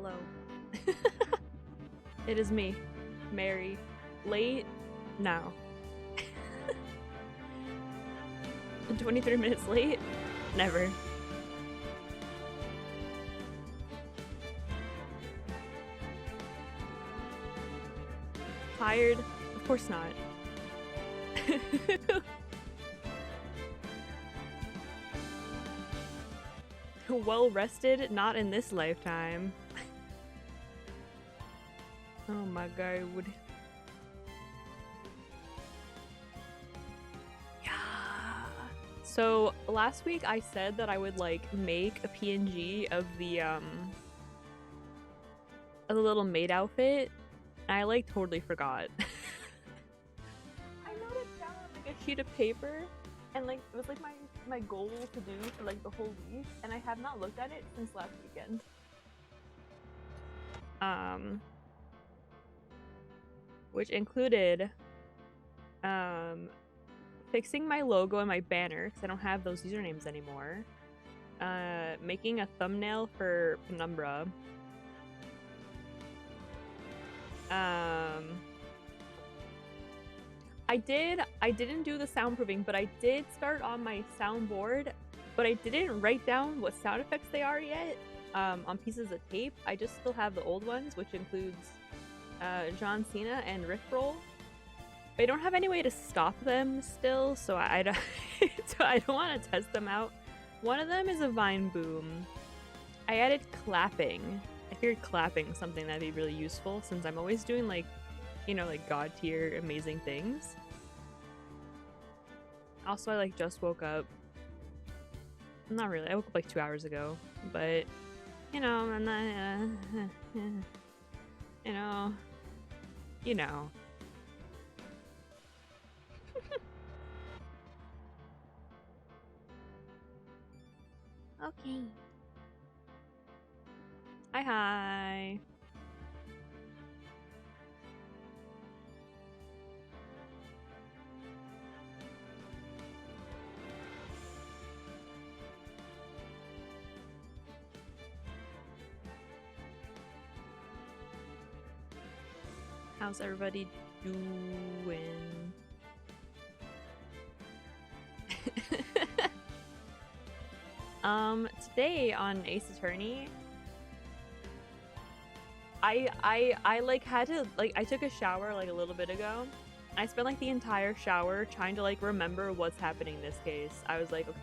Hello. It is me, Mary. Late? No. 23 minutes late? Never. Tired? Of course not. Well rested? Not in this lifetime. Oh my god. Yeah. So last week I said that I would like make a PNG of the little maid outfit, and I like totally forgot. I wrote it down on like a sheet of paper, and like it was like my goal to do for like the whole week, and I have not looked at it since last weekend. Which included fixing my logo and my banner because I don't have those usernames anymore. Making a thumbnail for Penumbra. I didn't do the soundproofing, but I did start on my soundboard, but I didn't write down what sound effects they are yet on pieces of tape. I just still have the old ones, which includes John Cena and Rickroll. I don't have any way to stop them still, so I don't so I don't want to test them out. One of them is a Vine Boom. I added clapping. I figured clapping something that'd be really useful since I'm always doing like, you know, like god tier amazing things. Also, I like just woke up. Not really. I woke up like 2 hours ago, but you know, I'm not. You know. Okay. Hi. How's everybody doing? Today on Ace Attorney, I like had to like I took a shower like a little bit ago. I spent like the entire shower trying to like remember what's happening in this case. I was like, okay,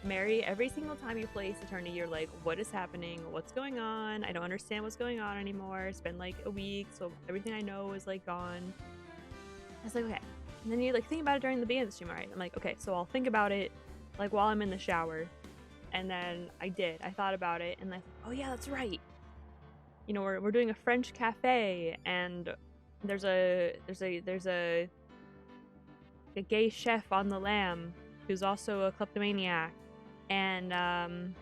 Mary, every single time you play Ace Attorney, you're like, what is happening? What's going on? I don't understand what's going on anymore. It's been like a week, so everything I know is like gone. I was like, okay. And then you like think about it during the beginning of the stream, alright? I'm like, okay, so I'll think about it like while I'm in the shower. And then I did. I thought about it, and I thought, oh yeah, that's right. You know, we're doing a French cafe, and there's a gay chef on the lam who's also a kleptomaniac, and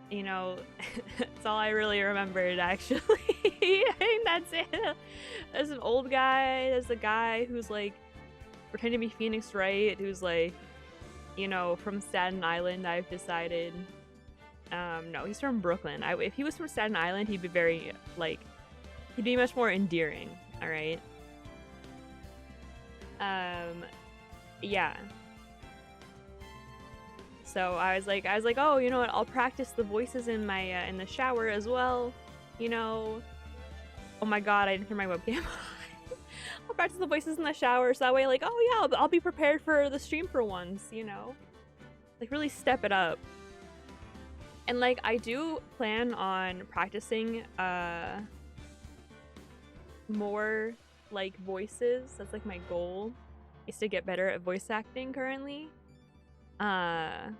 you know, that's all I really remembered actually. I think that's it. There's an old guy. There's a guy who's like pretending to be Phoenix Wright, who's like, you know, from Staten Island. I've decided. No, he's from Brooklyn. If he was from Staten Island, he'd be very, like, he'd be much more endearing, alright? Yeah. So I was like, oh, you know what, I'll practice the voices in my, in the shower as well, you know? Oh my god, I didn't turn my webcam on. I'll practice the voices in the shower, so that way, like, oh yeah, I'll be prepared for the stream for once, you know? Like, really step it up. And like I do plan on practicing more like voices. That's like my goal, is to get better at voice acting currently. But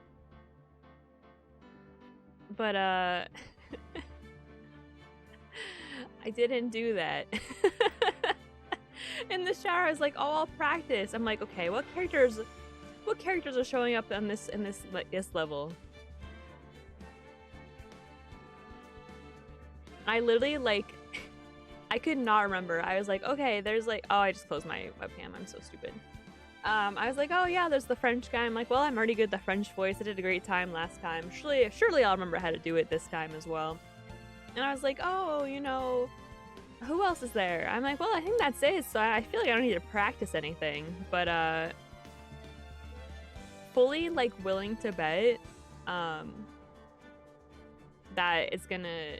I didn't do that. In the shower I was like, oh, I'll practice. I'm like, okay, what characters are showing up on this level? I literally, like, I could not remember. I was like, okay, there's like, oh, I just closed my webcam. I'm so stupid. I was like, oh yeah, there's the French guy. I'm like, well, I'm already good at the French voice. I did a great time last time. Surely I'll remember how to do it this time as well. And I was like, oh, you know, who else is there? I'm like, well, I think that's it. So I feel like I don't need to practice anything. But fully like willing to bet that it's gonna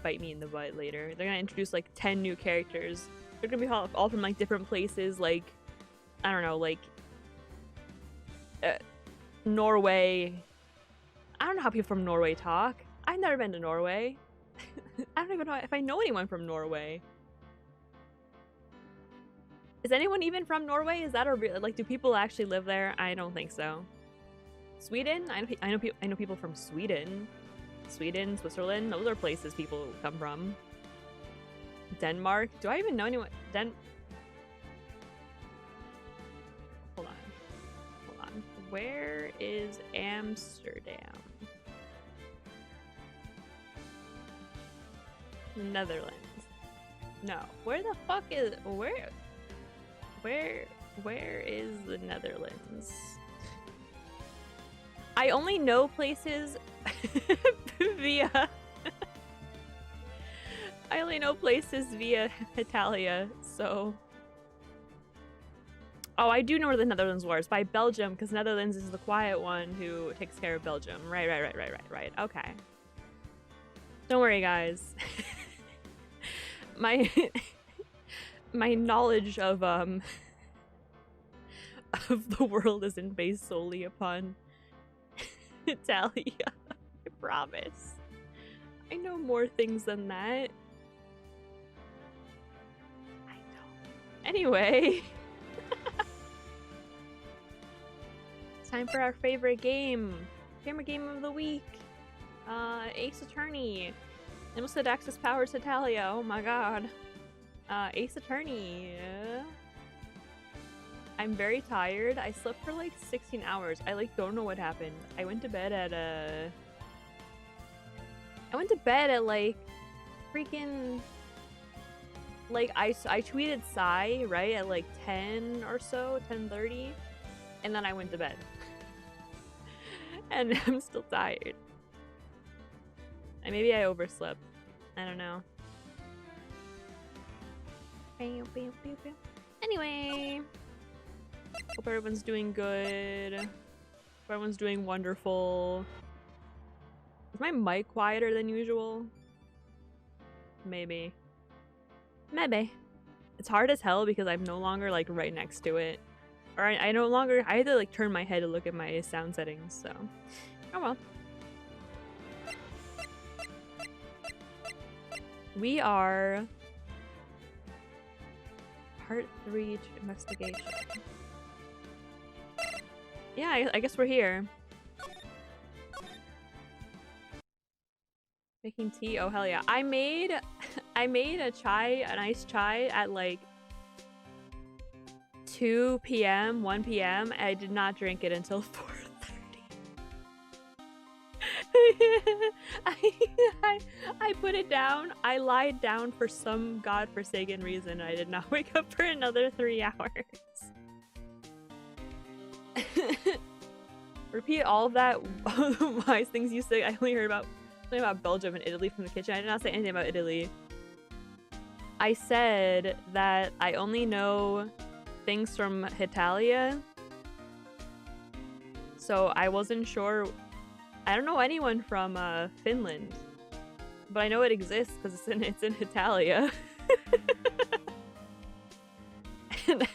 bite me in the butt later. They're gonna introduce like 10 new characters. They're gonna be all from like different places, like I don't know, like Norway. I don't know how people from Norway talk. I've never been to Norway. I don't even know if I know anyone from Norway. Is anyone even from Norway? Is that a real, like, do people actually live there? I don't think so. Sweden? I know people from Sweden. Sweden, Switzerland, those are places people come from. Denmark? Do I even know anyone? Hold on. Where is Amsterdam? The Netherlands. No. Where the fuck is where is the Netherlands? I only know places via I only know places via Italia, so oh, I do know where the Netherlands was, by Belgium, because Netherlands is the quiet one who takes care of Belgium. Right. Okay. Don't worry, guys. my knowledge of the world isn't based solely upon Italia. I promise. I know more things than that. I don't. Anyway. It's time for our favorite game. Favorite game of the week. Ace Attorney. I almost said Access Powers Italia. Oh my god. Ace Attorney. I'm very tired. I slept for like 16 hours. I like don't know what happened. I went to bed at like freaking like I tweeted Psy, right, at like 10 or so, 10:30, and then I went to bed. And I'm still tired. And maybe I overslept. I don't know. Anyway, hope everyone's doing good. Hope everyone's doing wonderful. Is my mic quieter than usual? Maybe. It's hard as hell because I'm no longer like right next to it. Or I no longer, I had to like turn my head to look at my sound settings, so. Oh well. We are part 3 investigation. Yeah, I guess we're here. Making tea? Oh hell yeah. I made a chai, a nice chai at like 2 p.m., 1 p.m. I did not drink it until 4:30. I put it down. I lied down for some godforsaken reason. I did not wake up for another 3 hours. Repeat all of that wise things you say. I only heard about something about Belgium and Italy from the kitchen. I did not say anything about Italy. I said that I only know things from Italia. So I wasn't sure. I don't know anyone from Finland. But I know it exists because it's in Italia. and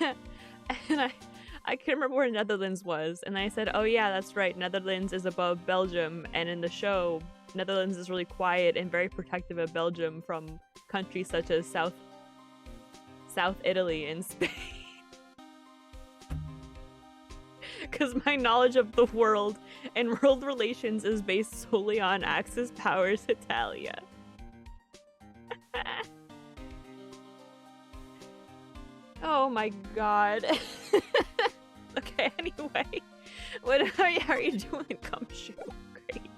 I couldn't remember where Netherlands was, and I said, oh yeah, that's right, Netherlands is above Belgium, and in the show, Netherlands is really quiet and very protective of Belgium from countries such as South Italy and Spain. Because my knowledge of the world and world relations is based solely on Axis Powers Italia. Oh my god. Okay, anyway. How are you doing, Gumshoe? Great.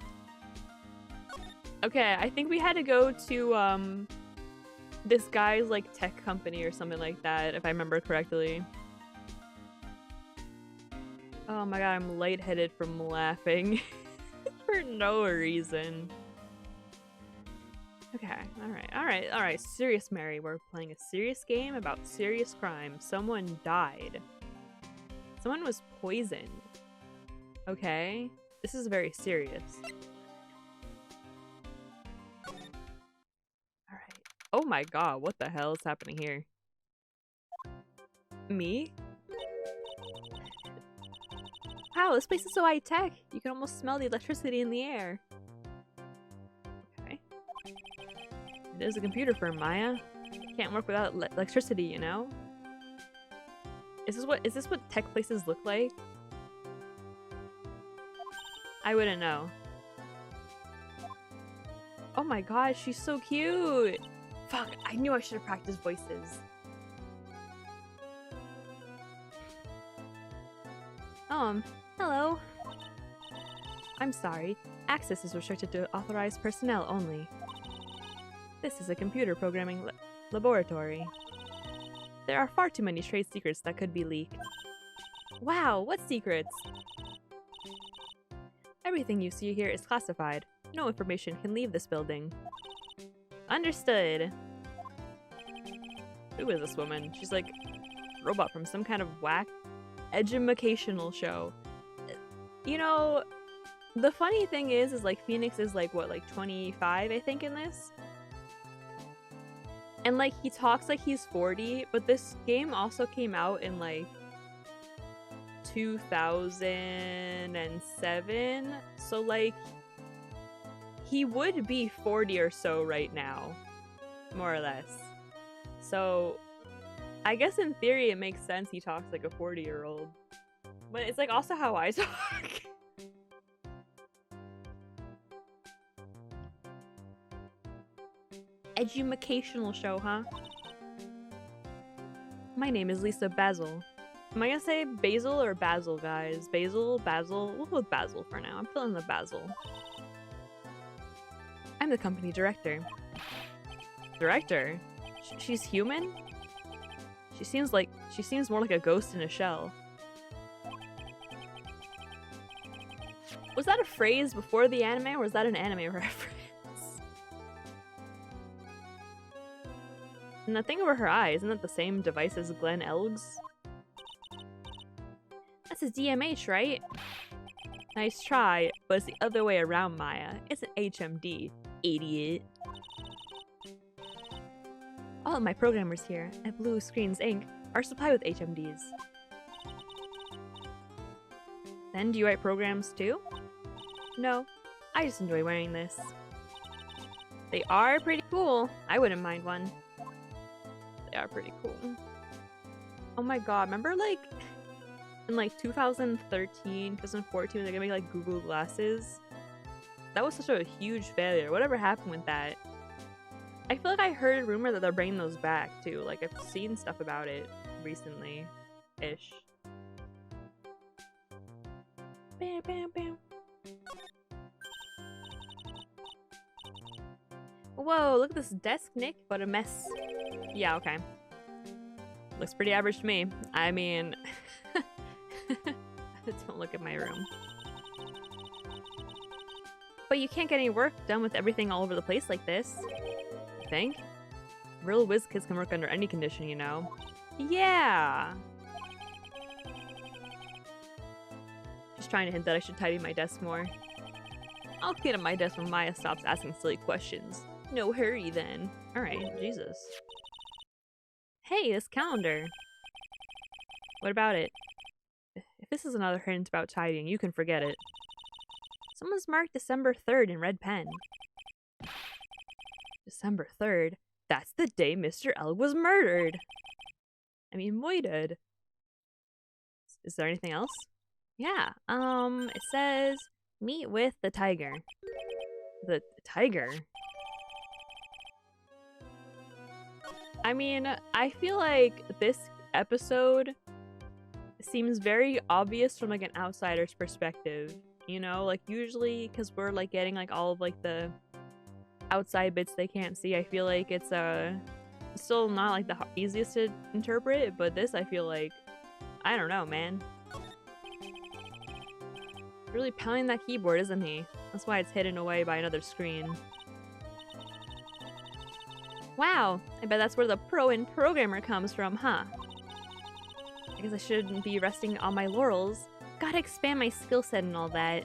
Okay, I think we had to go to this guy's like tech company or something like that, if I remember correctly. Oh my god, I'm lightheaded from laughing for no reason. Okay, alright. Serious Mary, we're playing a serious game about serious crime. Someone died. Someone was poisoned. Okay, this is very serious. Alright. Oh my god, what the hell is happening here? Me? Wow, this place is so high-tech. You can almost smell the electricity in the air. Okay. It is a computer firm, Maya. Can't work without electricity, you know? Is this what tech places look like? I wouldn't know. Oh my god, she's so cute! Fuck, I knew I should have practiced voices. Hello. I'm sorry. Access is restricted to authorized personnel only. This is a computer programming laboratory. There are far too many trade secrets that could be leaked. Wow, what secrets? Everything you see here is classified. No information can leave this building. Understood. Who is this woman? She's like a robot from some kind of whack educational show. You know, the funny thing is like Phoenix is like what, like 25 I think in this? And like he talks like he's 40, but this game also came out in like 2007, so like he would be 40 or so right now, more or less. So I guess in theory it makes sense he talks like a 40-year-old, but it's like also how I talk. Educational show, huh? My name is Lisa Basil. Am I gonna say Basil or Basil, guys? Basil? Basil? We'll go with Basil for now. I'm feeling the Basil. I'm the company director. Director? She's human? She seems more like a ghost in a shell. Was that a phrase before the anime, or was that an anime reference? And the thing over her eye, isn't that the same device as Glenn Elg's? That's his DMH, right? Nice try, but it's the other way around, Maya. It's an HMD, idiot. All of my programmers here at Blue Screens Inc. are supplied with HMDs. Then do you write programs too? No, I just enjoy wearing this. They are pretty cool. I wouldn't mind one. They are pretty cool. Oh my god, remember like in like 2013, 2014 they're gonna make like Google Glasses? That was such a huge failure. Whatever happened with that? I feel like I heard a rumor that they're bringing those back too. Like I've seen stuff about it recently-ish. Bam, bam, bam. Whoa, look at this desk, Nick. What a mess. Yeah, okay. Looks pretty average to me. I mean... Don't look at my room. But you can't get any work done with everything all over the place like this. You think? Real whiz kids can work under any condition, you know? Yeah! Just trying to hint that I should tidy my desk more. I'll clean up my desk when Maya stops asking silly questions. No hurry then. Alright, Jesus. Hey, this calendar. What about it? If this is another hint about tidying, you can forget it. Someone's marked December 3rd in red pen. December 3rd? That's the day Mr. L was murdered! I mean, murdered. Is there anything else? Yeah, it says, meet with the tiger. The tiger? I mean, I feel like this episode seems very obvious from like an outsider's perspective, you know? Like usually, because we're like getting like all of like the outside bits they can't see, I feel like it's still not like the easiest to interpret, but this I feel like, I don't know, man. Really pounding that keyboard, isn't he? That's why it's hidden away by another screen. Wow, I bet that's where the pro in programmer comes from, huh? I guess I shouldn't be resting on my laurels. Gotta expand my skill set and all that.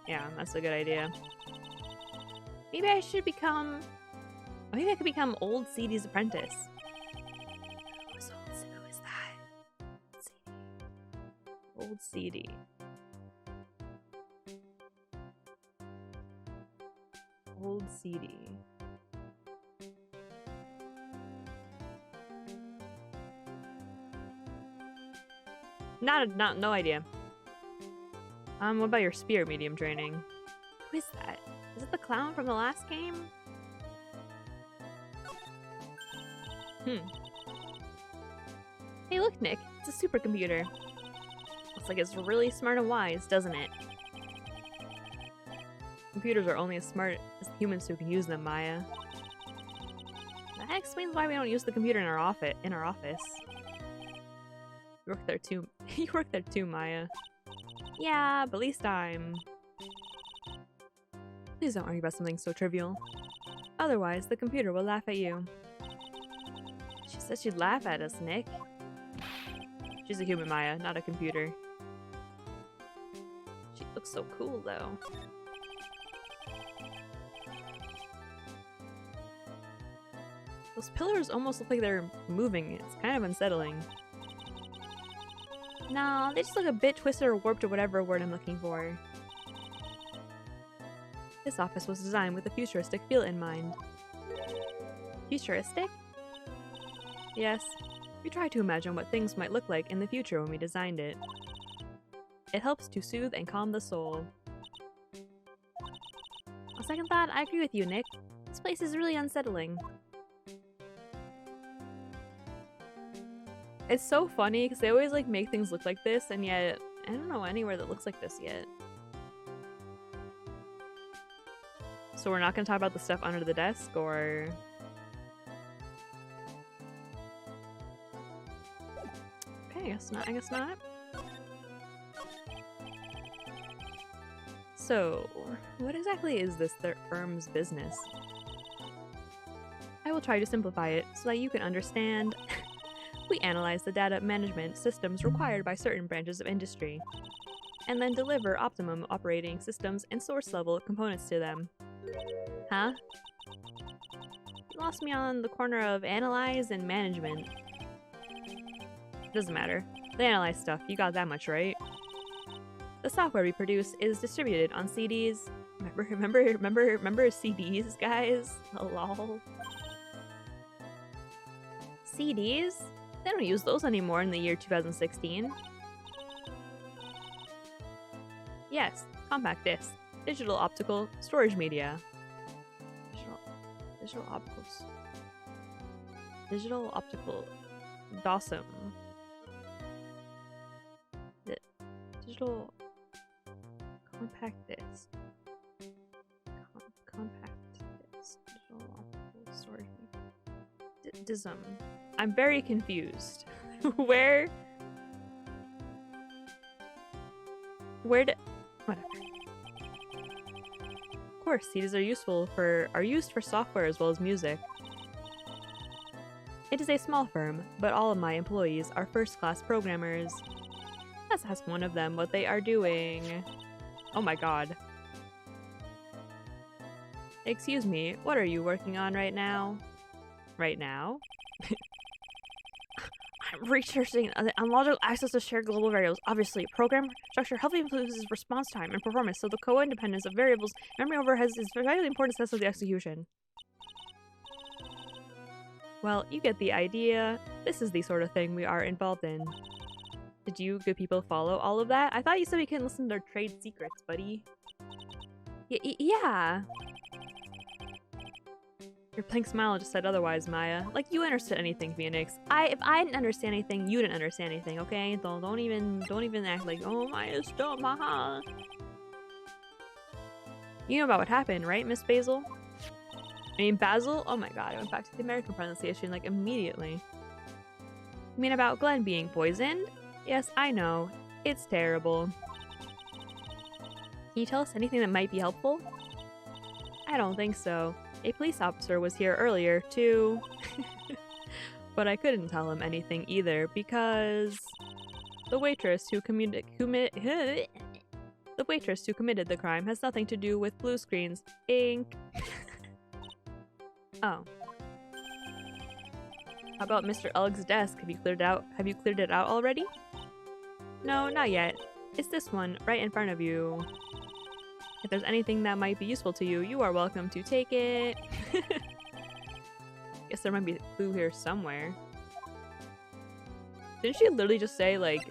Yeah, that's a good idea. Maybe I should become... Maybe I could become Old CD's apprentice. Who is that? CD. Old CD. Old CD. No idea. What about your spirit medium training? Who is that? Is it the clown from the last game? Hey look, Nick. It's a supercomputer. Looks like it's really smart and wise, doesn't it? Computers are only as smart as the humans who can use them, Maya. That explains why we don't use the computer in our office. You work there too. You work there too, Maya. Yeah, but at least I'm... Please don't argue about something so trivial. Otherwise, the computer will laugh at you. She said she'd laugh at us, Nick. She's a human, Maya, not a computer. She looks so cool, though. Those pillars almost look like they're moving. It's kind of unsettling. No, they just look a bit twisted or warped or whatever word I'm looking for. This office was designed with a futuristic feel in mind. Futuristic? Yes. We tried to imagine what things might look like in the future when we designed it. It helps to soothe and calm the soul. On second thought, I agree with you, Nick. This place is really unsettling. It's so funny because they always like make things look like this, and yet I don't know anywhere that looks like this yet. So we're not going to talk about the stuff under the desk, or... Okay, I guess not. So, what exactly is this firm's business? I will try to simplify it so that you can understand. We analyze the data management systems required by certain branches of industry, and then deliver optimum operating systems and source-level components to them. Huh? You lost me on the corner of analyze and management. Doesn't matter. They analyze stuff, you got that much right. The software we produce is distributed on CDs. Remember CDs, guys? Lol. CDs? They don't use those anymore in the year 2016. Yes, compact disc. Digital optical storage media. Digital optical DOSM. Digital compact disc. Compact disc. Digital optical storage media. DISM. I'm very confused. Where did... Whatever. Of course, CDs are used for software as well as music. It is a small firm, but all of my employees are first-class programmers. Let's ask one of them what they are doing. Oh my god. Excuse me, what are you working on right now? Right now? I'm researching unlogical access to shared global variables. Obviously, program structure heavily influences response time and performance, so the co-independence of variables memory overheads is vitally important to the execution. Well, you get the idea. This is the sort of thing we are involved in. Did you good people follow all of that? I thought you said we couldn't listen to their trade secrets, buddy. Yeah. Your blank smile just said otherwise, Maya. Like you understood anything, Phoenix. If I didn't understand anything, you didn't understand anything, okay? Don't even act like, oh, Maya's dumb, haha. You know about what happened, right, Miss Basil? I mean, Basil? Oh my god, I went back to the American pronunciation, like, immediately. You mean about Glenn being poisoned? Yes, I know. It's terrible. Can you tell us anything that might be helpful? I don't think so. A police officer was here earlier, too. But I couldn't tell him anything either because the waitress who committed the crime has nothing to do with blue screens. Ink. Oh. How about Mr. Elg's desk? Have you cleared it out? Have you cleared it out already? No, not yet. It's this one, right in front of you. If there's anything that might be useful to you, you are welcome to take it. Guess there might be a clue here somewhere. Didn't she literally just say, like,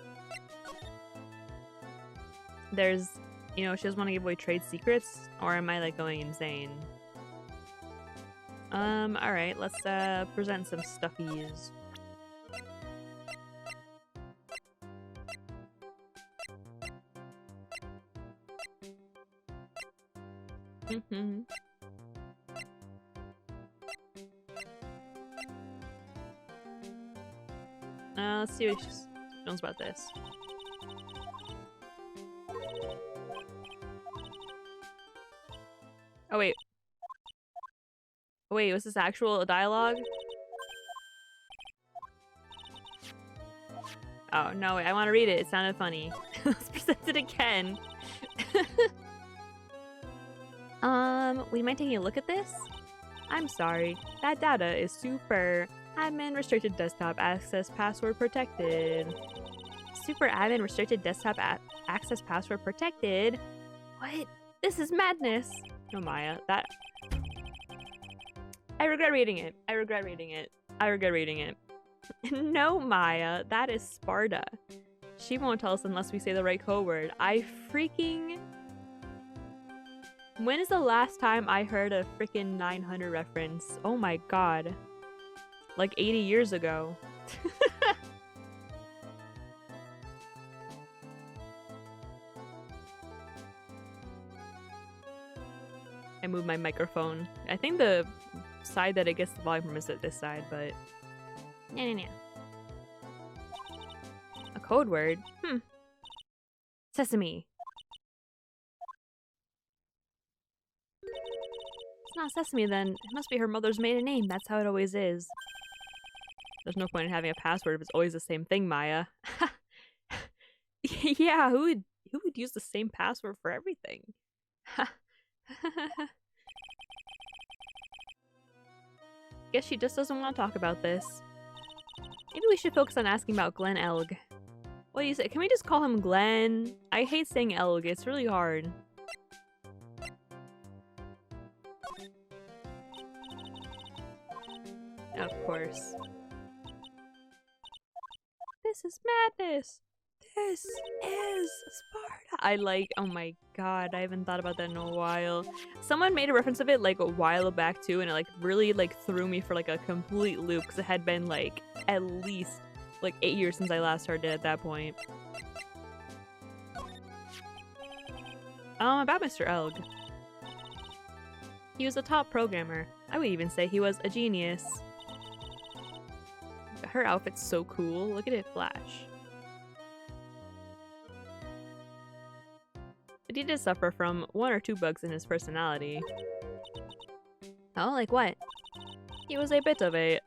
there's, you know, she doesn't want to give away trade secrets? Or am I, like, going insane? Alright, let's, present some stuffies. Mm-hmm. Let's see what she knows about this. Oh, wait. Oh, wait, was this actual dialogue? Oh, no, wait, I want to read it. It sounded funny. Let's present it again. Would you mind taking a look at this? I'm sorry. That data is super admin restricted desktop access password protected. Super admin restricted desktop access password protected? What? This is madness! No, Maya, that... I regret reading it. I regret reading it. I regret reading it. No, Maya, that is Sparta. She won't tell us unless we say the right code word. I freaking... When is the last time I heard a freaking 900 reference? Oh my god. Like 80 years ago. I moved my microphone. I think the side that it gets the volume from is at this side, but... Nah. A code word? Sesame. It's not Sesame then. It must be her mother's maiden name. That's how it always is. There's no point in having a password if it's always the same thing, Maya. Yeah, who would use the same password for everything? Guess she just doesn't want to talk about this. Maybe we should focus on asking about Glenn Elg. What do you say? Can we just call him Glenn? I hate saying Elg. It's really hard. Of course. This is madness! This is Sparta! I like, oh my god, I haven't thought about that in a while. Someone made a reference of it like a while back too, and it like really like threw me for like a complete loop because it had been like at least like 8 years since I last heard it at that point. About Mr. Elg. He was a top programmer. I would even say he was a genius. Her outfit's so cool. Look at it flash. But he did suffer from 1 or 2 bugs in his personality. Oh, like what? He was a bit of a...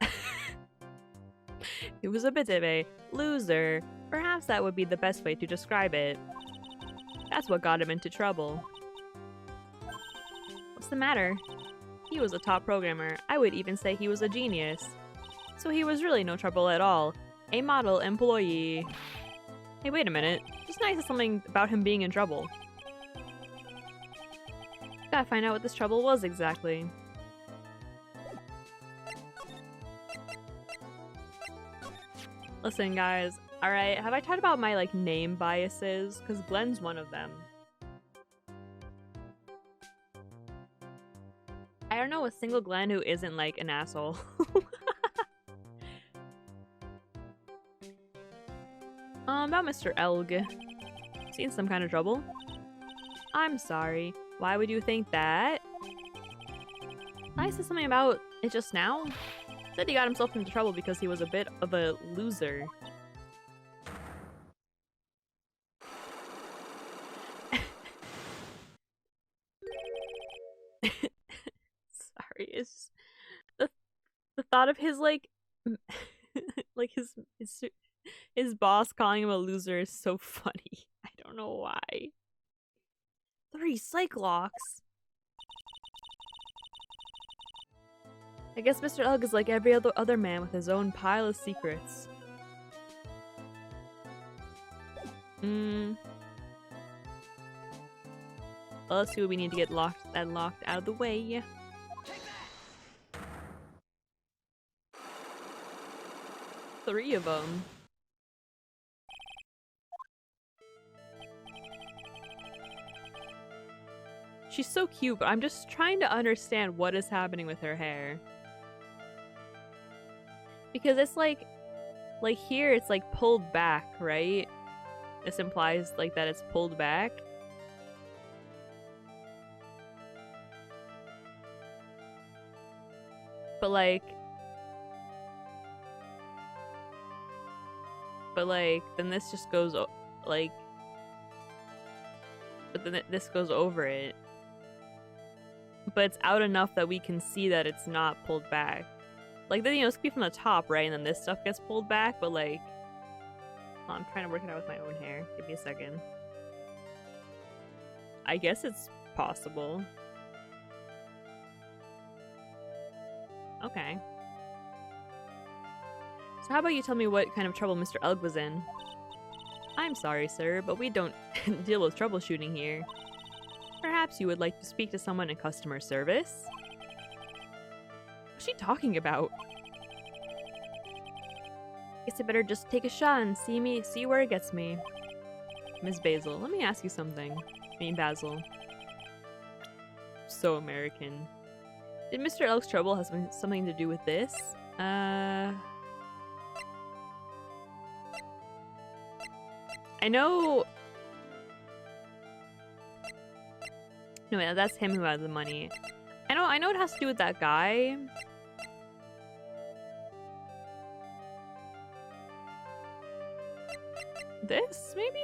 He was a bit of a loser. Perhaps that would be the best way to describe it. That's what got him into trouble. What's the matter? He was a top programmer. I would even say he was a genius. So he was really no trouble at all. A model employee. Hey, wait a minute. Just nice something about him being in trouble. Gotta find out what this trouble was exactly. Listen, guys. Alright, have I talked about my, like, name biases? Because Glenn's one of them. I don't know a single Glenn who isn't, like, an asshole. About Mr. Elg. Seen some kind of trouble? I'm sorry. Why would you think that? I said something about it just now. Said he got himself into trouble because he was a bit of a loser. It's the thought of his like like his boss calling him a loser is so funny. I don't know why. 3 Cyclocks. I guess Mr. Ugg is like every other man with his own pile of secrets. Well, let's see what we need to get locked out of the way. Three of them. She's so cute, but I'm just trying to understand what is happening with her hair. Because it's like here it's like pulled back, right? This implies like that it's pulled back. But then this just goes like, but then this goes over it. But it's out enough that we can see that it's not pulled back. Like, then, you know, it's gonna be from the top, right? And then this stuff gets pulled back, but like... Oh, I'm trying to work it out with my own hair. Give me a second. I guess it's possible. Okay. So how about you tell me what kind of trouble Mr. Ugg was in? I'm sorry, sir, but we don't deal with troubleshooting here. Perhaps you would like to speak to someone in customer service? What's she talking about? Guess I better just take a shot and see where it gets me. Miss Basil, let me ask you something. I mean Basil. So American. Did Mr. Elk's trouble have something to do with this? I know... No, wait, that's him who has the money. I know it has to do with that guy. This, maybe?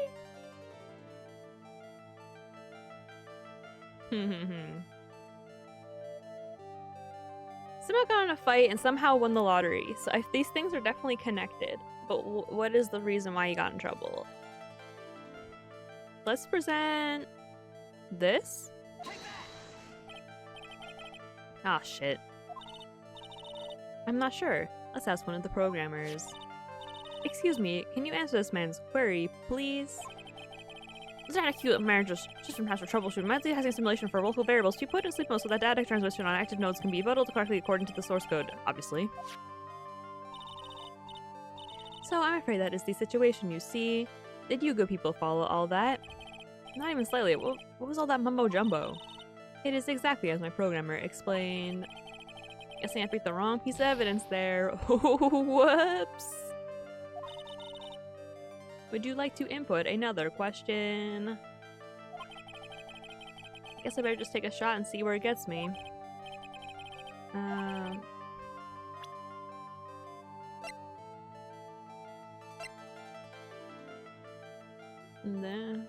Somehow got in a fight and somehow won the lottery. So these things are definitely connected. But what is the reason why he got in trouble? Let's present this. Ah, shit. I'm not sure. Let's ask one of the programmers. Excuse me, can you answer this man's query, please? This data queue manager's system has for troubleshooting. Mentally has a simulation for multiple variables to be put in sleep mode so that data transmission on active nodes can be bundled correctly according to the source code, obviously. So I'm afraid that is the situation you see. Did you good people follow all that? Not even slightly. What was all that mumbo jumbo? It is exactly as my programmer explained. Guessing I picked the wrong piece of evidence there. Whoops. Would you like to input another question? I guess I better just take a shot and see where it gets me. Then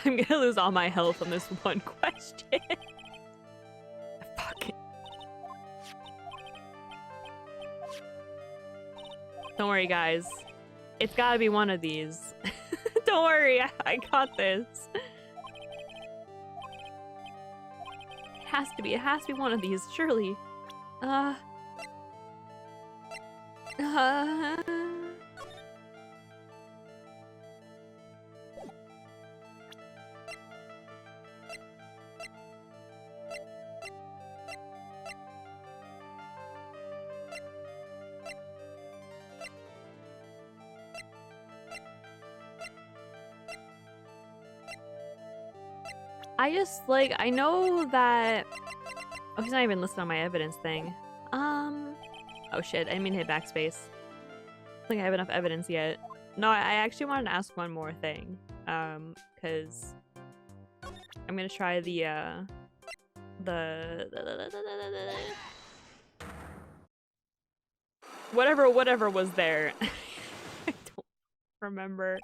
I'm gonna lose all my health on this one question. Fuck it. Don't worry, guys. It's gotta be one of these. Don't worry, I got this. It has to be one of these, surely. I know that... Oh, he's not even listed on my evidence thing. Oh shit, I didn't mean to hit backspace. I don't think I have enough evidence yet. No, I actually wanted to ask one more thing. Because... I'm gonna try the whatever was there. I don't remember.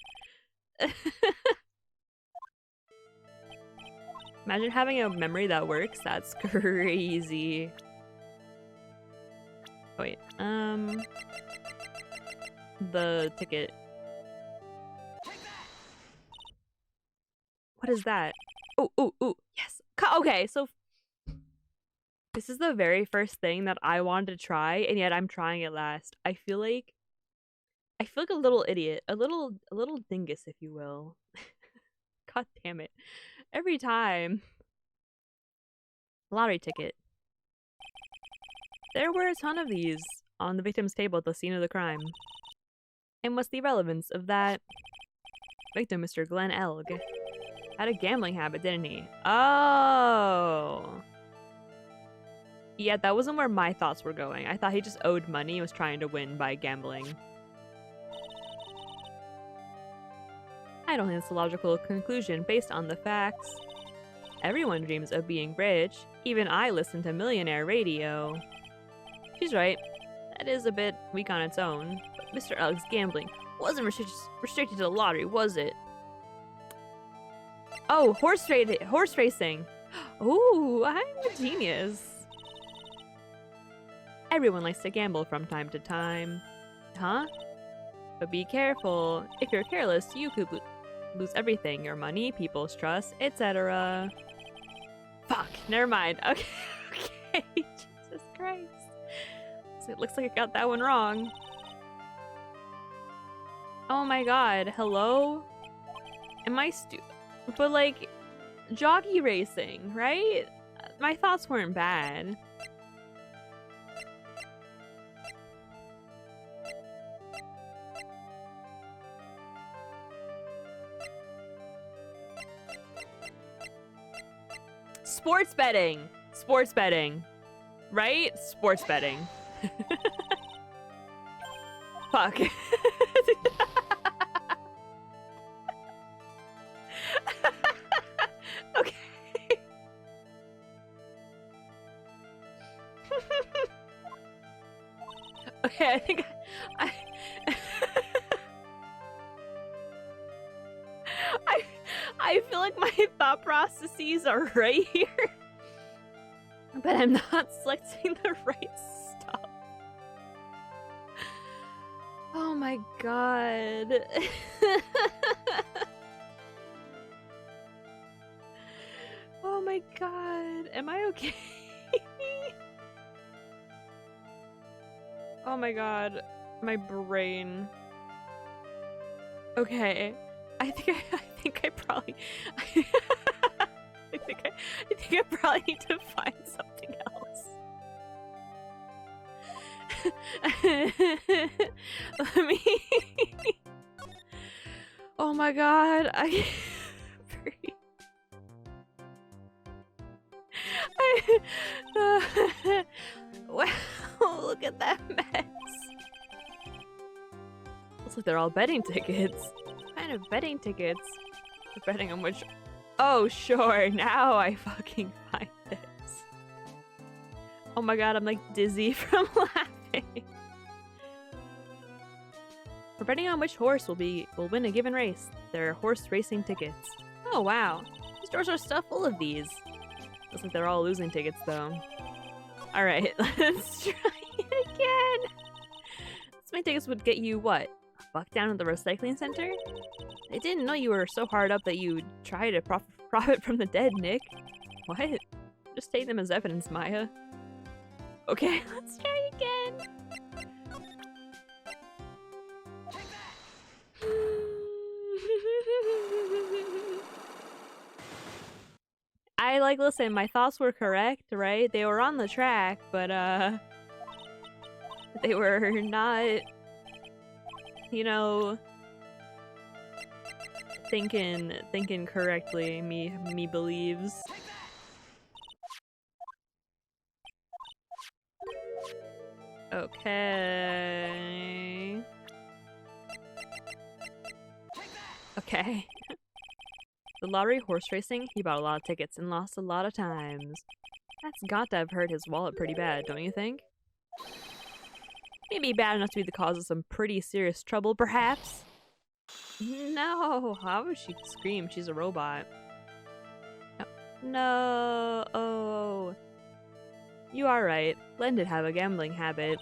Imagine having a memory that works. That's crazy. Oh, wait. The ticket. What is that? Oh, oh, oh, yes. Okay, so this is the very first thing that I wanted to try, and yet I'm trying it last. I feel like a little idiot, a little dingus, if you will. God damn it. Every time. Lottery ticket. There were a ton of these on the victim's table at the scene of the crime. And what's the relevance of that? Victim, Mr. Glenn Elg, had a gambling habit, didn't he? Oh. Yeah, that wasn't where my thoughts were going. I thought he just owed money and was trying to win by gambling. I don't think it's a logical conclusion based on the facts. Everyone dreams of being rich. Even I listen to millionaire radio. She's right. That is a bit weak on its own. But Mr. Elg's gambling wasn't restricted to the lottery, was it? Oh, horse racing. Ooh, I'm a genius. Everyone likes to gamble from time to time. Huh? But be careful. If you're careless, you could lose everything. Your money, people's trust, etc. Fuck, never mind. Okay, okay. Jesus Christ. So it looks like I got that one wrong. Oh my god, hello? Am I but like, jockey racing, right? My thoughts weren't bad. Sports betting. Sports betting. Right? Sports betting. Fuck. Okay. Okay, I think I feel like my thought processes are right here, but I'm not selecting the right stuff. Oh my god. Oh my god. Am I okay? Oh my god. My brain. Okay. I think I probably I think I probably need to find something else. Let me. Oh my god, I breathe. Wow, look at that mess. Looks like they're all betting tickets. What kind of betting tickets? They're betting on which. Oh, sure, now I fucking find this. Oh my god, I'm like dizzy from laughing. We're betting on which horse will win a given race. There are horse racing tickets. Oh wow, these stores are stuffed full of these. Looks like they're all losing tickets though. Alright, let's try it again. This many tickets would get you what? A buck down at the recycling center? I didn't know you were so hard up that you'd try to profit from the dead, Nick. What? Just take them as evidence, Maya. Okay, let's try again. Listen, my thoughts were correct, right? They were on the track, but, they were not, you know, thinking correctly, me believes. Okay. Okay. The lottery horse racing, he bought a lot of tickets and lost a lot of times. That's got to have hurt his wallet pretty bad, don't you think? Maybe bad enough to be the cause of some pretty serious trouble, perhaps? No, how would she scream? She's a robot. No. Oh. You are right. Glenn did have a gambling habit.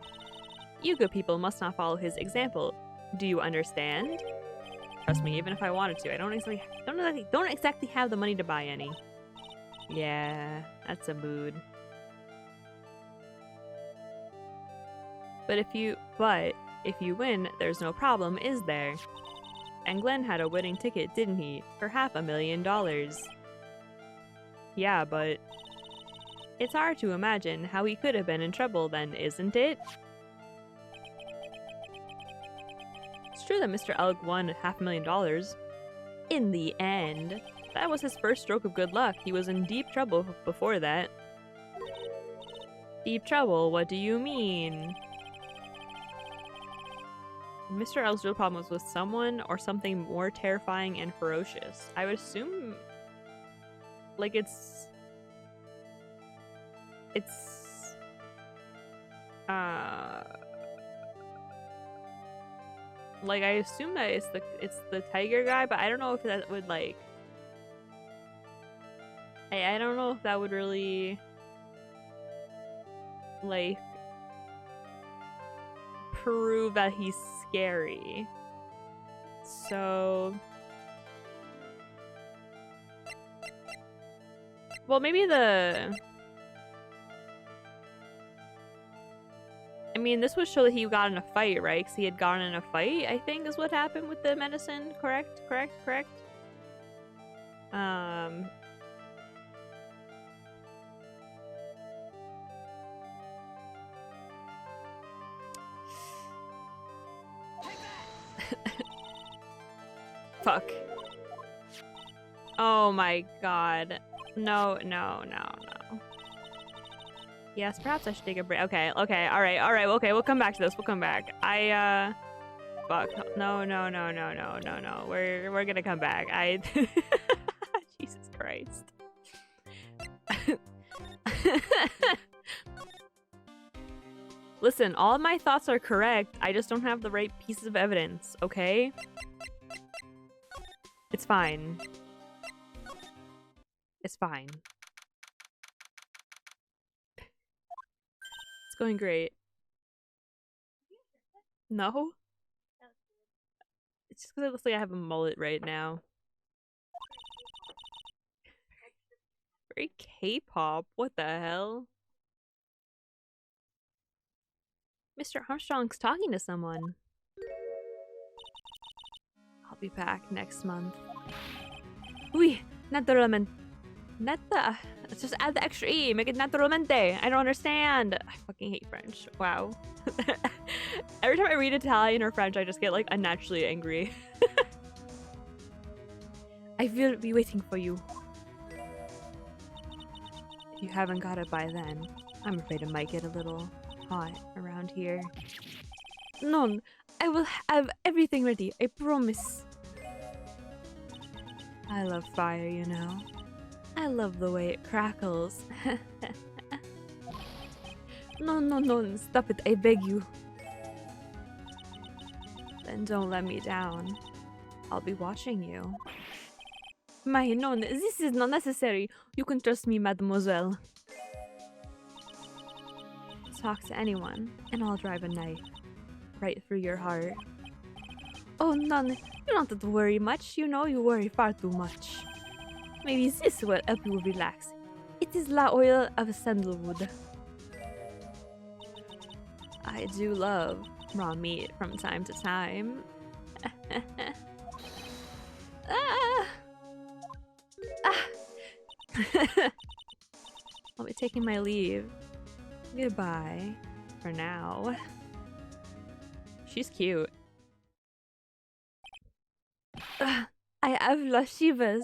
You good people must not follow his example. Do you understand? Trust me, even if I wanted to, I don't exactly have the money to buy any. Yeah, that's a mood. But if you win, there's no problem, is there? And Glenn had a winning ticket, didn't he? For $500,000. Yeah, but it's hard to imagine how he could have been in trouble then, isn't it? It's true that Mr. Elk won $500,000. In the end, that was his first stroke of good luck. He was in deep trouble before that. Deep trouble? What do you mean? Mr. Elk's real problem was with someone or something more terrifying and ferocious. I would assume, like, like, I assume that it's the tiger guy, but I don't know if that would, like, I don't know if that would really, like, prove that he's scary. So, well, maybe I mean, this would show that he got in a fight, right? Because he had gotten in a fight, I think, is what happened with the medicine. Correct? Fuck. Oh my god. No. Yes, perhaps I should take a break. Okay, alright, okay, we'll come back to this, we'll come back. Fuck. No. We're gonna come back. Jesus Christ. Listen, all of my thoughts are correct, I just don't have the right pieces of evidence, okay? It's fine. It's fine. It's going great. No? It's just because it looks like I have a mullet right now. Very K-pop. What the hell? Mr. Armstrong's talking to someone. I'll be back next month. Uy, naturalmente. Just add the extra E. Make it naturalmente. I don't understand. I fucking hate French. Wow. Every time I read Italian or French, I just get, like, unnaturally angry. I will be waiting for you. If you haven't got it by then, I'm afraid it might get a little hot around here. None. I will have everything ready. I promise. I love fire, you know. I love the way it crackles. No, stop it, I beg you. Then don't let me down. I'll be watching you. No, this is not necessary. You can trust me, mademoiselle. Talk to anyone, and I'll drive a knife right through your heart. Oh, none. You don't have to worry much. You know you worry far too much. Maybe this will help you relax. It is la oil of sandalwood. I do love raw meat from time to time. I'll be taking my leave. Goodbye. For now. She's cute. I have la shivers.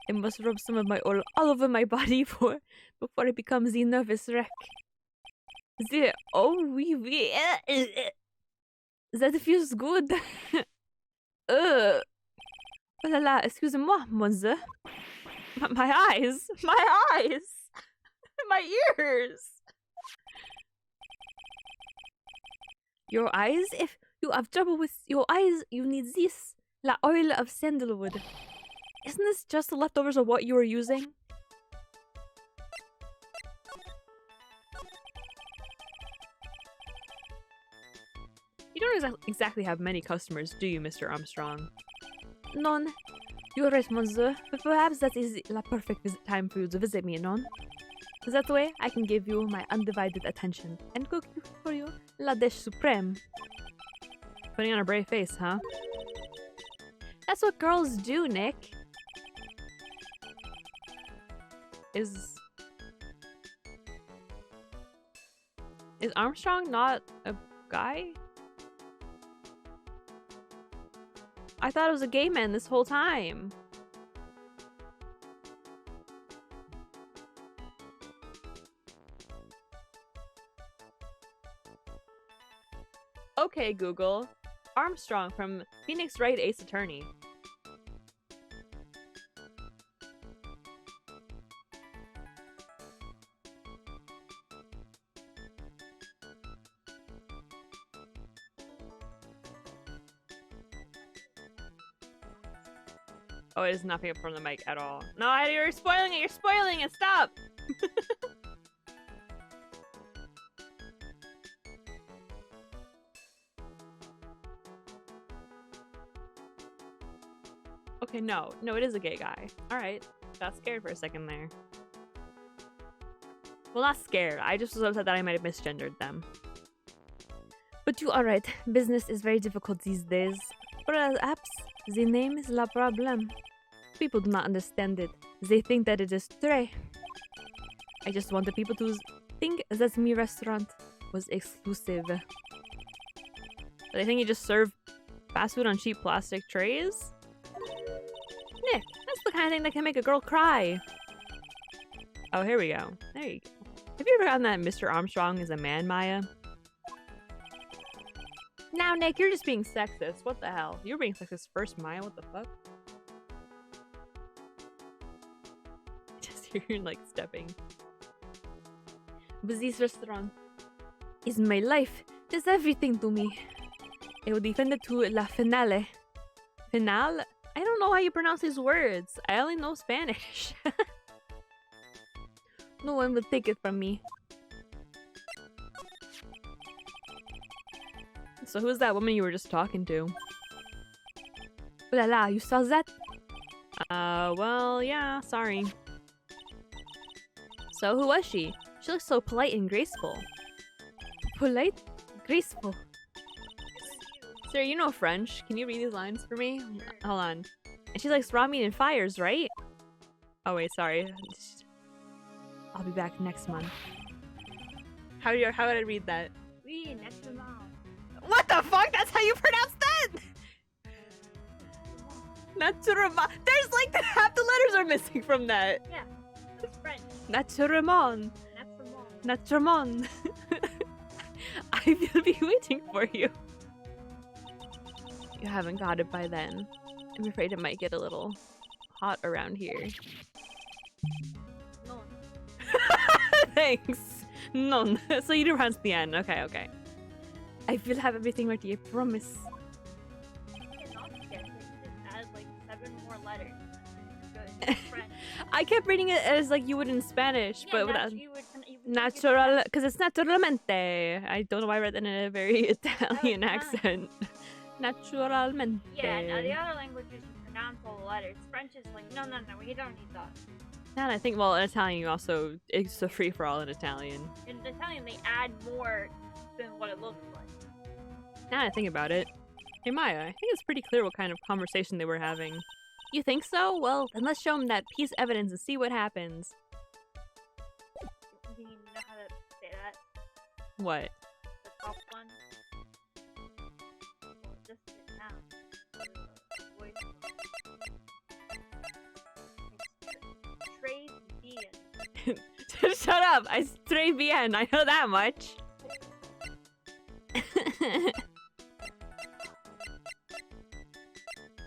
I must rub some of my oil all over my body before it becomes a nervous wreck. Oui. That feels good. Oh la la, excusez-moi, monsieur. My eyes! My ears! Your eyes? If you have trouble with your eyes, you need this. La oil of sandalwood. Isn't this just the leftovers of what you were using? You don't exactly have many customers, do you, Mr. Armstrong? None. You're right, monsieur. But perhaps that is the perfect time for you to visit me, non? That way, I can give you my undivided attention and cook for you la dish supreme. Putting on a brave face, huh? That's what girls do, Nick. Is Armstrong not a guy? I thought it was a gay man this whole time. Okay, Google. Armstrong from Phoenix Wright Ace Attorney. Oh, it is not picking up from the mic at all. No, you're spoiling it! You're spoiling it! Stop! Okay, no, it is a gay guy. Alright, got scared for a second there. Well, not scared. I just was upset that I might have misgendered them. But you are right. Business is very difficult these days. Perhaps the name is la problem. People do not understand it. They think that it is Trey. I just wanted people to think that my restaurant was exclusive. But they think you just serve fast food on cheap plastic trays? Nick, that's the kind of thing that can make a girl cry. Oh, here we go. There you go. Have you ever gotten that Mr. Armstrong is a man, Maya? Now, Nick, you're just being sexist. What the hell? You were being sexist first, Maya. What the fuck? Just hearing, like, stepping. But this restaurant is my life. It is everything to me. I will defend it to la finale. Finale? I don't know how you pronounce these words. I only know Spanish. No one will take it from me. So who's that woman you were just talking to? Oh la la, you saw that? Well, yeah, sorry. So who was she? She looks so polite and graceful. Polite? Graceful. Sir, you know French. Can you read these lines for me? Hold on. And she likes raw meat and fires, right? Oh wait, sorry. I'll be back next month. How would I read that? Oui, next month. What the fuck? That's how you pronounce that? Naturellement. There's like half the letters are missing from that. Yeah, it's French. Naturellement. Naturellement. I will be waiting for you. You haven't got it by then. I'm afraid it might get a little hot around here. No. Thanks. None. So you do pronounce the end. Okay, okay. I will have everything ready, I promise. You cannot get it. Just add like 7 more letters. Good. French. I kept reading it as like you would in Spanish, Yeah, but without you would natural, because it's naturalmente. I don't know why I read that in a very Italian accent. Naturalmente. Yeah, now the other languages you pronounce all the letters. French is like, no, we don't need that. And I think, well, in Italian, you also, it's a free-for-all in Italian. In Italian, they add more than what it looks like. Now that I think about it. Hey, Maya, I think it's pretty clear what kind of conversation they were having. You think so? Well, then let's show them that piece of evidence and see what happens. Do you know how to say that? What? The top one? Well, just it now. Voice. Trade vegan. Shut up! I stray bien, I know that much.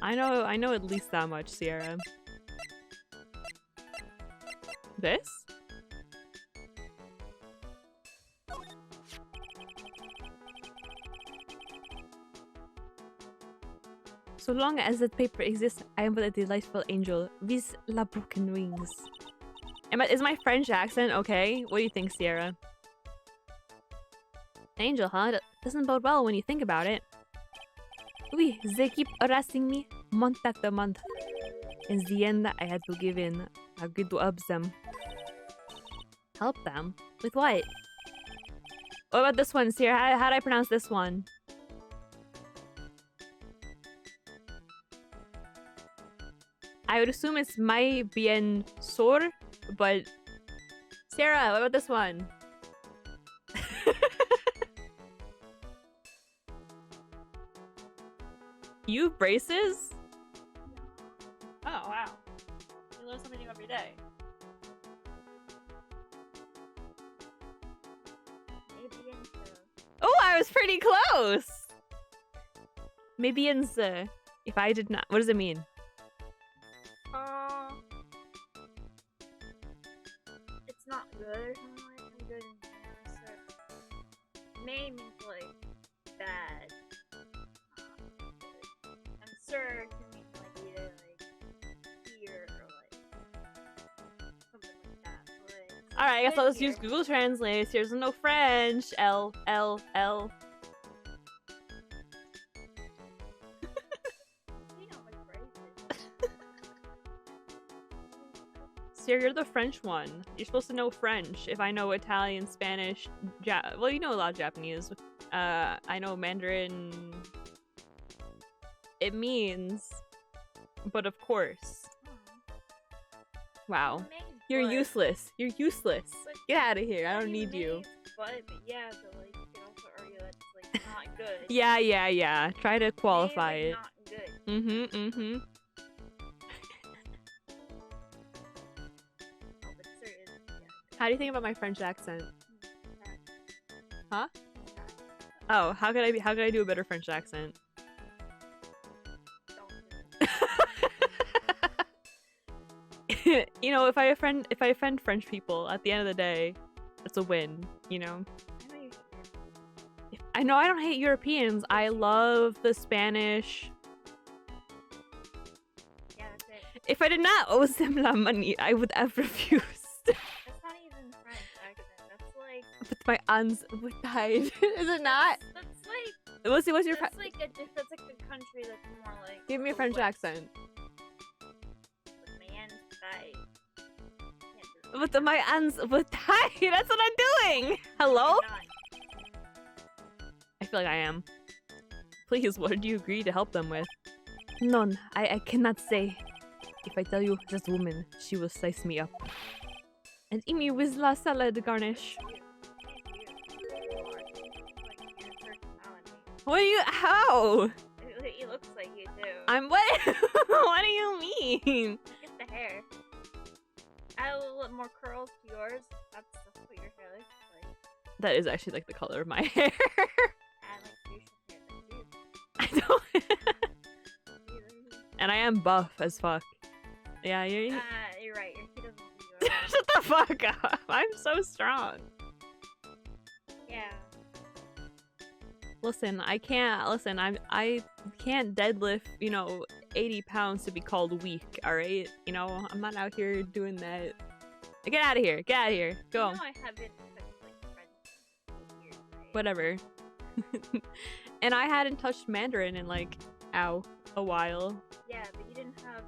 I know at least that much, Sierra. This? So long as that paper exists, I am but a delightful angel with la broken wings. Is my French accent okay? What do you think, Sierra? Angel, huh? That doesn't bode well when you think about it. Oui, they keep harassing me month after month. In the end, I had to give in. I had to help them. Help them? With what? What about this one, Sierra? How do I pronounce this one? I would assume it's my bien sor, but Sarah, what about this one? You have braces? Oh wow. You learn something new every day. Oh, I was pretty close! Maybe in the... If I did not... What does it mean? It's not good or something like that. Good and sir. May means like bad. And sir can mean like either like here or like something like that. Like, Alright, I guess I'll just here. use Google Translate. There's no French. L, L, L. You know my phrases. Sierra, you're the French one. You're supposed to know French. If I know Italian, Spanish, well, you know a lot of Japanese. I know Mandarin. It means, but of course. Wow. You're useless. You're useless. But Get out of here. I don't need you. But yeah, but like you can also argue that it's like not good. Yeah. Try to qualify Maybe, it. like, not good. Mm-hmm. Oh, but sir is yeah. How do you think about my French accent? Huh? Oh, how could I do a better French accent? Don't do it. You know, if I offend French people, at the end of the day, it's a win, you know? I know you I know I don't hate Europeans. I love the Spanish. Yeah, that's it. If I did not owe them la money, I would have refused. That's not even French accent. That's like But my aunts would died. Is it not? that's like What's your that's like that's like the country that's more like give me a the French West. accent. With my aunt died. Can't do it. But my aunts would die. That's what I'm doing. Hello? You're not. I feel like I am. Please, what did you agree to help them with? None. I cannot say. If I tell you this woman, she will slice me up. And eat me with la salad garnish. What do you- how? It looks like you do. I'm what? What do you mean? Get the hair. Add a little more curls to yours. That's what your hair looks like. That is actually like the color of my hair. Add like facial hair too. I don't. And I am buff as fuck. Yeah, you're. You're right. Your kid doesn't do you at all. Shut the fuck up. I'm so strong. Yeah. Listen, I can't deadlift, 80 pounds to be called weak, alright? I'm not out here doing that. Get out of here. Get out of here. Go. You know I haven't touched like French in years, right? Whatever. And I hadn't touched Mandarin in like, a while. Yeah, but you didn't have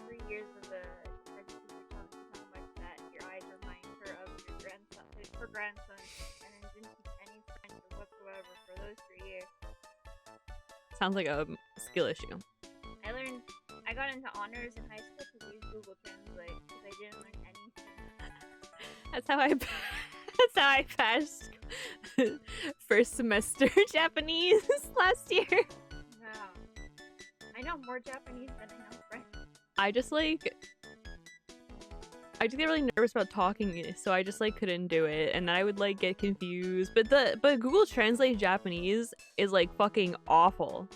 3 years of the French teacher telling you how much that your eyes remind her of her grandson, and then didn't teach any French whatsoever for those 3 years. Sounds like a skill issue. I got into honors in high school because I used Google Translate because I didn't learn anything. That's how I passed first semester Japanese last year. Wow. I know more Japanese than I know French. I just get really nervous about talking, so I just couldn't do it, and then I would get confused. But Google Translate Japanese is fucking awful.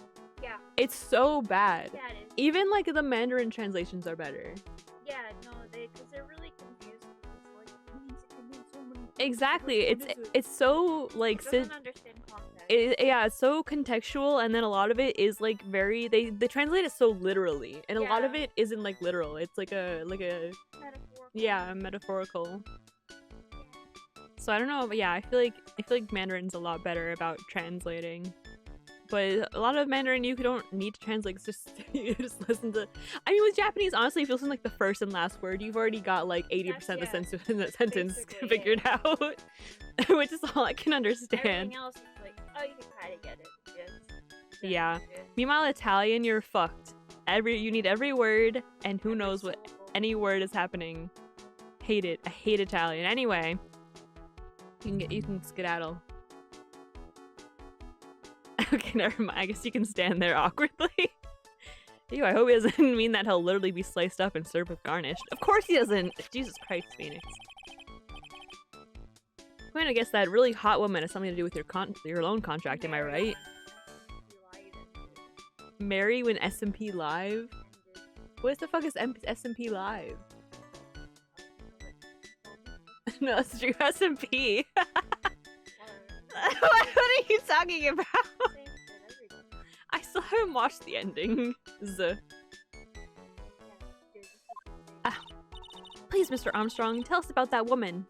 Yeah. It's so bad. Yeah, it is. Even the Mandarin translations are better. Yeah, no, because they're really confused. It means so many things. Exactly. What is it? It's so It doesn't understand context. it's so contextual, and then a lot of it is very they translate it so literally, and a lot of Yeah. it isn't literal. It's a Metaphor. yeah, metaphorical. So I don't know, but yeah, I feel like Mandarin's a lot better about translating. But a lot of Mandarin you don't need to translate. It's just you just listen to. I mean, with Japanese, honestly, if you listen to, like the first and last word, you've already got like 80% of the sentence figured out, which is all I can understand. Everything else is like, oh, you can kind of get it. Yeah. Meanwhile, Italian, you're fucked. You need every word, and who knows what any word is happening. Hate it. I hate Italian. Anyway, you can skedaddle. Okay, never mind. I guess you can stand there awkwardly. Ew, I hope he doesn't mean that he'll literally be sliced up and served with garnish. Of course he doesn't! Jesus Christ, Phoenix. I'm going to guess that really hot woman has something to do with your loan contract, am I right? Mary when SMP Live? What the fuck is SMP Live? No, it's true SMP. What are you talking about? I still haven't watched the ending. Please, Mr. Armstrong, tell us about that woman.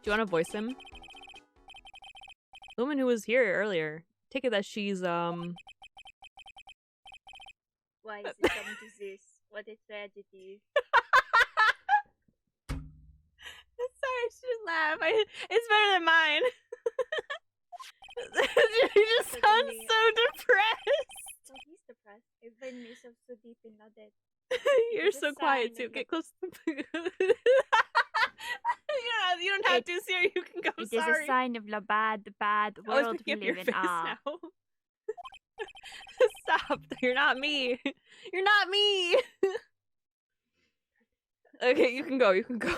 Do you want to voice him? The woman who was here earlier. Take it that she's, Why is it coming to this? What a tragedy. Sorry, I shouldn't laugh. It's better than mine. You just sound so depressed. Oh, he's depressed. I find myself so deep in that. You're so quiet too. Get close to the you don't have to, Siri. You can go. It is a sign of the bad world we live in. Now. Stop. You're not me. You're not me. Okay, you can go. You can go.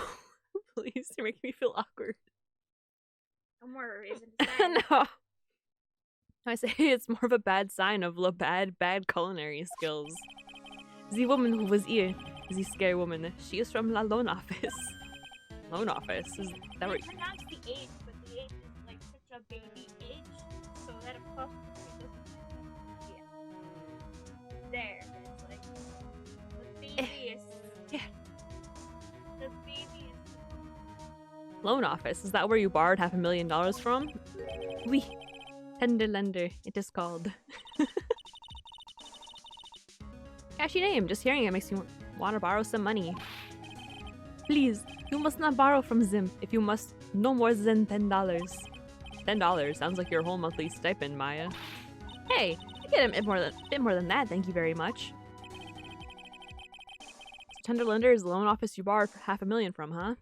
Please, you're making me feel awkward. No more reason to say. No. I say it's more of a bad sign of the bad culinary skills. The woman who was here, the scary woman, she is from the loan office. Loan office? Is that right? They pronounce the H, but the H is like such a baby H, so that apostrophe doesn't. Yeah. There. It's like the baby is. Yeah. The baby is. Loan office? Is that where you borrowed $500,000 from? Oui. Tender lender, it is called. Catchy name. Just hearing it makes you want to borrow some money. Please, you must not borrow from Zim. If you must, no more than $10. $10 sounds like your whole monthly stipend, Maya. Hey, I get a bit more than that. Thank you very much. Tender lender is the loan office you borrowed for $500,000 from, huh?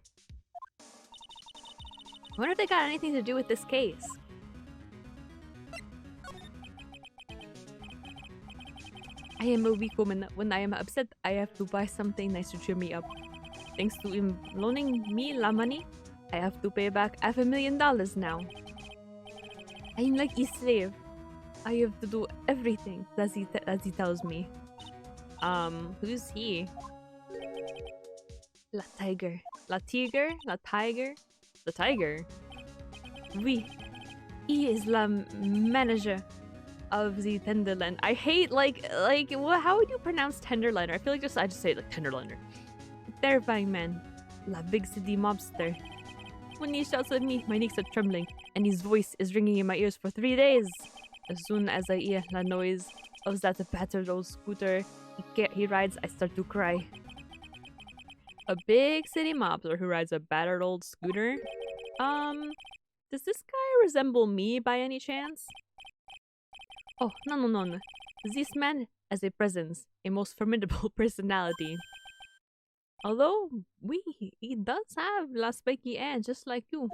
I wonder if they got anything to do with this case. I am a weak woman. When I am upset, I have to buy something nice to cheer me up. Thanks to him loaning me la money, I have to pay back $500,000 now. I am like a slave. I have to do everything as he tells me. Who's he? La tiger. La tiger? La tiger? The tiger? Oui. He is la manager of the Tenderlander. I hate how would you pronounce Tenderlander? I feel like I just say it like Tenderlander. Terrifying man. La big city mobster. When he shouts at me, my knees are trembling, and his voice is ringing in my ears for 3 days. As soon as I hear the noise of that battered old scooter he rides, I start to cry. A big city mobster who rides a battered old scooter? Does this guy resemble me by any chance? Oh, no. This man has a presence, a most formidable personality. Although, he does have la spiky hair, just like you.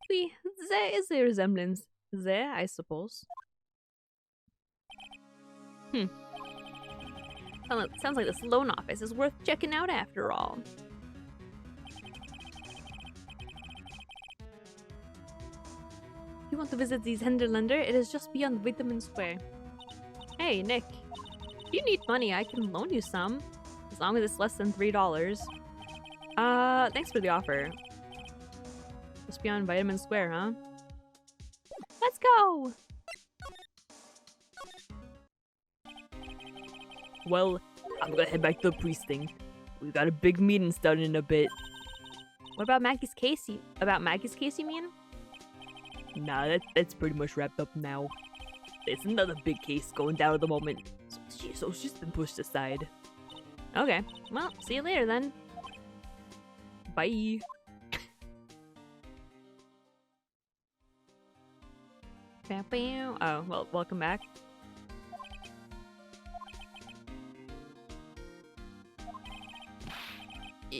There is a resemblance there, I suppose. Sounds like this loan office is worth checking out after all. If you want to visit the Tenderlander, it is just beyond Vitamin Square. Hey, Nick. If you need money, I can loan you some. As long as it's less than $3. Thanks for the offer. Just beyond Vitamin Square, huh? Let's go! Well, I'm gonna head back to the precinct. We got a big meeting starting in a bit. What about Maggie's case? About Maggie's case, you mean? Nah, that's pretty much wrapped up now. There's another big case going down at the moment, so she's been pushed aside. Okay, well, see you later then. Bye. Oh, well, welcome back.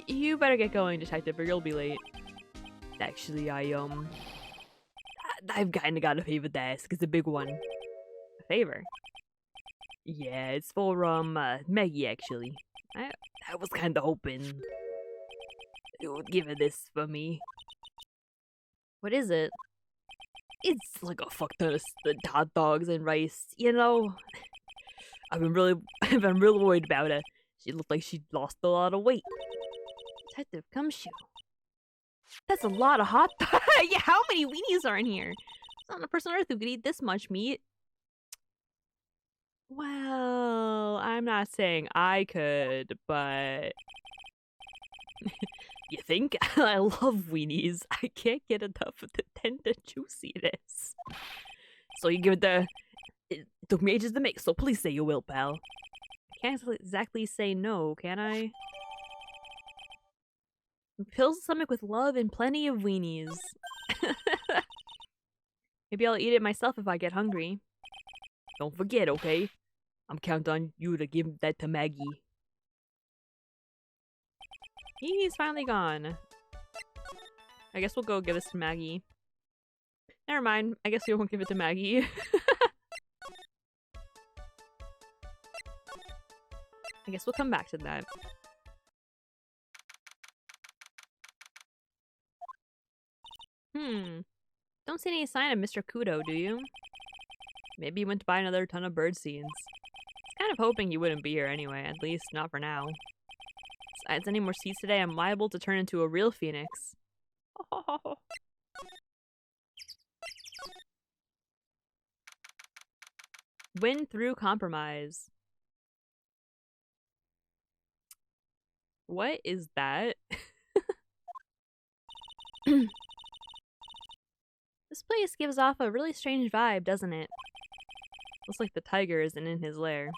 You better get going, detective, or you'll be late. Actually, I've kinda got a favor to ask. It's a big one. A favor? Yeah, it's for, Maggie, actually. I was kinda hoping you would give her this for me. What is it? It's like a fuck ton of hot dogs and rice, you know? I've been really worried about her. She looked like she'd lost a lot of weight. Detective Gumshoe. That's a lot of hot dogs. Yeah, how many weenies are in here? There's not a person on earth who could eat this much meat. Well, I'm not saying I could, but... You think? I love weenies. I can't get enough of the tender juiciness. So you give it It took me ages to make, so please say you will, pal. I can't exactly say no, can I? Fills the stomach with love and plenty of weenies. Maybe I'll eat it myself if I get hungry. Don't forget, okay? I'm counting on you to give that to Maggie. He's finally gone. I guess we'll go give this to Maggie. Never mind. I guess we won't give it to Maggie. I guess we'll come back to that. Don't see any sign of Mr. Kudo, do you? Maybe he went to buy another ton of bird seeds. I was kind of hoping he wouldn't be here anyway, at least not for now. Besides, any more seeds today, I'm liable to turn into a real phoenix. Oh. Win through compromise. What is that? This place gives off a really strange vibe, doesn't it? Looks like the tiger isn't in his lair.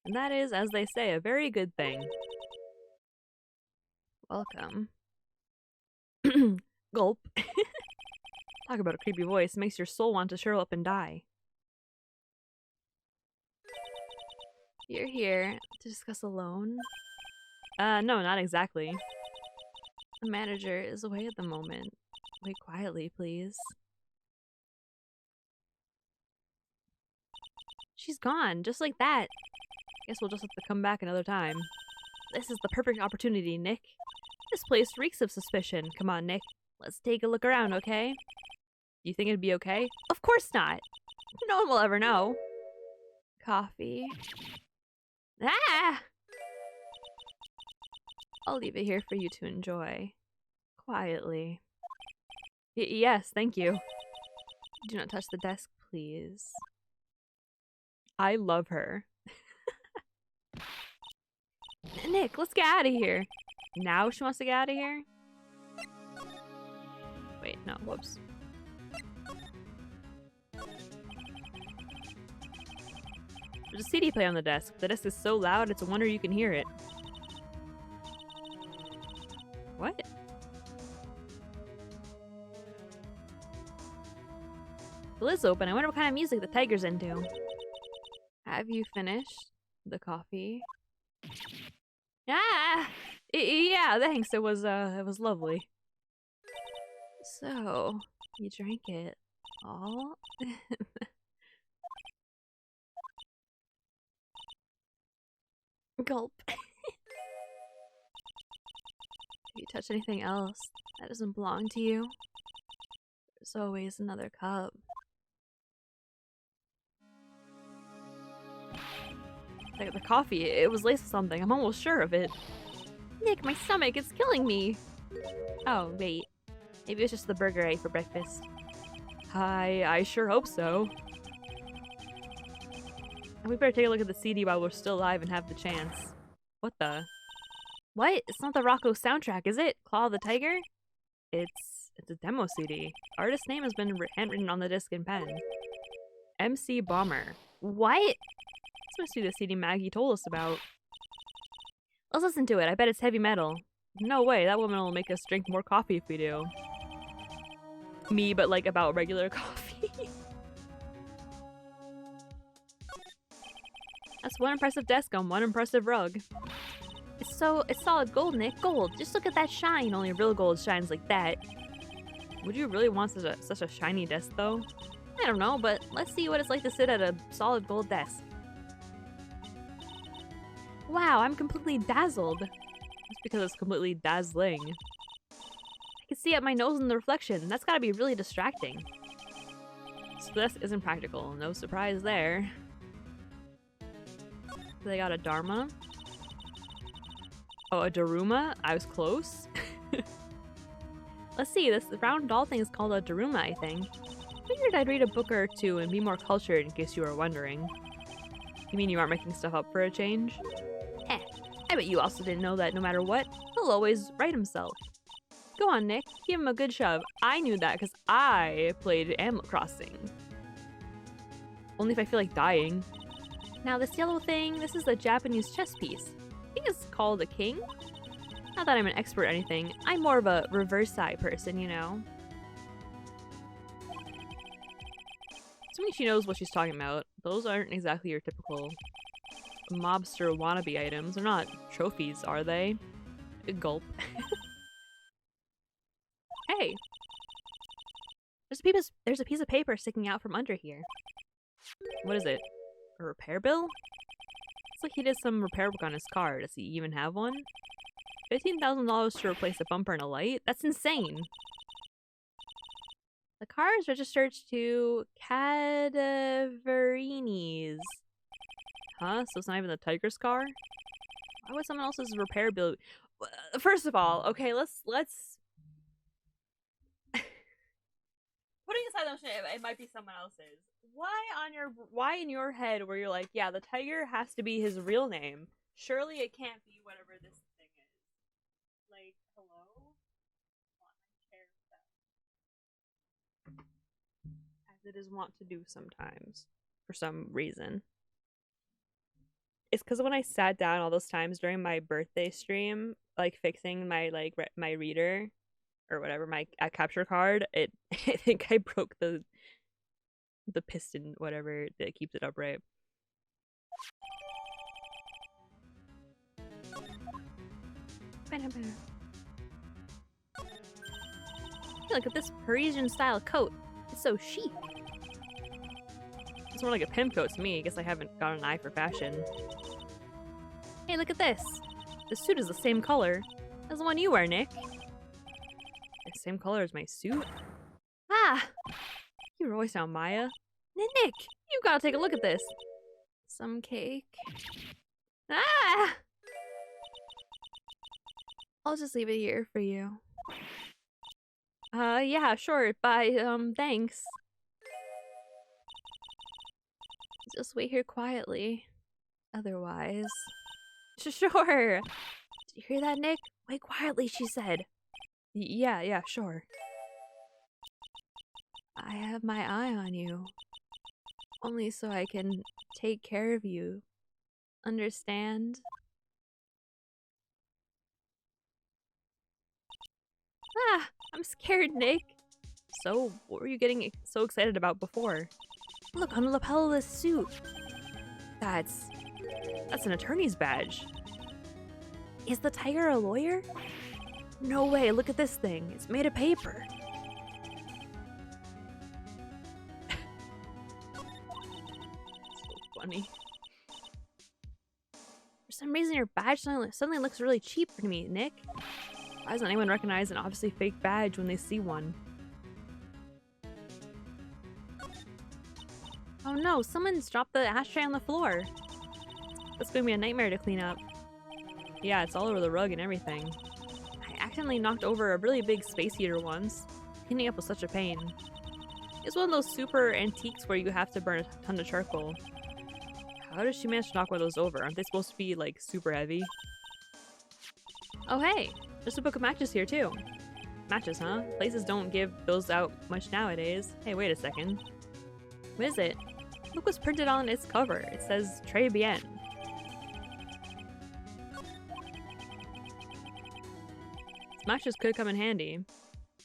And that is, as they say, a very good thing. Welcome. Gulp. Talk about a creepy voice. Makes your soul want to shrivel up and die. You're here to discuss a loan? No, not exactly. The manager is away at the moment. Wait quietly, please. She's gone, just like that. Guess we'll just have to come back another time. This is the perfect opportunity, Nick. This place reeks of suspicion. Come on, Nick. Let's take a look around, okay? Do you think it'd be okay? Of course not! No one will ever know. Coffee. Ah! I'll leave it here for you to enjoy. Quietly. Yes, thank you. Do not touch the desk, please. I love her. Nick, let's get out of here. Now she wants to get out of here? Wait, no, whoops. There's a CD player on the desk. The desk is so loud, it's a wonder you can hear it. What? The lid's open. I wonder what kind of music the tiger's into. Have you finished the coffee? Ah! Yeah, thanks. It was lovely. So, you drank it all? Gulp. Have you touched anything else that doesn't belong to you? There's always another cup. The coffee, it was laced with something. I'm almost sure of it. Nick, my stomach, it's killing me. Oh, wait. Maybe it's just the burger I ate for breakfast. I sure hope so. And we better take a look at the CD while we're still alive and have the chance. What the? What? It's not the Rocco soundtrack, is it? Claw of the Tiger? It's a demo CD. Artist name has been handwritten on the disc in pen. MC Bomber. What? This must be the CD Maggie told us about. Let's listen to it. I bet it's heavy metal. No way, that woman will make us drink more coffee if we do. Me, but like about regular coffee. That's one impressive desk on one impressive rug. It's solid gold, Nick. Gold. Just look at that shine. Only real gold shines like that. Would you really want such a shiny desk, though? I don't know, but let's see what it's like to sit at a solid gold desk. Wow, I'm completely dazzled. That's because it's completely dazzling. I can see up my nose in the reflection. That's gotta be really distracting. So this isn't practical. No surprise there. They got a Dharma. Oh, a Daruma? I was close. Let's see, this round doll thing is called a Daruma, I think. Figured I'd read a book or two and be more cultured in case you were wondering. You mean you aren't making stuff up for a change? I bet you also didn't know that no matter what, he'll always write himself. Go on, Nick. Give him a good shove. I knew that because I played Animal Crossing. Only if I feel like dying. Now this yellow thing, this is a Japanese chess piece. I think it's called a king? Not that I'm an expert or anything. I'm more of a reverse side person, you know? Assuming she knows what she's talking about. Those aren't exactly your typical mobster wannabe items. They're not trophies, are they? Gulp. Hey! There's a piece of paper sticking out from under here. What is it? A repair bill? Looks like he did some repair work on his car. Does he even have one? $15,000 to replace a bumper and a light? That's insane! The car is registered to Cadaverini's. Huh? So it's not even the Tiger's car? Why would someone else's repair bill... First of all, okay, let's... Putting aside those shit, it might be someone else's. Why in your head where you're like, yeah, the Tiger has to be his real name. Surely it can't be whatever this thing is. Like, hello? As it is wont to do sometimes. For some reason. It's because when I sat down all those times during my birthday stream, like fixing my my reader or whatever, my capture card, I think I broke the piston, whatever that keeps it upright. Look at this Parisian style coat. It's so chic. It's more like a pimp coat to me. I guess I haven't got an eye for fashion. Hey, look at this. The suit is the same color as the one you wear, Nick. The same color as my suit? Ah! You're always down, Maya. Nick! You've got to take a look at this. Some cake. Ah! I'll just leave it here for you. Yeah, sure. Bye. Thanks. Just wait here quietly. Otherwise... Sure! Did you hear that, Nick? Wait quietly, she said. Yeah, sure. I have my eye on you. Only so I can take care of you. Understand? Ah! I'm scared, Nick! So, what were you getting so excited about before? Look on the lapel of this suit! That's an attorney's badge. Is the Tiger a lawyer? No way, look at this thing. It's made of paper. So funny. For some reason your badge suddenly looks really cheap to me, Nick. Why doesn't anyone recognize an obviously fake badge when they see one? Oh no, someone's dropped the ashtray on the floor. That's gonna be a nightmare to clean up. Yeah, it's all over the rug and everything. I accidentally knocked over a really big space heater once. Cleaning up was such a pain. It's one of those super antiques where you have to burn a ton of charcoal. How did she manage to knock one of those over? Aren't they supposed to be, like, super heavy? Oh hey, there's a book of matches here too. Matches, huh? Places don't give those out much nowadays. Hey, wait a second. What is it? Look what's printed on its cover. It says Tribulations. Matches could come in handy.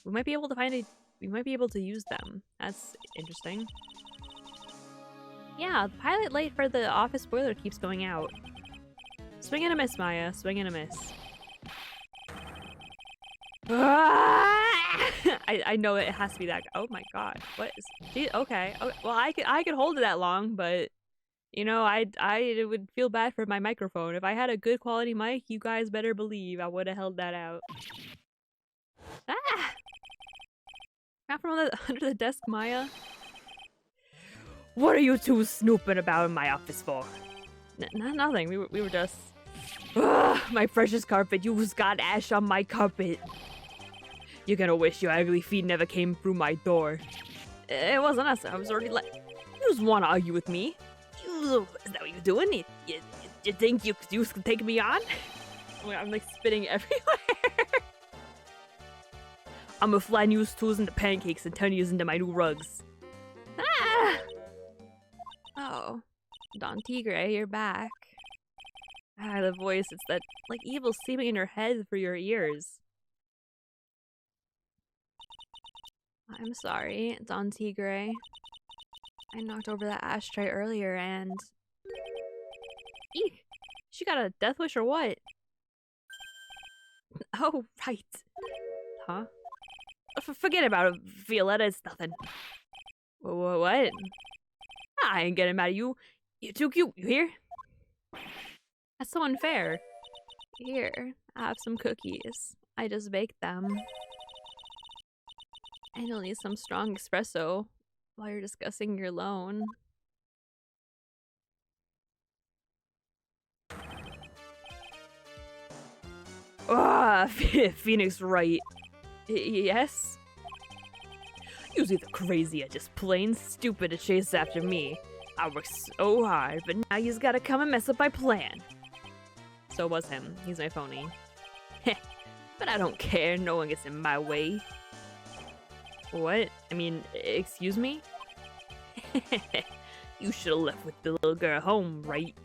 We might be able to use them. That's interesting. Yeah, the pilot light for the office boiler keeps going out. Swing and a miss, Maya. Swing and a miss. I know it has to be that. Oh my god. What is... Okay. Well, I could hold it that long, but... You know, I would feel bad for my microphone. If I had a good quality mic, you guys better believe I would have held that out. Ah! Not from under the desk, Maya. What are you two snooping about in my office for? Nothing. We were just... Ugh, my precious carpet. You just got ash on my carpet. You're gonna wish your ugly feet never came through my door. It wasn't us. I was already like... You just want to argue with me? Is that what you're doing? You think you can take me on? I'm like spitting everywhere. I'm gonna fly new stools into pancakes and turn you into my new rugs. Ah! Oh, Don Tigre, you're back. Ah, the voice, it's that, like, evil seeping in your head for your ears. I'm sorry, Don Tigre. I knocked over that ashtray earlier and... Eek! She got a death wish or what? Oh, right. Huh? Forget about it, Violetta, it's nothing. What? I ain't getting mad at you. You're too cute, you hear? That's so unfair. Here, I have some cookies. I just baked them. And you'll need some strong espresso while you're discussing your loan. Ah, Phoenix right. Yes? You're either crazy or just plain stupid to chase after me. I worked so hard, but now you's gotta come and mess up my plan. So was him. He's my phony. But I don't care. No one gets in my way. What? I mean, excuse me? You should've left with the little girl home, right?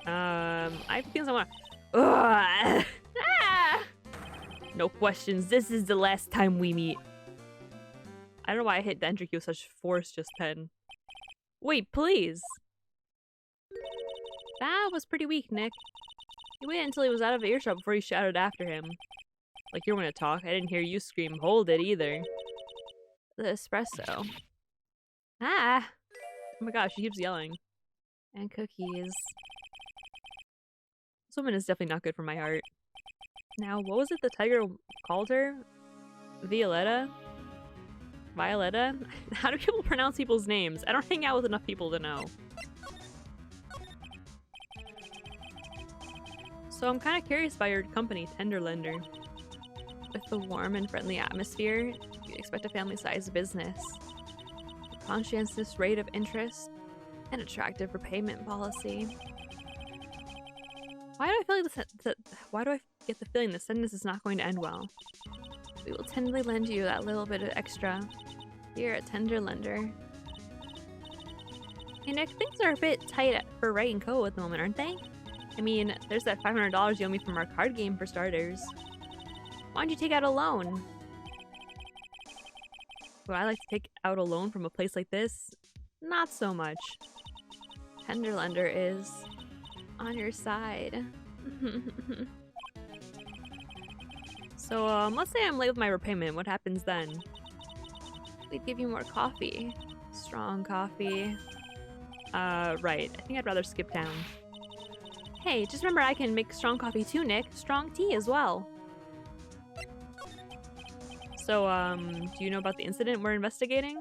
I think someone... Ah! No questions. This is the last time we meet. I don't know why I hit the enter key with such force just then. Wait, please. That was pretty weak, Nick. You waited until he was out of earshot before you shouted after him. Like you were gonna talk. I didn't hear you scream, hold it, either. The espresso. Ah! Oh my gosh, she keeps yelling. And cookies. This woman is definitely not good for my heart. Now, what was it the tiger called her? Violetta? Violetta? How do people pronounce people's names? I don't hang out with enough people to know. So I'm kind of curious about your company, Tenderlender. With the warm and friendly atmosphere, you'd expect a family-sized business. A conscientious rate of interest, and attractive repayment policy. Why do I feel like why do I get the feeling this sentence is not going to end well? We will tenderly lend you that little bit of extra. Here at Tenderlender. Hey Nick, things are a bit tight for writing code at the moment, aren't they? I mean, there's that $500 you owe me from our card game for starters. Why don't you take out a loan? Would I like to take out a loan from a place like this? Not so much. Tenderlender is on your side. So, let's say I'm late with my repayment. What happens then? We'd give you more coffee. Strong coffee. Right. I think I'd rather skip town. Hey, just remember I can make strong coffee too, Nick. Strong tea as well. So, do you know about the incident we're investigating?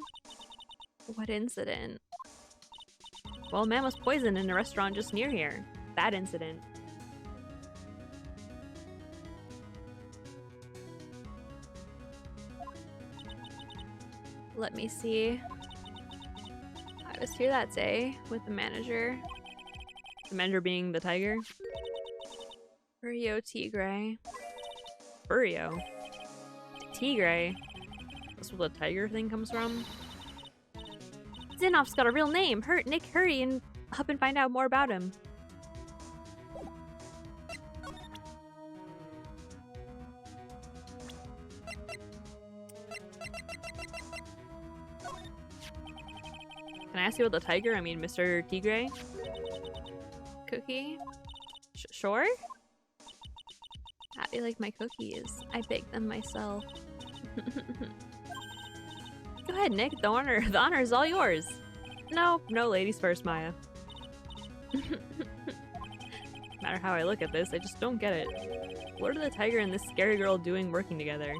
What incident? Well, a man was poisoned in a restaurant just near here. That incident. Let me see. I was here that day with the manager. The manager being the tiger. Rio Tigre. Furio. Tigre. That's where the tiger thing comes from. Zinoff's got a real name. Nick, hurry and up and find out more about him. Can I ask you about the tiger? I mean, Mr. Tigre? Cookie? Sure? How do you like my cookies? I baked them myself. Go ahead, Nick. The honor is all yours. No, ladies first, Maya. No matter how I look at this, I just don't get it. What are the tiger and this scary girl doing working together?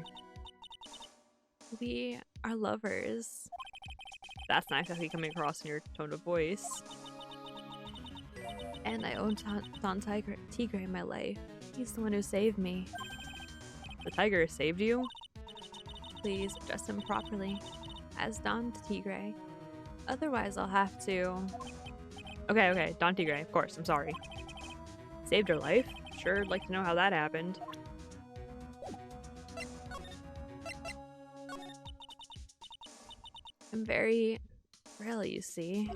We are lovers. That's not exactly coming across in your tone of voice. And I own Don Tigre in my life. He's the one who saved me. The tiger saved you? Please address him properly as Don Tigre. Otherwise, I'll have to... Okay, Don Tigre, of course, I'm sorry. Saved her life? Sure, I'd like to know how that happened. I'm very frail, you see.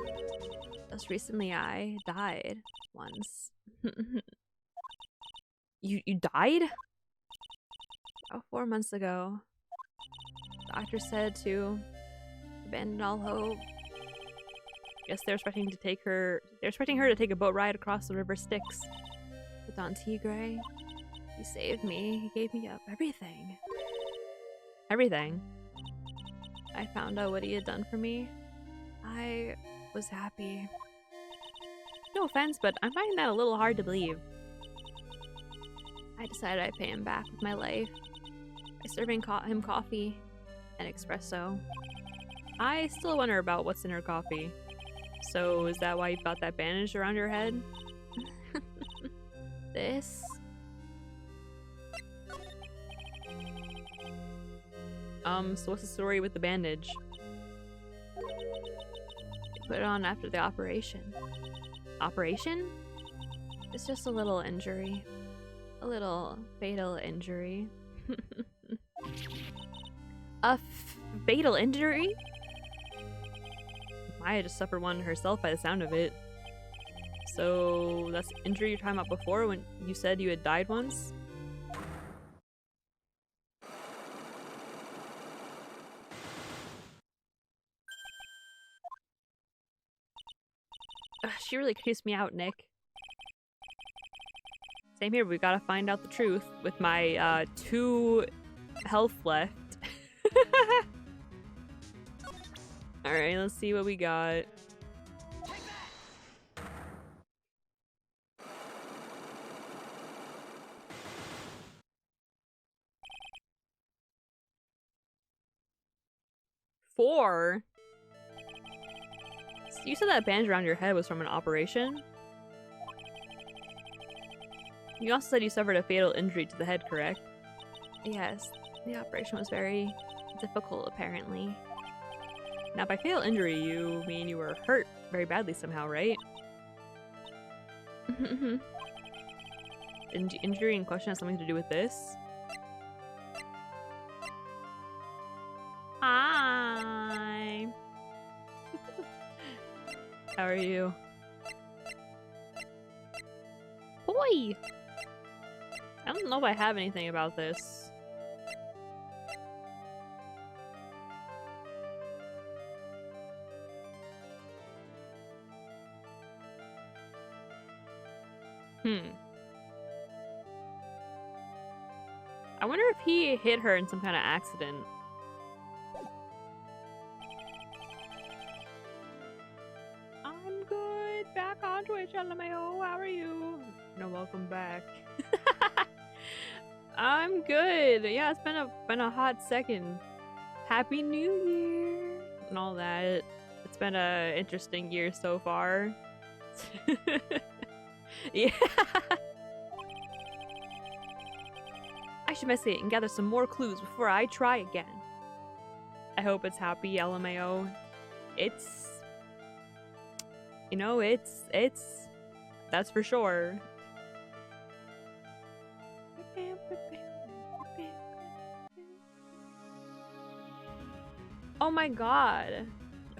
Just recently I died once. You died? About 4 months ago. The doctor said to abandon all hope. Guess they're expecting her to take a boat ride across the river Styx. But Don Tigre, he saved me. He gave me up everything. Everything? I found out what he had done for me. I was happy. No offense, but I'm finding that a little hard to believe. I decided I'd pay him back with my life by serving him coffee and espresso. I still wonder about what's in her coffee. So is that why you got that bandage around your head? This? So what's the story with the bandage? They put it on after the operation. Operation? It's just a little injury. A little fatal injury. A fatal injury? Maya just suffered one herself by the sound of it. So that's the injury you're talking about before when you said you had died once? Ugh, she really creeps me out, Nick. Same here, we gotta find out the truth with my 2 health left. Alright, let's see what we got. Four? So you said that bandage around your head was from an operation? You also said you suffered a fatal injury to the head, correct? Yes, the operation was very difficult, apparently. Now, by fatal injury, you mean you were hurt very badly somehow, right? Injury in question has something to do with this? Hi! How are you? Boy! I don't know if I have anything about this. I wonder if he hit her in some kind of accident. I'm good. Back on Twitch, LMAO. How are you? No, welcome back. I'm good. Yeah, it's been a hot second. Happy New Year and all that. It's been a interesting year so far. Yeah. I should investigate and gather some more clues before I try again. I hope it's happy, LMAO. It's... You know, it's... That's for sure. Oh my god.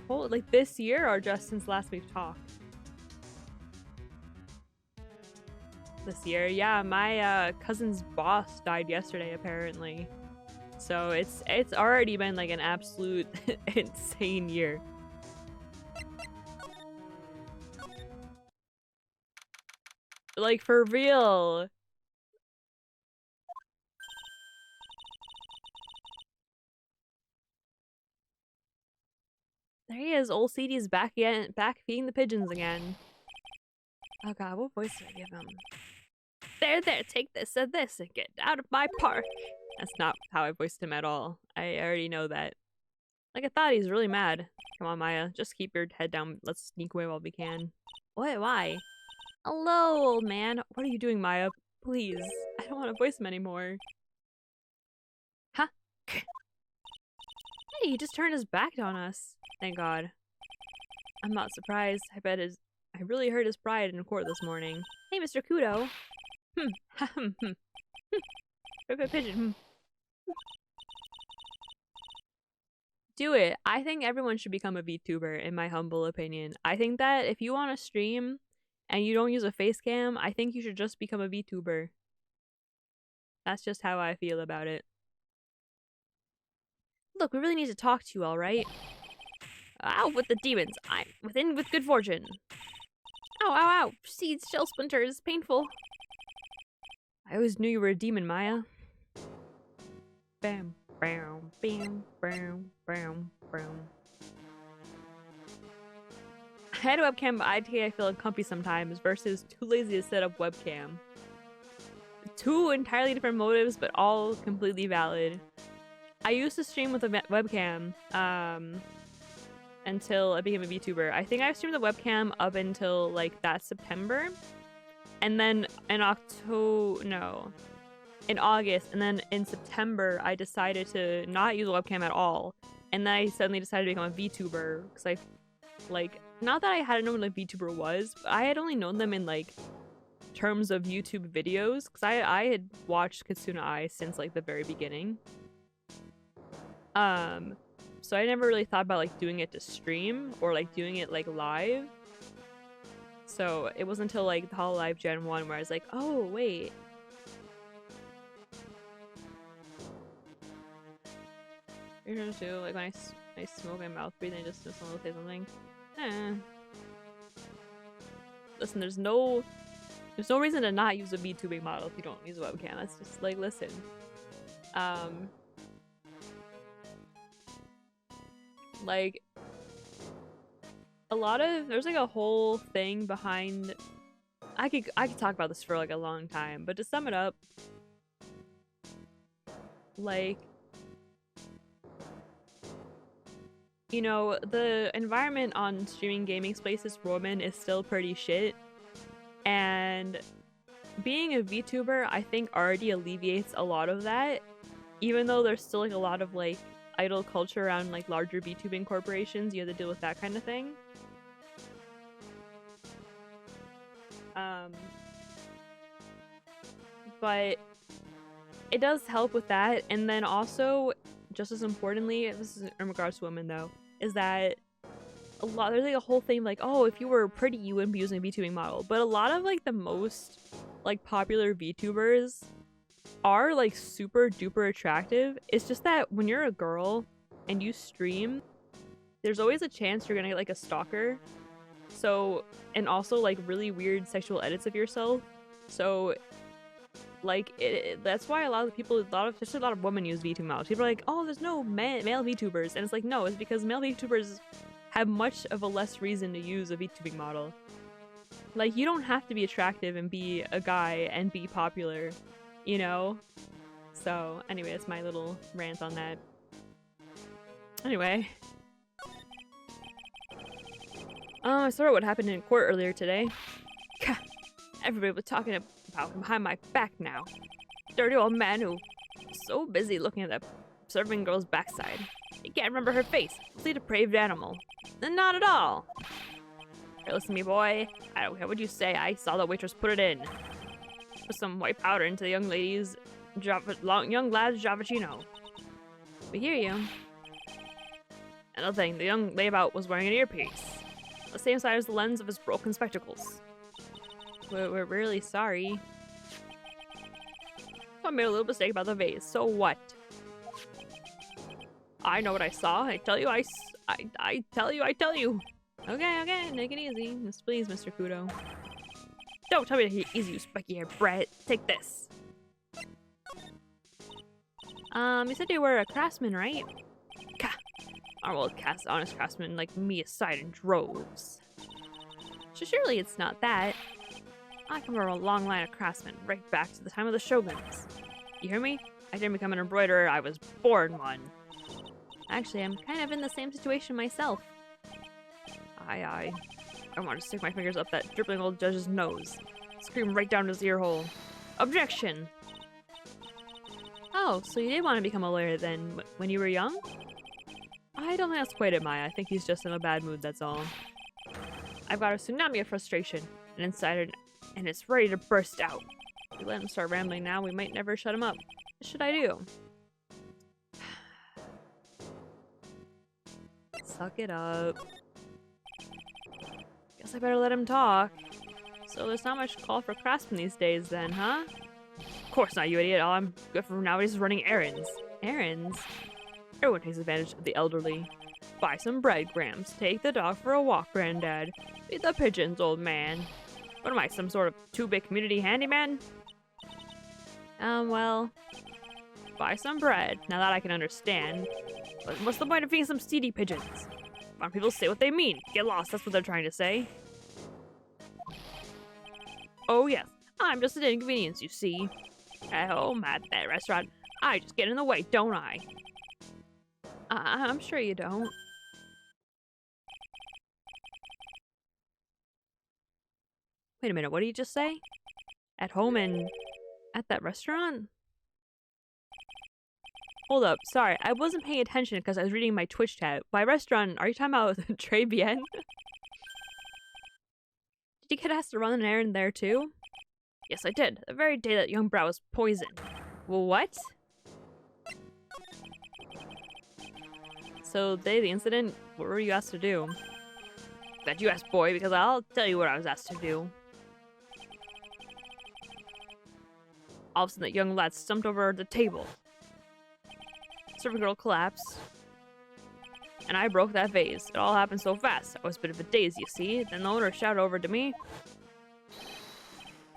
Like this year or just since last we've talked? This year, yeah. My cousin's boss died yesterday, apparently. So it's already been like an absolute insane year. Like for real. There he is. Old CD's back again, back feeding the pigeons again. Oh god, what voice did I give him? There, take this, said this, and get out of my park. That's not how I voiced him at all. I already know that. Like, I thought he's really mad. Come on, Maya. Just keep your head down. Let's sneak away while we can. What? Why? Hello, old man. What are you doing, Maya? Please. I don't want to voice him anymore. Huh? Hey, he just turned his back on us. Thank God. I'm not surprised. I really hurt his pride in court this morning. Hey, Mr. Kudo. Pigeon. Do it. I think everyone should become a VTuber, in my humble opinion. I think that if you want to stream and you don't use a face cam, I think you should just become a VTuber. That's just how I feel about it. Look, we really need to talk to you, alright? Out with the demons. I'm within with good fortune. Ow, ow, ow. Seeds, shell splinters. Painful. I always knew you were a demon, Maya. Bam, bam, bam, bam, bam, bam. I had a webcam, but I feel uncomfy sometimes versus too lazy to set up webcam. Two entirely different motives, but all completely valid. I used to stream with a webcam until I became a VTuber. I think I streamed the webcam up until like that September. And then in August, and then in September, I decided to not use a webcam at all. And then I suddenly decided to become a VTuber because I, like, not that I hadn't known what a VTuber was, but I had only known them in like terms of YouTube videos because I had watched Kitsuna Ai since like the very beginning. So I never really thought about like doing it to stream or like doing it like live. So it wasn't until like the Hololive Gen 1 where I was like, oh wait. You're gonna do like when I smoke my mouth breathe and just someone will say something. Listen, there's no reason to not use a VTubing model if you don't use a webcam. That's just like, listen. Like there's like a whole thing behind. I could talk about this for like a long time, but to sum it up, like, you know, the environment on streaming gaming spaces for women is still pretty shit, and being a VTuber I think already alleviates a lot of that, even though there's still like a lot of like idol culture around like larger VTubing corporations. You have to deal with that kind of thing. But it does help with that. And then also, just as importantly, this is in regards to women though, is that there's like a whole thing like, oh, if you were pretty you wouldn't be using a VTubing model. But a lot of like the most like popular VTubers are like super duper attractive. It's just that when you're a girl and you stream, there's always a chance you're gonna get like a stalker. So, and also like really weird sexual edits of yourself. So like that's why a lot of women use VTuber models. People are like, oh, there's no male VTubers, and it's like, no, it's because male VTubers have much of a less reason to use a VTubing model. Like, you don't have to be attractive and be a guy and be popular, you know? So anyway, that's my little rant on that. Anyway, I saw what happened in court earlier today. Everybody was talking about him behind my back now. Dirty old man who was so busy looking at that serving girl's backside. He can't remember her face. Was he a depraved animal? Not at all. Hey, listen to me, boy. I don't care what you say. I saw the waitress put it in. Put some white powder into the young lad's Javachino. We hear you. Another thing, the young layabout was wearing an earpiece, the same size as the lens of his broken spectacles. We're really sorry. I made a little mistake about the vase, so what? I know what I saw. I tell you, I tell you. Okay, take it easy. Please, Mr. Kudo. Don't tell me to take it easy, you spiky-haired brat. Take this. You said you were a craftsman, right? Our old honest craftsmen like me aside in droves. Surely it's not that. I come from a long line of craftsmen, right back to the time of the shoguns. You hear me? I didn't become an embroiderer, I was born one. Actually, I'm kind of in the same situation myself. I want to stick my fingers up that dribbling old judge's nose. Scream right down his ear hole. Objection! Oh, so you did want to become a lawyer then, when you were young? I don't think that's quite it, Maya. I think he's just in a bad mood, that's all. I've got a tsunami of frustration, and and it's ready to burst out. If we let him start rambling now, we might never shut him up. What should I do? Suck it up. Guess I better let him talk. So there's not much call for craftsmen these days then, huh? Of course not, you idiot. All I'm good for nowadays is running errands. Errands? Everyone takes advantage of the elderly. Buy some bread, Grams. Take the dog for a walk, Granddad. Feed the pigeons, old man. What am I, some sort of two-bit community handyman? Well... Buy some bread. Now that I can understand. But what's the point of feeding some seedy pigeons? Why don't people say what they mean? Get lost, that's what they're trying to say. Oh yes, I'm just an inconvenience, you see. At home, at that restaurant, I just get in the way, don't I? I'm sure you don't. Wait a minute, what did you just say? At home and at that restaurant? Hold up, sorry, I wasn't paying attention because I was reading my Twitch chat. By restaurant, are you talking about Tribulations? Did you get asked to run an errand there too? Yes, I did. The very day that young Brow was poisoned. Well, what? So, the day of the incident, what were you asked to do? That you asked, boy, because I'll tell you what I was asked to do. All of a sudden, that young lad stumped over the table. Servant girl collapsed. And I broke that vase. It all happened so fast. I was a bit of a daze, you see. Then the owner shouted over to me.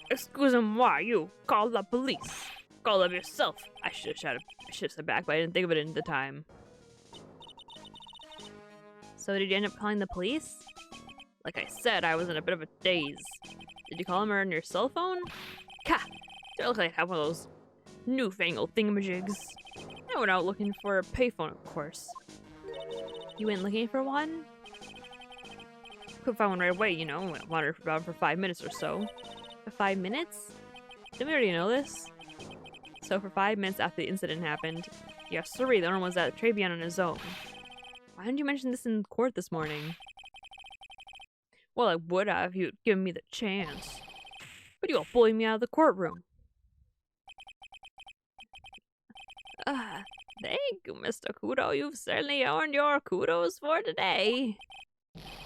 Excusez-moi, you. Call the police. Call them yourself. I should have shouted. I should have said back, but I didn't think of it in the time. So did you end up calling the police? Like I said, I was in a bit of a daze. Did you call him on your cell phone? Ka! Do I look like I have one of those newfangled thingamajigs? I went out looking for a payphone, of course. You went looking for one? Couldn't find one right away, you know. Wandered around for 5 minutes or so. For 5 minutes? Didn't we already know this? So for 5 minutes after the incident happened, Yasuri, the owner, was at Trabian on his own. Why didn't you mention this in court this morning? Well, I would have if you'd given me the chance. But you all bullied me out of the courtroom. Thank you, Mr. Kudo. You've certainly earned your kudos for today.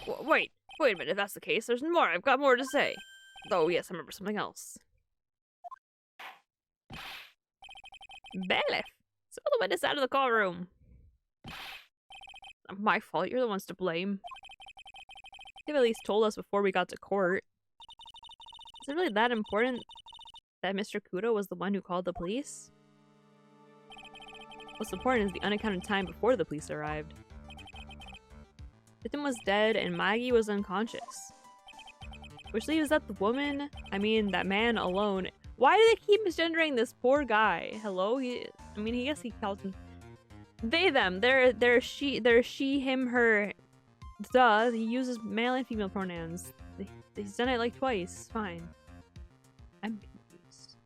Wait a minute. If that's the case, there's more. I've got more to say. Oh, yes, I remember something else. Bailiff, so the witness out of the courtroom. Not my fault. You're the ones to blame. You've at least told us before we got to court. Is it really that important that Mr. Kudo was the one who called the police? What's important is the unaccounted time before the police arrived. Victim was dead and Maggie was unconscious. Which leaves that the woman, that man alone. Why do they keep misgendering this poor guy? Hello? I guess he calls him they, them. They're she, him, her. Duh, he uses male and female pronouns. He's done it like twice. Fine. I'm confused.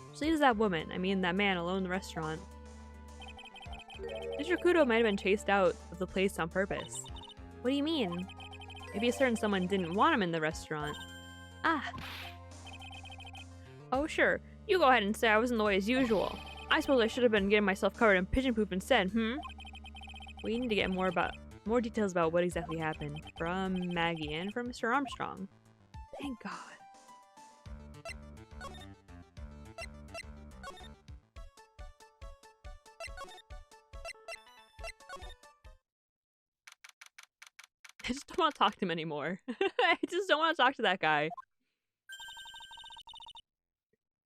Which leaves that woman, that man alone in the restaurant. Mr. Kudo might have been chased out of the place on purpose. What do you mean? Maybe a certain someone didn't want him in the restaurant. Ah. Oh, sure. You go ahead and say I was in the way as usual. I suppose I should have been getting myself covered in pigeon poop instead, We need to get more details about what exactly happened from Maggie and from Mr. Armstrong. Thank God. I just don't want to talk to him anymore. I just don't want to talk to that guy.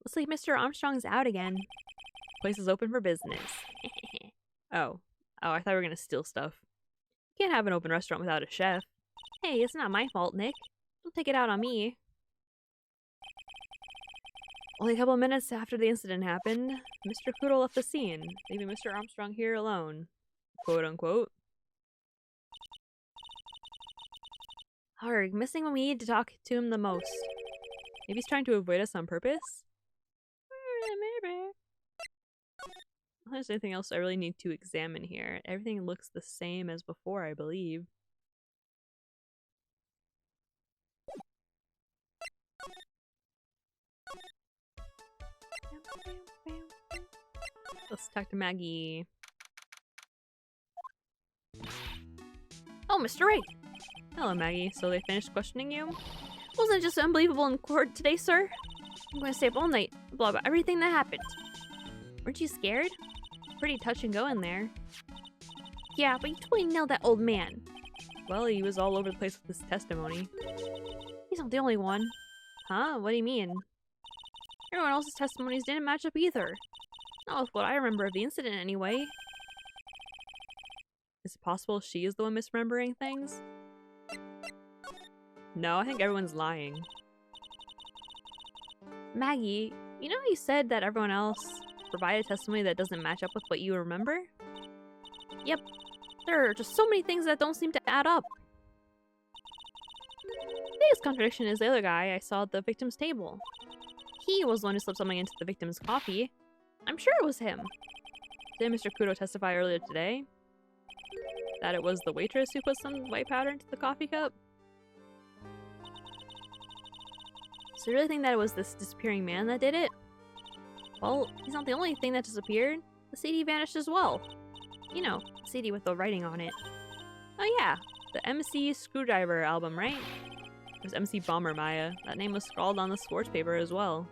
Looks like Mr. Armstrong's out again. Place is open for business. Oh, I thought we were gonna steal stuff. You can't have an open restaurant without a chef. Hey, it's not my fault, Nick. Don't take it out on me. Only a couple of minutes after the incident happened, Mr. Poodle left the scene, leaving Mr. Armstrong here alone. Quote unquote. Arg, missing when we need to talk to him the most. Maybe he's trying to avoid us on purpose? Maybe. There's anything else I really need to examine here. Everything looks the same as before, I believe. Let's talk to Maggie. Oh, Mr. Wright! Hello, Maggie. So they finished questioning you? Wasn't it just unbelievable in court today, sir? I'm going to stay up all night, blah about everything that happened. Weren't you scared? Pretty touch and go in there. Yeah, but you totally nailed that old man. Well, he was all over the place with his testimony. He's not the only one. Huh? What do you mean? Everyone else's testimonies didn't match up either. Not with what I remember of the incident, anyway. Is it possible she is the one misremembering things? No, I think everyone's lying. Maggie, you know how you said that everyone else provided testimony that doesn't match up with what you remember? Yep. There are just so many things that don't seem to add up. The biggest contradiction is the other guy I saw at the victim's table. He was the one who slipped something into the victim's coffee. I'm sure it was him. Did Mr. Kudo testify earlier today that it was the waitress who put some white powder into the coffee cup? So you really think that it was this disappearing man that did it? Well, he's not the only thing that disappeared. The CD vanished as well. You know, the CD with the writing on it. Oh yeah, the MC Screwdriver album, right? It was MC Bomber Maya. That name was scrawled on the sports paper as well.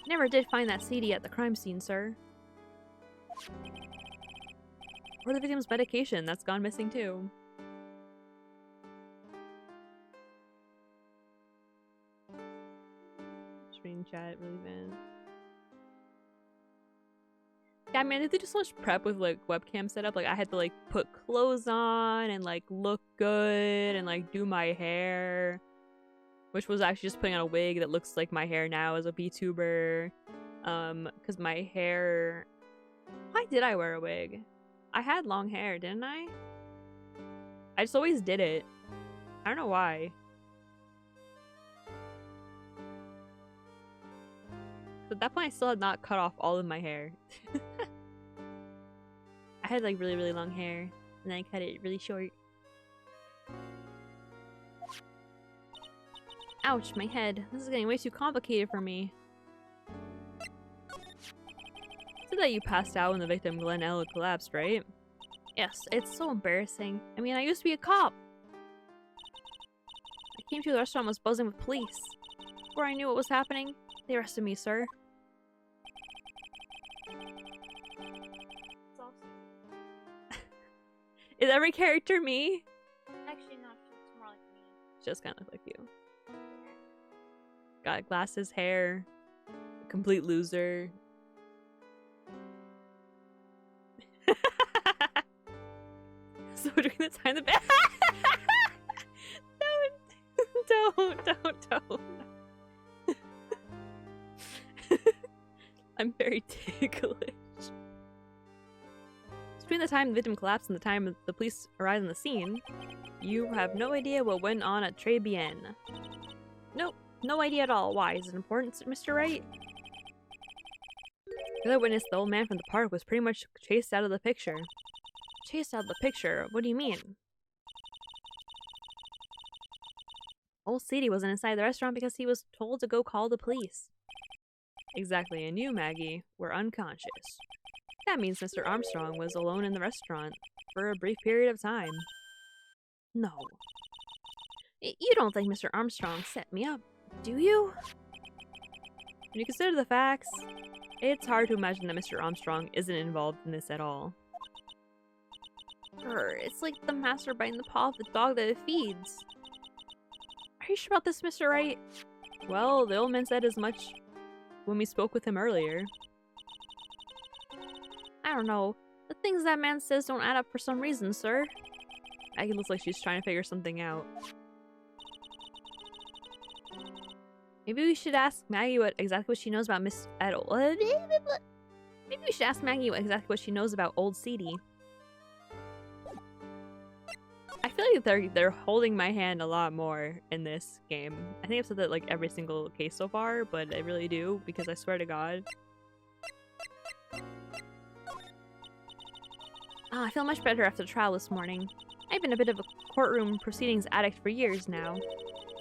Never did find that CD at the crime scene, sir. Or the victim's medication, that's gone missing too. Screen chat really bad. Yeah, I mean, I did so much prep with like webcam setup. Like I had to like put clothes on and like look good and like do my hair, which was actually just putting on a wig that looks like my hair now as a VTuber. Because my hair. Why did I wear a wig? I had long hair, didn't I? I just always did it. I don't know why. But at that point, I still had not cut off all of my hair. I had like really, really long hair, and then I cut it really short. Ouch, my head. This is getting way too complicated for me. Said that you passed out when the victim Glenn L collapsed, right? Yes, it's so embarrassing. I mean, I used to be a cop. I came to the restaurant and was buzzing with police. Before I knew what was happening, they arrested me, sir. It's awesome. Is every character me? Actually, no, she's more like me. She does kind of look like you. Yeah. Got glasses, hair, complete loser. So during the time the don't. I'm very ticklish. Between the time the victim collapsed and the time the police arrived on the scene, you have no idea what went on at Tribulations. Nope, no idea at all. Why? Is it important, Mr. Wright? The other witness, the old man from the park, was pretty much chased out of the picture. Chased out of the picture? What do you mean? Old Sadie wasn't inside the restaurant because he was told to go call the police. Exactly, and you, Maggie, were unconscious. That means Mr. Armstrong was alone in the restaurant for a brief period of time. No. You don't think Mr. Armstrong set me up, do you? When you consider the facts, it's hard to imagine that Mr. Armstrong isn't involved in this at all. It's like the master biting the paw of the dog that it feeds. Are you sure about this, Mr. Wright? Well, the old man said as much when we spoke with him earlier. I don't know. The things that man says don't add up for some reason, sir. Maggie looks like she's trying to figure something out. Maybe we should ask Maggie exactly what she knows about Maybe we should ask Maggie exactly what she knows about Old Seedy. I feel like they're holding my hand a lot more in this game. I think I've said that like every single case so far, but I really do because I swear to God. I feel much better after the trial this morning. I've been a bit of a courtroom proceedings addict for years now.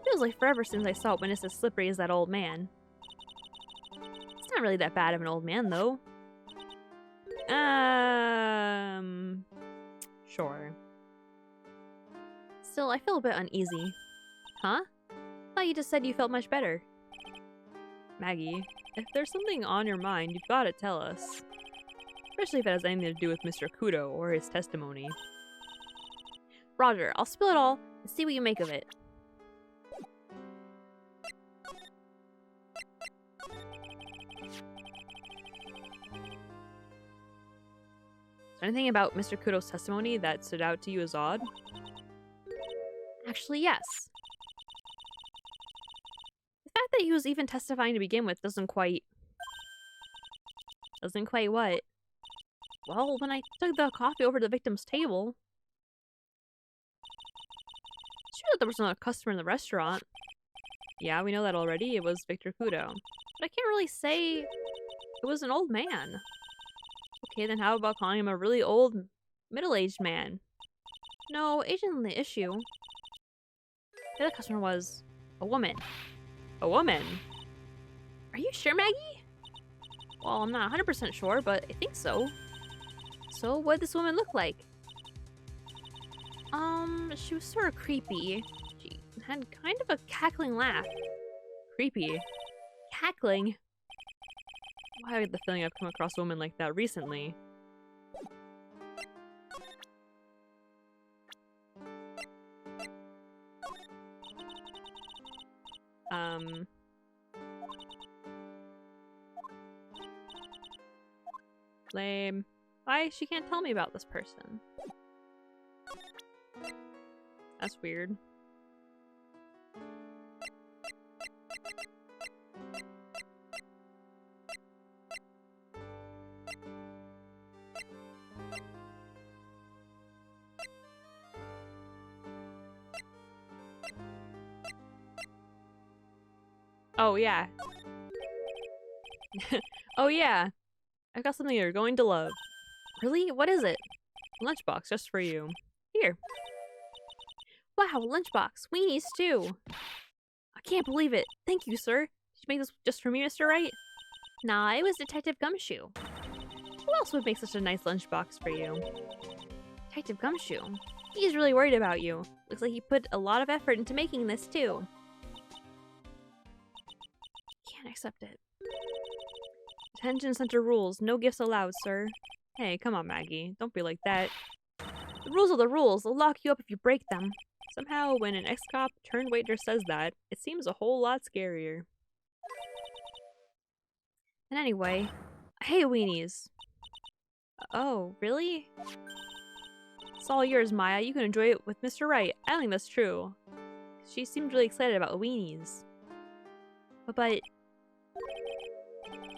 Feels like forever since I saw a witness as slippery as that old man. It's not really that bad of an old man, though. Sure. Still, I feel a bit uneasy. Huh? I thought you just said you felt much better. Maggie, if there's something on your mind, you've got to tell us. Especially if it has anything to do with Mr. Kudo or his testimony. Roger, I'll spill it all and see what you make of it. Is there anything about Mr. Kudo's testimony that stood out to you as odd? Actually, yes. The fact that he was even testifying to begin with doesn't quite what? Well, when I took the coffee over to the victim's table, sure that there was not a customer in the restaurant. Yeah, we know that already. It was Victor Kudo. But I can't really say it was an old man. Okay, then how about calling him a really old, middle-aged man? No, age isn't the issue. The other customer was a woman. A woman? Are you sure, Maggie? Well, I'm not 100% sure, but I think so. So, what did this woman look like? She was sort of creepy. She had kind of a cackling laugh. Creepy. Cackling? Why I have the feeling I've come across a woman like that recently. Lame. Why? She can't tell me about this person. That's weird. Oh, yeah. Oh, yeah. I've got something you're going to love. Really? What is it? Lunchbox, just for you. Here. Wow, lunchbox. Weenies, too. I can't believe it. Thank you, sir. Did you make this just for me, Mr. Wright? Nah, it was Detective Gumshoe. Who else would make such a nice lunchbox for you? Detective Gumshoe? He's really worried about you. Looks like he put a lot of effort into making this, too. Can't accept it. Detention center rules. No gifts allowed, sir. Hey, come on, Maggie. Don't be like that. The rules are the rules. They'll lock you up if you break them. Somehow, when an ex-cop turned waiter says that, it seems a whole lot scarier. And anyway, I hate weenies. Oh, really? It's all yours, Maya. You can enjoy it with Mr. Wright. I think that's true. She seemed really excited about weenies. But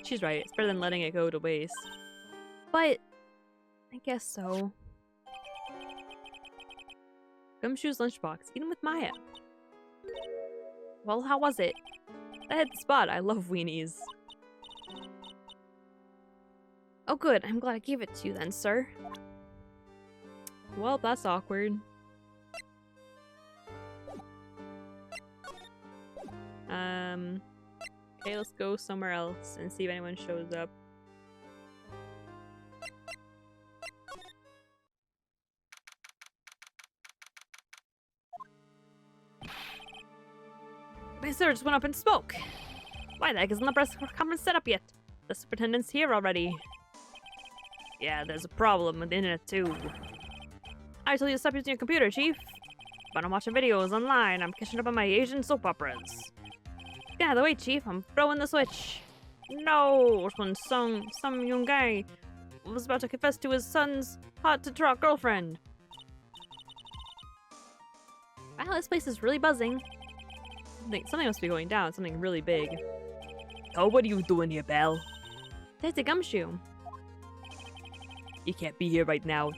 she's right. It's better than letting it go to waste. But I guess so. Gumshoe's lunchbox, eaten with Maya. Well, how was it? I had the spot. I love weenies. Oh good, I'm glad I gave it to you then, sir. Well, that's awkward. Okay, let's go somewhere else and see if anyone shows up. facility just went up in smoke. Why the heck isn't the press conference set up yet? The superintendent's here already. Yeah, there's a problem with the internet too. I told you to stop using your computer, Chief. But I'm watching videos online. I'm catching up on my Asian soap operas. Get out of the way, Chief. I'm throwing the switch. No! When some young guy was about to confess to his son's hot-to-trot girlfriend. Wow, this place is really buzzing. Something must be going down. Something really big. Oh, what are you doing here, pal? There's a gumshoe. You can't be here right now.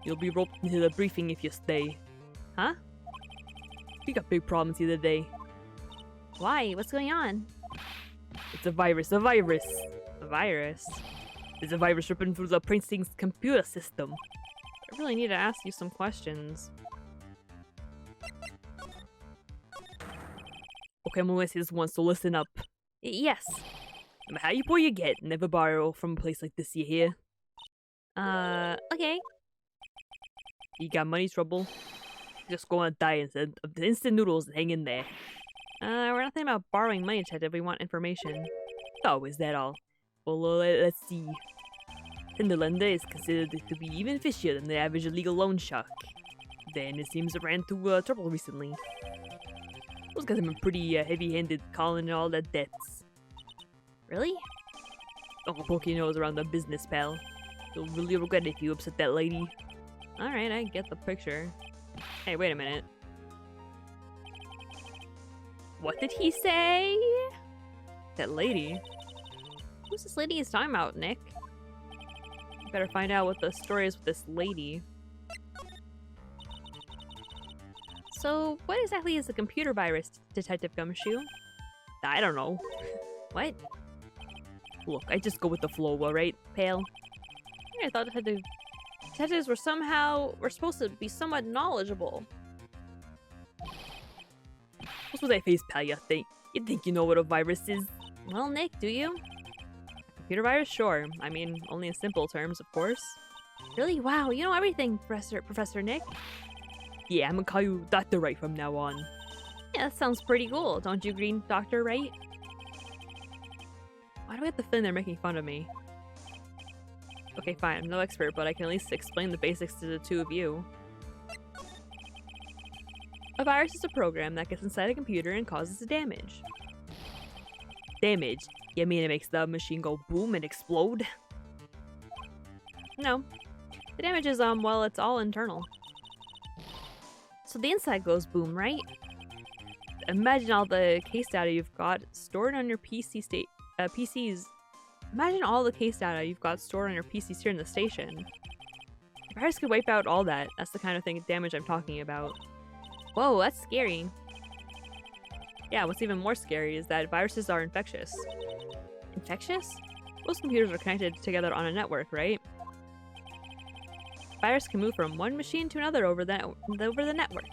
You'll be roped into the briefing if you stay. Huh? We got big problems here today. Why? What's going on? It's a virus. A virus. A virus? There's a virus ripping through the Princeton's computer system. I really need to ask you some questions. Okay, I'm gonna say this once, so listen up. Yes. No matter how you poor you get, never borrow from a place like this, you hear? Okay. You got money trouble? Just go and die instead of the instant noodles and hang in there. We're not thinking about borrowing money, detective. We want information. Oh, is that all? Well, let's see. Tinderlander is considered to be even fishier than the average illegal loan shark. Then it seems it ran into trouble recently. Those guys have been pretty heavy-handed calling in all their debts. Really? Don't poke your nose around the business, pal. You'll really regret it if you upset that lady. Alright, I get the picture. Hey, wait a minute. What did he say? That lady? Who's this lady he's talking about, Nick? You better find out what the story is with this lady. So, what exactly is the computer virus, Detective Gumshoe? I don't know. What? Look, I just go with the flow, alright, pal? I thought detectives were supposed to be somewhat knowledgeable. What's with that face, pal, you think? You think you know what a virus is? Well, Nick, do you? Computer virus? Sure. I mean, only in simple terms, of course. Really? Wow, you know everything, Professor Nick. Yeah, I'm gonna call you Dr. Wright from now on. Yeah, that sounds pretty cool. Don't you agree, Dr. Wright? Why do I have to fit in there making fun of me? Okay, fine. I'm no expert, but I can at least explain the basics to the two of you. A virus is a program that gets inside a computer and causes damage. Damage? You mean it makes the machine go boom and explode? No. The damage is, well, it's all internal. So the inside goes boom, right? Imagine all the case data you've got stored on your PCs. Imagine all the case data you've got stored on your PCs here in the station. The virus could wipe out all that. That's the kind of damage I'm talking about. Whoa, that's scary. Yeah, what's even more scary is that viruses are infectious. Infectious? Most computers are connected together on a network, right? Virus can move from one machine to another over the network.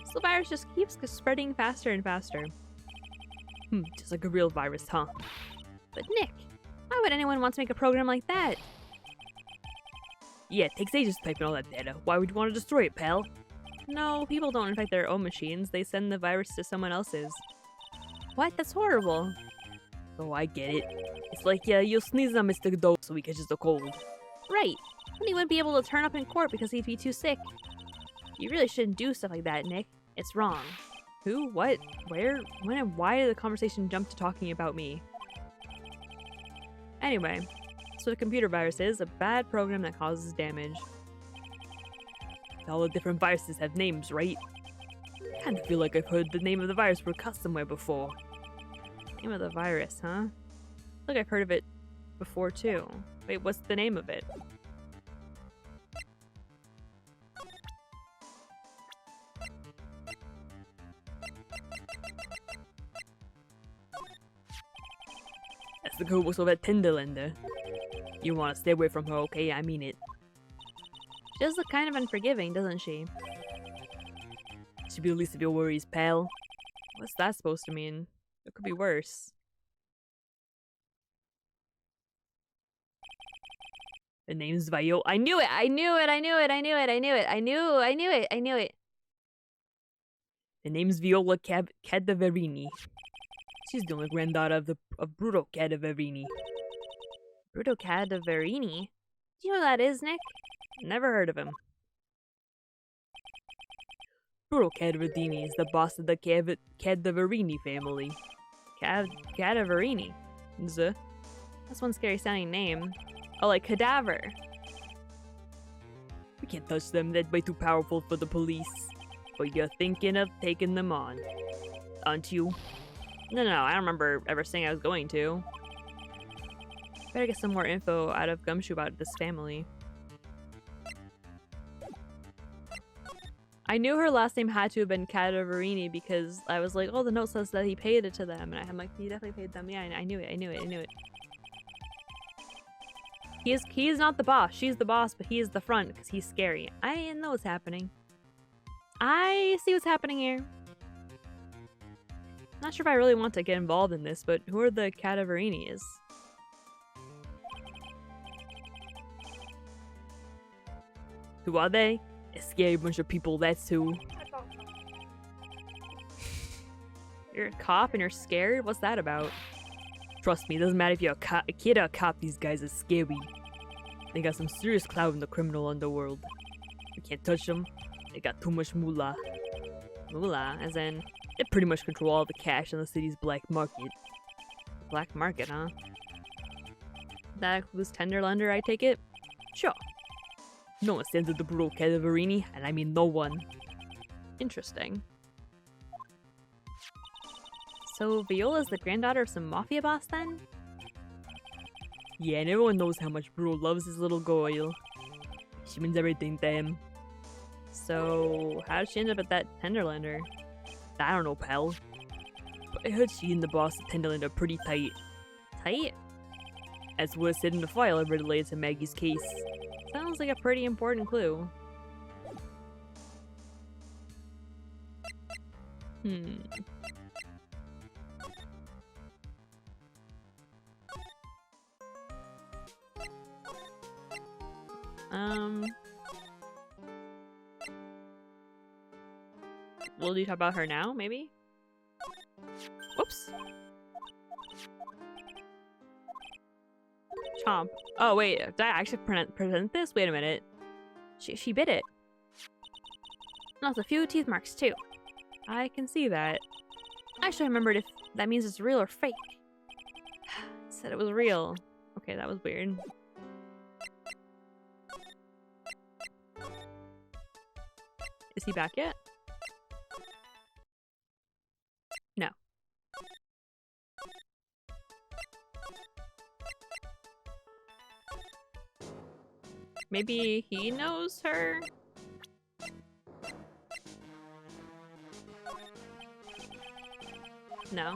So the virus just keeps spreading faster and faster. Just like a real virus, huh? But Nick, why would anyone want to make a program like that? Yeah, it takes ages to type in all that data. Why would you want to destroy it, pal? No, people don't infect their own machines. They send the virus to someone else's. What? That's horrible. Oh, I get it. It's like, yeah, you'll sneeze on Mr. Doe so he catches the cold. Right. And he wouldn't be able to turn up in court because he'd be too sick. You really shouldn't do stuff like that, Nick. It's wrong. Who? What? Where? When and why did the conversation jump to talking about me? Anyway, so the computer virus is a bad program that causes damage. All the different viruses have names, right? I kind of feel like I've heard the name of the virus word somewhere before. Name of the virus, huh? Look, I've heard of it before too. Wait, what's the name of it? That's the girl whistle at Tinderlander. You want to stay away from her, okay? I mean it. She does look kind of unforgiving, doesn't she? Should be the least of your worries, pal. What's that supposed to mean? It could be worse. The name's Viola. I knew it! I knew it! I knew it! I knew it! I knew it! I knew it! I knew it! The name's Viola Cadaverini. She's the only granddaughter of Bruto Cadaverini. Bruto Cadaverini? Do you know who that is, Nick? Never heard of him. Bruto Cadaverini is the boss of the Cadaverini family. Cadaverini? Zuh. That's one scary sounding name. Oh, like cadaver. We can't touch them, they're way too powerful for the police. But you're thinking of taking them on, aren't you? No, I don't remember ever saying I was going to. Better get some more info out of Gumshoe about this family. I knew her last name had to have been Cadaverini because I was like, oh, the note says that he paid it to them. And I'm like, he definitely paid them. Yeah, I knew it. He is not the boss. She's the boss, but he is the front because he's scary. I know what's happening. I see what's happening here. Not sure if I really want to get involved in this, but who are the Cadaverinis? Who are they? A scary bunch of people, that's who. You're a cop and you're scared? What's that about? Trust me, it doesn't matter if you're a kid or a cop, these guys are scary. They got some serious clout in the criminal underworld. You can't touch them. They got too much moolah. Moolah, as in... They pretty much control all the cash in the city's black market. Black market, huh? That includes Tenderlander, I take it? Sure. No one stands at the Brutal Cadaverini, and I mean no one. Interesting. So Viola's the granddaughter of some mafia boss then? Yeah, and everyone knows how much Brutal loves his little girl. She means everything to him. So how did she end up at that Tenderlander? I don't know, pal. But I heard she and the boss at Tenderland are pretty tight. Tight? As was said in the file I read related to Maggie's case. Sounds like a pretty important clue. Will you talk about her now, maybe? Whoops. Chomp. Oh, wait. Did I actually present this? Wait a minute. She bit it. And also a few teeth marks, too. I can see that. I should have remembered if that means it's real or fake. It said it was real. Okay, that was weird. Is he back yet? No. Maybe he knows her? No.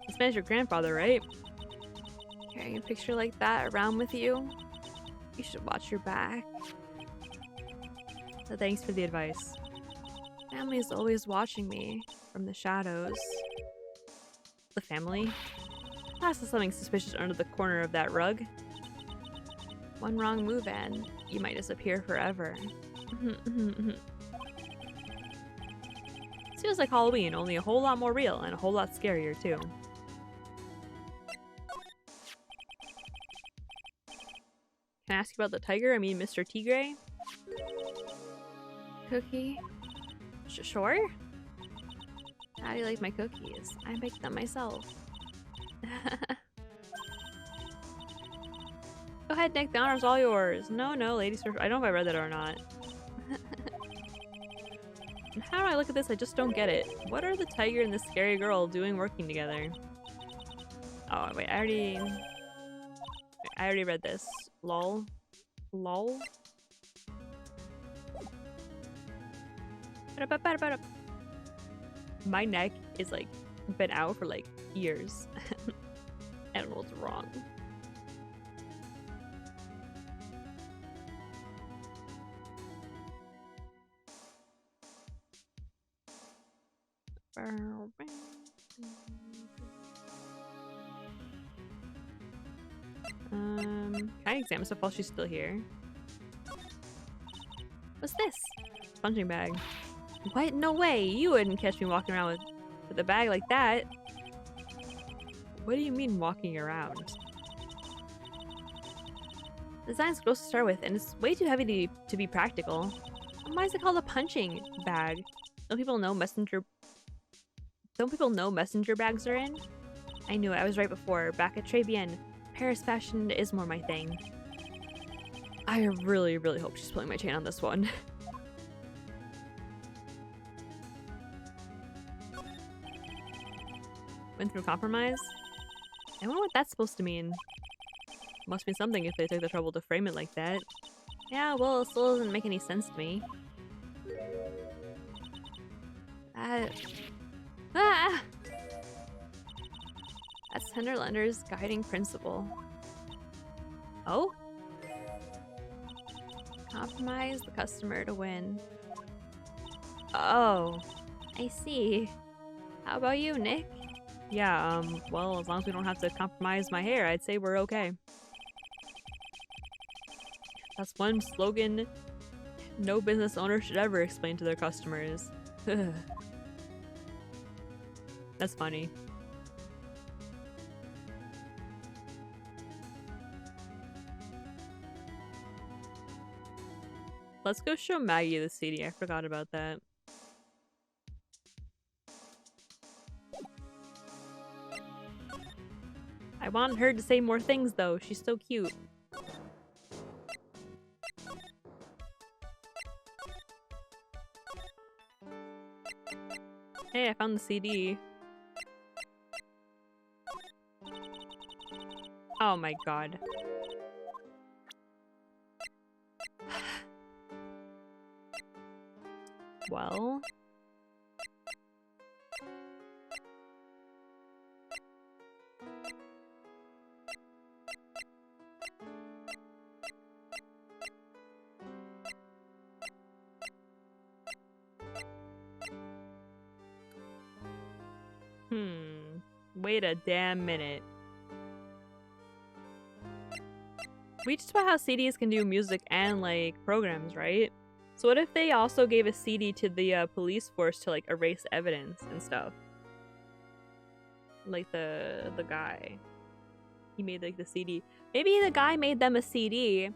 This man's your grandfather, right? Carrying a picture like that around with you? You should watch your back. So thanks for the advice. Family is always watching me from the shadows. The family? Perhaps there's something suspicious under the corner of that rug. One wrong move and you might disappear forever. This feels like Halloween, only a whole lot more real and a whole lot scarier too. Can I ask you about the tiger? I mean Mr. Tigre? Cookie? Sure? How do you like my cookies? I make them myself. Go ahead, Nick. The honor's all yours. No, ladies first. I don't know if I read that or not. How do I look at this? I just don't get it. What are the tiger and the scary girl doing working together? Oh, wait. I already read this. Lol. Lol? My neck is like been out for like years. I don't know what's wrong. Can I examine stuff while she's still here? What's this? Punching bag. What? No way! You wouldn't catch me walking around with a bag like that. What do you mean walking around? The design's gross to start with, and it's way too heavy to be practical. Why is it called a punching bag? Don't people know messenger bags are in? I knew it. I was right before. Back at Tribulations. Paris fashion is more my thing. I really, really hope she's pulling my chain on this one. Went through compromise? I wonder what that's supposed to mean. Must be something if they took the trouble to frame it like that. Yeah, well, it still doesn't make any sense to me. That's Tenderlander's guiding principle. Oh? Compromise the customer to win. Oh, I see. How about you, Nick? Yeah, well, as long as we don't have to compromise my hair, I'd say we're okay. That's one slogan no business owner should ever explain to their customers. That's funny. Let's go show Maggie the CD. I forgot about that. I want her to say more things though. She's so cute. Hey, I found the CD. Oh my god. Well... Wait a damn minute. We just about how CDs can do music and, like, programs, right? So what if they also gave a CD to the police force to, like, erase evidence and stuff? Like the guy. He made, like, the CD. Maybe the guy made them a CD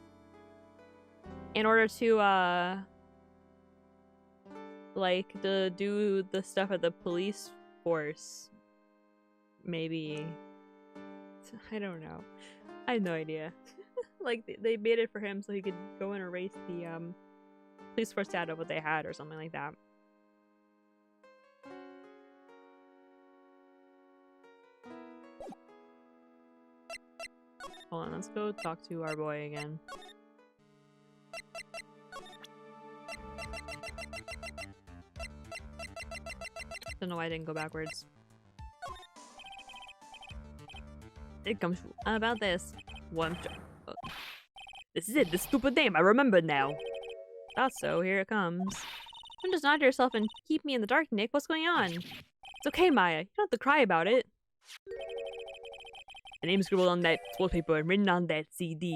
in order to, like, to do the stuff at the police force. Maybe. I don't know. I have no idea. Like, they made it for him so he could go and erase the, police force data what they had or something like that. Hold on, let's go talk to our boy again. Don't know why I didn't go backwards. It comes about this. One. This is it, the stupid name, I remember now. Thought so, here it comes. Don't just nod to yourself and keep me in the dark, Nick. What's going on? It's okay, Maya. You don't have to cry about it. The name scribbled on that wallpaper and written on that CD.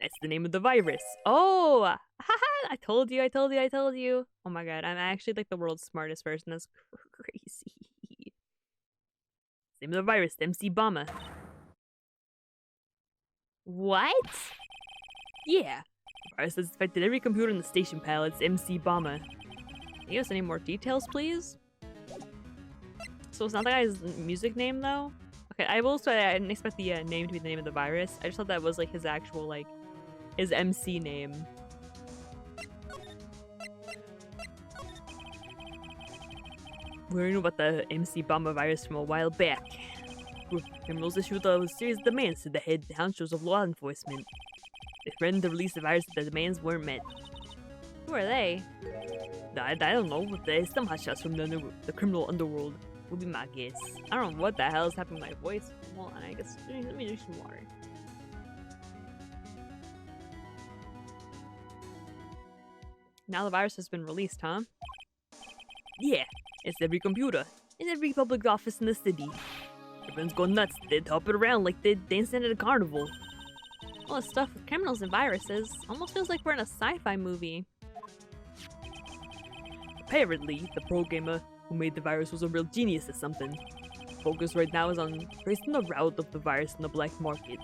That's the name of the virus. Oh! Haha! I told you, I told you, I told you. Oh my god, I'm actually like the world's smartest person. That's crazy. Name of the virus, the MC Bomber. What? Yeah. The virus has infected every computer in the station, pal. It's MC Bomber. Can you give us any more details, please? So it's not the guy's music name, though? Okay, I will say I didn't expect the name to be the name of the virus. I just thought that was, like, his actual, like, his MC name. We knew about the MC Bomber virus from a while back. Criminals issued a series of demands to the head honchos of law enforcement. They threatened to release the virus if the demands weren't met. Who are they? I don't know, but there's some hotshots from the criminal underworld. Would be my guess. I don't know what the hell is happening to my voice. Hold on, I guess let me drink some water. Now the virus has been released, huh? Yeah. It's every computer in every public office in the city. Everyone's going nuts. They hop it around like they dancing at a carnival. All this stuff with criminals and viruses almost feels like we're in a sci-fi movie. Apparently, the programmer who made the virus was a real genius or something. Focus right now is on tracing the route of the virus in the black market.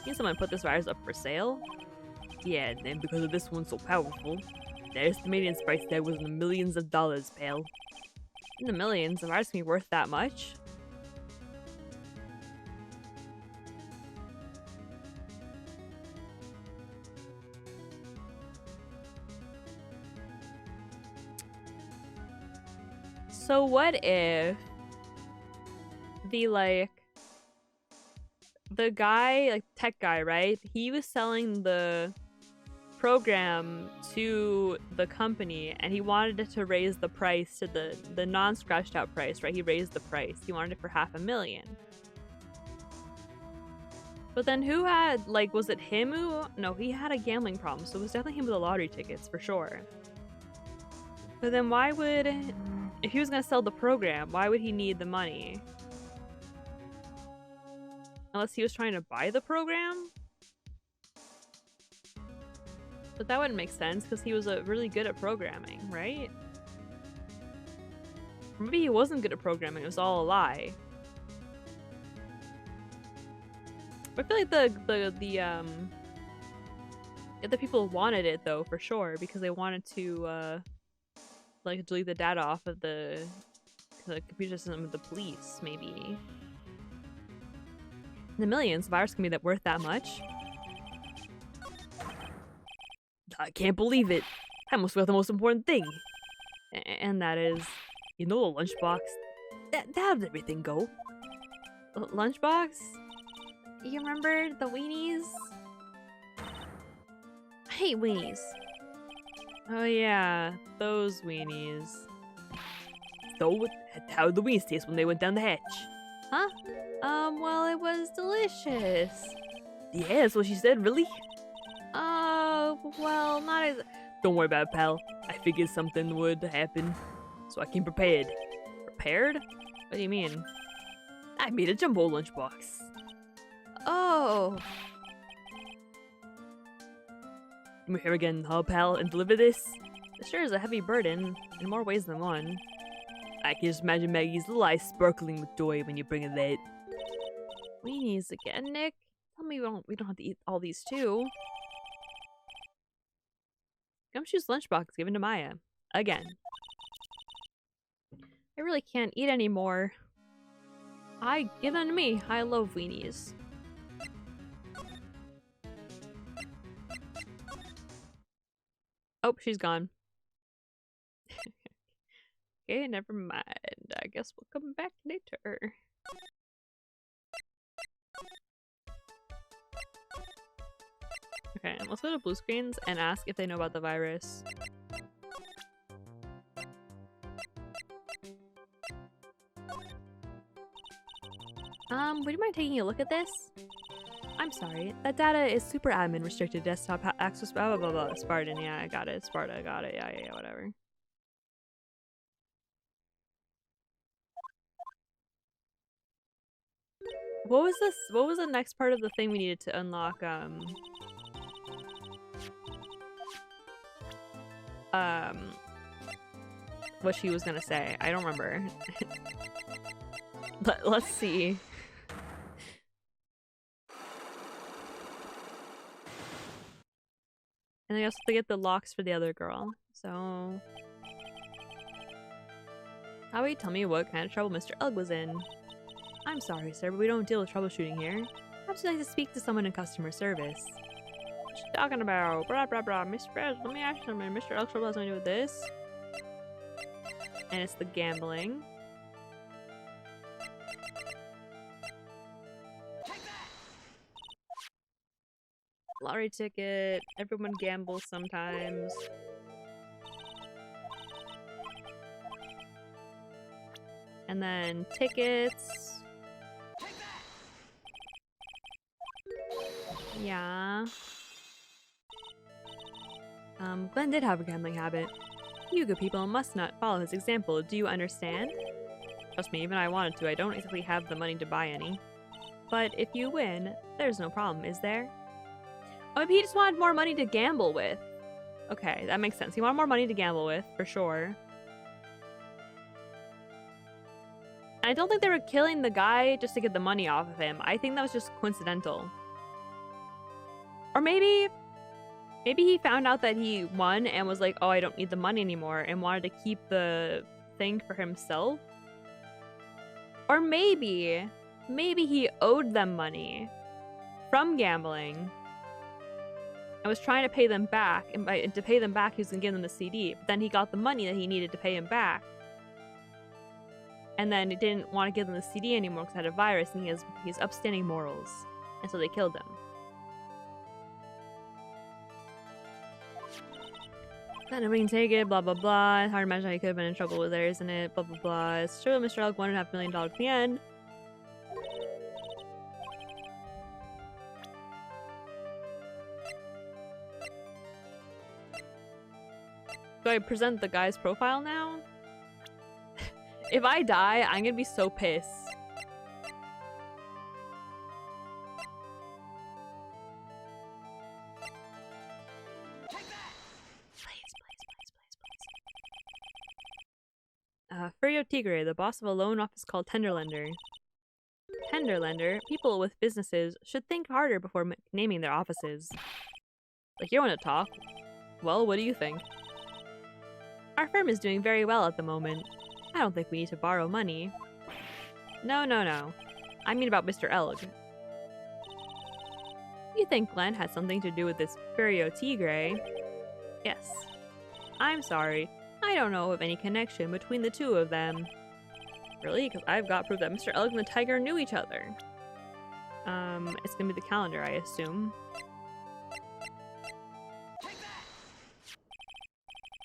Think someone put this virus up for sale? Yeah, and because of this one so powerful, the estimated price tag was in the millions of dollars, pal. In the millions, the virus can be worth that much? So what if the guy, like tech guy, right? He was selling the program to the company and he wanted it to raise the price to the non-scratched out price, right? He raised the price. He wanted it for $500,000. But then who had, like, was it him who? No, he had a gambling problem, so it was definitely him with the lottery tickets for sure. But then why would, if he was gonna sell the program, why would he need the money? Unless he was trying to buy the program? But that wouldn't make sense because he was really good at programming, right? Or maybe he wasn't good at programming, it was all a lie. But I feel like the people wanted it though, for sure, because they wanted to like delete the data off of the computer system of the police, maybe. In the millions, the virus can be worth that much. I can't believe it. I almost forgot the most important thing. And that is, you know, the lunchbox. How did everything go? Lunchbox? You remember the weenies? I hate weenies. Oh yeah, those weenies. So, how did the weenies taste when they went down the hatch? Huh? Well, it was delicious. Yeah, that's what she said, really? Well, not as... Don't worry about it, pal. I figured something would happen, so I came prepared. Prepared? What do you mean? I made a jumbo lunchbox. Oh. Come here again, huh, pal, and deliver this? This sure is a heavy burden, in more ways than one. I can just imagine Maggie's little eyes sparkling with joy when you bring her that. Weenies again, Nick? Tell me we don't have to eat all these too. Gumshoe's lunchbox given to Maya. Again. I really can't eat anymore. Give them to me. I love weenies. Oh, she's gone. Okay, never mind. I guess we'll come back later. Okay, let's go to blue screens and ask if they know about the virus. Would you mind taking a look at this? I'm sorry, that data is super admin restricted desktop access, blah blah blah blah. Spartan, yeah, I got it. Sparta, got it. Yeah, whatever. What was this? What was the next part of the thing we needed to unlock? What she was gonna say. I don't remember. Let's see. And I also have to get the locks for the other girl. So... how about you tell me what kind of trouble Mr. Ugg was in? I'm sorry, sir, but we don't deal with troubleshooting here. Perhaps you'd like to speak to someone in customer service. What you talking about? Blah blah blah. Mr. Perez, let me ask you something. Mr. Ugg trouble has nothing to do with this. And it's the gambling. Lottery ticket. Everyone gambles sometimes. And then tickets. Yeah. Glenn did have a gambling habit. You good people must not follow his example, do you understand? Trust me, even if I wanted to, I don't exactly have the money to buy any. But if you win, there's no problem, is there? Oh, maybe he just wanted more money to gamble with. Okay, that makes sense. He wanted more money to gamble with, for sure. I don't think they were killing the guy just to get the money off of him. I think that was just coincidental. Or maybe he found out that he won and was like, oh, I don't need the money anymore, and wanted to keep the thing for himself. Or maybe he owed them money from gambling and was trying to pay them back. And to pay them back, he was going to give them the CD. But then he got the money that he needed to pay him back. And then he didn't want to give them the CD anymore because it had a virus, and he has upstanding morals. And so they killed him. Then we can take it, blah blah blah. It's hard to imagine how he could have been in trouble with there, isn't it? Blah blah blah. It's true, Mr. Elk $1.5 million at the end. Do I present the guy's profile now? If I die, I'm gonna be so pissed. Furio Tigre, the boss of a loan office called Tenderlender. Tenderlender? People with businesses should think harder before naming their offices. Like, you want to talk? Well, what do you think? Our firm is doing very well at the moment. I don't think we need to borrow money. No. I mean about Mr. Elg. You think Glenn had something to do with this Furio Tigre? Yes. I'm sorry. I don't know of any connection between the two of them. Really? Because I've got proof that Mr. Elg and the tiger knew each other. It's gonna be the calendar, I assume.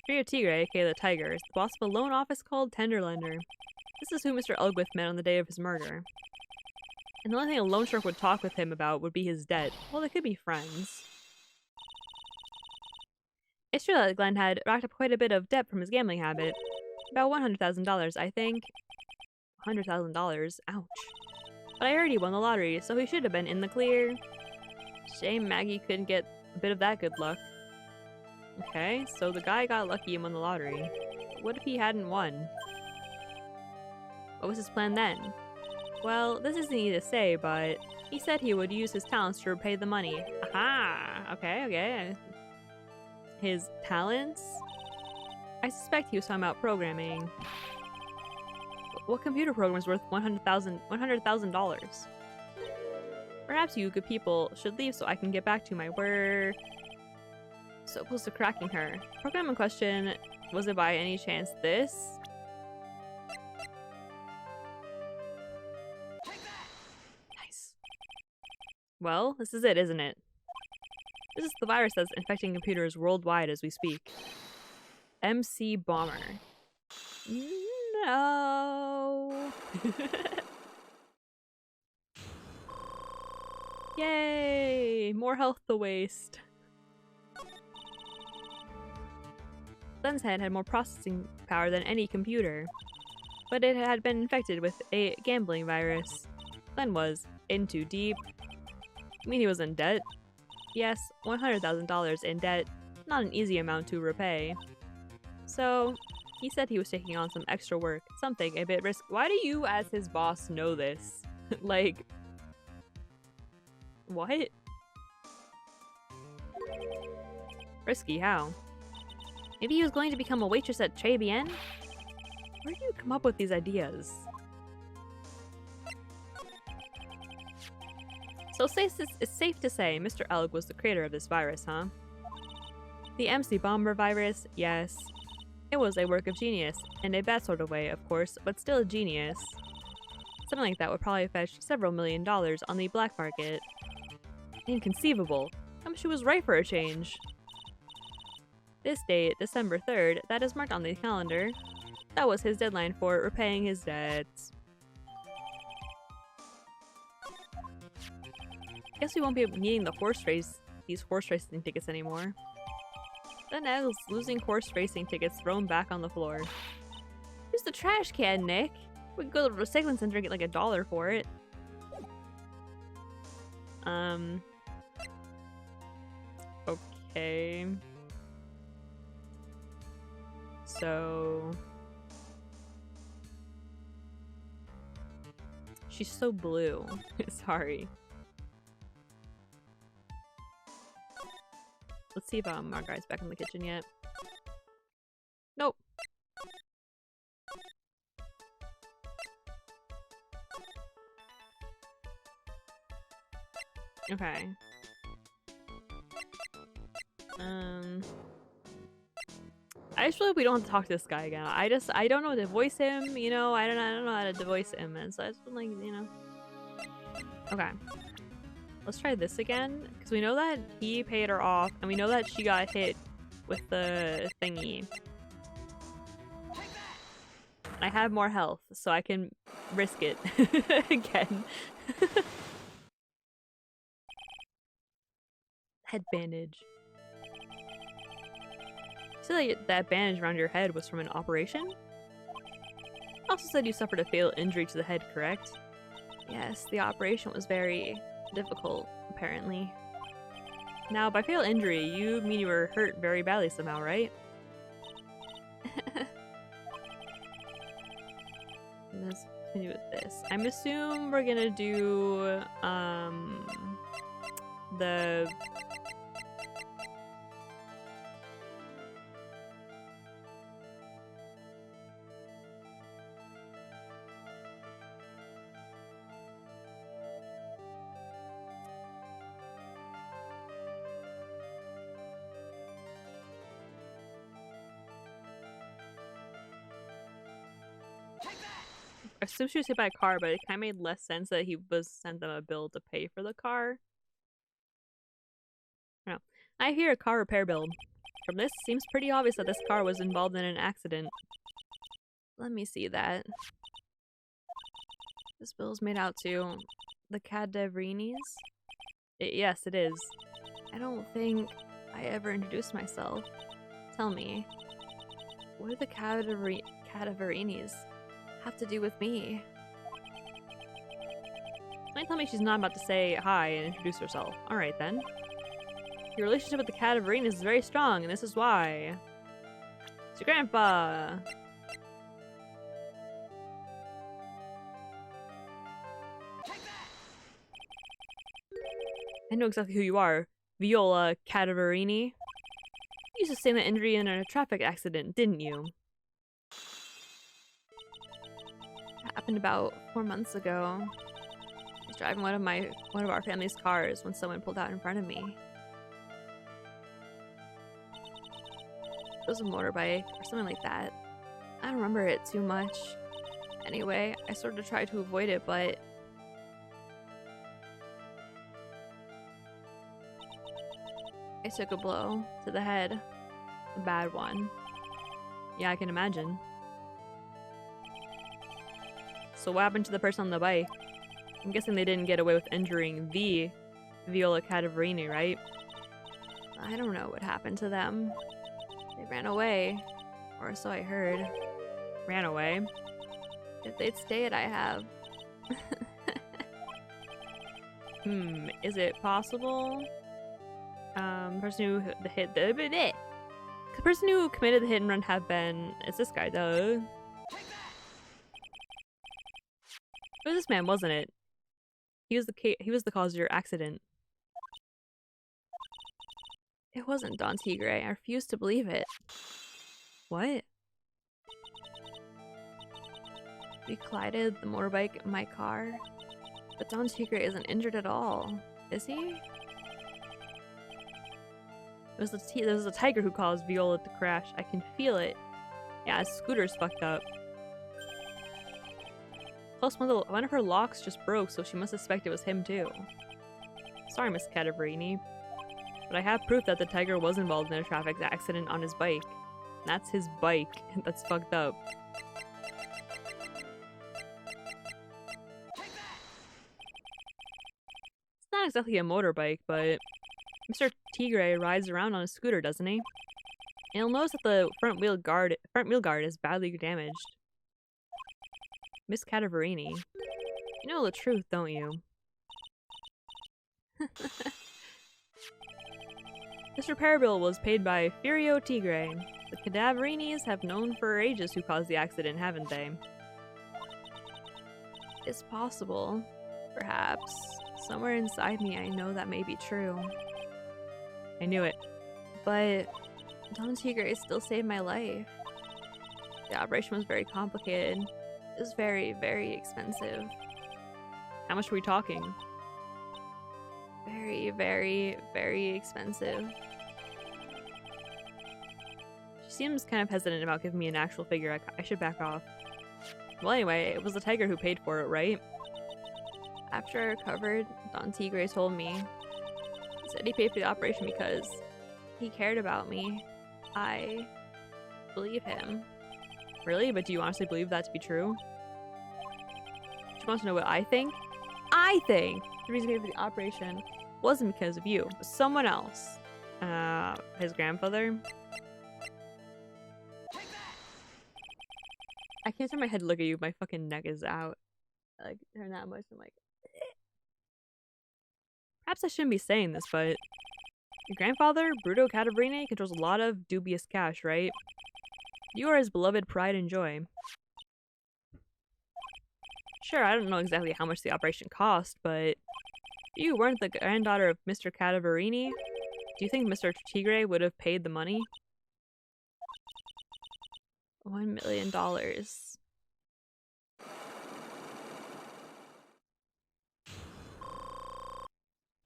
Furio Tigre, aka the tiger, is the boss of a loan office called Tenderlender. This is who Mr. Elgwith met on the day of his murder. And the only thing a loan shark would talk with him about would be his debt. Well, they could be friends. It's true that Glenn had racked up quite a bit of debt from his gambling habit. About $100,000, I think. $100,000? Ouch. But I heard he won the lottery, so he should have been in the clear. Shame Maggie couldn't get a bit of that good luck. Okay, so the guy got lucky and won the lottery. What if he hadn't won? What was his plan then? Well, this isn't easy to say, but he said he would use his talents to repay the money. Aha! Okay. His talents? I suspect he was talking about programming. What computer program is worth $100,000? Perhaps you good people should leave so I can get back to my work. So close to cracking her. Program in question, was it by any chance this? Nice. Well, this is it, isn't it? This is the virus that's infecting computers worldwide as we speak. MC Bomber. No. Yay! More health to waste. Glenn's head had more processing power than any computer, but it had been infected with a gambling virus. Glenn was in too deep. You mean he was in debt? Yes, $100,000 in debt. Not an easy amount to repay. So, he said he was taking on some extra work, something a bit risky. Why do you, as his boss, know this? Like, what? Risky, how? Maybe he was going to become a waitress at Che Bien? Where do you come up with these ideas? So it's safe to say Mr. Elg was the creator of this virus, huh? The MC Bomber virus, yes. It was a work of genius, in a bad sort of way, of course, but still a genius. Something like that would probably fetch several $1 million on the black market. Inconceivable. She was right for a change. This date, December 3rd, that is marked on the calendar. That was his deadline for repaying his debts. Guess we won't be needing these horse racing tickets anymore. Then Egg's losing horse racing tickets thrown back on the floor. Use the trash can, Nick. We can go to the recycling center and get like $1 for it. Okay. So... she's so blue. Sorry. Let's see if our guy's back in the kitchen yet. Nope. Okay. I just feel like we don't have to talk to this guy again. I don't know how to voice him, you know, I don't know how to voice him, and so I just feel like, you know. Okay. Let's try this again, because we know that he paid her off, and we know that she got hit with the thingy. I have more health, so I can risk it again. Head bandage. You said that bandage around your head was from an operation? Also said you suffered a fatal injury to the head, correct? Yes, the operation was very difficult, apparently. Now, by fatal injury, you mean you were hurt very badly somehow, right? Let's continue with this. I'm assuming we're gonna do, the... I assume she was hit by a car, but it kind of made less sense that he was sent them a bill to pay for the car. No. I hear a car repair bill. From this, it seems pretty obvious that this car was involved in an accident. Let me see that. This bill is made out to the Cadaverinis? Yes, it is. I don't think I ever introduced myself. Tell me, what do the Cadaverinis have to do with me? Don't tell me she's not about to say hi and introduce herself. Alright then. Your relationship with the Cadaverinis is very strong, and this is why. It's your grandpa! I know exactly who you are. Viola Cadaverini. You used to sustain an injury in a traffic accident, didn't you? That happened about 4 months ago. I was driving one of our family's cars when someone pulled out in front of me. It was a motorbike or something like that. I don't remember it too much. Anyway, I sort of tried to avoid it, but I took a blow to the head. A bad one. Yeah, I can imagine. So what happened to the person on the bike? I'm guessing they didn't get away with injuring the Viola Cadaverini, right? I don't know what happened to them. They ran away. Or so I heard. Ran away? If they'd stayed, I have. Is it possible? The person who the person who committed the hit and run have been. It's this guy, though. It was this man, wasn't it? He was the cause of your accident. It wasn't Don Tigre. I refuse to believe it. What? We collided the motorbike in my car, but Don Tigre isn't injured at all, is he? There was a tiger who caused Viola to crash. I can feel it. Yeah, his scooter's fucked up. Plus, one of her locks just broke, so she must suspect it was him too. Sorry, Miss Cadaverini, but I have proof that the tiger was involved in a traffic accident on his bike. That's his bike. That's fucked up. It's not exactly a motorbike, but Mr. Tigre rides around on a scooter, doesn't he? And you'll notice that the front wheel guard is badly damaged. Miss Cadaverini. You know the truth, don't you? This repair bill was paid by Furio Tigre. The Cadaverinis have known for ages who caused the accident, haven't they? It's possible. Perhaps. Somewhere inside me I know that may be true. I knew it. But Don Tigre still saved my life. The operation was very complicated. It was very, very expensive. How much were we talking? Very, very, very expensive. She seems kind of hesitant about giving me an actual figure. I should back off. Well, anyway, it was the tiger who paid for it, right? After I recovered, Don Tigre told me. He said he paid for the operation because he cared about me. I believe him. Really? But do you honestly believe that to be true? She wants to know what I think? I think the reason he paid for the operation wasn't because of you, but someone else. His grandfather? I can't turn my head to look at you. My fucking neck is out. Like, turn that much. I'm like, eh. Perhaps I shouldn't be saying this, but your grandfather, Bruto Cadaverini, controls a lot of dubious cash, right? You are his beloved pride and joy. Sure, I don't know exactly how much the operation cost, but you weren't the granddaughter of Mr. Cadaverini. Do you think Mr. Tigre would have paid the money? $1 million.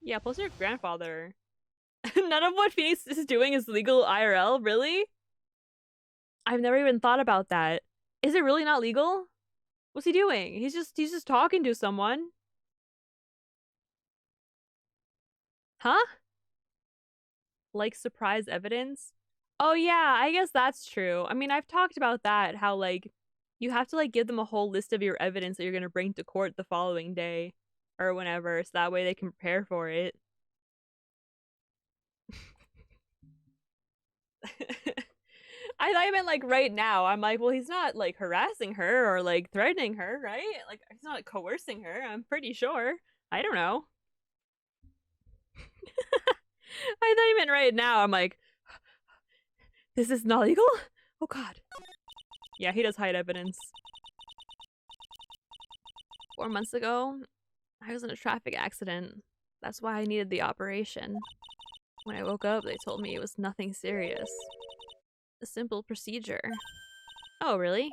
Yeah, plus your grandfather. None of what Phoenix is doing is legal IRL, really? I've never even thought about that. Is it really not legal? What's he doing? He's just talking to someone. Huh? Like surprise evidence? Oh yeah, I guess that's true. I mean, I've talked about that, how like you have to like give them a whole list of your evidence that you're gonna bring to court the following day or whenever, so that way they can prepare for it. I thought you meant like right now. I'm like, well, he's not like harassing her or like threatening her, right? Like he's not coercing her, I'm pretty sure. I don't know. I thought you meant right now. I'm like, this is not legal? Oh god. Yeah, he does hide evidence. 4 months ago, I was in a traffic accident. That's why I needed the operation. When I woke up, they told me it was nothing serious. A simple procedure. Oh, really?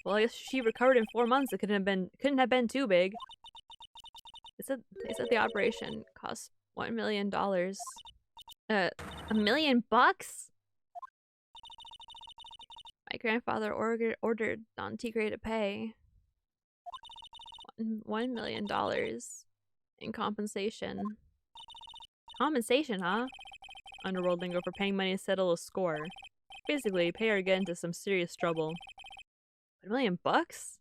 Well, I guess she recovered in 4 months. It couldn't have been too big. They said the operation cost $1 million. $1 million bucks? My grandfather ordered Don Tigre to pay $1 million in compensation. Compensation, huh? Underworld lingo for paying money to settle a score. Basically, pay or get into some serious trouble. $1 million bucks?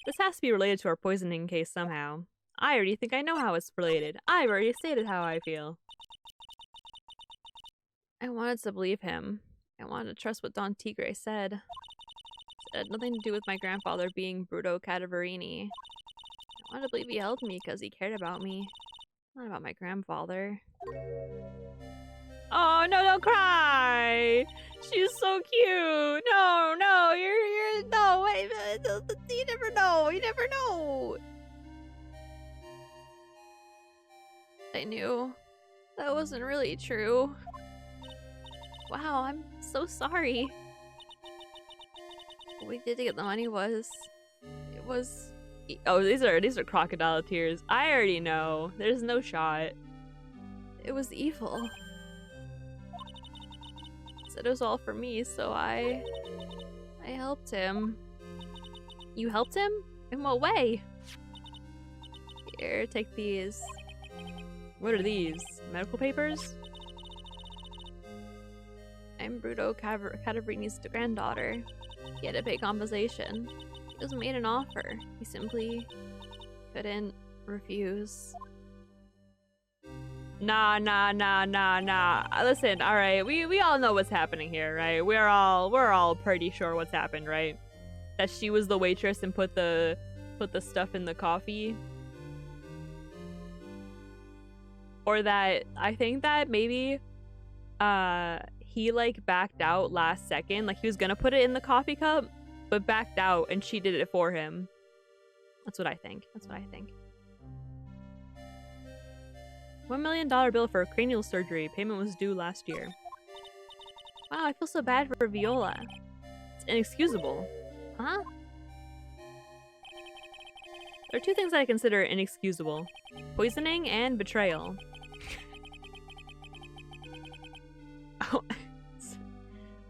This has to be related to our poisoning case somehow. I already think I know how it's related. I've already stated how I feel. I wanted to believe him. I wanted to trust what Don Tigre said. It had nothing to do with my grandfather being Bruto Cadaverini. I wanted to believe he helped me because he cared about me. Not about my grandfather. Oh no, don't cry! She's so cute! No, no, you're no, wait, you never know, you never know! I knew that wasn't really true. Wow, I'm so sorry. What we did to get the money was... It was... Oh, these are crocodile tears. I already know. There's no shot. It was evil. Said it was all for me, so I helped him. You helped him? In what way? Here, take these. What are these? Medical papers? I'm Bruto Cadaverini's granddaughter. He had to pay compensation. He just made an offer. He simply couldn't refuse. Nah. Listen, all right. We all know what's happening here, right? We're all pretty sure what's happened, right? That she was the waitress and put the stuff in the coffee. Or that I think that maybe he like backed out last second. Like he was gonna put it in the coffee cup, but backed out and she did it for him. That's what I think. $1 million bill for a cranial surgery. Payment was due last year. Wow, I feel so bad for Viola. It's inexcusable. Huh? There are two things that I consider inexcusable. Poisoning and betrayal. Oh,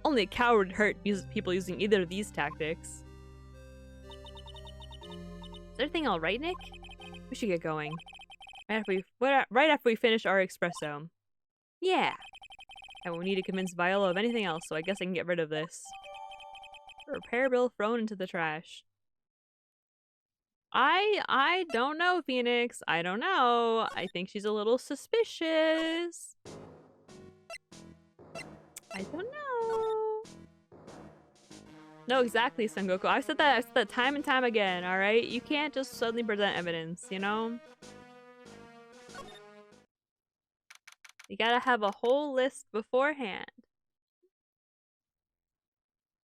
only a coward would hurt people using either of these tactics. Is everything alright, Nick? We should get going. Right after we finish our espresso. Yeah. I won't need to convince Viola of anything else, so I guess I can get rid of this. A repair bill thrown into the trash. I don't know, Phoenix. I don't know. I think she's a little suspicious. I don't know. No, exactly, Son Goku. I've said that time and time again, alright? You can't just suddenly present evidence, you know? You gotta have a whole list beforehand.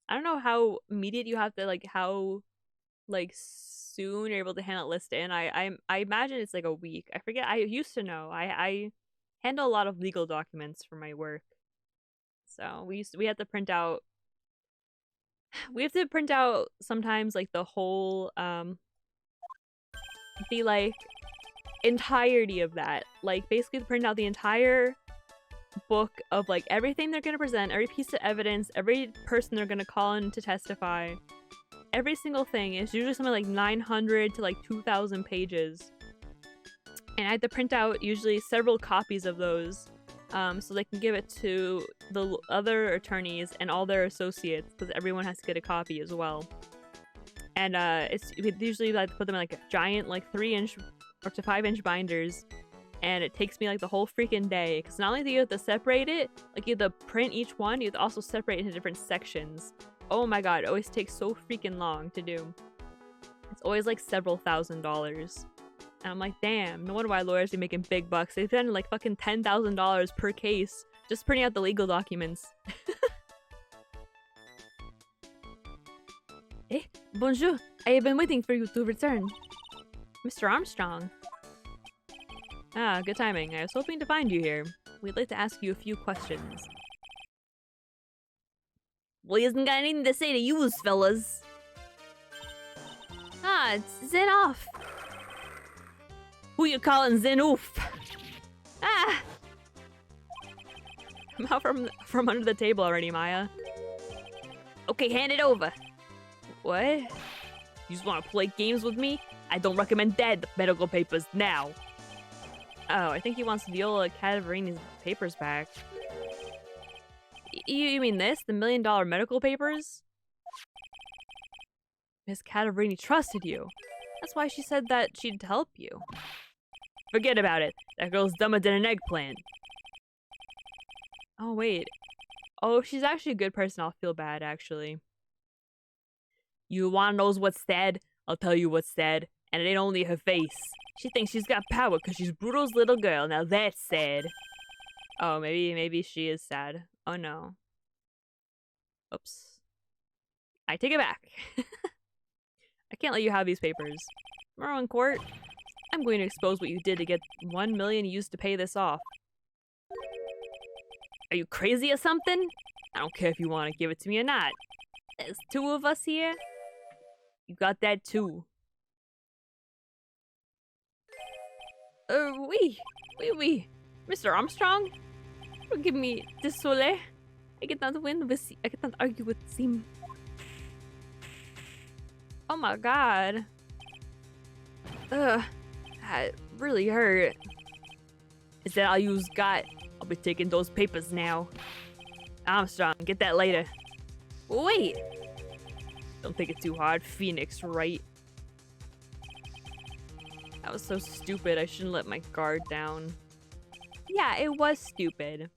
I don't know how immediate you have to, like, how, like, soon you're able to hand a list in. I imagine it's like a week. I forget. I used to know. I handle a lot of legal documents for my work. So we have to print out sometimes like the whole the like entirety of that. Like basically print out the entire book of like everything they're gonna present, every piece of evidence, every person they're gonna call in to testify. Every single thing is usually something like 900 to like 2,000 pages. And I had to print out usually several copies of those so they can give it to the other attorneys and all their associates because everyone has to get a copy as well. And we usually like to put them in like a giant like 3-inch or to 5-inch binders. And it takes me like the whole freaking day because not only do you have to separate it, like you have to print each one, you have to also separate it into different sections. Oh my god, it always takes so freaking long to do. It's always like several $1,000s. And I'm like, damn, no wonder why lawyers be making big bucks. They spend like fucking $10,000 per case just printing out the legal documents. Eh, bonjour. I have been waiting for you to return. Mr. Armstrong. Ah, good timing. I was hoping to find you here. We'd like to ask you a few questions. Well, he hasn't got anything to say to you, fellas. Ah, it's Zenoff. Who you calling Zenoof? Ah! I'm out from under the table already, Maya. Okay, hand it over. What? You just want to play games with me? I don't recommend that medical papers now. Oh, I think he wants Viola Cadaverini's papers back. You mean this? The $1 million medical papers? Miss Cadaverini trusted you. That's why she said that she'd help you. Forget about it. That girl's dumber than an eggplant. Oh, wait. Oh, if she's actually a good person, I'll feel bad, actually. You wanna know what's sad? I'll tell you what's sad. And it ain't only her face. She thinks she's got power because she's Bruto's little girl. Now that's sad. Oh, maybe she is sad. Oh no. Oops. I take it back. I can't let you have these papers. Tomorrow in court, I'm going to expose what you did to get $1 million used to pay this off. Are you crazy or something? I don't care if you want to give it to me or not. There's 2 of us here. You got that too. Oui. Mr. Armstrong? Forgive me, désolé. I cannot argue with Sim. Oh my god. Ugh. That really hurt. Is that all you's got? I'll be taking those papers now. Armstrong, get that later. Wait! Don't take it too hard, Phoenix, right? That was so stupid. I shouldn't let my guard down. Yeah, it was stupid.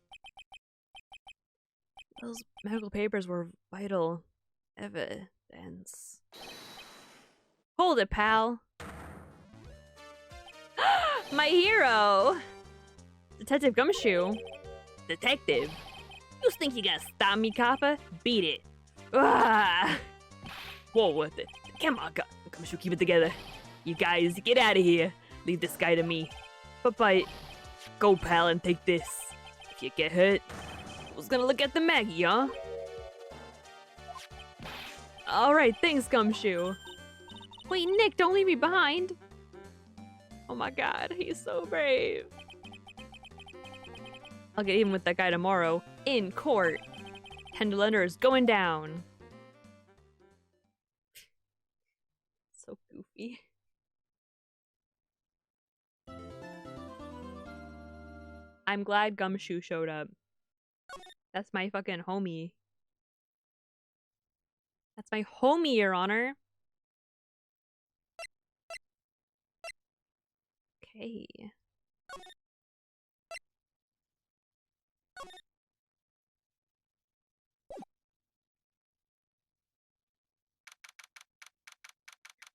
Those medical papers were vital evidence. Hold it, pal. My hero! Detective Gumshoe. Detective? You think you gonna stop me, Kappa? Beat it. Ah! Whoa, what the? Come on, Gumshoe, keep it together. You guys, get out of here. Leave this guy to me. Bye-bye. Go, pal, and take this. If you get hurt, who's gonna look at the Maggie, huh? Alright, thanks, Gumshoe. Wait, Nick, don't leave me behind. Oh my god, he's so brave. I'll get even with that guy tomorrow. In court. Pendulender is going down. So goofy. I'm glad Gumshoe showed up. That's my fucking homie. That's my homie, Your Honor. Okay.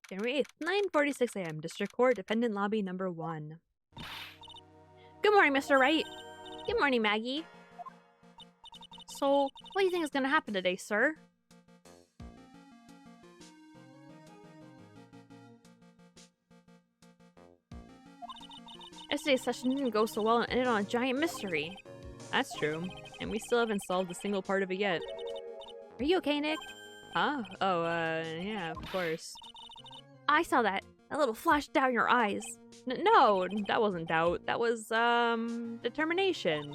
January 8th, 9:46 a.m. District Court, Defendant Lobby number 1. Good morning, Mr. Wright. Good morning, Maggie. So, what do you think is gonna happen today, sir? Yesterday's session didn't go so well and ended on a giant mystery. That's true. And we still haven't solved a single part of it yet. Are you okay, Nick? Huh? Oh, yeah, of course. I saw that. That little flash down in your eyes. No, that wasn't doubt. That was, determination.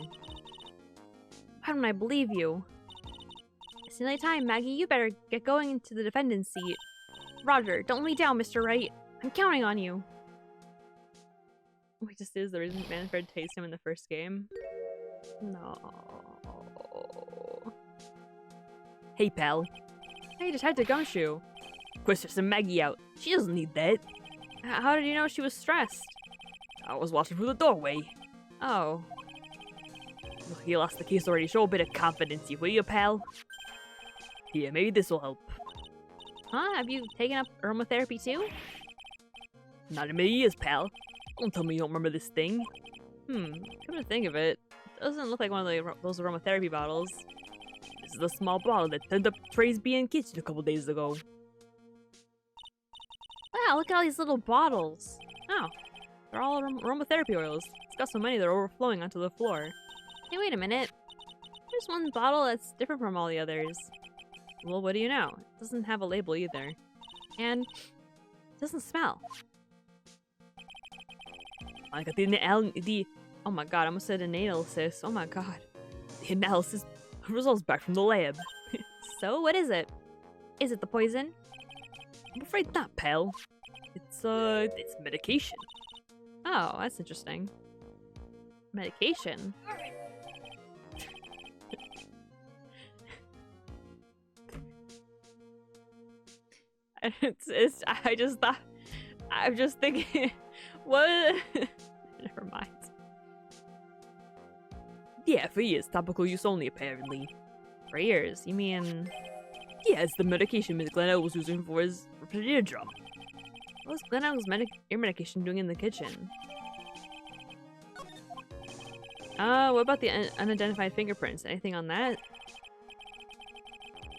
Why don't I believe you? It's nearly time, Maggie. You better get going into the defendant's seat. Roger, don't let me down, Mr. Wright. I'm counting on you. Wait, this is the reason Manfred tased him in the first game? No. Hey, pal. Hey, Detective Gumshoe. Quister some Maggie out. She doesn't need that. How did you know she was stressed? I was watching through the doorway. Oh. Look, you lost the case already. Show a bit of confidence, will you, pal? Here, maybe this will help. Huh? Have you taken up aromatherapy too? Not in many years, pal. Don't tell me you don't remember this thing. Come to think of it, it doesn't look like one of those aromatherapy bottles. This is a small bottle that turned up Trey's B&Q kitchen a couple days ago. Wow, look at all these little bottles. Oh, they're all aromatherapy oils. It's got so many they're overflowing onto the floor. Hey, wait a minute. There's one bottle that's different from all the others. Well, what do you know? It doesn't have a label either. And it doesn't smell. I got the oh my god, I almost said analysis. Oh my god. The analysis results back from the lab. So, what is it? Is it the poison? I'm afraid not, pal. It's medication. Oh, that's interesting. Medication? I'm just thinking, what? Never mind. Yeah, for years, topical use only, apparently. For years? You mean... Yeah, it's the medication Miss Glenn was using for his eardrum. What was Glenn ear medication doing in the kitchen? What about the unidentified fingerprints? Anything on that?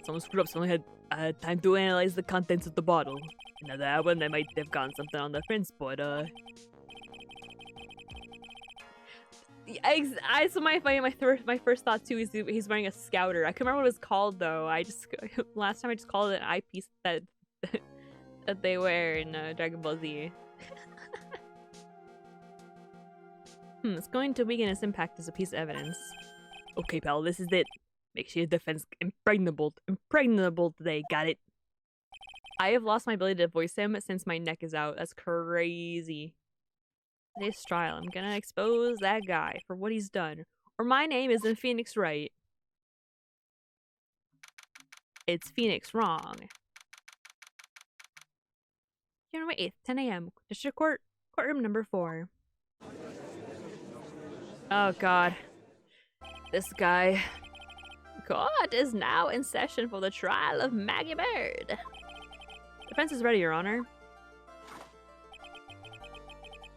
Someone screwed up, so only had time to analyze the contents of the bottle. Another one, they might have gotten something on the prints, but so my first thought too is he's wearing a scouter. I can't remember what it was called though. Last time I just called it an eyepiece that that they wear in Dragon Ball Z. It's going to weaken its impact as a piece of evidence. Okay, pal, this is it. Make sure your defense impregnable today. Got it? I have lost my ability to voice him since my neck is out. That's crazy. Today's trial, I'm gonna expose that guy for what he's done. Or my name isn't Phoenix Wright. It's Phoenix wrong. January 8th, 10 a.m. District Court, courtroom number 4. Oh god. This guy. Court is now in session for the trial of Maggie Bird. Defense is ready, Your Honor.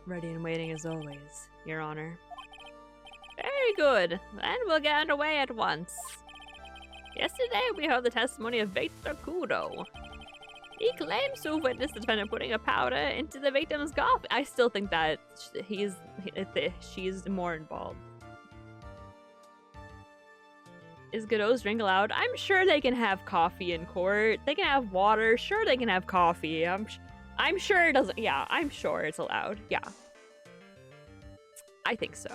Ready and waiting as always, Your Honor. Very good. Then we'll get underway at once. Yesterday, we heard the testimony of Victor Kudo. He claims to have witnessed the defendant putting a powder into the victim's coffee. I still think that she's more involved. Is Godot's drink allowed? I'm sure they can have coffee in court. They can have water. Sure, they can have coffee. I'm sure it doesn't. Yeah, I'm sure it's allowed. Yeah. I think so.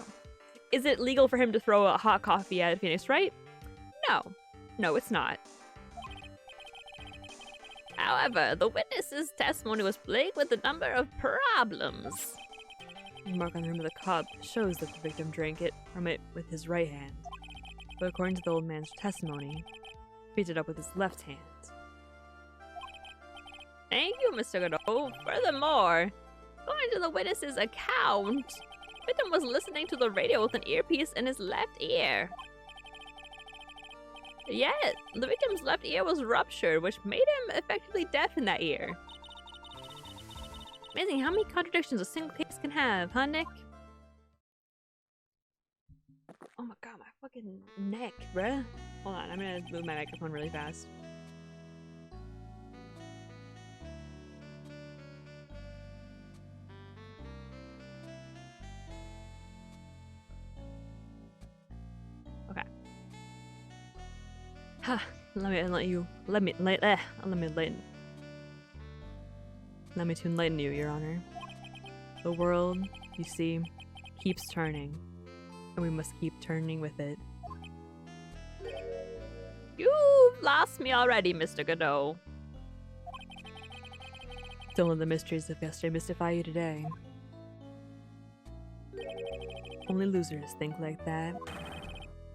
Is it legal for him to throw a hot coffee at Phoenix Wright? No. No, it's not. However, the witness's testimony was plagued with a number of problems. The mark on the rim of the cup shows that the victim drank it from it with his right hand. But according to the old man's testimony, he picked it up with his left hand. Thank you, Mr. Godot. Furthermore, according to the witness's account, the victim was listening to the radio with an earpiece in his left ear. Yet, the victim's left ear was ruptured, which made him effectively deaf in that ear. Amazing how many contradictions a single case can have, huh, Nick? Oh my god, my fucking neck, bruh. Hold on, I'm gonna move my microphone really fast. Okay. Ha, let me to enlighten you, Your Honor. The world, you see, keeps turning. And we must keep turning with it. You've lost me already, Mr. Godot. Don't let the mysteries of yesterday mystify you today. Only losers think like that.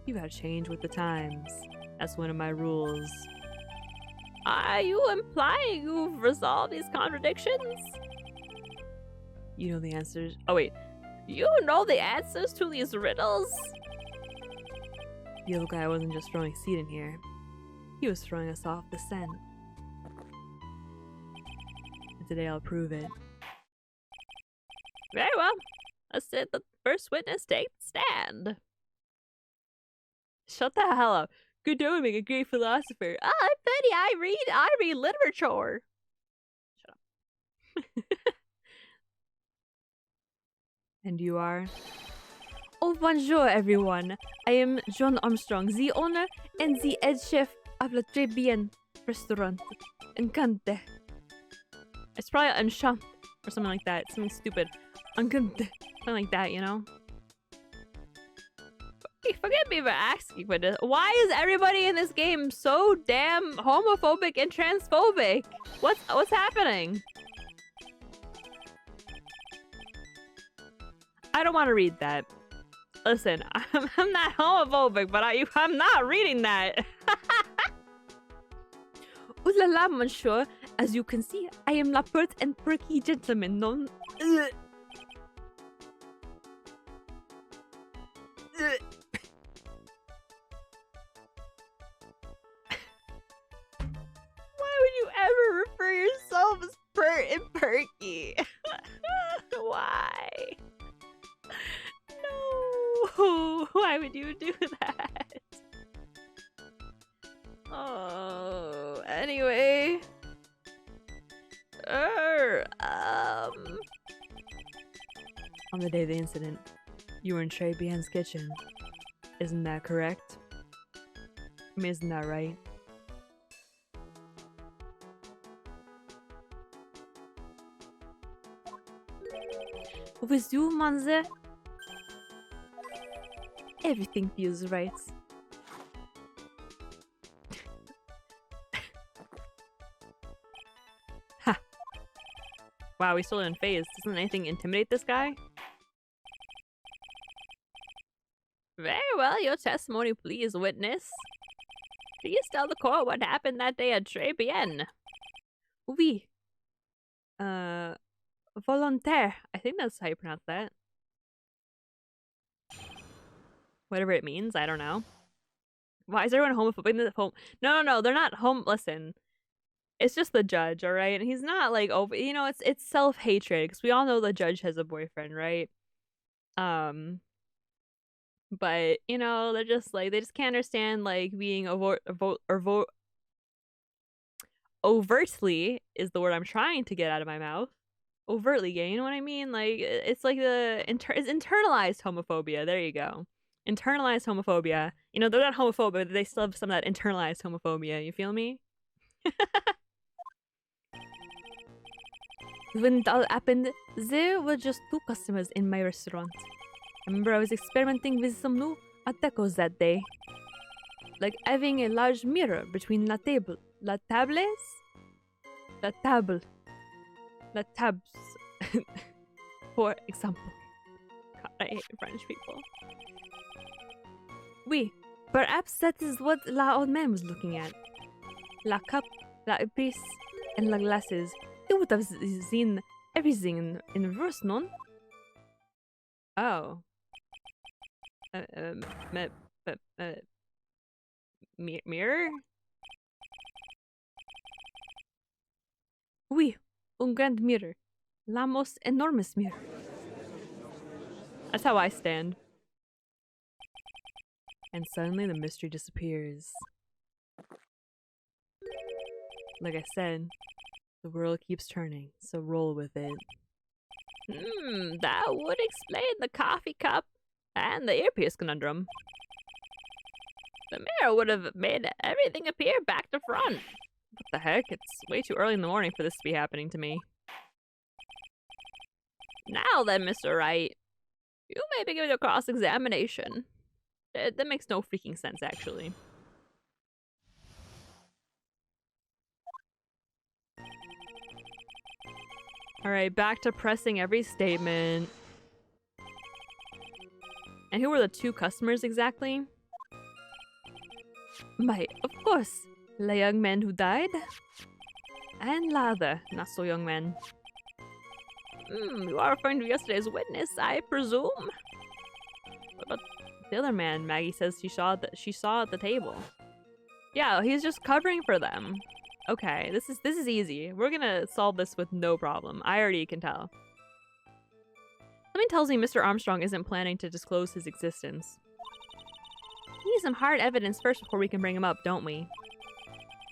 You gotta change with the times. That's one of my rules. Are you implying you've resolved these contradictions? You know the answers. Oh, wait. You know the answers to these riddles? The old guy wasn't just throwing seed in here. He was throwing us off the scent. And today I'll prove it. Very well. Let's let the first witness take the stand. Shut the hell up. Godot would make a great philosopher. Ah, I'm Betty. I read literature. Shut up. And you are? Oh, bonjour, everyone. I am John Armstrong, the owner and the head chef of La Tribulations restaurant. Encante. It's probably enchant or something like that. Something stupid. Encante. Something like that, you know? Forgive me for asking, but why is everybody in this game so damn homophobic and transphobic? What's happening? I don't want to read that. Listen, I'm not homophobic, but I'm not reading that. Ooh la la, monsieur. As you can see, I am la pert and perky gentleman known... Why would you ever refer yourself as pert and perky? Why? No! Why would you do that? Oh, anyway. On the day of the incident, you were in Trey Bien's kitchen. Isn't that correct? I mean, isn't that right? With you, Manze, everything feels right. Ha! Wow, we still didn't phase. Doesn't anything intimidate this guy? Very well, your testimony, please, witness. Please tell the court what happened that day at Trey Bien. Oui. Volontaire. I think that's how you pronounce that. Whatever it means, I don't know. Why is everyone homophobic? No, they're not listen. It's just the judge, all right? And he's not like it's self-hatred because we all know the judge has a boyfriend, right? But they're just like they just can't understand like being overtly is the word I'm trying to get out of my mouth. Overtly gay, you know what I mean? Like it's like it's internalized homophobia. There you go. Internalized homophobia. They're not homophobic, but they still have some of that internalized homophobia. You feel me? When it all happened, there were just 2 customers in my restaurant. I remember I was experimenting with some new decos that day. Like having a large mirror between la tabs, for example. God, I hate French people. Oui, perhaps that is what la old man was looking at. La cup, la épice, and la glasses. He would have seen everything in reverse, non? Oh. Mirror? Oui, un grand mirror. La most enormous mirror. That's how I stand. And suddenly the mystery disappears. Like I said, the world keeps turning, so roll with it. That would explain the coffee cup and the earpiece conundrum. The mirror would have made everything appear back to front. What the heck? It's way too early in the morning for this to be happening to me. Now then, Mr. Wright, you may begin your cross-examination. That makes no freaking sense, actually. Alright, back to pressing every statement. And who were the 2 customers exactly? Why, of course, the young man who died. And the other, not so young man. You are referring to yesterday's witness, I presume? What about the other man Maggie says she saw at the table? Yeah, he's just covering for them. Okay, this is easy. We're gonna solve this with no problem. I already can tell. Something tells me Mr. Armstrong isn't planning to disclose his existence. We need some hard evidence first before we can bring him up, don't we?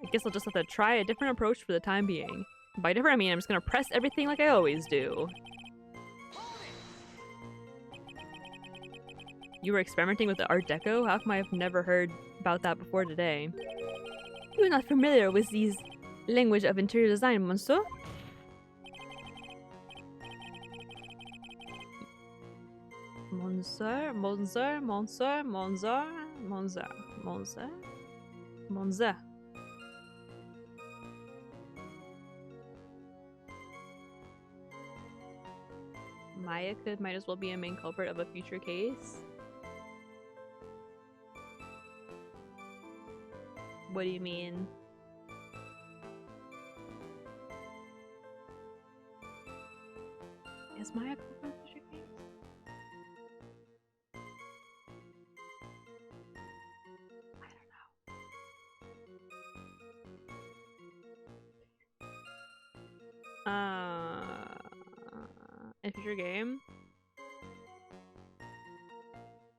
I guess I'll just have to try a different approach for the time being. By different, I mean I'm just gonna press everything like I always do. You were experimenting with the Art Deco? How come I've never heard about that before today? You're not familiar with these language of interior design, monsieur? Monsieur. Maya might as well be a main culprit of a future case. What do you mean? Is Maya a culprit of a future case? I don't know. In future game?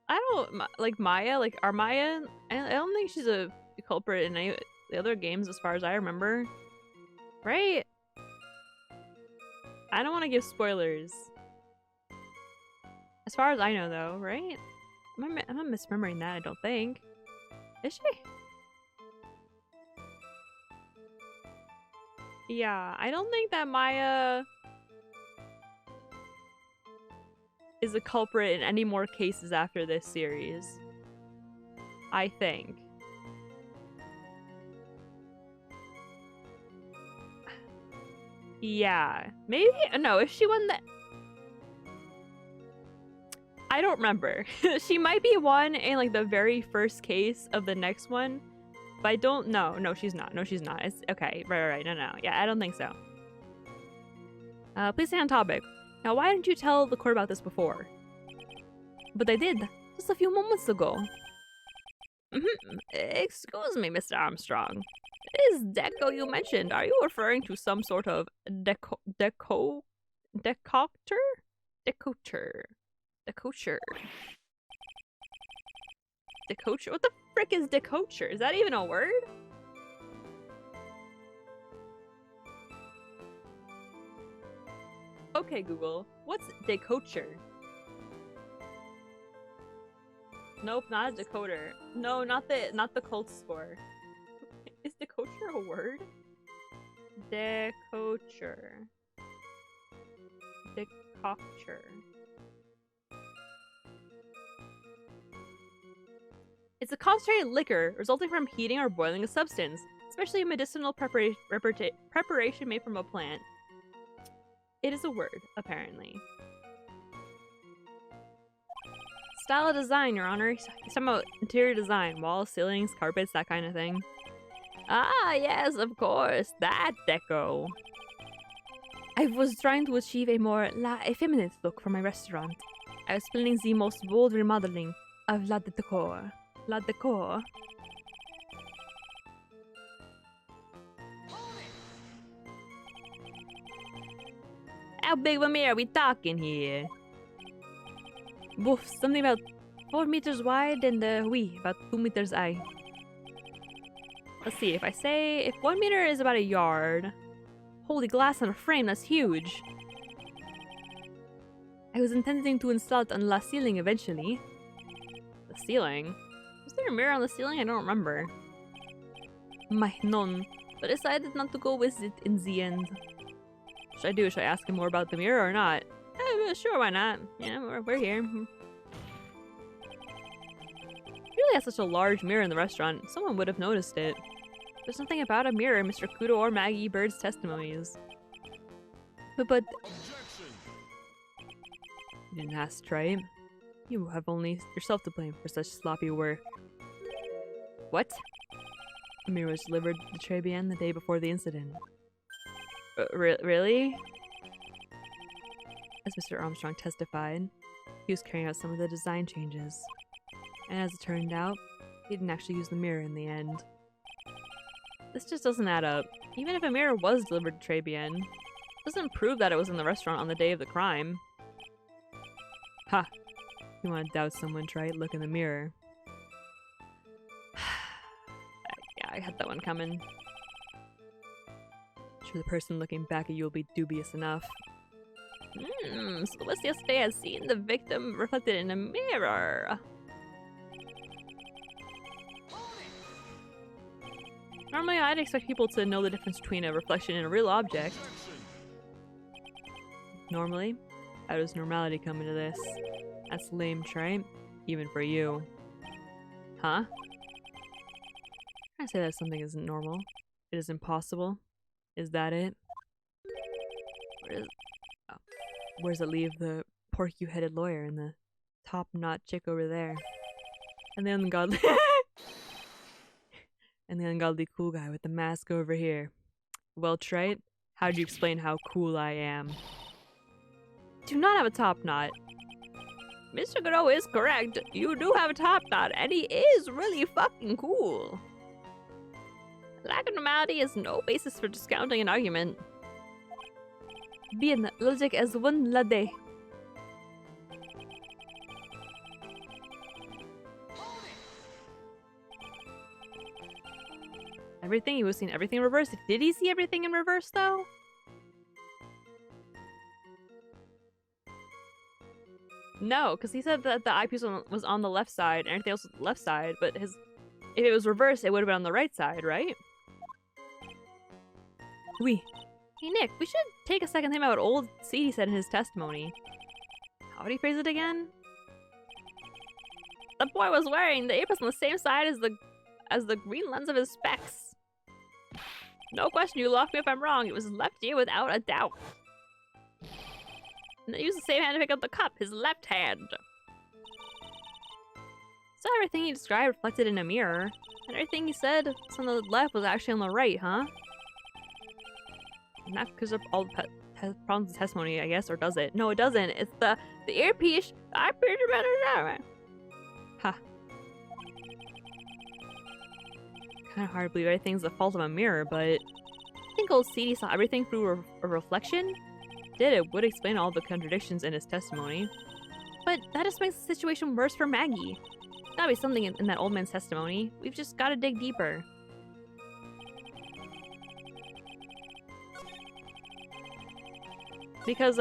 I don't like Maya. Like, are Maya? I don't think she's a culprit in any the other games, as far as I remember. Right? I don't want to give spoilers. As far as I know, though, right? I'm not misremembering that. I don't think. Is she? Yeah, I don't think that Maya is a culprit in any more cases after this series. I think. Yeah. Maybe? No, if she won that... I don't remember. She might be one in like the very first case of the next one. But I don't know. No, she's not. No, she's not. It's okay. Right. No. Yeah, I don't think so. Please stay on topic. Now, why didn't you tell the court about this before? But I did. just a few moments ago. Excuse me, Mr. Armstrong. This deco you mentioned, are you referring to some sort of decoctor? Decocher. What the frick is decocher? Is that even a word? Okay, Google. What's decocher? Nope, not a decoder. No, not the cult score. Is decocher a word? Decocher. Decocher. It's a concentrated liquor resulting from heating or boiling a substance, especially a medicinal preparation made from a plant. It is a word, apparently. Style of design, Your Honor. He's talking about interior design, walls, ceilings, carpets, that kind of thing. Ah, yes, of course, that deco. I was trying to achieve a more effeminate look for my restaurant. I was planning the most bold remodeling of la decor. La decor. How big of a mirror are we talking here? Woof, something about 4 meters wide and about 2 meters high. Let's see, if 1 meter is about a yard. Holy glass on a frame, that's huge. I was intending to install it on the ceiling eventually. The ceiling? Was there a mirror on the ceiling? I don't remember. My none, but I decided not to go with it in the end. Should I do? Should I ask him more about the mirror or not? Sure, why not? Yeah, we're here. Really has such a large mirror in the restaurant. Someone would have noticed it. There's something about a mirror in Mr. Kudo or Maggie Bird's testimonies. But you didn't ask, right? You have only yourself to blame for such sloppy work. What? The mirror was delivered to Tribune the day before the incident. Really? As Mr. Armstrong testified, he was carrying out some of the design changes. And as it turned out, he didn't actually use the mirror in the end. This just doesn't add up. Even if a mirror was delivered to Tribune, it doesn't prove that it was in the restaurant on the day of the crime. Ha! You want to doubt someone, try it, look in the mirror. Yeah, I had that one coming. Sure, the person looking back at you will be dubious enough. So yesterday has seen the victim reflected in a mirror. Normally, I'd expect people to know the difference between a reflection and a real object. Normally, how does normality come into this? That's lame, right? Even for you. Huh? I say that something isn't normal. It is impossible. Is that it? Where does it leave the porky-headed lawyer and the top-knot chick over there? And the ungodly... and the ungodly cool guy with the mask over here. Well, Trite, how do you explain how cool I am? Do not have a top knot. Mr. Godot is correct. You do have a top knot, and he is really fucking cool. Lack of normality is no basis for discounting an argument. Bien, logic as one lade. Everything? He was seeing everything in reverse. Did he see everything in reverse, though? No, because he said that the eyepiece was on the left side and everything else was the left side, but if it was reversed, it would have been on the right side, right? Oui. Hey, Nick, we should take a second to think about what old Sadie said in his testimony. How would he phrase it again? The boy was wearing the apron on the same side as the green lens of his specs. No question, you lock me if I'm wrong. It was left ear without a doubt. And they used the same hand to pick up the cup, his left hand. So everything he described reflected in a mirror, and everything he said was on the left was actually on the right, huh? Not because of all the problems with testimony, I guess, or does it? No, it doesn't. It's the earpiece. Ha. Kinda hard to believe everything's the fault of a mirror, but I think old CD saw everything through a reflection? It would explain all the contradictions in his testimony. But that just makes the situation worse for Maggie. Gotta be something in that old man's testimony. We've just gotta dig deeper. Because,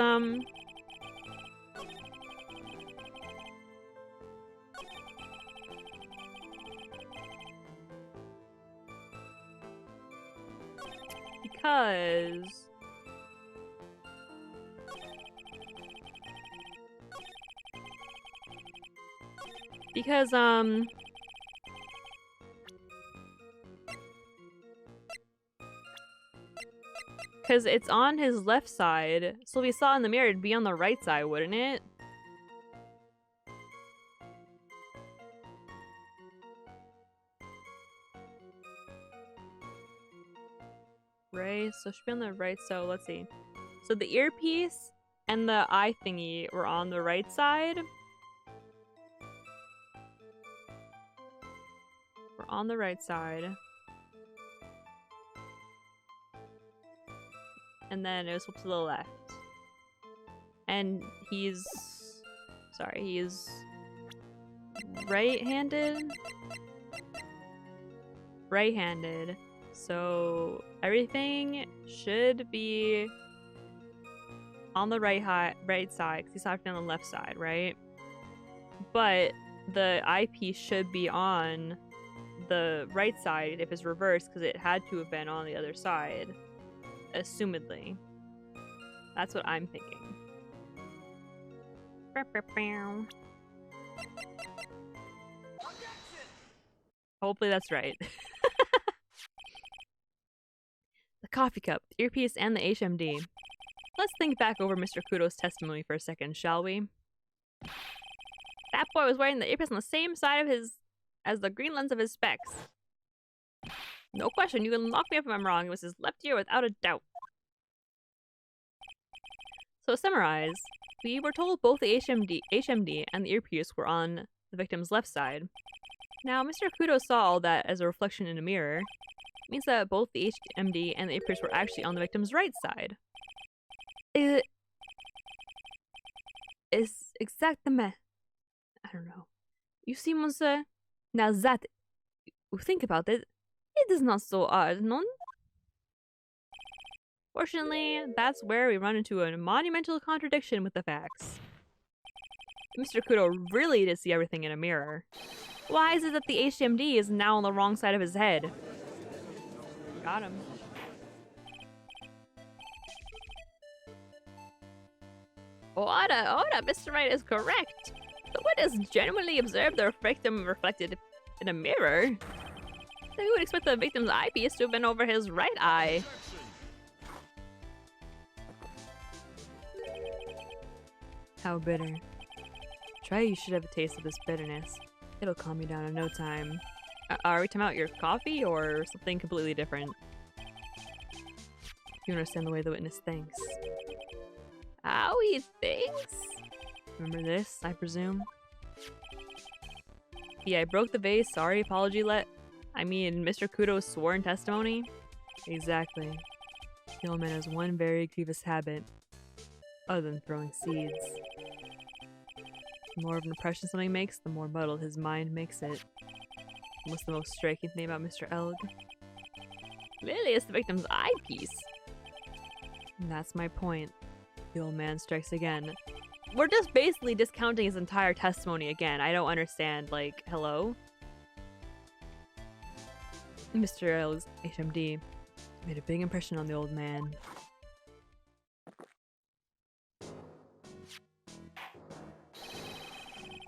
Because, because it's on his left side, so if we saw it in the mirror, it'd be on the right side, wouldn't it? Right, so it should be on the right, so let's see. So the earpiece and the eye thingy were on the right side. We're on the right side. And then it was flipped to the left. And he's right-handed? Right-handed. So everything should be on the right side, because he's talking on the left side, right? But the eyepiece should be on the right side if it's reversed, because it had to have been on the other side. Assumedly. That's what I'm thinking. Hopefully that's right. The coffee cup, the earpiece, and the HMD. Let's think back over Mr. Kudo's testimony for a second, shall we? That boy was wearing the earpiece on the same side of as the green lens of his specs. No question, you can lock me up if I'm wrong. It was his left ear without a doubt. So to summarize, we were told both the HMD and the earpiece were on the victim's left side. Now, Mr. Kudo saw all that as a reflection in a mirror. It means that both the HMD and the earpiece were actually on the victim's right side. Is exactement. I don't know. You see, monsieur, now that you think about it, it is not so odd, no? Fortunately, that's where we run into a monumental contradiction with the facts. Mr. Kudo really did see everything in a mirror. Why is it that the HMD is now on the wrong side of his head? Got him. Order, Mr. Wright is correct. The witness genuinely observed the victim reflected in a mirror. So who would expect the victim's eyepiece to have been over his right eye? How bitter. Try, you should have a taste of this bitterness. It'll calm you down in no time. Are we talking about your coffee or something completely different? You understand the way the witness thinks. How he thinks? Remember this, I presume? Yeah, I broke the vase. Sorry, apology Mr. Kudo's sworn testimony? Exactly. The old man has one very grievous habit. Other than throwing seeds. The more of an impression something makes, the more muddled his mind makes it. What's the most striking thing about Mr. Elg? Clearly it's the victim's eyepiece. And that's my point. The old man strikes again. We're just basically discounting his entire testimony again. I don't understand, like, hello? Mr. Elg's HMD made a big impression on the old man.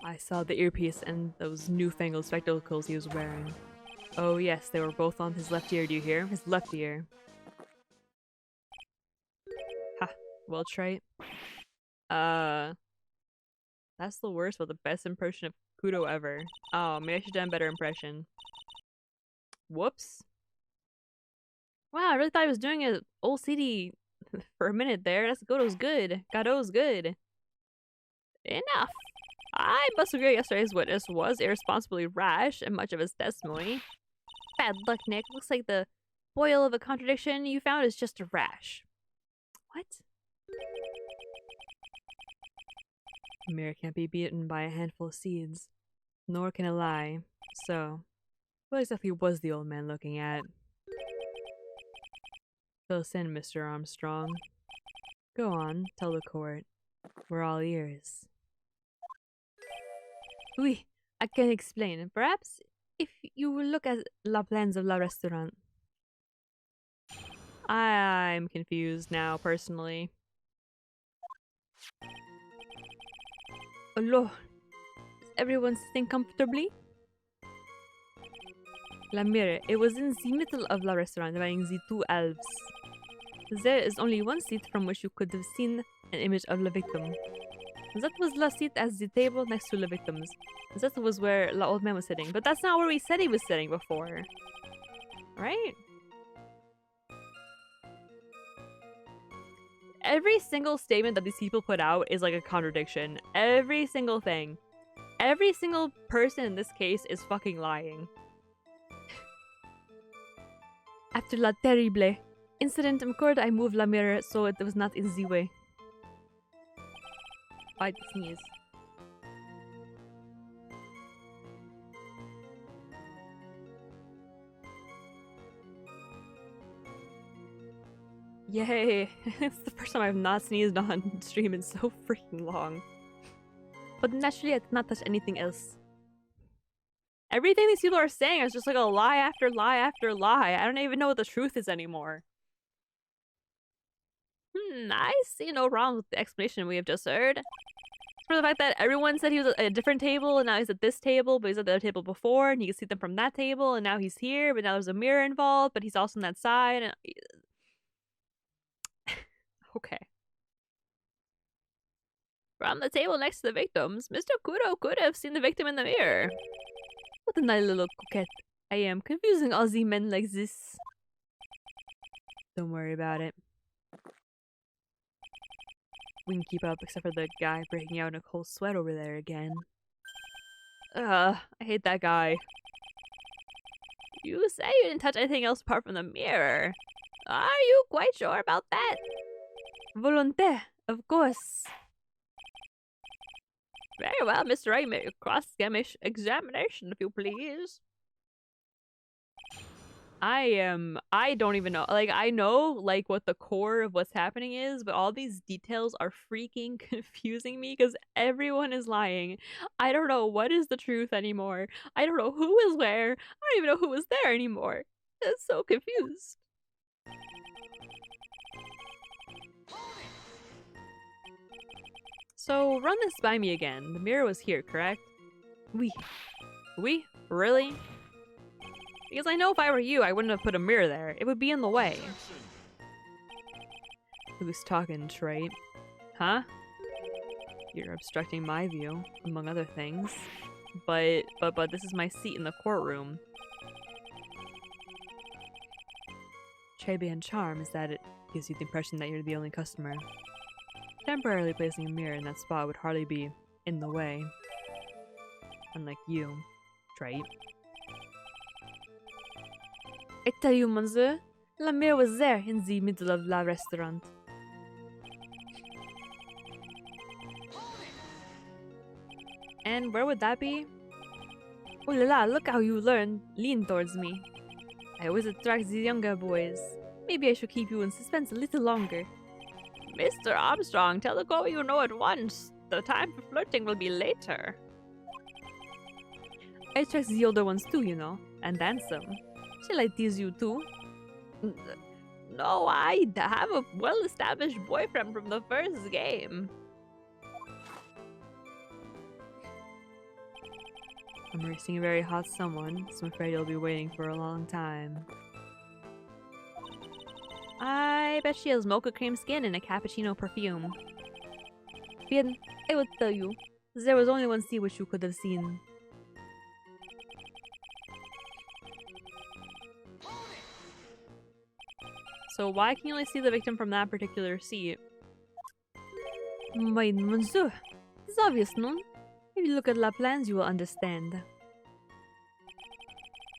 I saw the earpiece and those newfangled spectacles he was wearing. Oh yes, they were both on his left ear, do you hear? His left ear. Ha, well trite. That's the worst, but the best impression of Kudo ever. Oh, maybe I should have done a better impression. Whoops. Wow, I really thought I was doing an old CD for a minute there. That's Godot's good. Godot's good. Enough. I must agree yesterday's witness was irresponsibly rash in much of his testimony. Bad luck, Nick. Looks like the boil of a contradiction you found is just a rash. What? A mirror can't be beaten by a handful of seeds, nor can a lie. So, what exactly was the old man looking at? Fill us in, Mr. Armstrong. Go on, tell the court. We're all ears. Oui, I can explain. Perhaps if you will look at la plans of la restaurant. I'm confused now, personally. Hello. Is everyone sitting comfortably? La mirror. It was in the middle of la restaurant, dividing the two elves. There is only one seat from which you could have seen an image of the victim. That was la seat at the table next to the victims. That was where la old man was sitting. But that's not where we said he was sitting before. Right? Every single statement that these people put out is like a contradiction. Every single thing. Every single person in this case is fucking lying. After la terrible incident occurred, I moved la mirror so it was not in the way. I'd sneeze. Yay! It's the first time I've not sneezed on stream in so freaking long. But naturally, I did not touch anything else. Everything these people are saying is just like a lie after lie after lie. I don't even know what the truth is anymore. I see no wrong with the explanation we have just heard. For the fact that everyone said he was at a different table and now he's at this table, but he's at the other table before and you can see them from that table and now he's here, but now there's a mirror involved, but he's also on that side. And... okay. From the table next to the victims, Mr. Kuro could have seen the victim in the mirror. What a nice little coquette. I am confusing all the men like this. Don't worry about it. We can keep up except for the guy breaking out in a cold sweat over there again. I hate that guy. You say you didn't touch anything else apart from the mirror. Are you quite sure about that? Volonté, of course. Very well, Mr. Wright, make a cross-examination if you please. I don't even know. Like, I know, like, what the core of what's happening is, but all these details are freaking confusing me because everyone is lying. I don't know what is the truth anymore. I don't know who is where. I don't even know who was there anymore. I'm so confused. So, run this by me again. The mirror was here, correct? We? Really? Because I know if I were you, I wouldn't have put a mirror there. It would be in the way. Who's talking, Trite? Huh? You're obstructing my view, among other things. But this is my seat in the courtroom. Tribulations charm is that it gives you the impression that you're the only customer. Temporarily placing a mirror in that spot would hardly be in the way. Unlike you, Trite. I tell you, monsieur, la mirror was there in the middle of la restaurant. And where would that be? Oh la la, look how you lean towards me. I always attract the younger boys. Maybe I should keep you in suspense a little longer. Mr. Armstrong, tell the girl you know at once. The time for flirting will be later. I attract the older ones too, you know, and handsome. Shall I tease you too? No, I have a well-established boyfriend from the first game. I'm racing a very hot someone, so I'm afraid you'll be waiting for a long time. I bet she has mocha cream skin and a cappuccino perfume. Bien, I will tell you. There was only one seat which you could have seen. So why can you only see the victim from that particular seat? My monsieur, it's obvious, no? If you look at La plans, you will understand.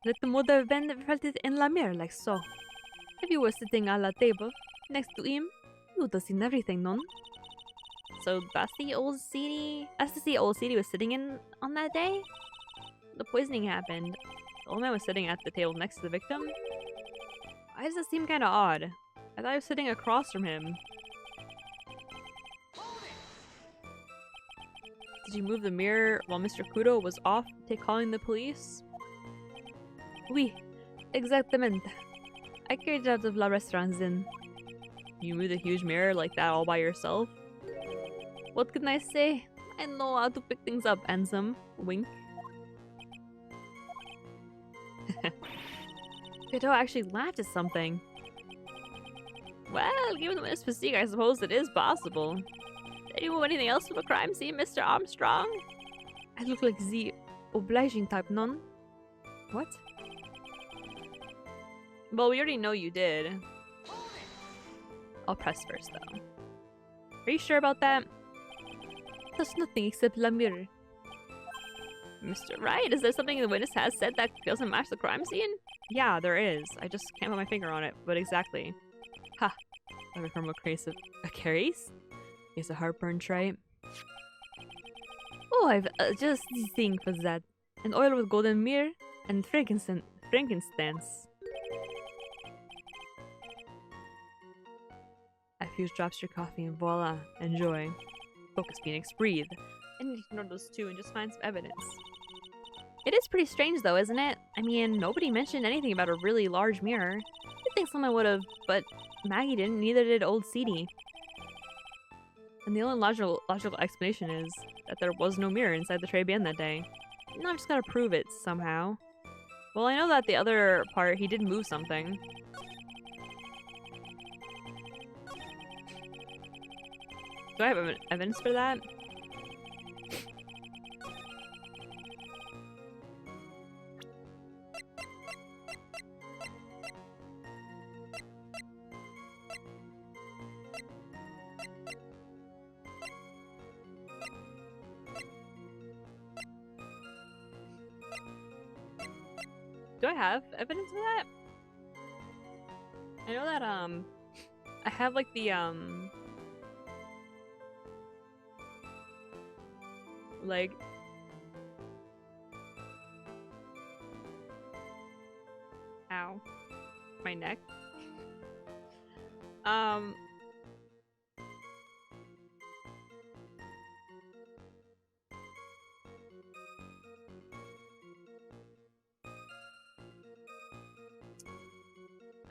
Let the mother have been felt it in La mirror like so. If you were sitting at la table next to him, you would have seen everything, none? So that's the old CD? That's the old CD was sitting in on that day? The poisoning happened. The old man was sitting at the table next to the victim? Why does this seem kind of odd? I thought I was sitting across from him. Did you move the mirror while Mr. Kudo was off calling the police? Oui, exactamente. I carried it out of la restaurant then. You moved a huge mirror like that all by yourself? What can I say? I know how to pick things up, handsome. Wink. Kudo actually laughed at something. Well, given the man's physique, I suppose it is possible. Did you move anything else from a crime scene, Mr. Armstrong? I look like the obliging type, none? What? Well, we already know you did. I'll press first, though. Are you sure about that? There's nothing except la mirror. Mr. Wright, is there something the witness has said that doesn't match the crime scene? Yeah, there is. I just can't put my finger on it, but exactly. Ha! I from a case of a case? Is a heartburn tripe. Oh, I've just the thing for that. An oil with golden myrrh and frankincense. A few drops your coffee and voila, enjoy. Focus, Phoenix, breathe. I need to ignore those two and just find some evidence. It is pretty strange though, isn't it? I mean, nobody mentioned anything about a really large mirror. You'd think someone would have, but Maggie didn't, neither did old CD. And the only logical explanation is that there was no mirror inside the tray band that day. Now I've just gotta prove it somehow. Well, I know that the other part, he did move something. Do I have evidence for that? Do I have evidence for that? I know that, I have, like, the, like... Ow. My neck. I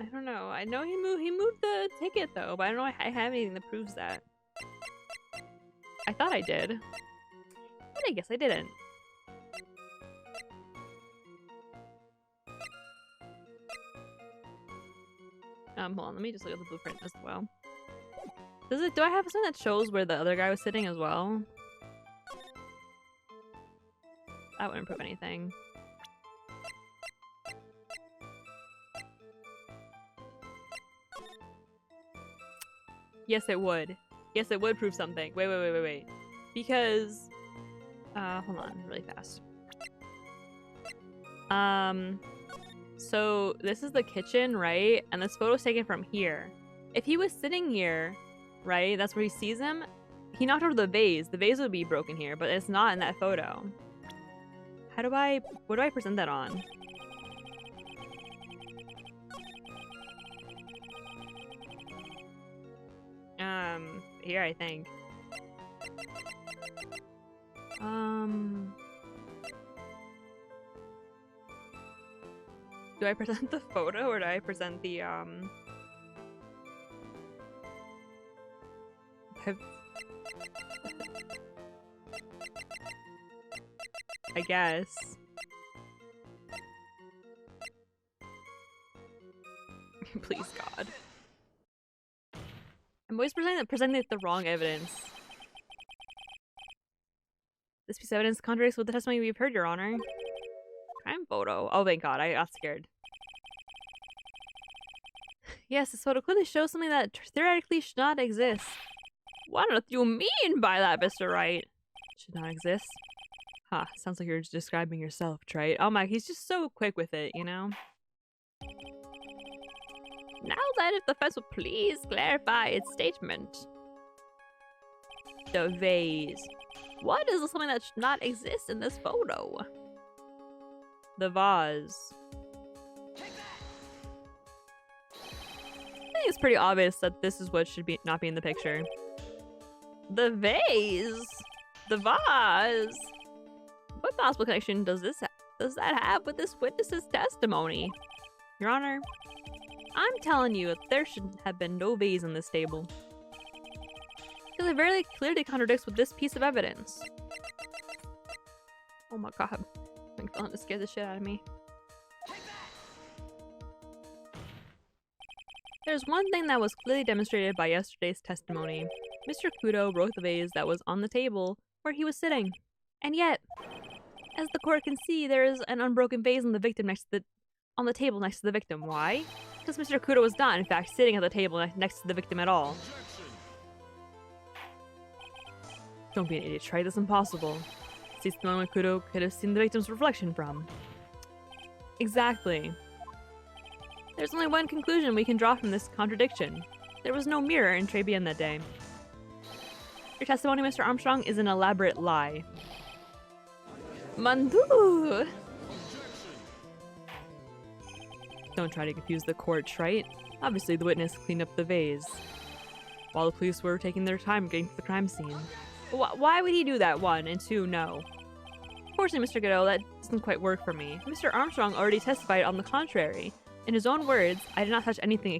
don't know. I know he moved the ticket though, but I don't know I have anything that proves that. I thought I did. But I guess I didn't. Hold on, let me just look at the blueprint as well. Do I have something that shows where the other guy was sitting as well? That wouldn't prove anything. Yes, it would. Yes, it would prove something. Wait. Because... hold on, really fast. So this is the kitchen, right? And this photo's taken from here. If he was sitting here, right? That's where he sees him. He knocked over the vase. The vase would be broken here, but it's not in that photo. What do I present that on? Here, I think. Do I present the photo or do I present the, I guess. Please, God. I'm always presenting the wrong evidence. This piece of evidence contradicts with the testimony we've heard, Your Honor. Crime photo. Oh, thank God. I got scared. Yes, this photo clearly shows something that theoretically should not exist. What on earth do you mean by that, Mr. Wright? Should not exist. Huh, sounds like you're just describing yourself, Trite. Oh my, he's just so quick with it, you know? Now that if the fence will please clarify its statement. The vase. What is something that should not exist in this photo? The vase. I think it's pretty obvious that this is what should be not be in the picture. The vase. The vase. What possible connection does that have with this witness's testimony? Your Honor, I'm telling you that there should have been no vase in this table. Because it very clearly contradicts with this piece of evidence. Oh my god. I'm going to scare the shit out of me. There's one thing that was clearly demonstrated by yesterday's testimony. Mr. Kudo broke the vase that was on the table where he was sitting. And yet, as the court can see, there is an unbroken vase on the victim on the table next to the victim. Why? Because Mr. Kudo was not, in fact, sitting at the table next to the victim at all. Don't be an idiot, Trite. That's impossible. It's the moment Kudo could have seen the victim's reflection from. Exactly. There's only one conclusion we can draw from this contradiction. There was no mirror in Tribune that day. Your testimony, Mr. Armstrong, is an elaborate lie. Mandu! Don't try to confuse the court, Trite. Obviously, the witness cleaned up the vase while the police were taking their time getting to the crime scene. Why would he do that, one? And two, no. Fortunately, Mr. Godot, that doesn't quite work for me. Mr. Armstrong already testified on the contrary. In his own words, I did not touch anything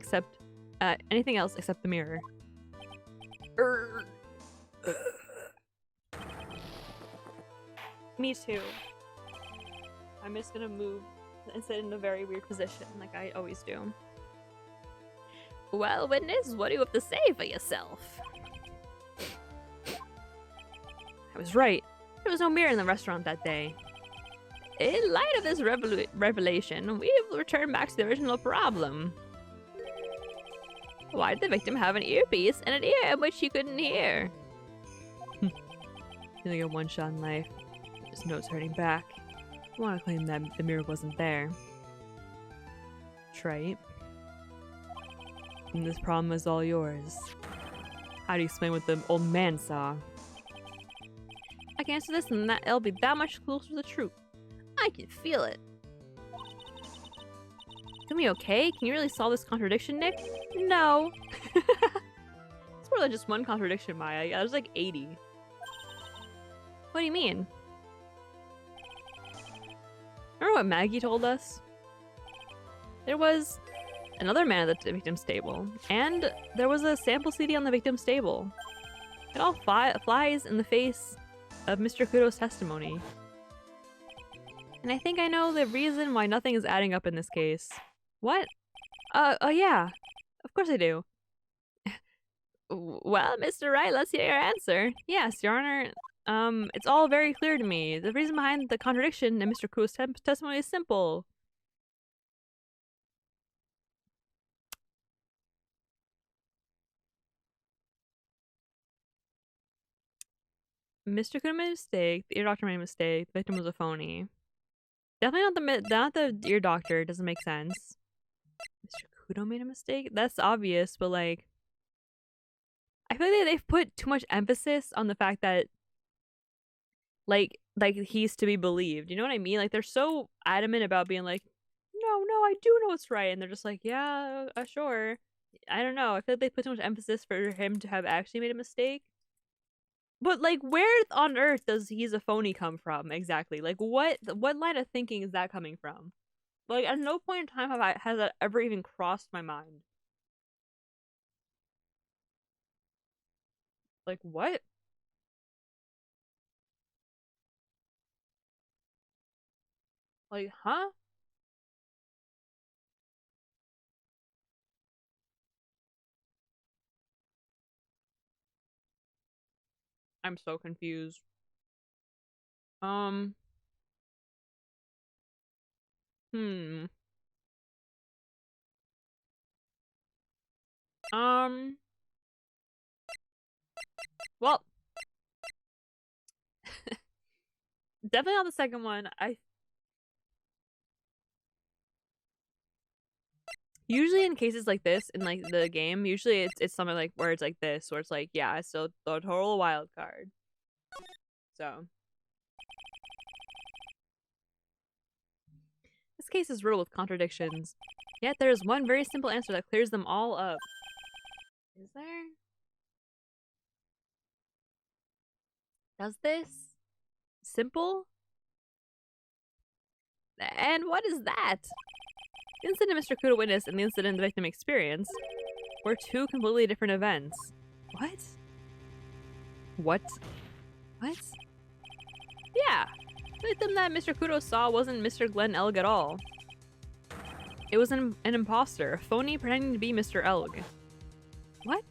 else except the mirror. Me too. I'm just gonna move and sit in a very weird position, like I always do. Well, witness, what do you have to say for yourself? I was right. There was no mirror in the restaurant that day. In light of this revelation, we will return back to the original problem. Why did the victim have an earpiece and an ear in which she couldn't hear? You only get one shot in life. There's no turning back. I want to claim that the mirror wasn't there. Trite. And this problem is all yours. How do you explain what the old man saw? I can answer this and it'll be that much closer to the truth. I can feel it. Can we okay? Can you really solve this contradiction, Nick? No. It's more than just one contradiction, Maya. There's like 80. What do you mean? Remember what Maggie told us? There was another man at the victim's table, and there was a sample CD on the victim's table. It all flies in the face of Mr. Kudo's testimony. And I think I know the reason why nothing is adding up in this case. What? Oh yeah. Of course I do. Well, Mr. Wright, let's hear your answer. Yes, Your Honor. It's all very clear to me. The reason behind the contradiction in Mr. Kudo's testimony is simple. Mr. Kudo made a mistake. The ear doctor made a mistake. The victim was a phony. Definitely not the ear doctor. It doesn't make sense. Mr. Kudo made a mistake? That's obvious, but like... I feel like they've put too much emphasis on the fact that like he's to be believed. You know what I mean? Like they're so adamant about being like, no, I do know what's right. And they're just like, yeah, sure. I don't know. I feel like they put too much emphasis for him to have actually made a mistake. But like, where on earth does he's a phony come from exactly? Like, what line of thinking is that coming from? Like, at no point in time has that ever even crossed my mind. Like, what? Like, huh? I'm so confused. Hmm. Um. Well. Definitely not the second one. Usually in cases like this in like the game, usually it's something like where it's like this, where it's like, yeah, it's still the total wild card. So this case is riddled with contradictions. Yet there is one very simple answer that clears them all up. Is there? Does this? Simple? And what is that? The incident Mr. Kudo witnessed and the incident the victim experienced were two completely different events. What? What? What? Yeah. The victim that Mr. Kudo saw wasn't Mr. Glenn Elg at all. It was an imposter, a phony pretending to be Mr. Elg. What?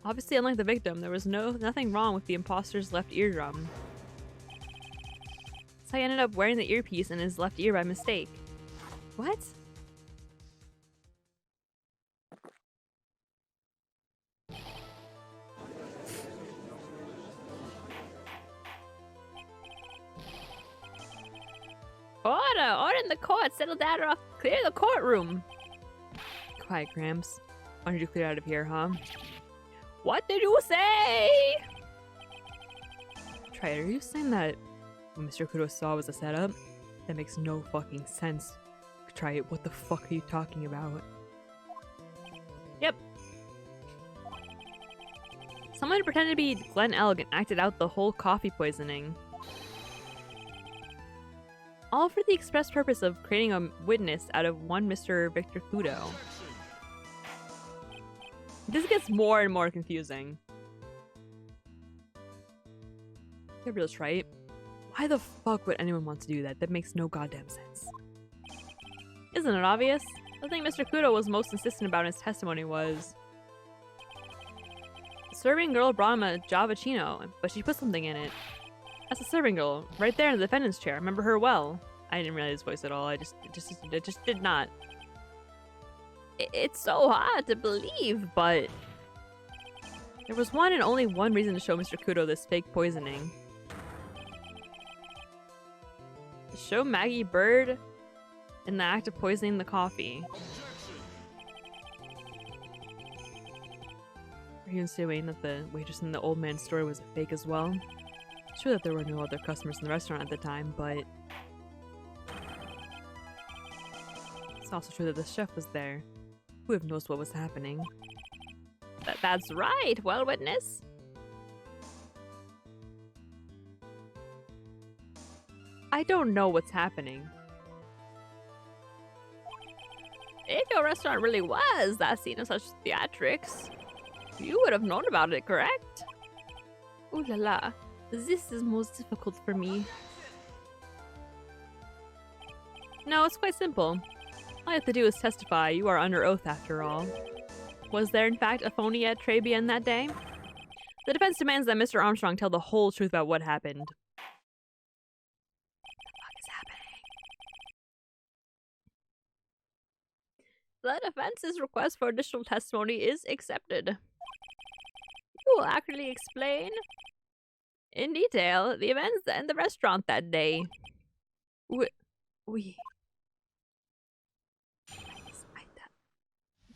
Obviously, unlike the victim, there was nothing wrong with the imposter's left eardrum. So he ended up wearing the earpiece in his left ear by mistake. What? Order in the court, settle down or I'll clear the courtroom. Quiet, Gramps. Why don't you clear out of here, huh? What did you say? Try, are you saying that what Mr. Kudo saw was a setup? That makes no fucking sense. Try it. What the fuck are you talking about? Yep. Someone pretended to be Glenn Elg and acted out the whole coffee poisoning. All for the express purpose of creating a witness out of one Mr. Victor Kudo. This gets more and more confusing. Gabriel's right. Why the fuck would anyone want to do that? That makes no goddamn sense. Isn't it obvious? The thing Mr. Kudo was most insistent about in his testimony was... The serving girl brought him a Javachino, but she put something in it. That's a serving girl, right there in the defendant's chair. I remember her well. I didn't realize his voice at all. I just did not. It's so hard to believe, but... There was one and only one reason to show Mr. Kudo this fake poisoning. To show Maggie Bird in the act of poisoning the coffee. Are you insinuating that the waitress in the old man's story was a fake as well? Sure that there were no other customers in the restaurant at the time, but... It's also true that the chef was there. Who have knows what was happening? That's right, well, witness. I don't know what's happening. If your restaurant really was that scene of such theatrics, you would have known about it, correct? Ooh la la. This is most difficult for me. No, it's quite simple. All you have to do is testify. You are under oath after all. Was there in fact a phony at Tribulations that day? The defense demands that Mr. Armstrong tell the whole truth about what happened. What the fuck is happening? The defense's request for additional testimony is accepted. You will accurately explain in detail the events in the restaurant that day.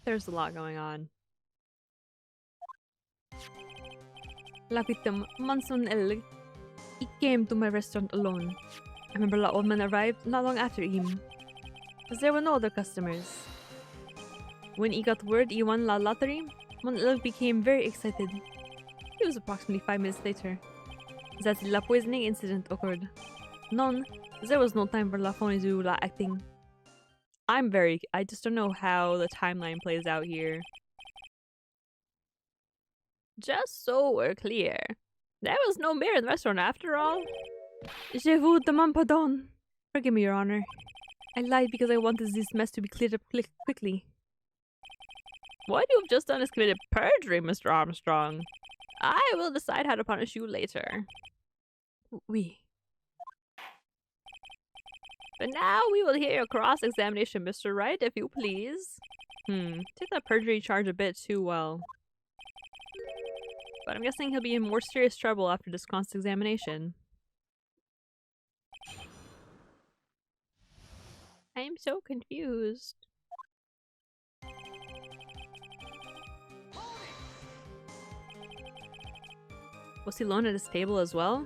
There's a lot going on. La victim, Manson Elg, he came to my restaurant alone. I remember the old man arrived not long after him, as there were no other customers. When he got word he won la lottery, Manson Elg became very excited. It was approximately 5 minutes later that the la poisoning incident occurred. None, there was no time for la phony to la acting. I just don't know how the timeline plays out here. Just so we're clear, there was no mirror in the restaurant after all. Je vous demande pardon. Forgive me, Your Honor. I lied because I wanted this mess to be cleared up quickly. What you have just done is committed perjury, Mr. Armstrong. I will decide how to punish you later. Oui. But now we will hear your cross-examination, Mr. Wright, if you please. Take that perjury charge a bit too well. but I'm guessing he'll be in more serious trouble after this cross-examination. I am so confused. Was he alone at his table as well?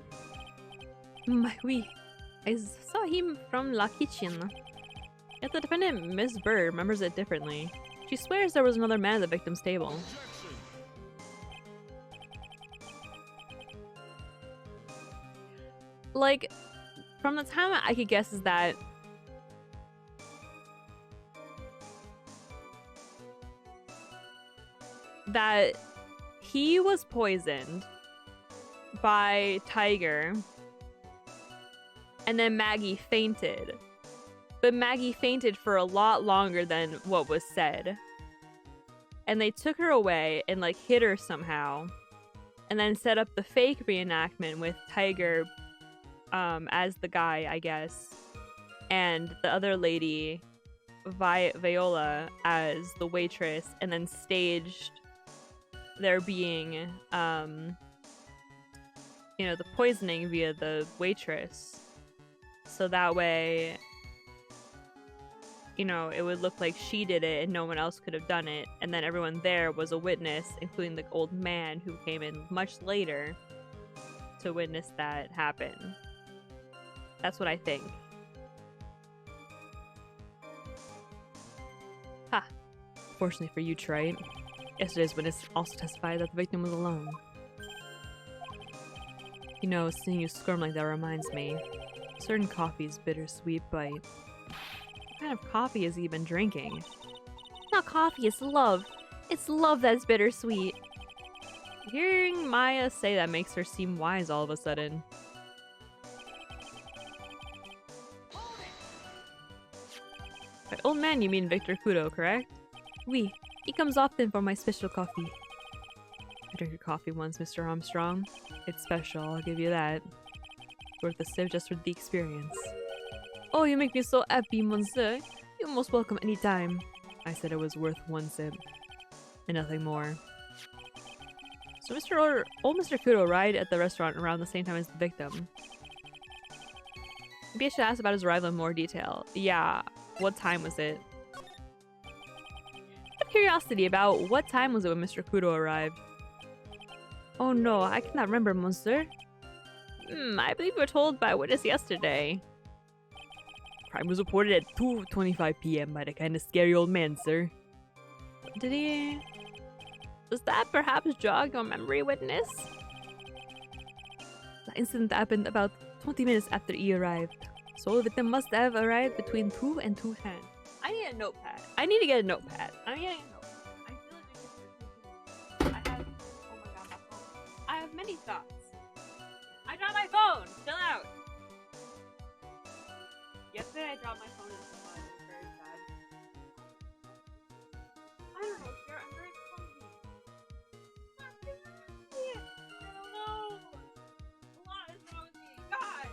My oui. I saw him from La Kitchen. Yet the defendant, Miss Bird, remembers it differently. She swears there was another man at the victim's table. Like, from the time I could guess is that he was poisoned by Tiger, and then Maggie fainted. But Maggie fainted for a lot longer than what was said. And they took her away and like hid her somehow, and then set up the fake reenactment with Tiger as the guy, I guess, and the other lady, Viola, as the waitress, and then staged there being the poisoning via the waitress, so that way it would look like she did it and no one else could have done it, and then everyone there was a witness, including the old man who came in much later to witness that happen. That's what I think. Ha! Fortunately for you, Trite, yesterday's witness also testified that the victim was alone. Seeing you squirm like that reminds me. Certain coffee's bittersweet bite. What kind of coffee has he been drinking? It's not coffee, it's love. It's love that's bittersweet. Hearing Maya say that makes her seem wise all of a sudden. By old man, you mean Victor Kudo, correct? Oui. He comes often for my special coffee. I drank your coffee once, Mr. Armstrong. It's special, I'll give you that. Worth a sip just for the experience. Oh, you make me so happy, monsieur. You're most welcome anytime. I said it was worth one sip. And nothing more. So old Mr. Kudo arrived at the restaurant around the same time as the victim. Maybe I should ask about his arrival in more detail. Yeah, what time was it? Out of curiosity, about what time was it when Mr. Kudo arrived? Oh no, I cannot remember, monsieur. I believe we were told by a witness yesterday. Crime was reported at 2:25 p.m. by the kind of scary old man, sir. Did he... Does that perhaps jog your memory, witness? The incident happened about 20 minutes after he arrived. So the victim must have arrived between 2 and 2:10. I need a notepad. I need to get a notepad. I'm getting a notepad. I feel like I have... Oh my god, my phone. I have many thoughts. I dropped my phone! Chill out! Yesterday I dropped my phone in the mud. It was very sad. I don't know, Sarah. I'm very clumsy. I don't know. A lot is wrong with me. God!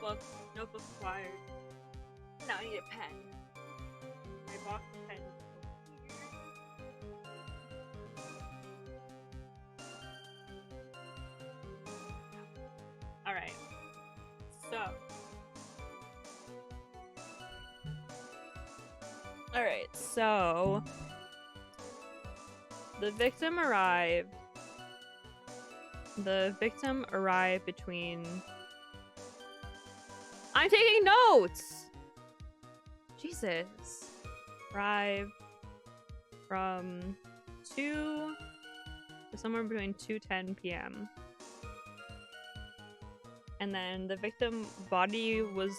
Notebook. Notebook required. Now I need a pen. My box of pens. Alright. So. Alright, so. The victim arrived. The victim arrived between. I'm taking notes! Jesus. Arrived from 2 to somewhere between 2:10 p.m. And then the victim body was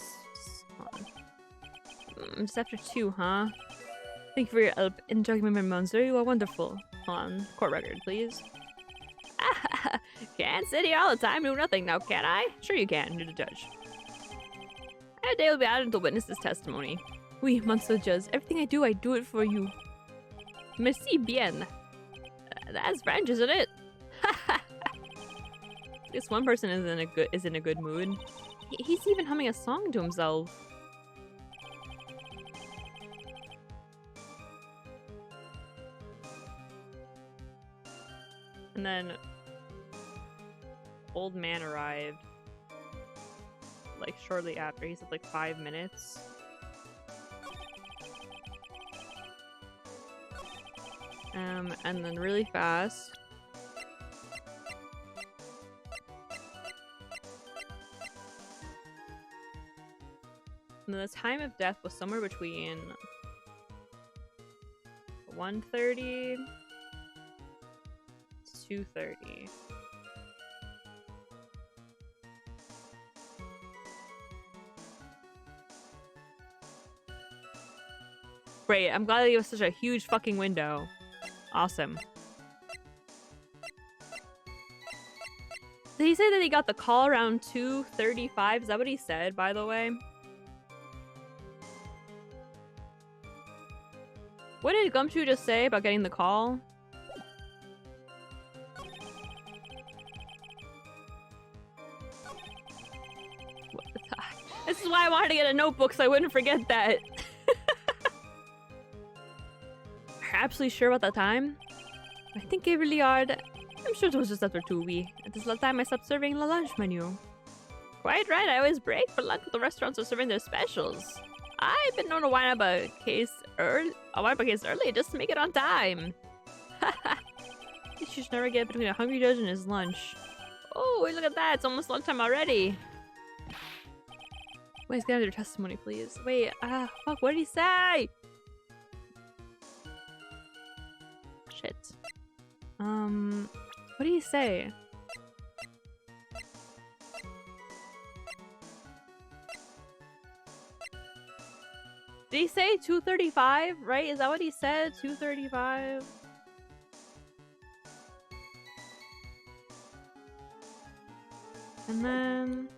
just after 2, huh? Thank you for your help in documenting my monster. You are wonderful. Hold on, court record, please. Can't sit here all the time doing nothing now, can I? Sure you can, you're the judge. A day will be added to witness this testimony. Oui, monsieur judge. Everything I do it for you. Merci bien. That's French, isn't it? This one person is in a good mood. He's even humming a song to himself. And then old man arrived like shortly after. He said like 5 minutes. And then really fast. And the time of death was somewhere between 1:30 to 2:30. Great, I'm glad they gave us such a huge fucking window. Awesome. Did he say that he got the call around 2:35? Is that what he said, by the way? What did Gumshoe just say about getting the call? This is why I wanted to get a notebook so I wouldn't forget that. You're absolutely sure about that time? I think it really hard. I'm sure it was just after 2 weeks. At this time I stopped serving the lunch menu. Quite right, I always break for lunch. The restaurants are serving their specials. I've been known to wind up a case early just to make it on time. You should never get between a hungry judge and his lunch. Oh, wait, look at that. It's almost lunchtime already. Wait, get out of your testimony, please. Wait, fuck, what did he say? Shit. What did he say? Did he say 2:35, right? Is that what he said? 2:35? And then...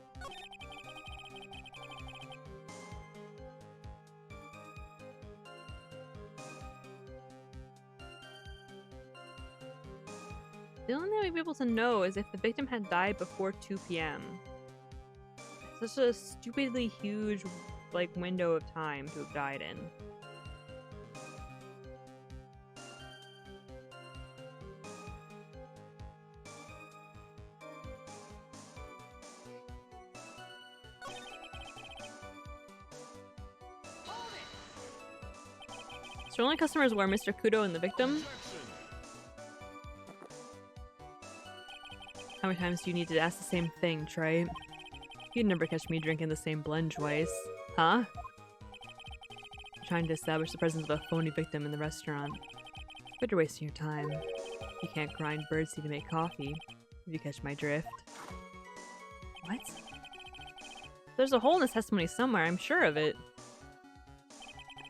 the only thing we'd be able to know is if the victim had died before 2 p.m. Such a stupidly huge, like, window of time to have died in. So only customers were Mr. Kudo and the victim? How many times do you need to ask the same thing, Trey? You'd never catch me drinking the same blend twice. Huh? I'm trying to establish the presence of a phony victim in the restaurant. But you're wasting your time. You can't grind birdseed to make coffee, if you catch my drift. What? There's a hole in this testimony somewhere, I'm sure of it.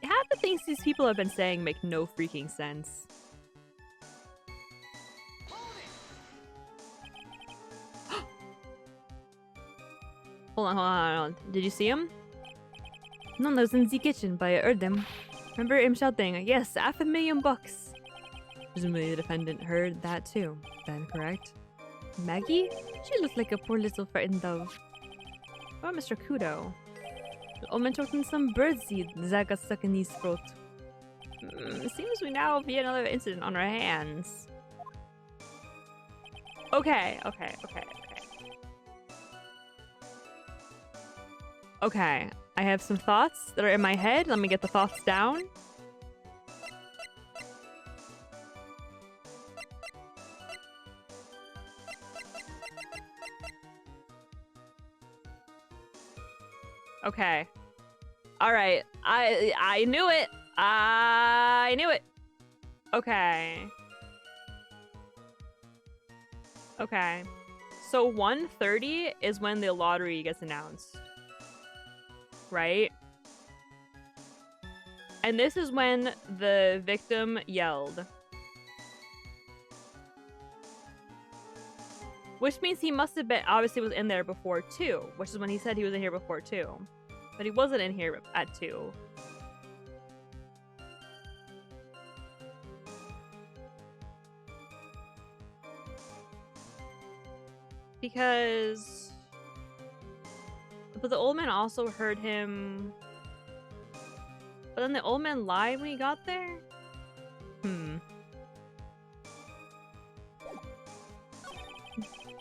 Half the things these people have been saying make no freaking sense. Hold on. Did you see him? No, I was in the kitchen, but I heard them. Remember him shouting, yes, $500,000. Presumably the defendant heard that too, then, correct? Maggie? She looked like a poor little frightened dove. Oh, Mr. Kudo. The old man choked in some birdseed that got stuck in his throat. It seems we now have yet another incident on our hands. Okay. Okay, I have some thoughts that are in my head. Let me get the thoughts down. Okay. All right. I knew it. I knew it. Okay. Okay. So 1:30 is when the lottery gets announced. Right? And this is when the victim yelled. Which means he must have been, obviously was in there before 2, which is when he said he was in here before 2. But he wasn't in here at 2. Because... But the old man also heard him... But then the old man lied when he got there?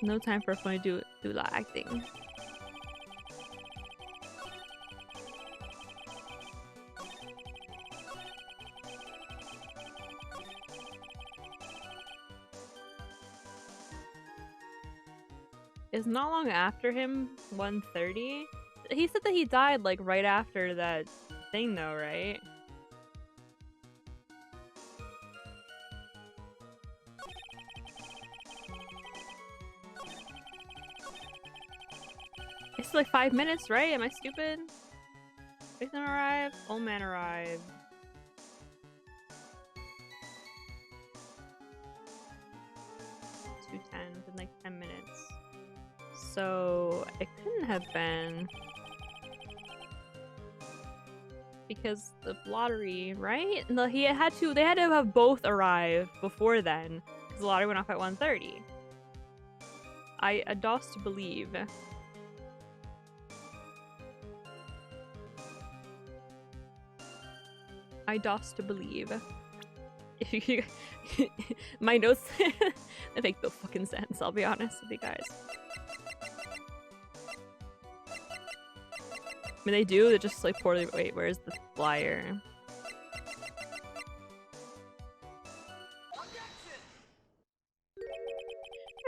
No time for funny do acting. It's not long after him, 1:30. He said that he died like right after that thing though, right? It's like 5 minutes, right? Am I stupid? Victim arrived, old man arrived. Two 10s in like 10 minutes. So it couldn't have been because the lottery, right? No, they had to have both arrive before then because the lottery went off at 1:30. I dost to believe. I dost to believe. My notes they make no fucking sense, I'll be honest with you guys. I mean, they do, they're just like poorly. Wait, where's the flyer? I'm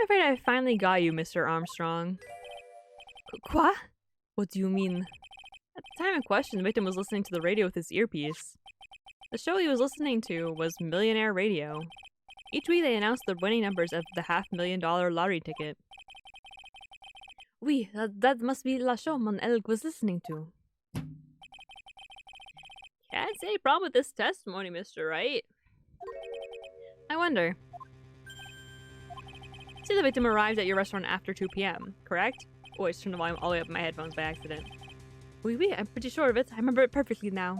afraid I finally got you, Mr. Armstrong. Quoi? What do you mean? At the time in question, the victim was listening to the radio with his earpiece. The show he was listening to was Millionaire Radio. Each week they announced the winning numbers of the $500,000 lottery ticket. Oui, that must be la show Mon Elg was listening to. Can't see any problem with this testimony, Mr. Wright. I wonder. See, the victim arrived at your restaurant after 2 p.m., correct? Oh, I just turned the volume all the way up in my headphones by accident. Oui, I'm pretty sure of it. I remember it perfectly now.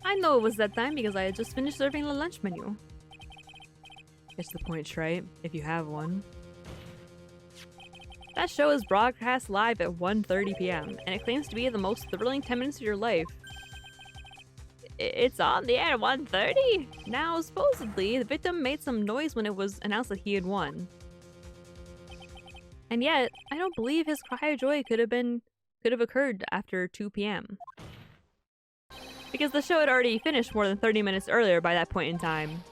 I know it was that time because I had just finished serving the lunch menu. It's the point, right? If you have one. That show is broadcast live at 1:30 p.m. and it claims to be the most thrilling 10 minutes of your life. It's on the air at 1:30? Now, supposedly, the victim made some noise when it was announced that he had won. And yet, I don't believe his cry of joy could have occurred after 2 p.m. Because the show had already finished more than 30 minutes earlier by that point in time.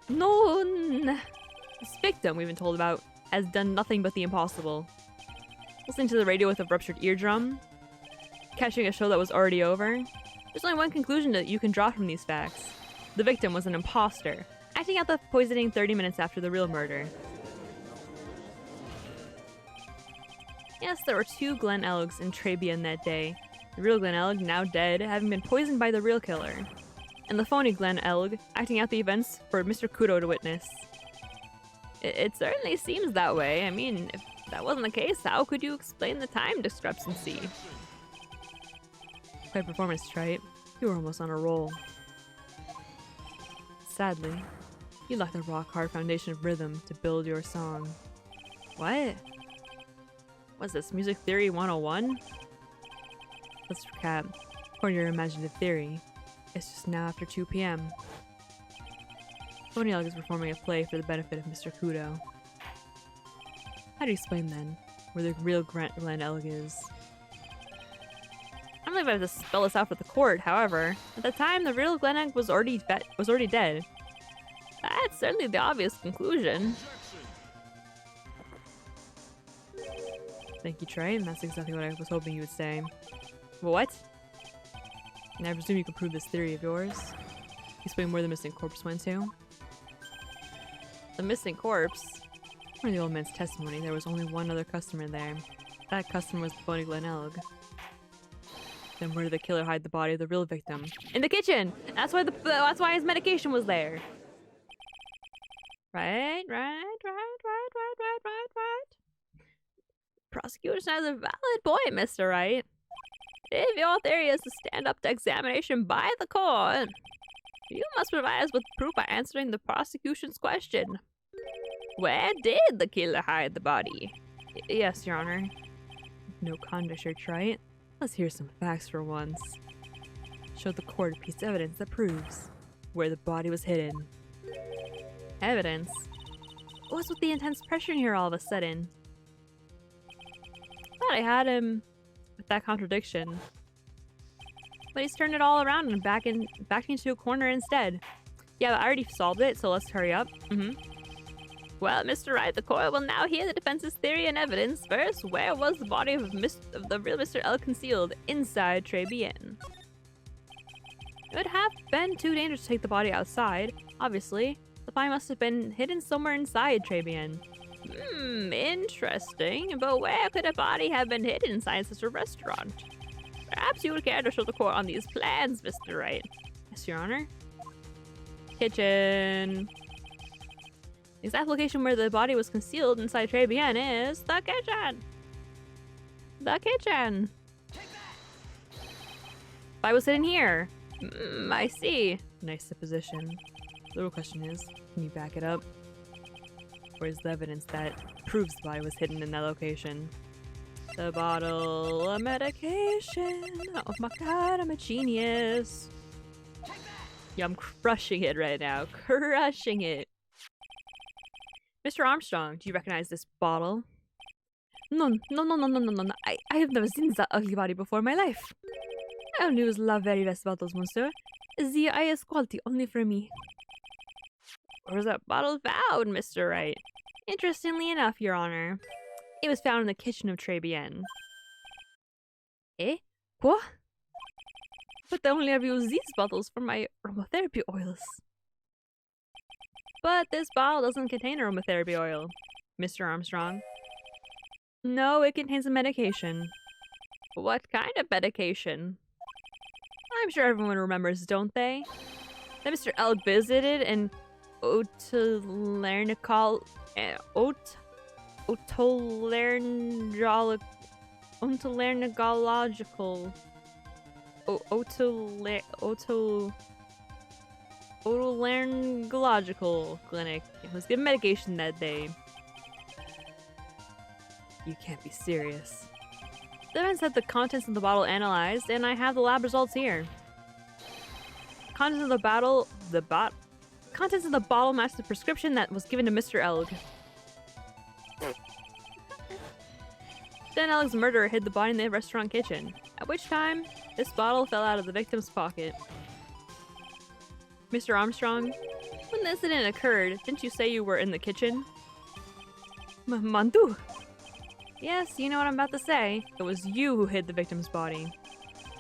No, this victim we've been told about has done nothing but the impossible. Listening to the radio with a ruptured eardrum, catching a show that was already over. There's only one conclusion that you can draw from these facts. The victim was an imposter, acting out the poisoning 30 minutes after the real murder. Yes, there were 2 Glen Elgs in Tribia that day. The real Glen Elg, now dead, having been poisoned by the real killer. And the phony Glen Elg, acting out the events for Mr. Kudo to witness. It certainly seems that way. I mean, if that wasn't the case, how could you explain the time discrepancy? Quite performance, Trite. You were almost on a roll. Sadly, you lacked a rock-hard foundation of rhythm to build your song. What? What's this, Music Theory 101? Let's recap. According to your imaginative theory, it's just now after 2 p.m. Tony Elg is performing a play for the benefit of Mr. Kudo. How do you explain then where the real Glenn Elg is? I don't know if I have to spell this out for the court, however, at the time the real Glenn Elg was already dead. That's certainly the obvious conclusion. Thank you, Trey, and that's exactly what I was hoping you would say. What? And I presume you can prove this theory of yours? Explain where the missing corpse went to? The missing corpse? According to the old man's testimony, there was only one other customer there. That customer was the phony Glenn Elg. Then where did the killer hide the body of the real victim? In the kitchen! That's why his medication was there! Right. Prosecution has a valid point, Mr. Wright. If your theory is to stand up to examination by the court, you must provide us with proof by answering the prosecution's question. Where did the killer hide the body? Yes, Your Honor. No conduct, right? Let's hear some facts for once. Show the court a piece of evidence that proves where the body was hidden. Evidence? What's with the intense pressure in here all of a sudden? Thought I had him with that contradiction. But he's turned it all around and back into a corner instead. Yeah, but I already solved it, so let's hurry up. Well, Mr. Wright, the court will now hear the defense's theory and evidence. First, where was the body of the real Mr. L concealed? Inside Tribulations. It would have been too dangerous to take the body outside. Obviously, the body must have been hidden somewhere inside Tribulations. Interesting. But where could a body have been hidden inside such a restaurant? Perhaps you would care to show the court on these plans, Mr. Wright. Yes, Your Honor. Kitchen. The exact location where the body was concealed inside Tribulations is the kitchen. The kitchen. Body was hidden here. I see. Nice supposition. The real question is, can you back it up? Where's the evidence that proves the body was hidden in that location? The bottle of medication. Oh my god, I'm a genius. Yeah, I'm crushing it right now. Crushing it. Mr. Armstrong, do you recognize this bottle? No. I have never seen that ugly body before in my life. I only use la very best bottles, monsieur. The highest quality only for me. Where was that bottle found, Mr. Wright? Interestingly enough, Your Honor, it was found in the kitchen of Tribulations. Eh? What? But I only have used these bottles for my aromatherapy oils. But this bottle doesn't contain aromatherapy oil, Mr. Armstrong. No, it contains a medication. What kind of medication? I'm sure everyone remembers, don't they? That Mr. L visited an otolaryngological clinic. It was given medication that day. You can't be serious. The defense had the contents of the bottle analyzed, and I have the lab results here. Contents of the bottle matched the prescription that was given to Mr. Elg. Then Elg's murderer hid the body in the restaurant kitchen, at which time this bottle fell out of the victim's pocket. Mr. Armstrong, when the incident occurred, didn't you say you were in the kitchen? Mandu! Yes, you know what I'm about to say. It was you who hid the victim's body.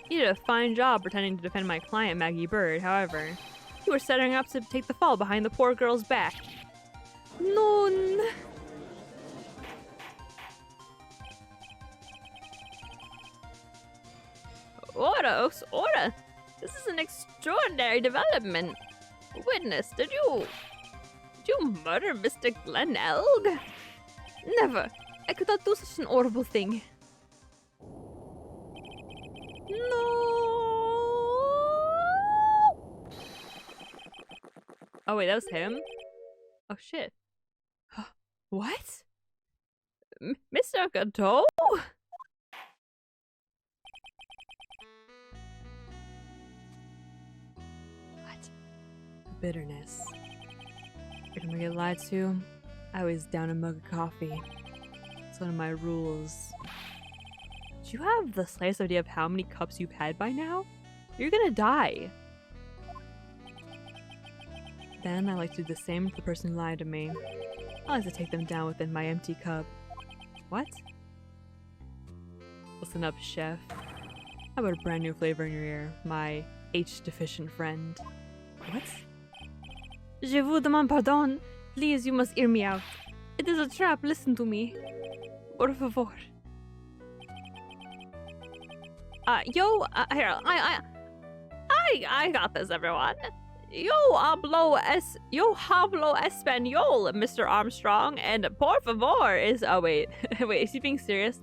You did a fine job pretending to defend my client, Maggie Bird, however. You were setting up to take the fall behind the poor girl's back. Non! Order! This is an extraordinary development. Witness, did you murder Mr. Glenn Elg? Never! I could not do such an horrible thing. No! Oh wait, that was him? Oh shit. What? Mr. Gateau? bitterness. Every time I get lied to, I always down a mug of coffee. It's one of my rules. Do you have the slightest idea of how many cups you've had by now? You're gonna die. Then I like to do the same to the person who lied to me. I like to take them down within my empty cup. What? Listen up, chef. How about a brand new flavor in your ear, my H-deficient friend? What? Je vous demande pardon. Please, you must hear me out. It is a trap. Listen to me. Por favor. Here, I got this, everyone. Yo hablo español, Mr. Armstrong, and por favor is, oh wait, wait, is he being serious?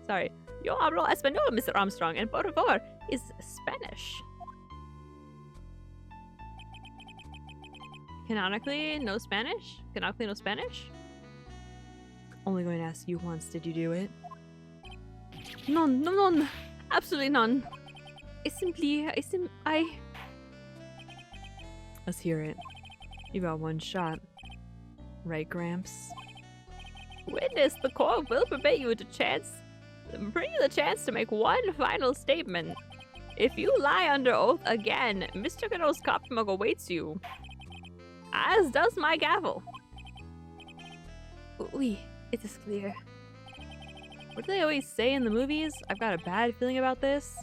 Sorry. Yo hablo español, Mr. Armstrong, and por favor is Spanish. Canonically, no Spanish? Canonically, no Spanish? Only going to ask you once, did you do it? None. Absolutely none. Let's hear it. You got one shot. Right, Gramps? Witness, the court will permit you the chance to make one final statement. If you lie under oath again, Mr. Gano's cop mug awaits you. As does my gavel. Oui, it is clear. What do they always say in the movies? I've got a bad feeling about this.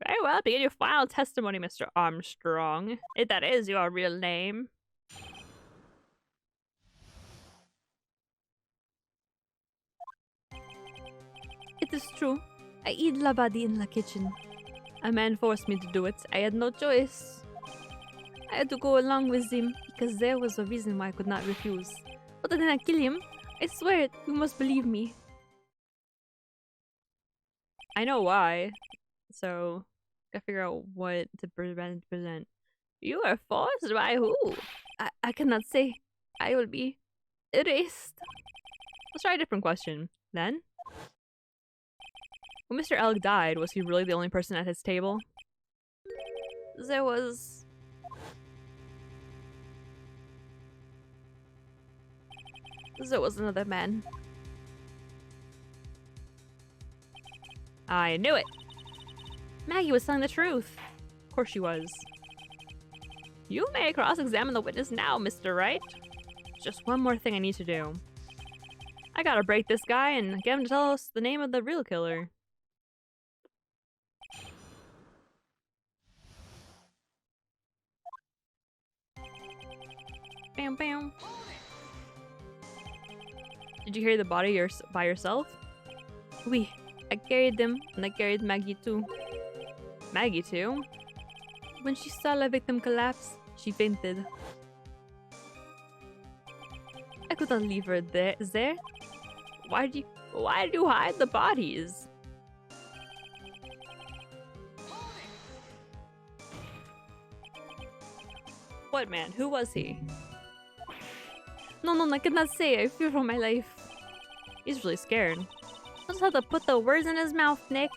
Very well, begin your final testimony, Mr. Armstrong. If that is your real name. It is true. I eat labadi in the kitchen. A man forced me to do it. I had no choice. I had to go along with him because there was a reason why I could not refuse. But I did not kill him. I swear it. You must believe me. I know why. So, gotta figure out what to present. You are forced by who? I cannot say. I will be erased. Let's try a different question. Then? When Mr. Elk died, was he really the only person at his table? There was another man. I knew it! Maggie was telling the truth. Of course she was. You may cross-examine the witness now, Mr. Wright. Just one more thing I need to do. I gotta break this guy and get him to tell us the name of the real killer. Bam bam. Did you carry the body by yourself? Oui, I carried them, and I carried Maggie too. Maggie too? When she saw the victim collapse, she fainted. I could not leave her there. Why did you hide the bodies? What man? Who was he? No, I cannot say. I fear for my life. He's really scared. I'll just have to put the words in his mouth, Nick.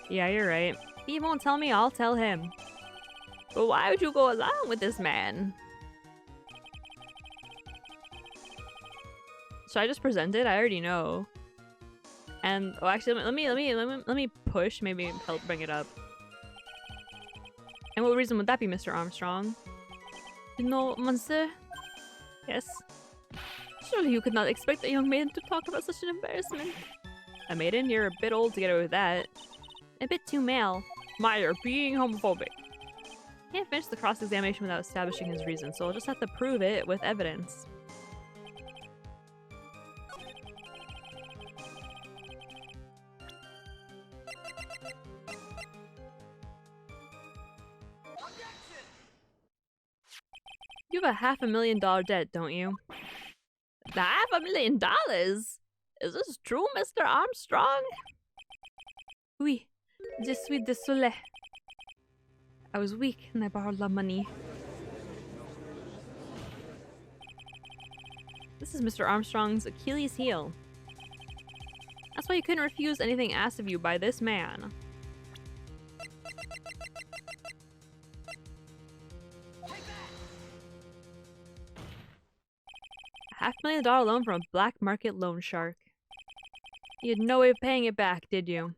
Yeah, you're right. If he won't tell me, I'll tell him. But why would you go along with this man? Should I just present it? I already know. And oh, actually, let me push. Maybe help bring it up. And what reason would that be, Mr. Armstrong? You know, Monsieur? Yes. Surely you could not expect a young maiden to talk about such an embarrassment. A maiden? You're a bit old to get away with that. A bit too male. Meyer, being homophobic. Can't finish the cross-examination without establishing his reason, so I'll just have to prove it with evidence. You have a $500,000 debt, don't you? $500,000? Is this true, Mr. Armstrong? Oui, je suis désolé. I was weak and I borrowed the money. This is Mr. Armstrong's Achilles heel. That's why you couldn't refuse anything asked of you by this man. $500,000 loan from a black market loan shark. You had no way of paying it back, did you?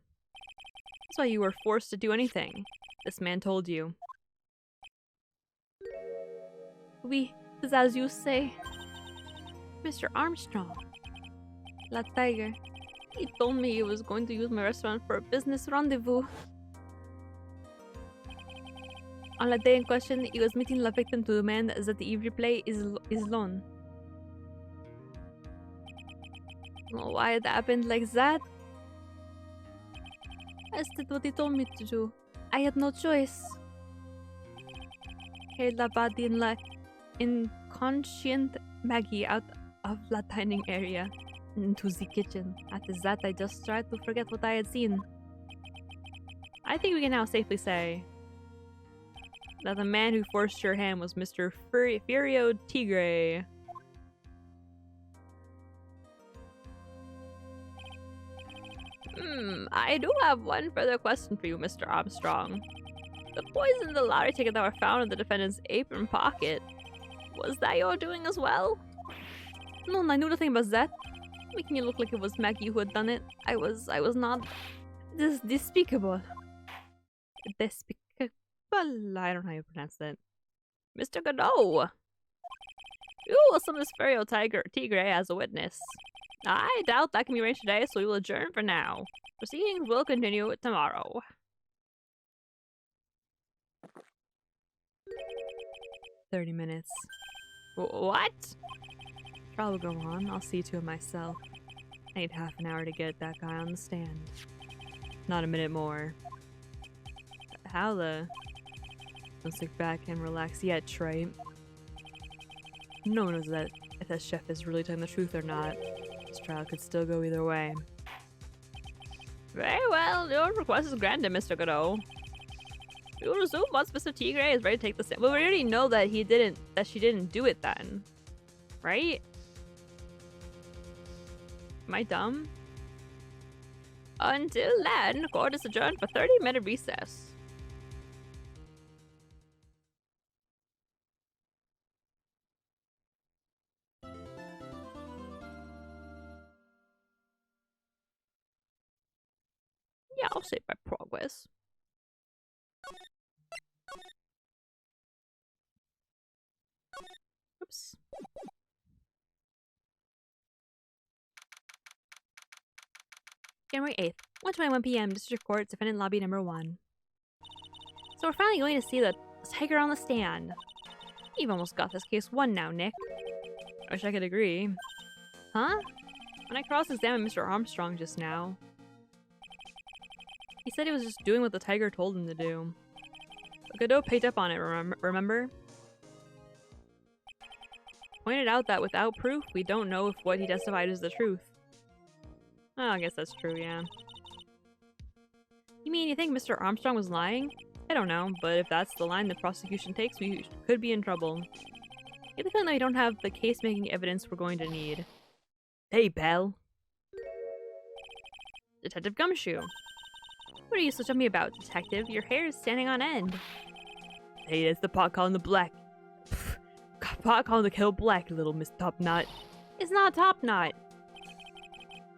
That's why you were forced to do anything. This man told you. Oui, it's as you say. Mr. Armstrong. La Tiger. He told me he was going to use my restaurant for a business rendezvous. On the day in question, he was meeting the victim to demand that he repay his loan. Why it happened like that? I did what he told me to do. I had no choice. Carried the body in inconscient Maggie out of the dining area into the kitchen. After that, I just tried to forget what I had seen. I think we can now safely say that the man who forced your hand was Mr. Furio Tigre. I do have one further question for you, Mr. Armstrong. The poison in the lottery ticket that were found in the defendant's apron pocket, was that your doing as well? No, I knew nothing about that. Making it look like it was Maggie who had done it. I was not despicable. Despicable? I don't know how you pronounce that. Mr. Godot! You will summon this Furio Tigre as a witness. I doubt that can be arranged today, so we will adjourn for now. Proceedings will continue tomorrow. "30 minutes. What? Trial will go on. I'll see to it myself. I need half an hour to get that guy on the stand. Not a minute more. How the... Don't sit back and relax yet, Trey. No one knows that if that chef is really telling the truth or not. This trial could still go either way. Very well, your request is granted, Mr. Godot. We will resume once Mr. Tigre is ready to take the stand. Well, we already know that she didn't do it then. Right? Am I dumb? Until then, court is adjourned for 30-minute recess. Yeah, I'll save my progress. Oops. January 8th, 1:21 p.m. District Court, Defendant Lobby number 1. So we're finally going to see the tiger on the stand. You've almost got this case won now, Nick. I wish I could agree. Huh? When I cross-examined Mr. Armstrong just now, he said he was just doing what the tiger told him to do. But Godot picked up on it, remember? Pointed out that without proof, we don't know if what he testified is the truth. Oh, I guess that's true, yeah. You mean you think Mr. Armstrong was lying? I don't know, but if that's the line the prosecution takes, we could be in trouble. Get the feeling that we don't have the case-making evidence we're going to need. Hey, pal. Detective Gumshoe. What are you so jumpy about, detective? Your hair is standing on end. Hey, that's the pot calling the black. Pff, pot calling the kill black, little Miss Topknot. It's not Topknot.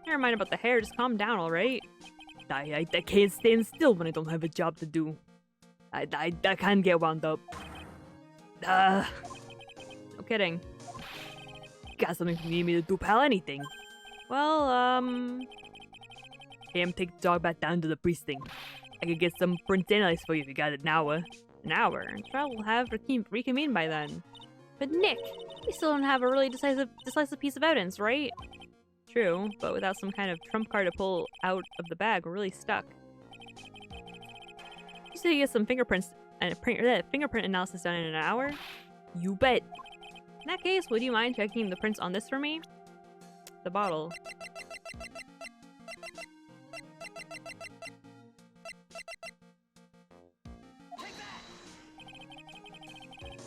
Never mind about the hair, just calm down, alright? I can't stand still when I don't have a job to do. I can't get wound up. No kidding. Got something you need me to do, pal? Anything? Well, take the dog back down to the precinct. I could get some print analysis for you if you got an hour. An hour? Trial will have reconvened by then. But Nick, we still don't have a really decisive piece of evidence, right? True, but without some kind of trump card to pull out of the bag, we're really stuck. Just to get some fingerprint analysis done in an hour? You bet. In that case, would you mind checking the prints on this for me? The bottle.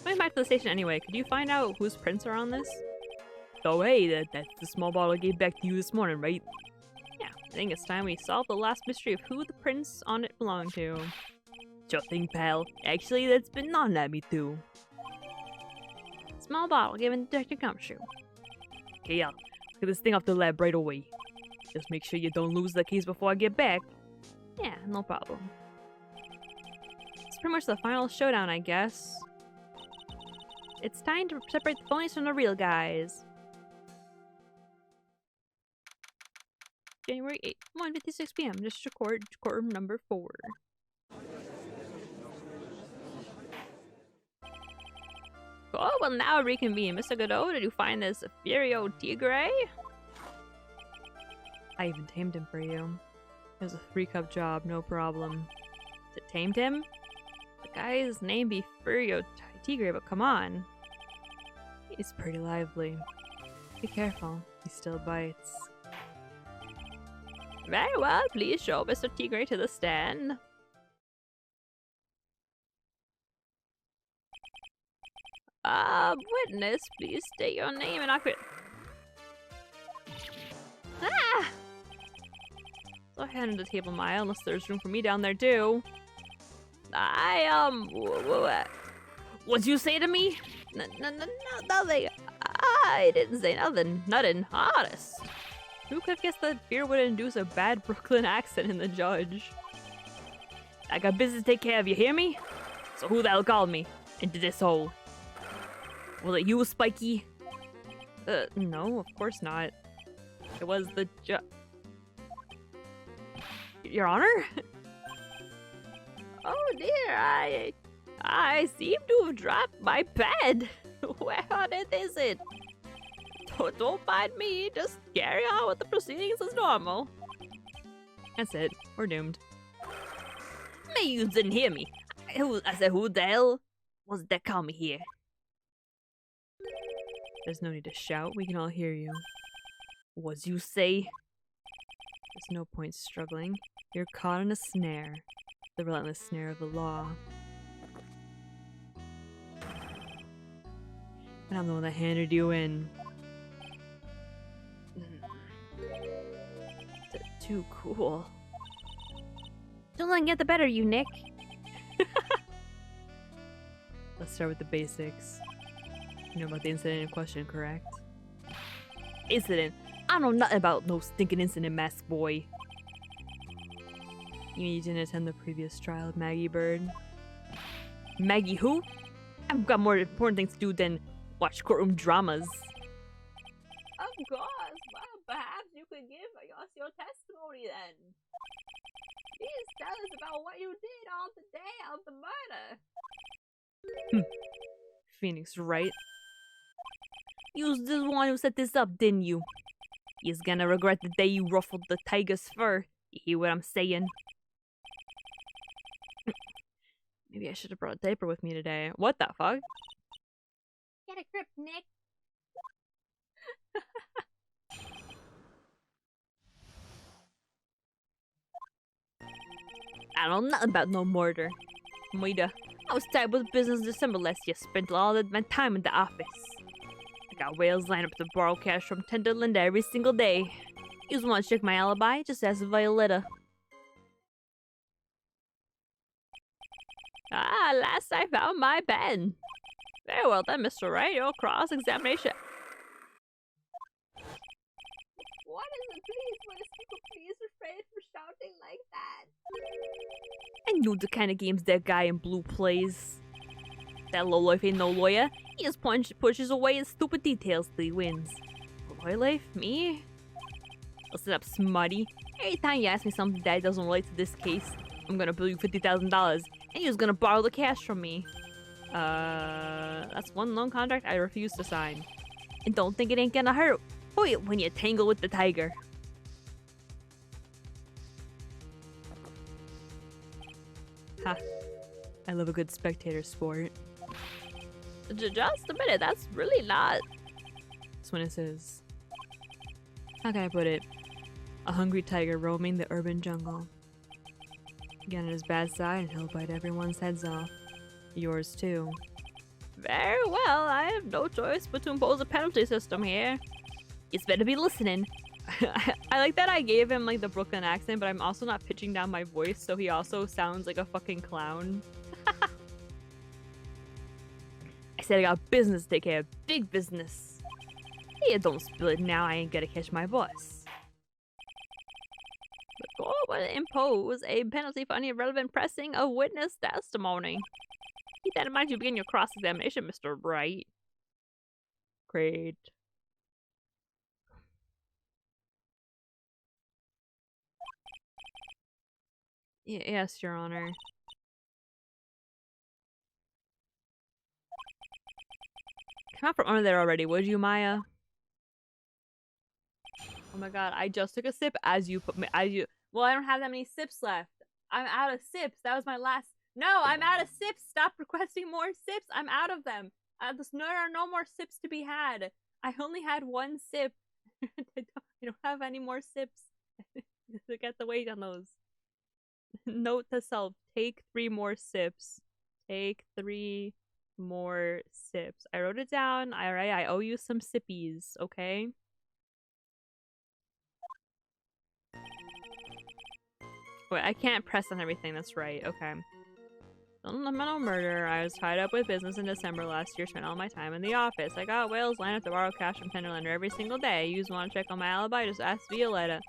Going back to the station anyway, could you find out whose prints are on this? Oh hey, that's the small bottle I gave back to you this morning, right? Yeah, I think it's time we solve the last mystery of who the prints on it belong to. Sure thing, pal. Actually, that's been gnawing at me too. Small bottle given to Detective Gumshoe. Okay, I'll get this thing off the lab right away. Just make sure you don't lose the keys before I get back. Yeah, no problem. It's pretty much the final showdown, I guess. It's time to separate the phonies from the real guys. January 8th, 1:56 p.m. District Court, courtroom number 4. Oh, well now reconvene. Mr. Godot, did you find this Furio Tigre? I even tamed him for you. It was a 3-cup job, no problem. It tamed him? The guy's name be Furio Tigre, but come on. He's pretty lively. Be careful, he still bites. Very well, please show Mr. Tigre to the stand. Witness, please state your name and occupation. Ah! So I head into the table mile, unless there's room for me down there too. What'd you say to me? Nothing. I didn't say nothing. Nothing. Honest. Who could have guessed that fear would induce a bad Brooklyn accent in the judge? I got business to take care of, you hear me? So who the hell called me into this hole? Was it you, Spiky? No, of course not. It was the Your Honor? Oh dear, I seem to have dropped my pen. Where on earth is it? Don't mind me, just carry on with the proceedings as normal. That's it, we're doomed. Maybe you didn't hear me. I said, who the hell was it that called me here? There's no need to shout, we can all hear you. What'd you say? There's no point struggling. You're caught in a snare. The relentless snare of the law. And I'm the one that handed you in. Too cool. Don't let it get the better of you, Nick. Let's start with the basics. You know about the incident in question, correct? Incident? I know nothing about no stinking incident, masked boy. You mean you didn't attend the previous trial of Maggie Bird? Maggie who? I've got more important things to do than watch courtroom dramas. Of course. Well, perhaps you could give us your testimony then. Please tell us about what you did on the day of the murder. Phoenix, right? You's the one who set this up, didn't you? You's gonna regret the day you ruffled the tiger's fur. You hear what I'm saying? Maybe I should have brought a diaper with me today. What the fuck? Get a grip, Nick. I don't know nothing about no murder. Maida, I was tired with business December last year. Spent all of my time in the office. I got whales lined up to borrow cash from Tender Linda every single day. You just want to check my alibi? Just ask Violetta. Ah, last I found my pen. Very well then, Mr. Wright. Your cross-examination. What is it, please? What is people please afraid for shouting like that? I knew the kind of games that guy in blue plays. That lowlife ain't no lawyer. He just pushes away his stupid details till he wins. Lowlife? Me? Listen up, smutty. Every time you ask me something that doesn't relate to this case, I'm gonna bill you $50,000, and you're just gonna borrow the cash from me. That's one loan contract I refuse to sign. And don't think it ain't gonna hurt when you tangle with the tiger. Ha. I love a good spectator sport. Just a minute, that's really not... This one is. How can I put it? A hungry tiger roaming the urban jungle. Get on his bad side and he'll bite everyone's heads off. Yours too. Very well, I have no choice but to impose a penalty system here. You better be listening. I like that I gave him like the Brooklyn accent, but I'm also not pitching down my voice, so he also sounds like a fucking clown. I said I got business to take care of. Big business. Hey, don't spill it now. I ain't gonna catch my bus. The court will impose a penalty for any irrelevant pressing of witness testimony. Keep that in mind as you begin your cross-examination, Mr. Bright. Great. Yes, Your Honor. Come out from under there already, would you, Maya? Oh my god, I just took a sip as you put me. Well, I don't have that many sips left. I'm out of sips. That was my last. No, I'm out of sips. Stop requesting more sips. I'm out of them. There are no more sips to be had. I only had one sip. I don't have any more sips. Get the weight on those. Note to self: take 3 more sips. Take 3 more sips. I wrote it down. Alright, I owe you some sippies, okay? Wait, I can't press on everything. That's right. Okay. Fundamental murder. I was tied up with business in December last year. Spent all my time in the office. I got Wales line up to borrow cash from Tenderlander every single day. You want to check on my alibi? Just ask Violetta.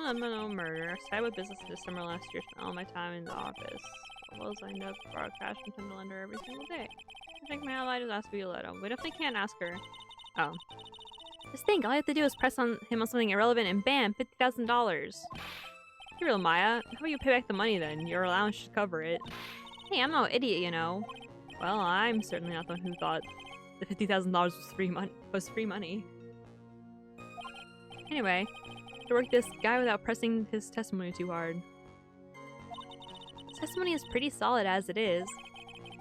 Fundamental murder. I was tied with business in December last year. Spent all my time in the office. Wales lined up to borrow cash from Tenderlander every single day. I think my alibi just ask Violetta. We definitely can't ask her. Oh. Just think, all I have to do is press on him on something irrelevant and bam, $50,000. You're real, Maya. How about you pay back the money then? Your allowance should cover it. Hey, I'm no idiot, you know. Well, I'm certainly not the one who thought the $50,000 was free money. Anyway, to work this guy without pressing his testimony too hard. His testimony is pretty solid as it is.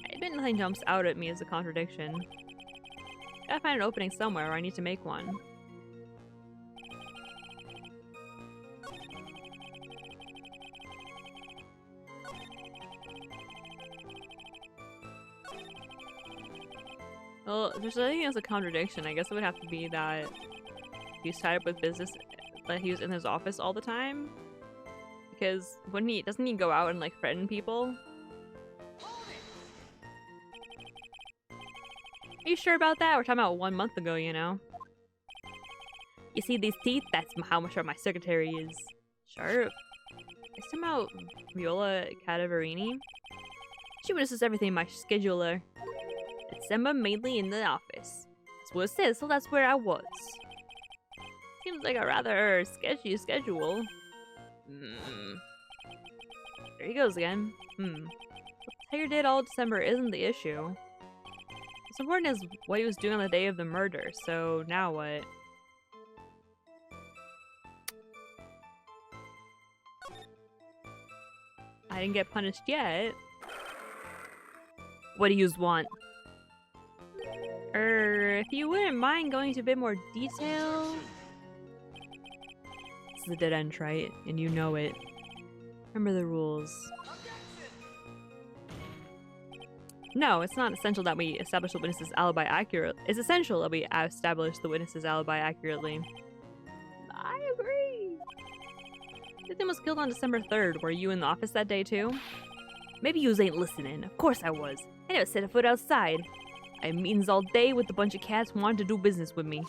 I admit nothing jumps out at me as a contradiction. Gotta find an opening somewhere, or I need to make one. Well, there's nothing as a contradiction. I guess it would have to be that he's tied up with business, that he was in his office all the time. Because doesn't he go out and like threaten people? Are you sure about that? We're talking about 1 month ago, you know. You see these teeth? That's how much my secretary is. Sharp. It's about Viola Cadaverini. She witnesses everything in my scheduler. December mainly in the office. That's what it says, so that's where I was. Seems like a rather sketchy schedule. There he goes again. What Tiger did all December isn't the issue. What's important is what he was doing on the day of the murder, so now what? I didn't get punished yet. What do yous want? If you wouldn't mind going into a bit more detail. This is a dead end, right? And you know it. Remember the rules. No, it's not essential that we establish the witness's alibi accurately. It's essential that we establish the witness's alibi accurately. I agree. Victim was killed on December 3rd. Were you in the office that day too? Maybe yous ain't listening. Of course I was. I never set a foot outside. I had meetings all day with a bunch of cats who wanted to do business with me.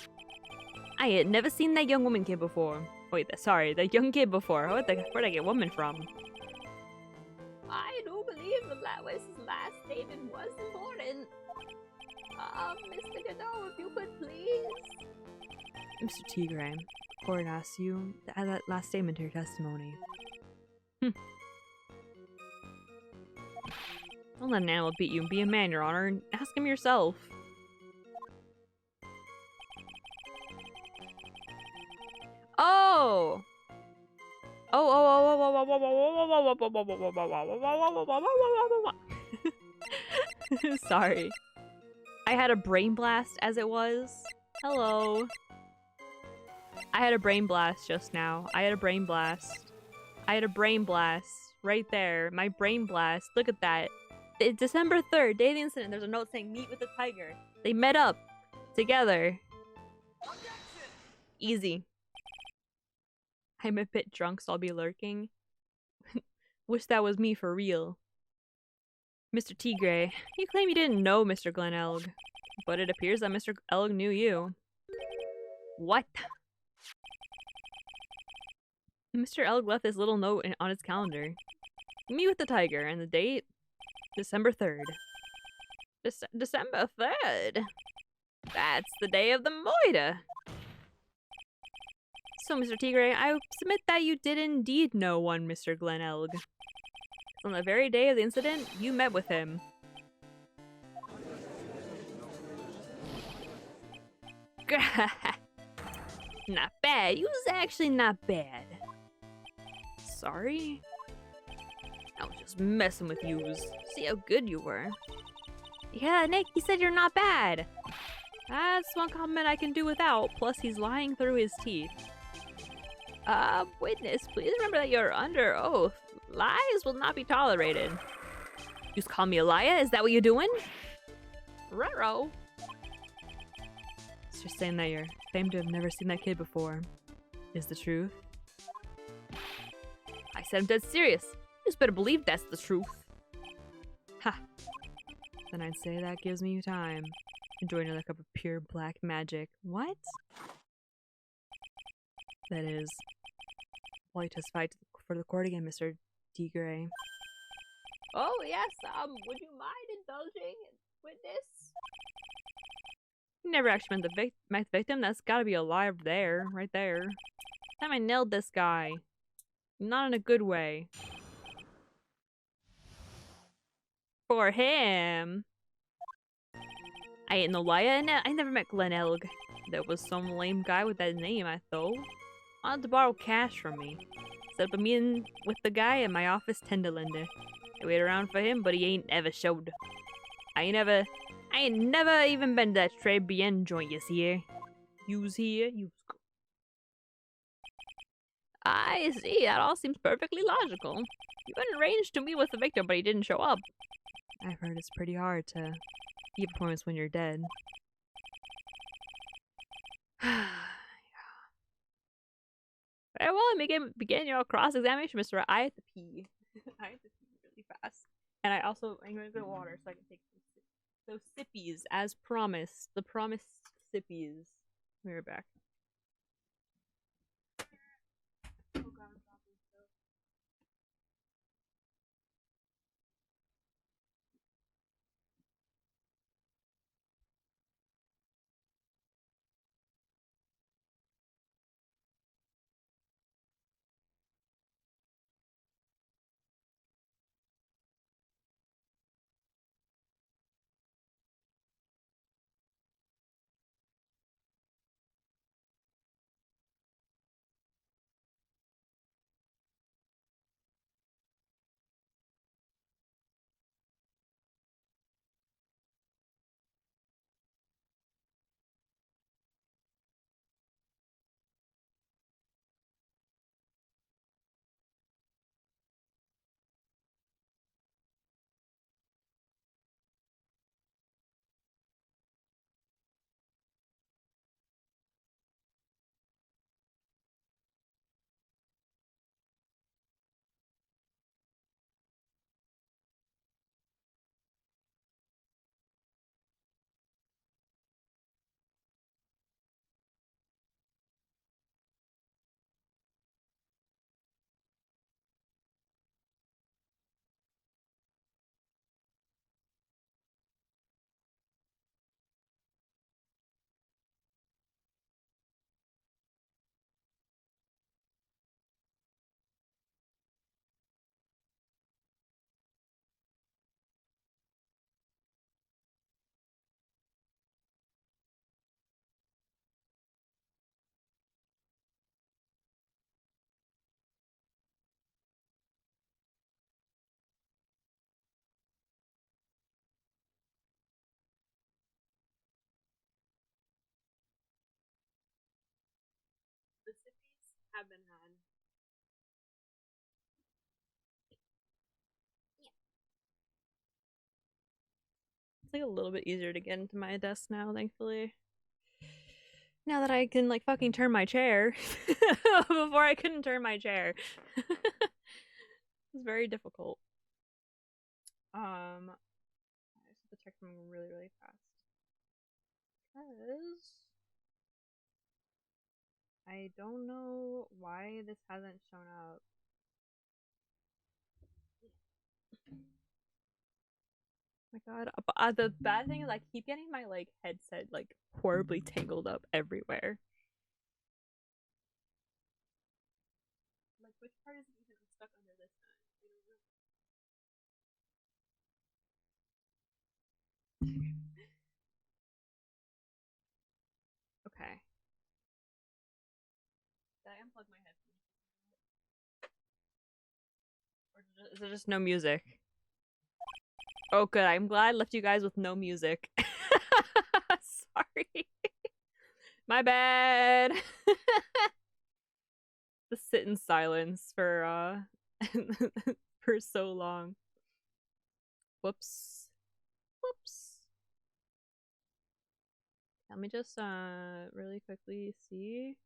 I had never seen that young woman kid before. Wait, sorry, that young kid before. Where'd I get woman from? I do believe the witness's last statement was important. Mr. Godot, if you could please. Mr. Tigray, court asks you to add that last statement to your testimony. Don't let an animal beat you and be a man, Your Honor, and ask him yourself. Oh! Sorry. I had a brain blast as it was. Hello. I had a brain blast just now. I had a brain blast. I had a brain blast. Right there. My brain blast. Look at that. It's December 3rd, day of the incident. There's a note saying meet with the tiger. They met up together. Easy. I'm a bit drunk, so I'll be lurking. Wish that was me for real. Mr. Tigray, you claim you didn't know Mr. Glenelg, but it appears that Mr. Elg knew you. What? Mr. Elg left this little note on his calendar. Meet with the tiger, and the date? December 3rd. December 3rd? That's the day of the moida. So, Mr. Tigray, I submit that you did indeed know one Mr. Glenelg. On the very day of the incident, you met with him. Not bad. You was actually not bad. Sorry? I was just messing with yous. See how good you were. Yeah, Nick, he said you're not bad. That's one compliment I can do without, plus he's lying through his teeth. Witness, please remember that you're under oath. Lies will not be tolerated. You just call me a liar? Is that what you're doing? Ruh-roh. So you're saying that you're claimed to have never seen that kid before. Is the truth? I said I'm dead serious. You just better believe that's the truth. Ha. Then I'd say that gives me time. Enjoy another cup of pure black magic. What? That is, while you testify for the court again, Mr. D. Gray. Oh, yes, would you mind indulging, witness? You never actually met the victim? That's gotta be a lie there, right there. Time I nailed this guy. Not in a good way. For him. I ain't no liar, and I never met Glenelg. There was some lame guy with that name, I thought. Wanted to borrow cash from me. Set up a meeting with the guy at my office Tenderlander. I waited around for him, but he ain't ever showed. I ain't never even been to that Tribulations joint you see here. You's here, you's go. I see, that all seems perfectly logical. You've been arranged to meet with the victim, but he didn't show up. I've heard it's pretty hard to keep appointments when you're dead. Very well, I begin your cross-examination, Mr. I have to pee. I have to pee really fast. And I'm gonna get water so I can take those sippies as promised. The promised sippies. We're back. Oh god, I'm dropping stuff. The sippies have been had. It's like a little bit easier to get into my desk now, thankfully. Now that I can, like, fucking turn my chair. Before I couldn't turn my chair. It's very difficult. I just have to check them really, really fast. Because I don't know why this hasn't shown up. Oh my god. The bad thing is I keep getting my, like, headset, like, horribly tangled up everywhere. Like, which part is even stuck under this time? Okay. Did I unplug my headphones? Or is there just no music? Oh, good. I'm glad I left you guys with no music. Sorry. My bad. Just sit in silence for for so long. Whoops. Whoops. Let me just really quickly see.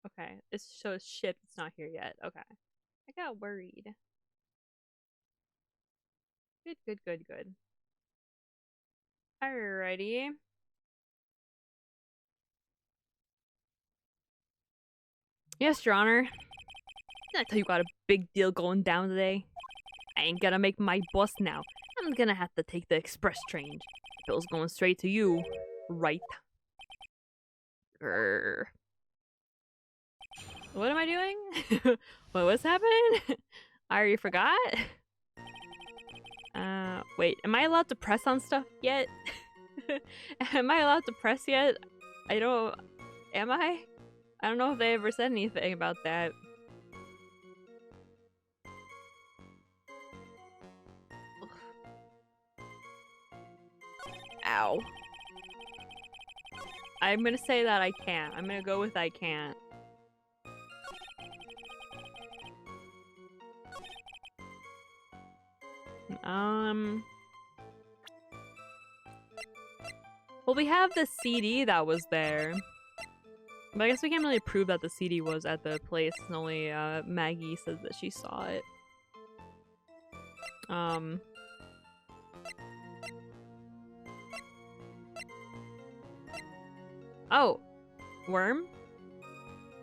Okay, it shows shipped. It's not here yet. Okay. I got worried. Good, good, good, good. Alrighty. Yes, Your Honor. Didn't I tell you got a big deal going down today? I ain't gonna make my bus now. I'm gonna have to take the express train. Bill's going straight to you, right? Grr. What am I doing? What's happening? I already forgot? Wait, am I allowed to press on stuff yet? Am I allowed to press yet? I don't... Am I? I don't know if they ever said anything about that. Ow. I'm gonna say that I can't. I'm gonna go with I can't. Well, we have the CD that was there. But I guess we can't really prove that the CD was at the place, and only Maggie says that she saw it. Oh! Worm?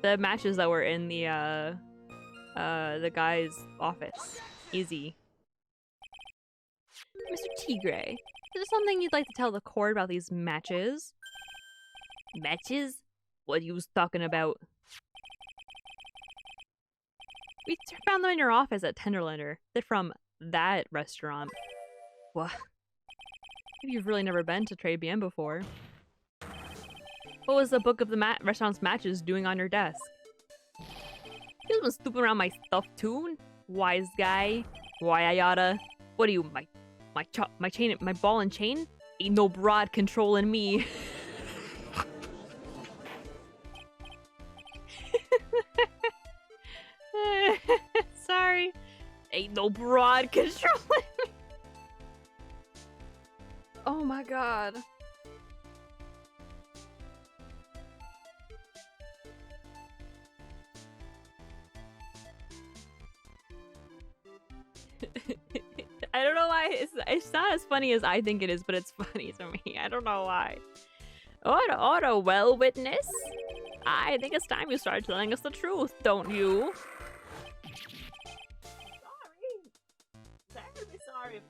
The matches that were in the guy's office. Easy. Mr. Tigre, is there something you'd like to tell the court about these matches? Matches? What you was talking about? We found them in your office at Tenderlander. They're from that restaurant. What? Maybe you've really never been to Tribulations before. What was the book of the restaurant's matches doing on your desk? You've been snooping around my stuff too, wise guy. Why I oughta? What are you, my chain, my ball and chain? Ain't no broad controlling me. Sorry. Ain't no broad controlling me. Oh my god. I don't know why it's not as funny as I think it is, but it's funny to me. I don't know why. Order, well, witness. I think it's time you started telling us the truth, don't you? Sorry. Terribly sorry.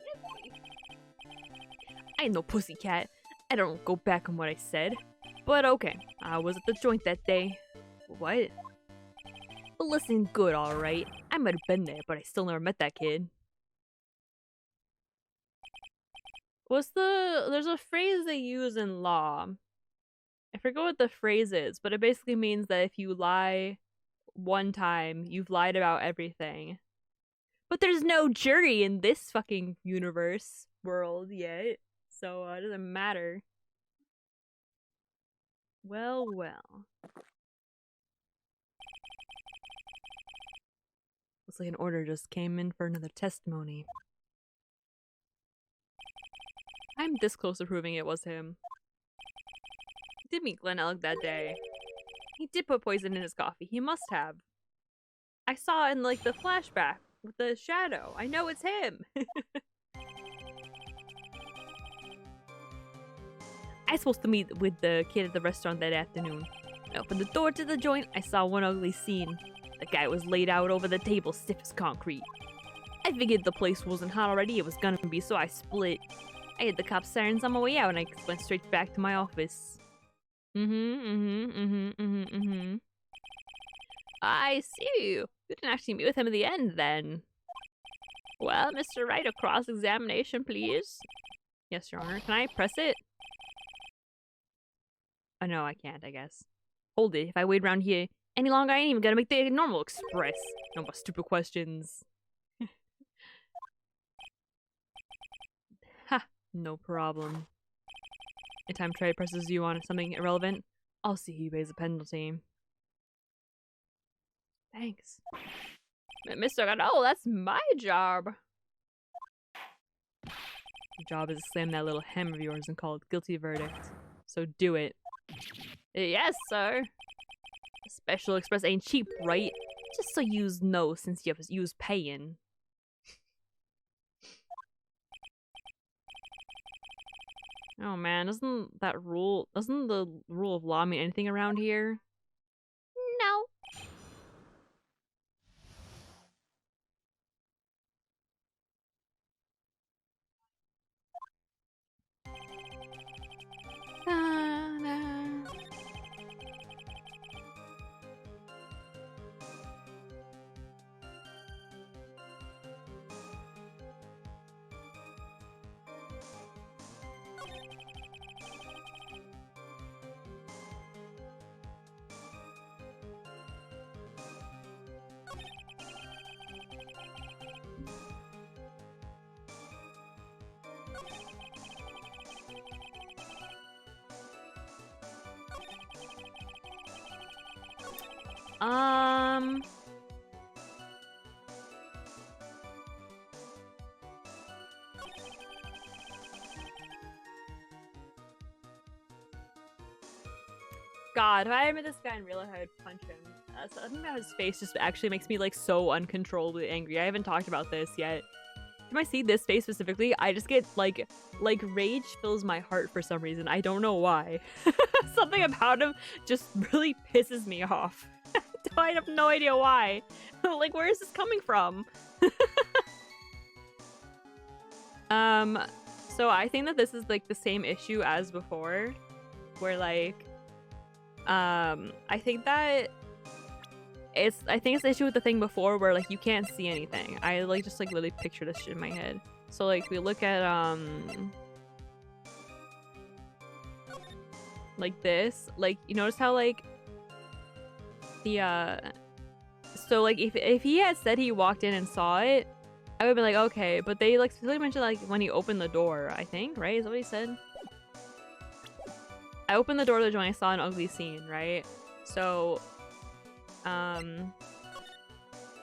I ain't no pussycat. I don't go back on what I said. But okay, I was at the joint that day. What? Well, listen good, alright. I might have been there, but I still never met that kid. There's a phrase they use in law. I forget what the phrase is, but it basically means that if you lie one time, you've lied about everything. But there's no jury in this fucking universe world yet, so it doesn't matter. Well, well. Looks like an order just came in for another testimony. I'm this close to proving it was him. did meet Glenn Elk that day. He did put poison in his coffee. He must have. I saw in, like, the flashback with the shadow. I know it's him. I was supposed to meet with the kid at the restaurant that afternoon. I opened the door to the joint. I saw one ugly scene. The guy was laid out over the table, stiff as concrete. I figured the place wasn't hot already. It was gonna be, so I split. I hit the cop sirens on my way out, and I went straight back to my office. I see. You didn't actually meet with him in the end, then. Well, Mr. Wright, a cross-examination, please. Yes, Your Honor. Can I press it? Oh, no, I can't, I guess. Hold it. If I wait around here any longer, I ain't even gonna make the normal express. No more stupid questions. Ha! No problem. Anytime Trey presses you on something irrelevant, I'll see who pays the penalty. Thanks. Mr. God, oh, that's my job. Your job is to slam that little hem of yours and call it guilty verdict. So do it. Yes, sir. Special Express ain't cheap, right? Just so yous know, since you's paying. Oh man, doesn't the rule of law mean anything around here? No. God, if I met this guy in real life, I would punch him. Something about his face just actually makes me like so uncontrollably angry. I haven't talked about this yet. If I see this face specifically, I just get like rage fills my heart for some reason. I don't know why. Something about him just really pisses me off. I have no idea why. Like, where is this coming from? So I think that this is like the same issue as before, where like, I think it's the issue with the thing before where like you can't see anything. I like just like literally picture this shit in my head. So like we look at like this, like you notice how like the so like if he had said he walked in and saw it, I would be like okay, but they like specifically mentioned like when he opened the door, I think, right? Is that what he said? I opened the door to the joint, I saw an ugly scene, right? So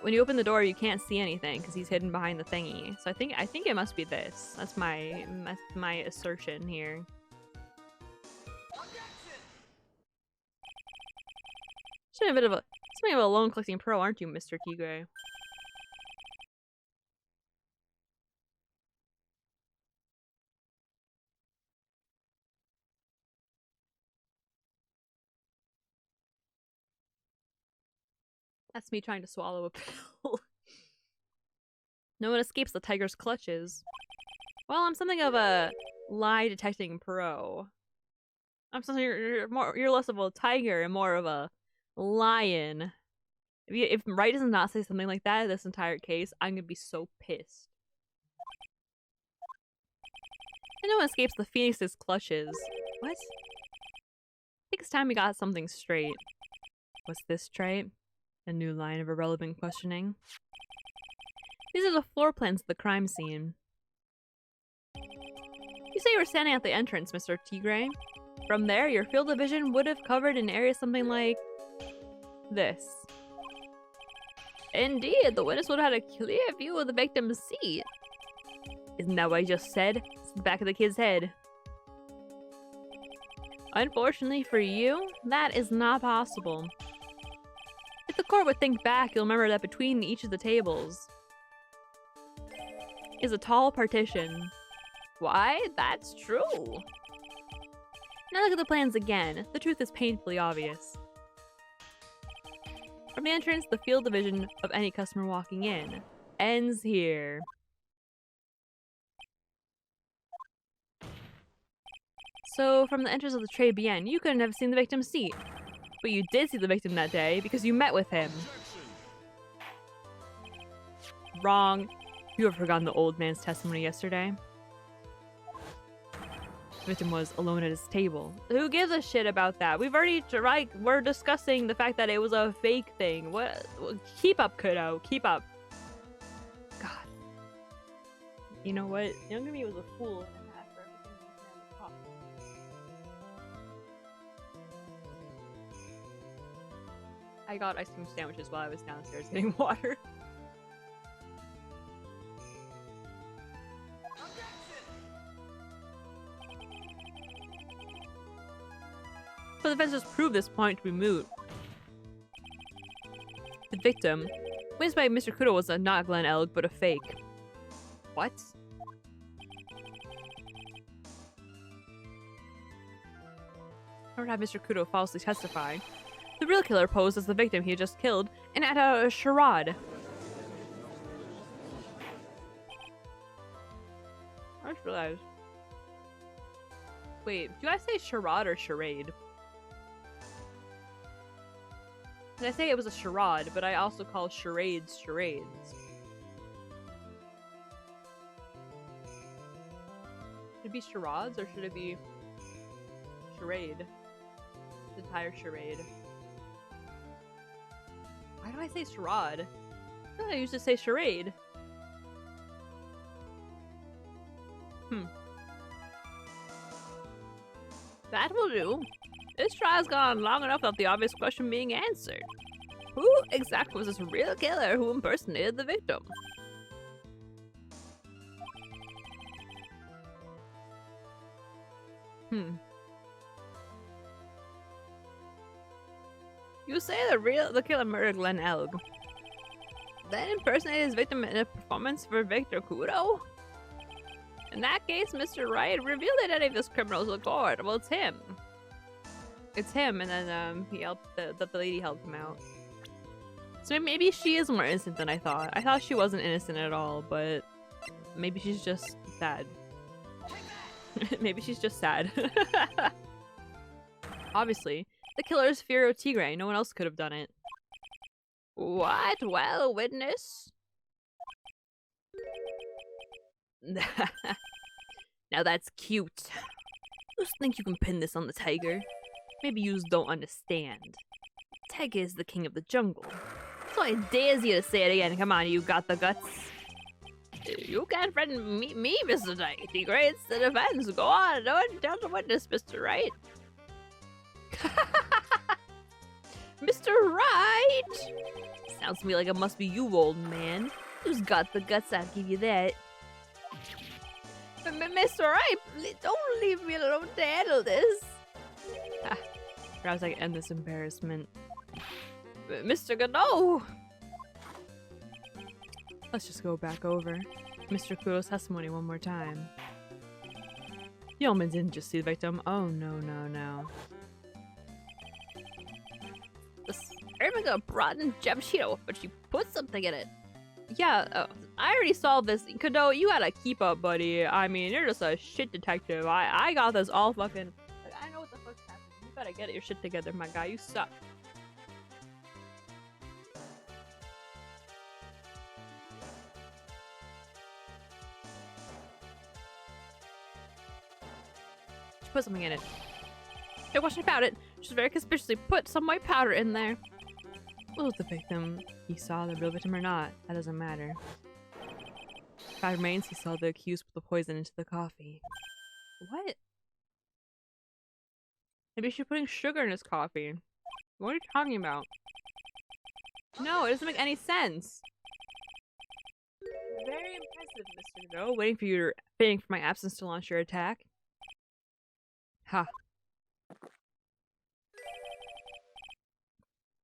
when you open the door, you can't see anything because he's hidden behind the thingy. So I think it must be this. That's my assertion here. Something of a loan collecting pro, aren't you, Mr. Tigre? That's me trying to swallow a pill. No one escapes the tiger's clutches. Well, I'm something of a lie detecting pro. I'm something you're less of a tiger and more of a lion. If Wright does not say something like that in this entire case, I'm gonna be so pissed. And no one escapes the phoenix's clutches. What? I think it's time we got something straight. What's this trait? A new line of irrelevant questioning. These are the floor plans of the crime scene. You say you were standing at the entrance, Mr. Tigre. From there, your field of vision would have covered an area something like this. Indeed, the witness would have had a clear view of the victim's seat. Isn't that what I just said? It's the back of the kid's head. Unfortunately for you, that is not possible. If the court would think back, you'll remember that between each of the tables is a tall partition. Why? That's true. Now look at the plans again. The truth is painfully obvious. From the entrance, the field division of any customer walking in ends here. So, from the entrance of the Tribulations, you couldn't have seen the victim's seat. But you did see the victim that day because you met with him. Wrong. You have forgotten the old man's testimony yesterday. The victim was alone at his table. Who gives a shit about that? We've already, like, we're discussing the fact that it was a fake thing. What? Keep up, kiddo. Keep up. God. You know what? Younger me was a fool. I got ice cream sandwiches while I was downstairs getting water. So the defense proved this point to be moot. The victim, witnessed by Mr. Kudo, was not Glenn Elg, but a fake. What? Or have Mr. Kudo falsely testify. The real killer posed as the victim he had just killed and had a charade. I just realized. Wait, do I say charade or charade? And I say it was a charade, but I also call charades charades. Should it be charades or should it be charade? The entire charade. Why do I say charade? I thought I used to say charade. That will do. This trial's gone long enough without the obvious question being answered. Who exactly was this real killer who impersonated the victim? You say the killer murdered Glenn Elg. Then impersonated his victim in a performance for Victor Kudo? In that case, Mr. Wright revealed identity of this criminal to the court. Well, it's him. It's him, and then he helped the lady helped him out. So maybe she is more innocent than I thought. I thought she wasn't innocent at all, but maybe she's just sad. Maybe she's just sad. Obviously, the killer is Firo Tigre. No one else could have done it. What? Well, witness? Now that's cute. You think you can pin this on the tiger? Maybe you don't understand. Tiger is the king of the jungle. So I dare you to say it again. Come on, you got the guts. You can't threaten me, Mr. Tigre. It's the defense. Go on, don't tell the witness, Mr. Wright. Mr. Wright! Sounds to me like it must be you, old man. Who's got the guts? I'll give you that. Mr. Wright, don't leave me alone to handle this. Perhaps I can end this embarrassment. Mr. Godot! Let's just go back over Mr. Kudo's testimony one more time. Yeoman didn't just see the victim. Oh, no. The sperm got brought in Jamshito, but she put something in it. Yeah, I already saw this. Kudo, you gotta keep up, buddy. I mean, you're just a shit detective. I got this all fucking... Like, I know what the fuck's happening. You gotta get your shit together, my guy. You suck. She put something in it. No question about it. She very conspicuously put some white powder in there. Was the victim he saw the real victim or not? That doesn't matter. Fact remains he saw the accused put the poison into the coffee. What? Maybe she's putting sugar in his coffee. What are you talking about? No, it doesn't make any sense. Very impressive, Mr. No. Waiting for my absence to launch your attack. Ha.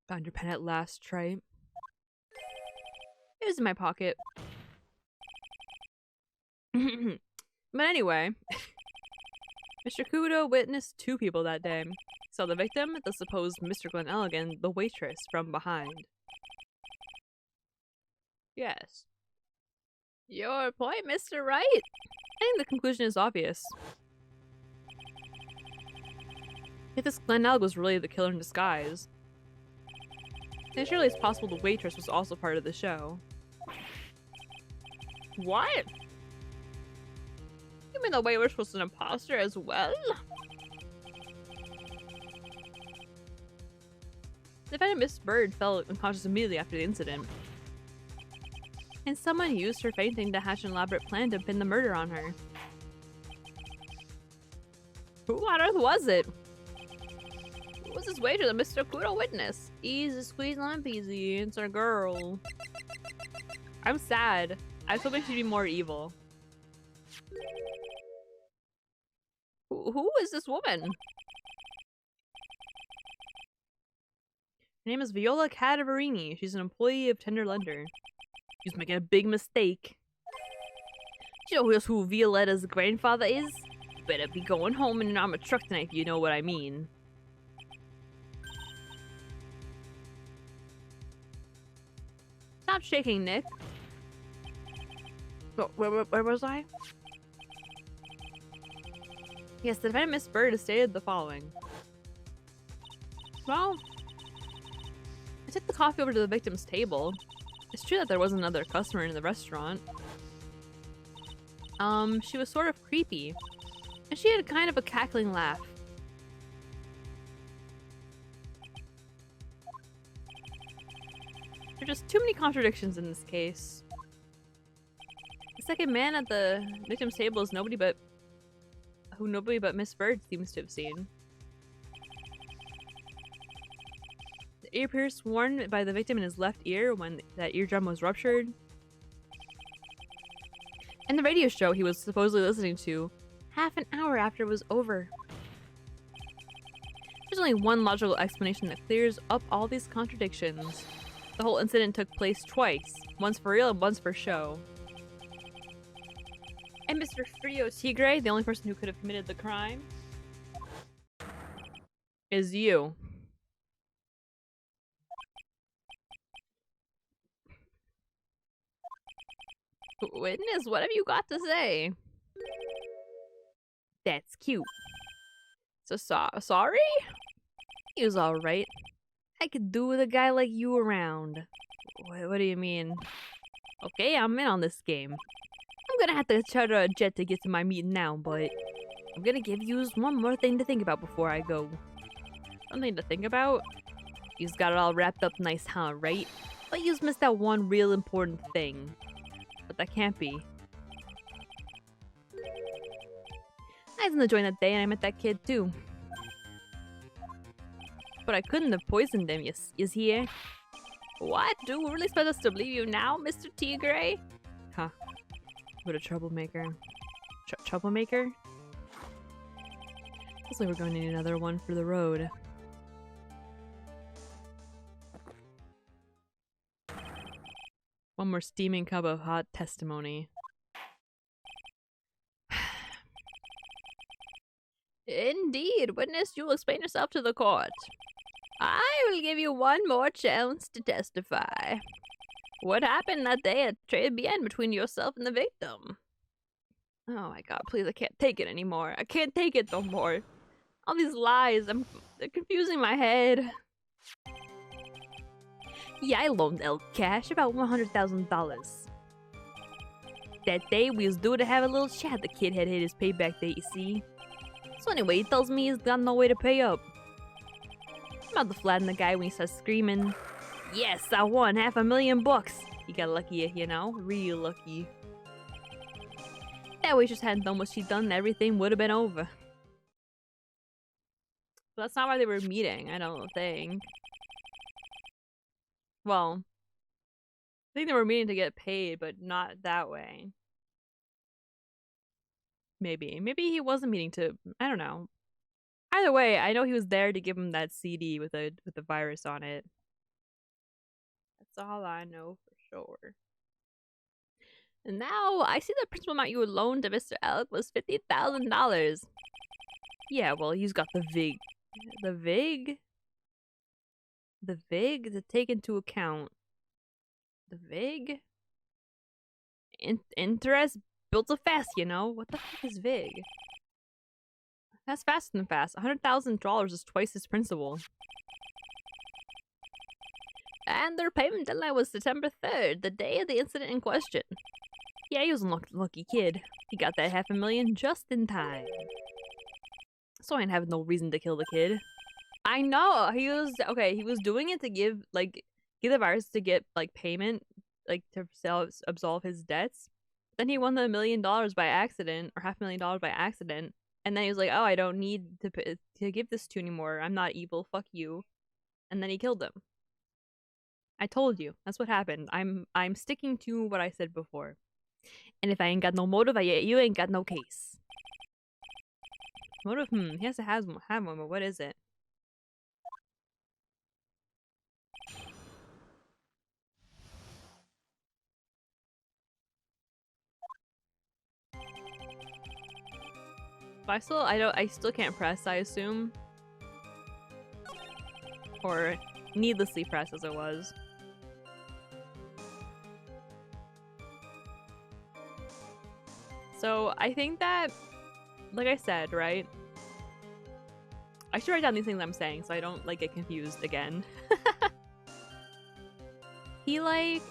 Found your pen at last, Tripe. It was in my pocket. But anyway, Mr. Kudo witnessed two people that day. He saw the victim, the supposed Mr. Glen Elligan, the waitress, from behind. Yes. Your point, Mr. Wright? I think the conclusion is obvious. If this Glen Elg was really the killer in disguise, then surely it's possible the waitress was also part of the show. What? You mean the waitress was an imposter as well? Defendant Miss Bird fell unconscious immediately after the incident. And someone used her fainting to hatch an elaborate plan to pin the murder on her. Who on earth was it? Who was this waitress that Mr. Kudo witnessed? Easy squeeze lemon peasy, it's our girl. I'm sad. I was hoping she'd be more evil. Who is this woman? Her name is Viola Cadaverini. She's an employee of Tender Lender. She's making a big mistake. Do you know who Violetta's grandfather is? Better be going home in an armored truck tonight if you know what I mean. Stop shaking, Nick. Oh, where was I? Yes, the defendant Miss Bird has stated the following. Well, I took the coffee over to the victim's table. It's true that there was another customer in the restaurant. She was sort of creepy. And she had kind of a cackling laugh. There are just too many contradictions in this case. The second man at the victim's table is nobody but Miss Bird seems to have seen. The ear pierce worn by the victim in his left ear when that eardrum was ruptured. And the radio show he was supposedly listening to half an hour after it was over. There's only one logical explanation that clears up all these contradictions. The whole incident took place twice, once for real and once for show. And Mr. Frio Tigre, the only person who could have committed the crime, is you. Witness, what have you got to say? That's cute. So sorry? He was alright. I could do with a guy like you around. What do you mean? Okay, I'm in on this game. I'm gonna have to charter a jet to get to my meeting now, but I'm gonna give you one more thing to think about before I go. Something to think about? You've got it all wrapped up nice, huh, right? But you've missed out one real important thing. But that can't be. I was in the joint that day and I met that kid too. But I couldn't have poisoned him, you hear? What? Do we really expect us to believe you now, Mr. Tigre? Huh. What a troublemaker. Troublemaker? Looks like we're going to need another one for the road. One more steaming cup of hot testimony. Indeed, witness, you'll explain yourself to the court. I will give you one more chance to testify. What happened that day at Tribulations between yourself and the victim? Oh my god, please, I can't take it anymore. I can't take it no more. All these lies, they're confusing my head. Yeah, I loaned El Cash about $100,000. That day, we was due to have a little chat. The kid had hit his payback date, you see. So anyway, he tells me he's got no way to pay up. I'm about to flatten the guy when he starts screaming, "Yes, I won $500,000 bucks." He got lucky, you know, real lucky. That waitress hadn't done what she'd done, everything would have been over. But that's not why they were meeting, I don't think. Well, I think they were meeting to get paid, but not that way. Maybe he wasn't meaning to, I don't know. Either way, I know he was there to give him that CD with a virus on it. That's all I know for sure. And now I see the principal amount you loaned to Mr. Elk was $50,000. Yeah, well, he's got the VIG. The VIG? The VIG to take into account. The VIG? Interest builds a fast, you know? What the fuck is VIG? That's faster than fast. $100,000 is twice his principal. And their payment deadline was September 3rd, the day of the incident in question. Yeah, he was a lucky kid. He got that $500,000 just in time. So I ain't have no reason to kill the kid. I know, he was doing it to give the virus to get, like, payment, like, to absolve his debts. Then he won the $1 million by accident, or $500,000 by accident. And then he was like, oh, I don't need to give this to anymore. I'm not evil. Fuck you. And then he killed him. I told you. That's what happened. I'm sticking to what I said before. And if I ain't got no motive, you ain't got no case. Motive? He has to have one, but what is it? But I still can't press, I assume. Or needlessly press as it was. So I think that, like I said, right? I should write down these things I'm saying so I don't, like, get confused again. He, like,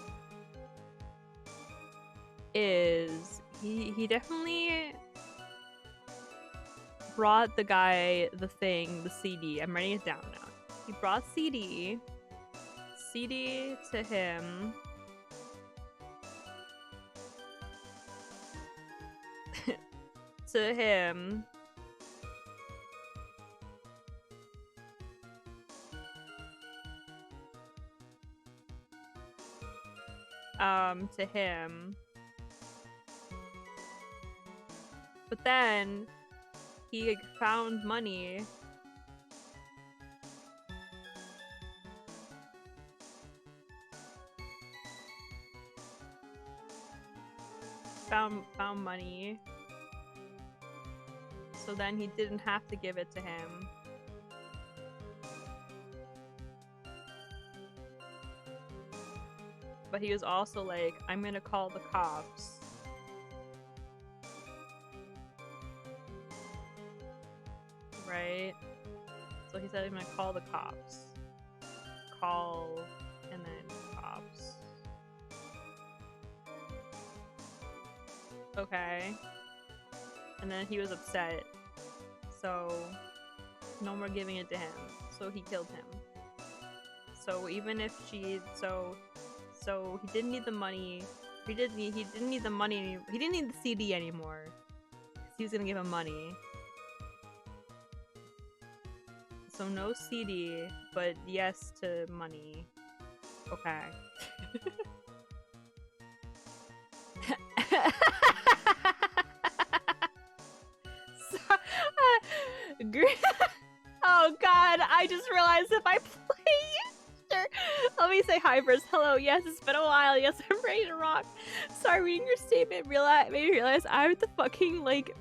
he definitely brought the guy the CD. I'm writing it down now. He brought CD to him. To him. To him. But then he found money. Found money. So then he didn't have to give it to him. But he was also like, I'm gonna call the cops. Right? So he said, I'm gonna call the cops. Call, and then cops. Okay. And then he was upset. So, no more giving it to him. So he killed him. So even if so he didn't need the money. He didn't need the money. He didn't need the CD anymore. He was gonna give him money. So no CD, but yes to money. Okay. Oh god, I just realized if I play sure. Let me say hi first. Hello, yes, it's been a while. Yes, I'm ready to rock. Sorry, reading your statement made me realize I'm the fucking, like,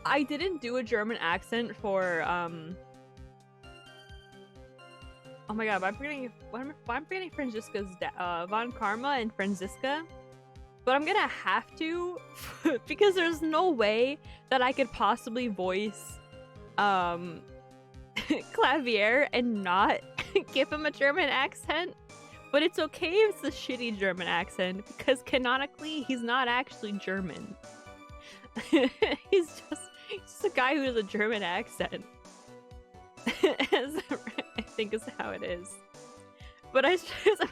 I didn't do a German accent for oh my god, I'm forgetting Franziska's Von Karma and Franziska. But I'm gonna have to because there's no way that I could possibly voice Clavier and not give him a German accent. But it's okay if it's a shitty German accent because canonically he's not actually German. He's just a guy who has a German accent. I think is how it is. But I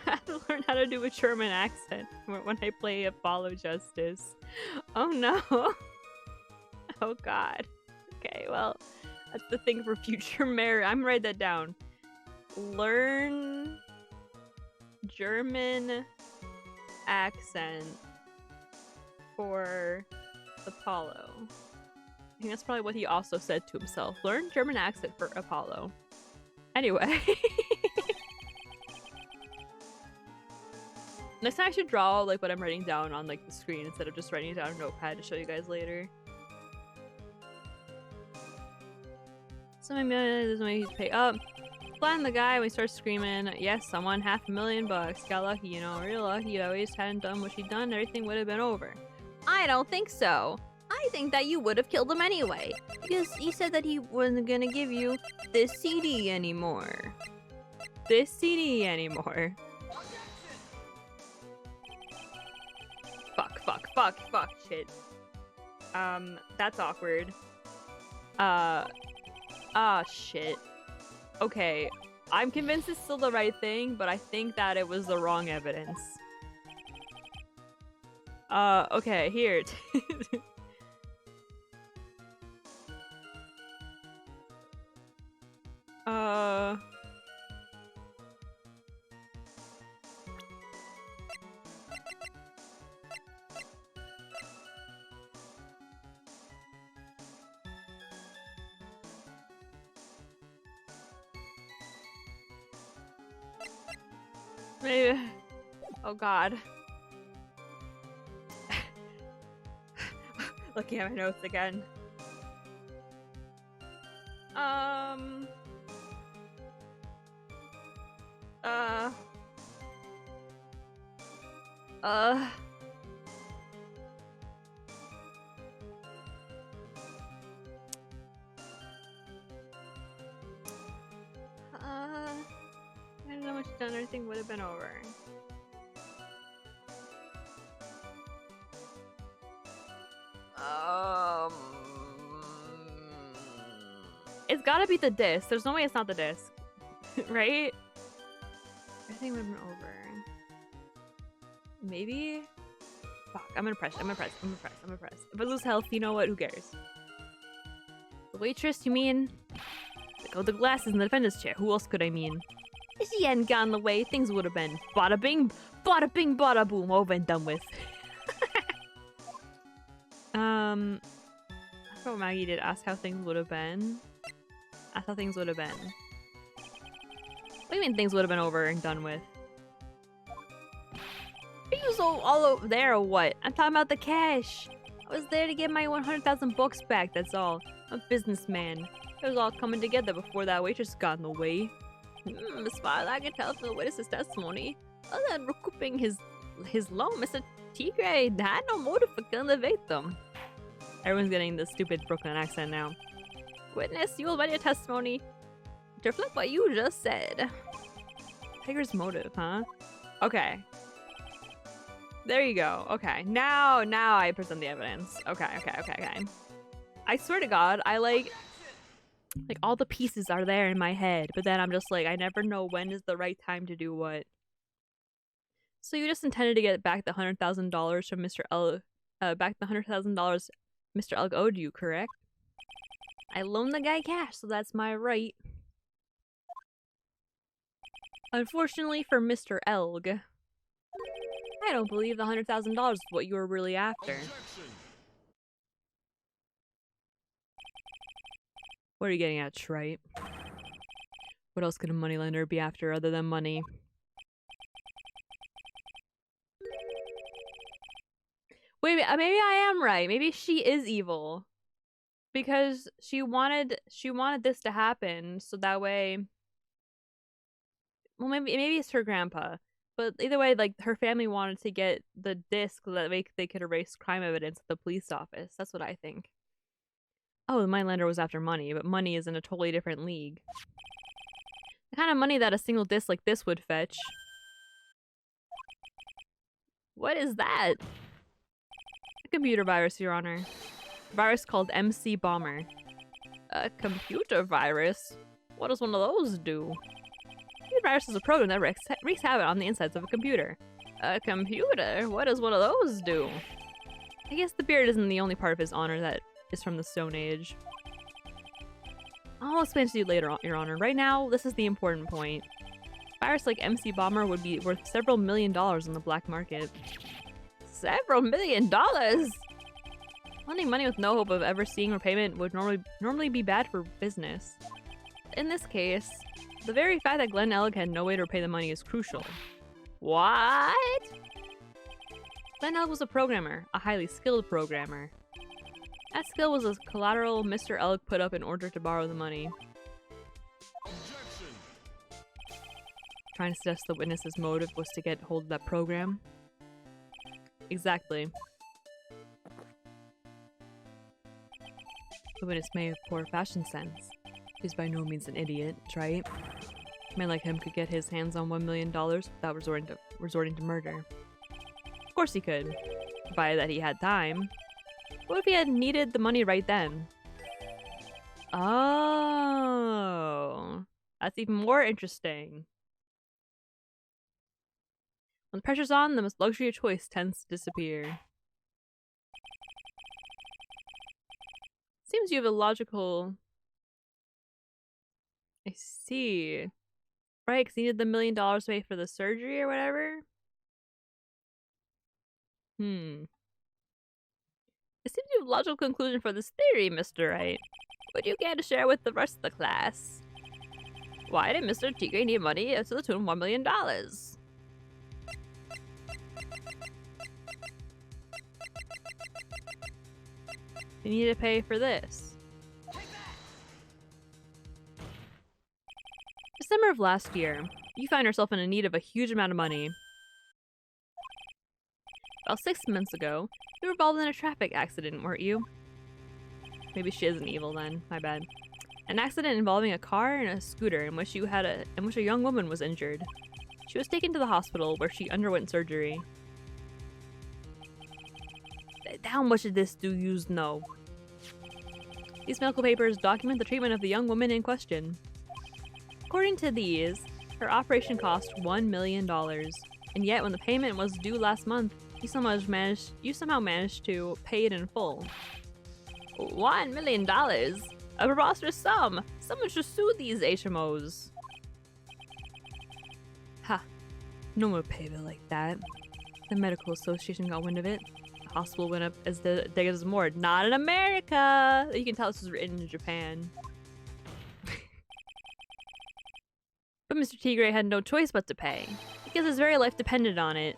have to learn how to do a German accent when I play a Follow Justice. Oh no. Oh god. Okay, well, that's the thing for future Mary. I'm gonna write that down. Learn German accent for Apollo. I think that's probably what he also said to himself. Learn German accent for Apollo. Anyway. Next time I should draw like what I'm writing down on like the screen instead of just writing it down on a notepad to show you guys later. So maybe there's no way he'd pay up. Flatten the guy when he starts screaming, yes, someone $500,000. Got lucky, you know, real lucky. If I just hadn't done what she'd done, everything would have been over. I don't think so. I think that you would have killed him anyway. Because he said that he wasn't gonna give you this CD anymore. This CD anymore. Fuck, shit. That's awkward. Shit. Okay, I'm convinced it's still the right thing, but I think that it was the wrong evidence. Okay, here. Maybe. Oh god. Looking at my notes again. I don't know what you've done, everything would have been over. It's gotta be the disc. There's no way it's not the disc. Right? Everything would have been over. Maybe? Fuck, I'm gonna press. If I lose health, you know what? Who cares? The waitress, you mean? Oh, the glasses in the defendant's chair. Who else could I mean? If she hadn't gotten the way, things would have been bada bing, bada boom, over and done with. I thought Maggie did ask how things would have been. I thought things would have been. What do you mean things would have been over and done with? Are you so all over there or what? I'm talking about the cash. I was there to get my 100,000 books back, that's all. I'm a businessman. It was all coming together before that waitress got in the way. As far as I can tell from the witness's testimony, other than recouping his loan, Mr. Tigre had no motive for killing the victim. Everyone's getting the stupid Brooklyn accent now. Witness, you will amend your testimony to reflect what you just said. Tiger's motive, huh? Okay. There you go. Okay. Now I present the evidence. Okay. I swear to God, I like all the pieces are there in my head, but then I'm just like, I never know when is the right time to do what. So you just intended to get back the $100,000 from Mr. L, back the $100,000 Mr. Elg owed you, correct? I loaned the guy cash, so that's my right. Unfortunately for Mr. Elg, I don't believe the $100,000 is what you were really after. What are you getting at, Trite? What else could a moneylender be after other than money? Wait, maybe I am right. Maybe she is evil. Because she wanted this to happen, so that way... Well, maybe it's her grandpa. But either way, like, her family wanted to get the disc so that they could erase crime evidence at the police office. That's what I think. Oh, the moneylender was after money, but money is in a totally different league. The kind of money that a single disc like this would fetch. What is that? A computer virus, Your Honor. A virus called MC Bomber. A computer virus? What does one of those do? A virus is a program that wreaks havoc on the insides of a computer. A computer? What does one of those do? I guess the beard isn't the only part of his honor that is from the Stone Age. I'll explain to you later, Your Honor. Right now, this is the important point. A virus like MC Bomber would be worth several $1 million on the black market. Several $1 million? Lending money with no hope of ever seeing repayment would normally be bad for business. In this case, the very fact that Glen Elg had no way to repay the money is crucial. What? Glen Elg was a programmer, a highly skilled programmer. That skill was a collateral Mr. Elg put up in order to borrow the money. Trying to suggest the witness's motive was to get hold of that program. Exactly. The witness may have poor fashion sense. He's by no means an idiot, right? A man like him could get his hands on $1 million without resorting to murder. Of course he could, provided that he had time. What if he had needed the money right then? Oh, that's even more interesting. When the pressure's on, the luxury of choice tends to disappear. Seems you have a logical... I see. Right, because he needed the $1 million to pay for the surgery or whatever? It seems you have a logical conclusion for this theory, Mr. Wright. Would you care to share with the rest of the class? Why did Mr. Tigre need money to the tune of $1 million? You need to pay for this. December of last year, you found yourself in need of a huge amount of money. About 6 months ago, you were involved in a traffic accident, weren't you? Maybe she isn't evil then, my bad. An accident involving a car and a scooter in which a young woman was injured. She was taken to the hospital where she underwent surgery. How much of this do you know? These medical papers document the treatment of the young woman in question. According to these, her operation cost $1 million, and yet when the payment was due last month, you somehow managed to pay it in full. $1 million? A preposterous sum! Someone should sue these HMOs. Ha! No one would pay a bill like that. The medical association got wind of it. The hospital went up as the day as more. Not in America! You can tell this was written in Japan. But Mr. Tigre had no choice but to pay, because his very life depended on it.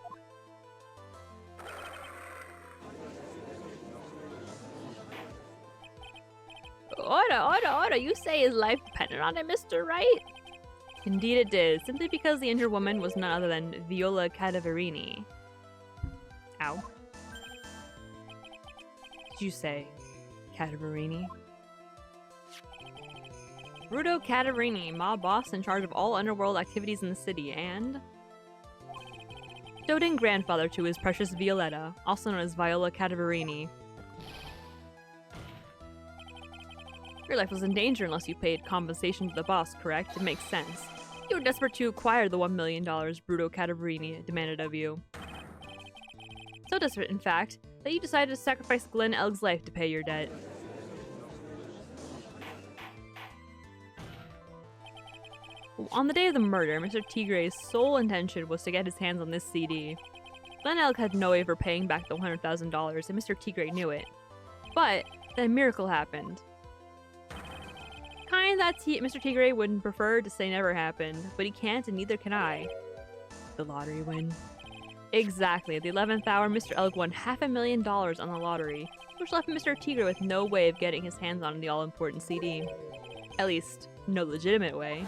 Order! You say his life depended on it, Mr. Wright? Indeed it did, simply because the injured woman was none other than Viola Cadaverini. Ow. Did you say Cadaverini? Rudo Cadaverini, mob boss in charge of all underworld activities in the city, and doting grandfather to his precious Violetta, also known as Viola Cadaverini. Your life was in danger unless you paid compensation to the boss, correct? It makes sense. You were desperate to acquire the $1 million Bruto Cadaverini demanded of you. So desperate, in fact, that you decided to sacrifice Glen Elg's life to pay your debt. On the day of the murder, Mr. Tigre's sole intention was to get his hands on this CD. Glen Elg had no way of paying back the $100,000, and Mr. Tigre knew it. But then a miracle happened. Kind that Mr. Tigre would prefer to say never happened, but he can't and neither can I. The lottery win. Exactly. At the 11th hour, Mr. Elg won $500,000 on the lottery, which left Mr. Tigre with no way of getting his hands on the all-important CD. At least, no legitimate way.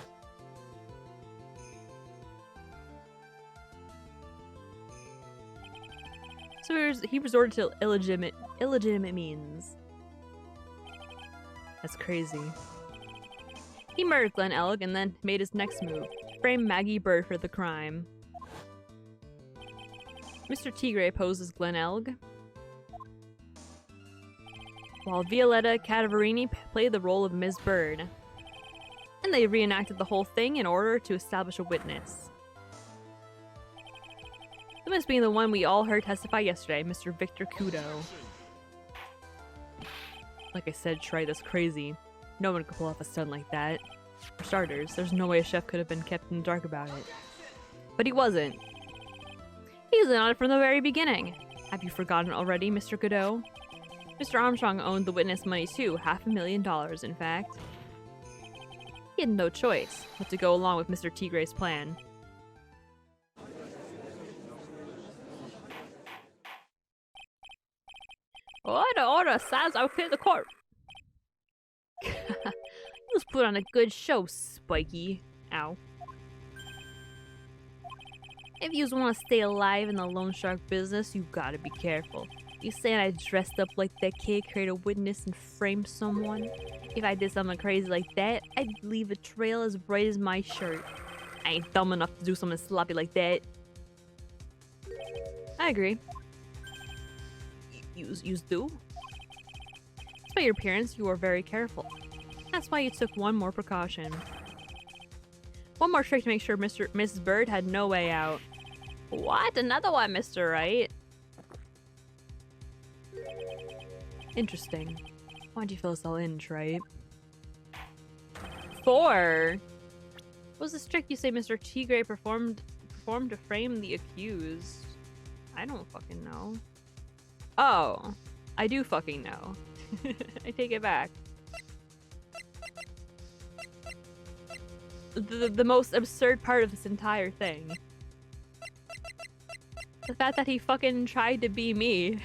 So he resorted to illegitimate means. That's crazy. He murdered Glen Elg and then made his next move, frame Maggie Bird for the crime. Mr. Tigre posed as Glen Elg, while Violetta Cadaverini played the role of Ms. Bird. And they reenacted the whole thing in order to establish a witness. The witness being the one we all heard testify yesterday, Mr. Victor Kudo. Like I said, Shrite, that's crazy. No one could pull off a stunt like that. For starters, there's no way a chef could have been kept in the dark about it. But he wasn't. He was in on it from the very beginning. Have you forgotten already, Mr. Godot? Mr. Armstrong owned the witness money too, $500,000 in fact. He had no choice but to go along with Mr. Tigre's plan. Order says I'll clear the court. You just put on a good show, Spiky. Ow. If you want to stay alive in the loan shark business, you gotta be careful. You saying I dressed up like that kid, create a witness, and frame someone? If I did something crazy like that, I'd leave a trail as bright as my shirt. I ain't dumb enough to do something sloppy like that. I agree. You do? Despite your appearance, you are very careful. That's why you took one more precaution. One more trick to make sure Mrs. Bird had no way out. What? Another one, Mr. Right? Interesting. Why'd you fill us all in, Tripe? 4. What was this trick you say Mr. Tigre performed to frame the accused? I don't fucking know. Oh, I do fucking know. I take it back. The most absurd part of this entire thing. The fact that he fucking tried to be me.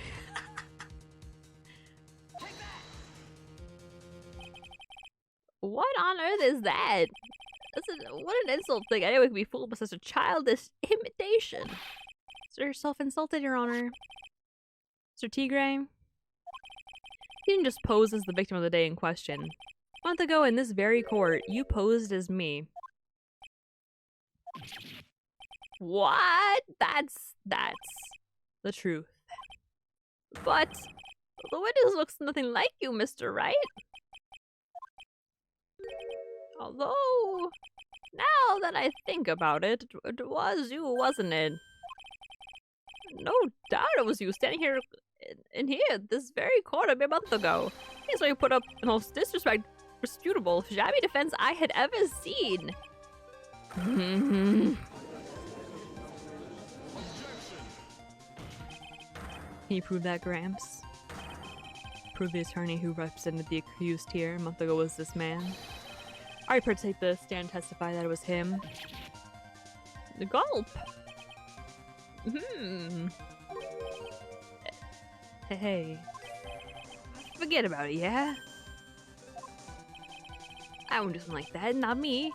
What on earth is that? What an insult thing. Anyone can be fooled by such a childish imitation. Sir, self-insulted, Your Honor. Sir Tigre? You didn't just pose as the victim of the day in question. A month ago in this very court, you posed as me. What? That's the truth. But the witness looks nothing like you, Mr. Right? Although, now that I think about it, it was you, wasn't it? No doubt it was you standing here in here this very court a month ago. He's why you put up the most disrespectful, shabby defense I had ever seen. Can you prove that, Gramps? Prove the attorney who represented the accused here a month ago was this man. I take the stand and testify that it was him. The gulp. Hey. Forget about it, yeah? I won't do something like that, not me.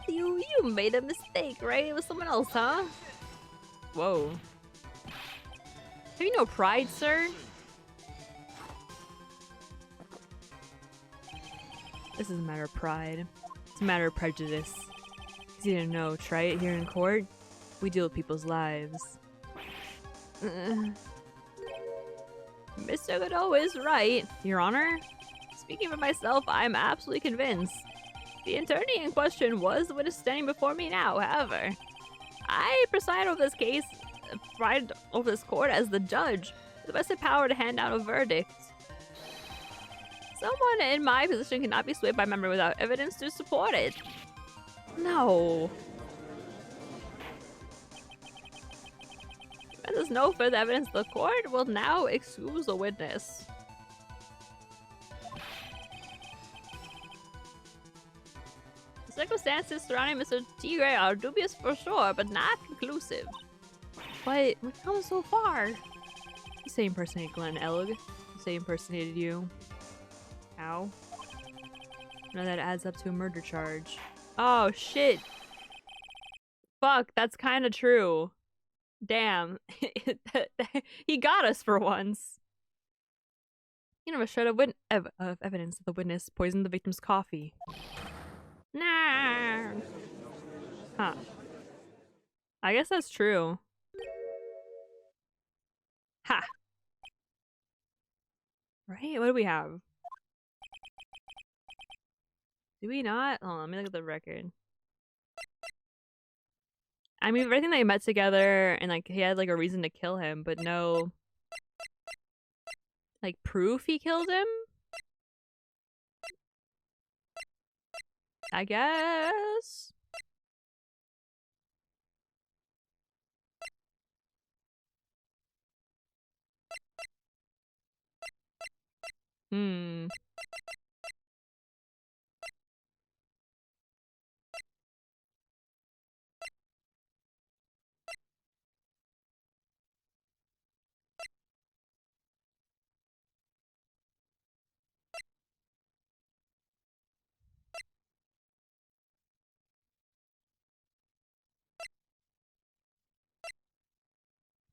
You made a mistake, right? It was someone else, huh? Whoa. Have you no pride, sir? This is a matter of pride. It's a matter of prejudice. Because you didn't know, try it here in court. We deal with people's lives. Mr. Godot is right, Your Honor. Speaking for myself, I'm absolutely convinced. The attorney in question was the witness standing before me now, however. I preside over this case, preside over this court as the judge, with the vested power to hand down a verdict. Someone in my position cannot be swayed by memory without evidence to support it. No. When there's no further evidence, the court will now excuse the witness. The circumstances surrounding Mr. Tigre are dubious for sure, but not conclusive. But we've come so far. You say impersonated Glenn Elg. You say impersonated you. Ow. Now that adds up to a murder charge. Oh, shit. Fuck, that's kind of true. Damn. He got us for once. You never showed of evidence that the witness poisoned the victim's coffee. Nah. Huh. I guess that's true. Ha. Right? What do we have? Do we not? Hold on, let me look at the record. I mean, everything they met together and like he had like a reason to kill him, but no like proof he killed him? I guess. Hmm.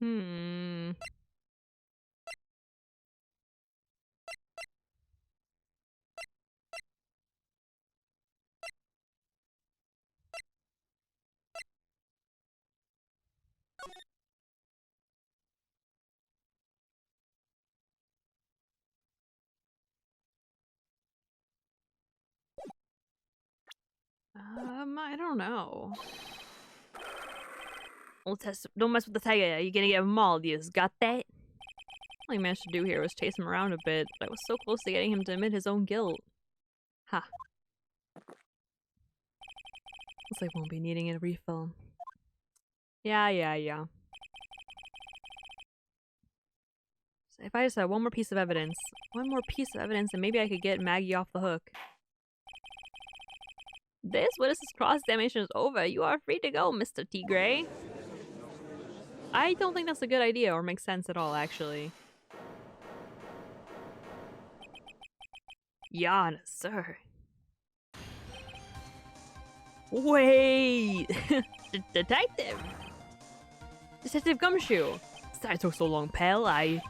Hmm. I don't know. Don't mess with the tiger. You're gonna get mauled. You just got that? All I managed to do here was chase him around a bit, but I was so close to getting him to admit his own guilt. Ha. Looks like won't be needing a refill. Yeah. So if I just had one more piece of evidence, and maybe I could get Maggie off the hook. This witness's cross-examination is over. You are free to go, Mr. Tigray. I don't think that's a good idea or makes sense at all, actually. Yana, sir. Wait! Detective! Detective Gumshoe! Sorry it took so long, pal. I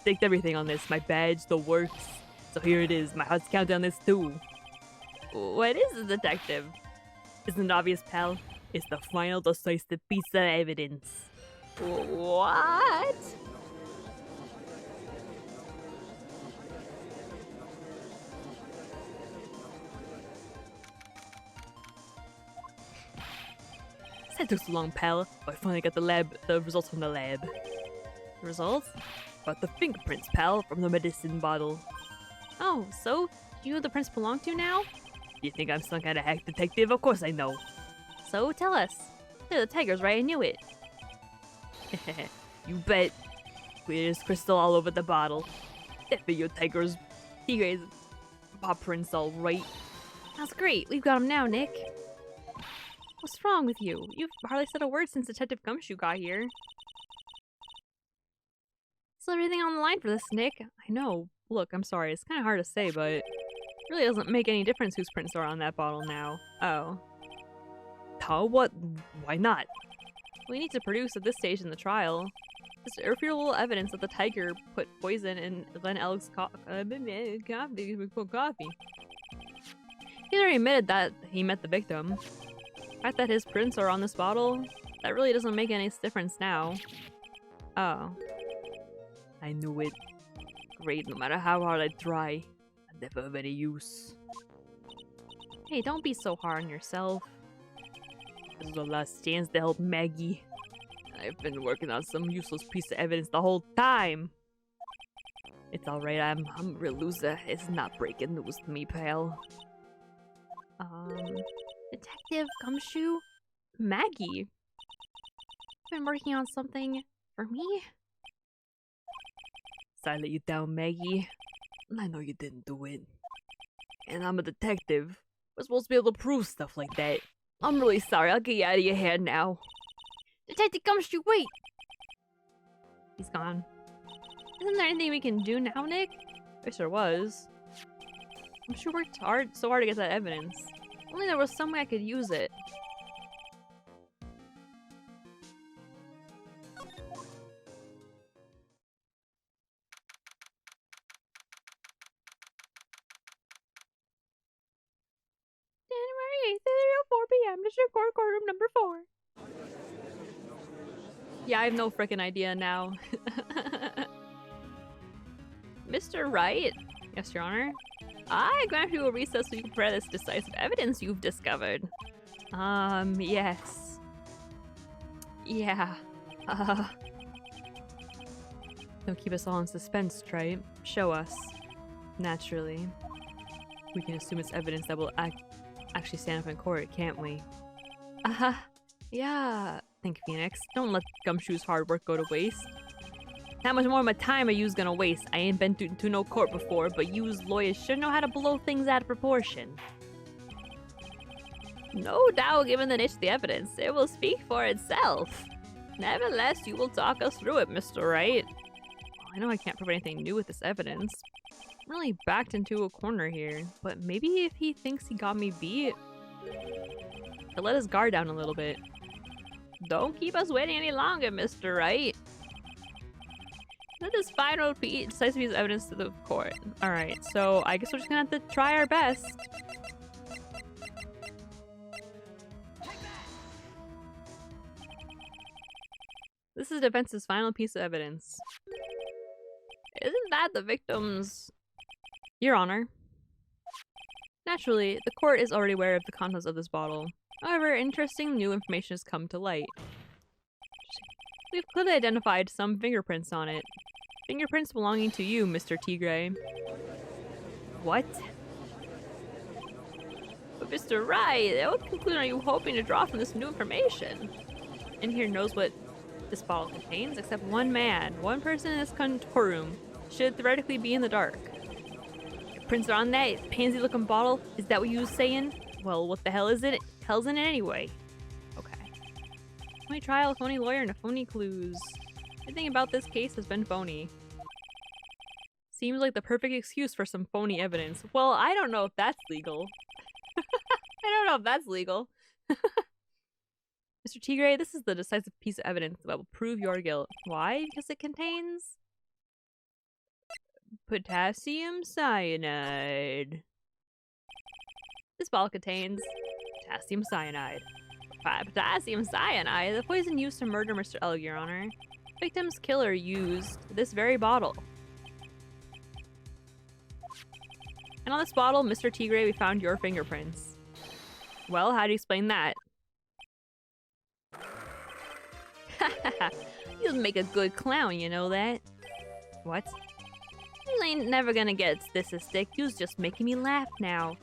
staked everything on this. My badge, the works. So here it is. My heart's counting on this too. What is it, detective? Isn't it obvious, pal? It's the final decisive piece of evidence. What? That took so long, pal. But I finally got the results from the lab. The results? But the fingerprints, pal, from the medicine bottle. Oh, so you know who the prints belong to now? You think I'm some kind of hack detective? Of course I know. So tell us. They're the tigers, right? I knew it. You bet. There's crystal all over the bottle. That be your Tigray's paw prints, all right. That's great. We've got them now, Nick. What's wrong with you? You've hardly said a word since Detective Gumshoe got here. Is everything on the line for this, Nick? I know. Look, I'm sorry. It's kind of hard to say, but it really doesn't make any difference whose prints are on that bottle now. Oh. Huh? What? Why not? We need to produce at this stage in the trial. This irrefutable evidence that the tiger put poison in Glenn Elk's coffee. He already admitted that he met the victim. The fact that his prints are on this bottle, that really doesn't make any difference now. Oh. I knew it. Great, no matter how hard I try, I'm never of any use. Hey, don't be so hard on yourself. This is the last chance to help Maggie. I've been working on some useless piece of evidence the whole time. It's alright, I'm a real loser. It's not breaking news to me, pal. Detective Gumshoe? Maggie? Been working on something for me? Sorry I let you down, Maggie. I know you didn't do it. And I'm a detective. We're supposed to be able to prove stuff like that. I'm really sorry, I'll get you out of your hair now. Detective Gumshoe, wait! He's gone. Isn't there anything we can do now, Nick? Wish there was. Gumshoe worked so hard to get that evidence. Only there was some way I could use it. January 8th, 4 p.m. District Court, courtroom number 4. Yeah, I have no frickin' idea now. Mr. Wright? Yes, Your Honor? I grant you a recess so you can prepare this decisive evidence you've discovered. Yes. Yeah. Don't keep us all in suspense, Trite. Show us. Naturally. We can assume it's evidence that will actually stand up in court, can't we? Yeah. Think, Phoenix. Don't let Gumshoe's hard work go to waste. How much more of my time are yous gonna waste? I ain't been to no court before, but yous lawyers should know how to blow things out of proportion. No doubt, given the nature of the evidence, it will speak for itself. Nevertheless, you will talk us through it, Mr. Wright. Well, I know I can't prove anything new with this evidence. I'm really backed into a corner here, but maybe if he thinks he got me beat, he'll let his guard down a little bit. Don't keep us waiting any longer, Mr. Wright. Let this final decisive piece of evidence to the court. Alright, so I guess we're just gonna have to try our best. This is the defense's final piece of evidence. Isn't that the victim's... Your Honor. Naturally, the court is already aware of the contents of this bottle. However, interesting new information has come to light. We've clearly identified some fingerprints on it. Fingerprints belonging to you, Mr. Tigre. What? But Mr. Wright, what conclusion are you hoping to draw from this new information? In here knows what this bottle contains, except one man. One person in this courtroom should theoretically be in the dark. If prints are on that pansy-looking bottle, is that what you was saying? Well, what the hell is it? Hell's in it anyway. Okay. Phony trial, phony lawyer, and a phony clues. Everything about this case has been phony. Seems like the perfect excuse for some phony evidence. Well, I don't know if that's legal. I don't know if that's legal. Mr. Tigre, this is the decisive piece of evidence that will prove your guilt. Why? Because it contains... potassium cyanide. This bottle contains potassium cyanide. Potassium cyanide? The poison used to murder Mr. Elg, Your Honor. Victim's killer used this very bottle. And on this bottle, Mr. Tigre, we found your fingerprints. Well, how do you explain that? You'll make a good clown, you know that? What? You ain't never gonna get this a stick. You's just making me laugh now.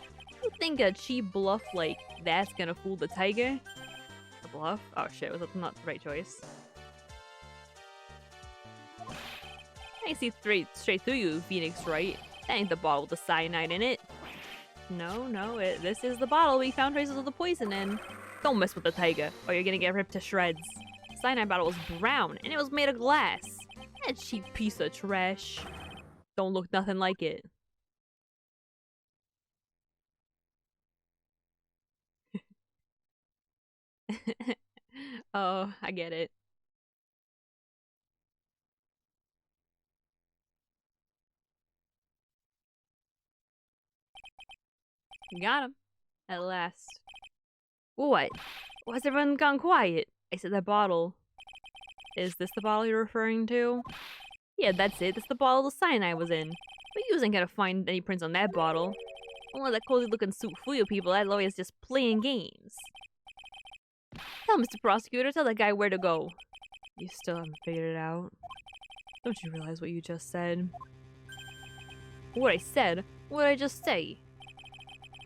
You think a cheap bluff like that's gonna fool the tiger? A bluff? Oh shit, was that not the right choice? I can see straight through you, Phoenix Wright. That ain't the bottle with the cyanide in it. No, this is the bottle we found traces of the poison in. Don't mess with the tiger, or you're gonna get ripped to shreds. The cyanide bottle was brown, and it was made of glass. That cheap piece of trash. Don't look nothing like it. Oh, I get it. You got him. At last. What? Why's everyone gone quiet? I said that bottle. Is this the bottle you're referring to? Yeah, that's it. That's the bottle the cyanide was in. But you ain't gonna find any prints on that bottle. Don't let that cozy looking suit fool you people. That lawyer's just playing games. Tell Mr. Prosecutor, tell that guy where to go. You still haven't figured it out. Don't you realize what you just said? What I said? What did I just say?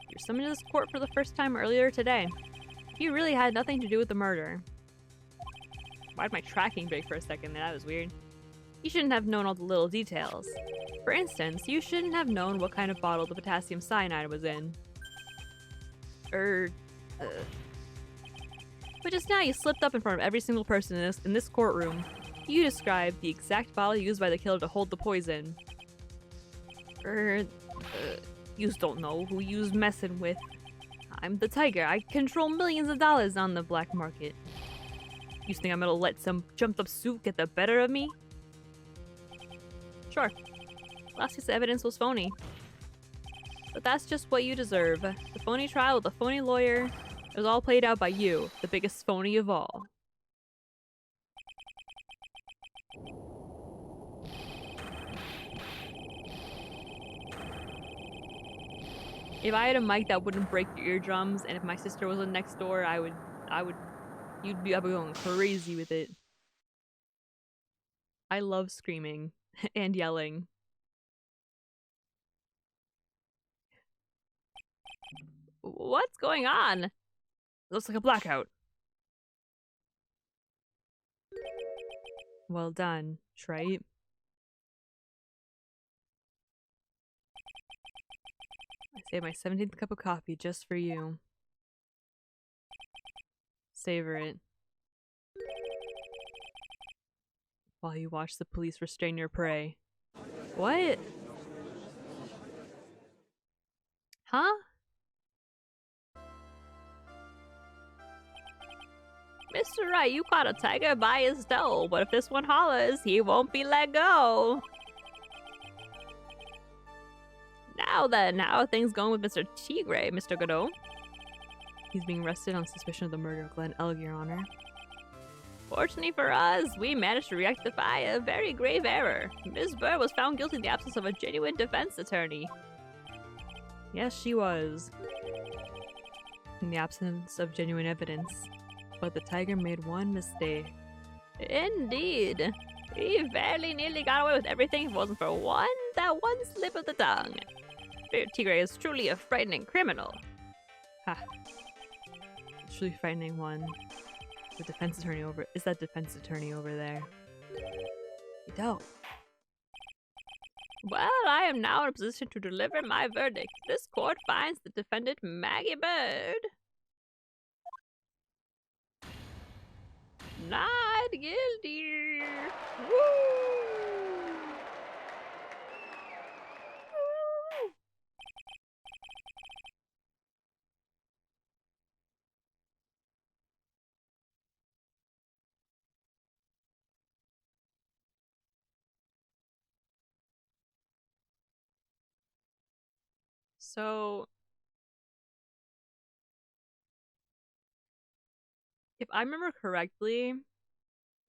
You're summoned to this court for the first time earlier today. You really had nothing to do with the murder. Why'd my tracking break for a second? That was weird. You shouldn't have known all the little details. For instance, you shouldn't have known what kind of bottle the potassium cyanide was in. But just now you slipped up in front of every single person in this courtroom. You described the exact bottle used by the killer to hold the poison. Yous don't know who you's messing with. I'm the tiger. I control millions of dollars on the black market. You think I'm gonna let some jumped up suit get the better of me? Sure. Last piece of evidence was phony. But that's just what you deserve. The phony trial with a phony lawyer. It was all played out by you, the biggest phony of all. If I had a mic that wouldn't break your eardrums, and if my sister was next door, I'd be going crazy with it. I love screaming and yelling. What's going on? Looks like a blackout. Well done, Trite. Save my 17th cup of coffee just for you. Savor it. While you watch the police restrain your prey. What? Huh? Mr. Wright, you caught a tiger by his toe, but if this one hollers, he won't be let go. Now then, how are things going with Mr. Tigre, Mr. Godot? He's being arrested on suspicion of the murder of Glenn Elg, Your Honor. Fortunately for us, we managed to rectify a very grave error. Ms. Burr was found guilty in the absence of a genuine defense attorney. Yes, she was. In the absence of genuine evidence. But the tiger made one mistake. Indeed. He very nearly got away with everything if it wasn't for that one slip of the tongue. Tigre is truly a frightening criminal. Ha. A truly frightening one. The defense attorney over— is that defense attorney over there? You don't. Well, I am now in a position to deliver my verdict. This court finds the defendant Maggie Bird not guilty. Woo! Woo! So, if I remember correctly,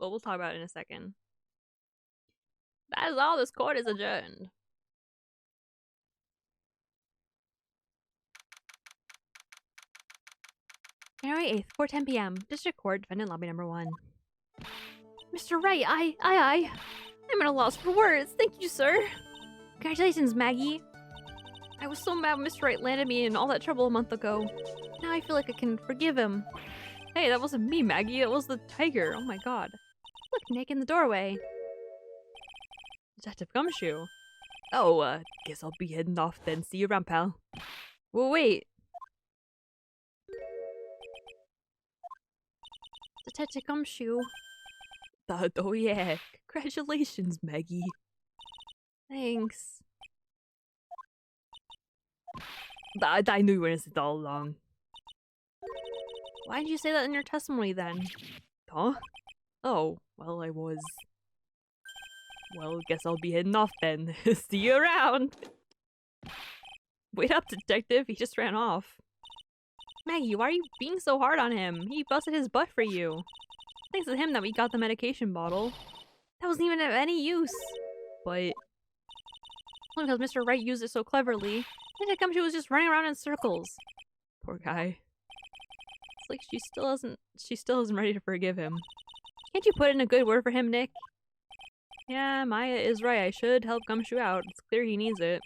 well, we'll talk about it in a second. That is all. This court is adjourned. January 8th, 4:10 p.m. District Court, Defendant Lobby Number 1. Mr. Wright, I'm at a loss for words. Thank you, sir. Congratulations, Maggie. I was so mad when Mr. Wright landed me in all that trouble a month ago. Now I feel like I can forgive him. Hey, that wasn't me, Maggie. It was the tiger. Oh my god. Look, Nick in the doorway. Detective Gumshoe. Oh, guess I'll be heading off then. See you around, pal. Well, wait. Detective Gumshoe. Oh yeah. Congratulations, Maggie. Thanks. I knew you were innocent all along. Why did you say that in your testimony then? Huh? Oh, well, I was. Well, guess I'll be heading off then. See you around! Wait up, detective. He just ran off. Maggie, why are you being so hard on him? He busted his butt for you. Thanks to him that we got the medication bottle. That wasn't even of any use. But only because Mr. Wright used it so cleverly. Detective Gumshoe was just running around in circles. Poor guy. It's like she still isn't ready to forgive him. Can't you put in a good word for him, Nick? Yeah, Maya is right. I should help Gumshoe out. It's clear he needs it.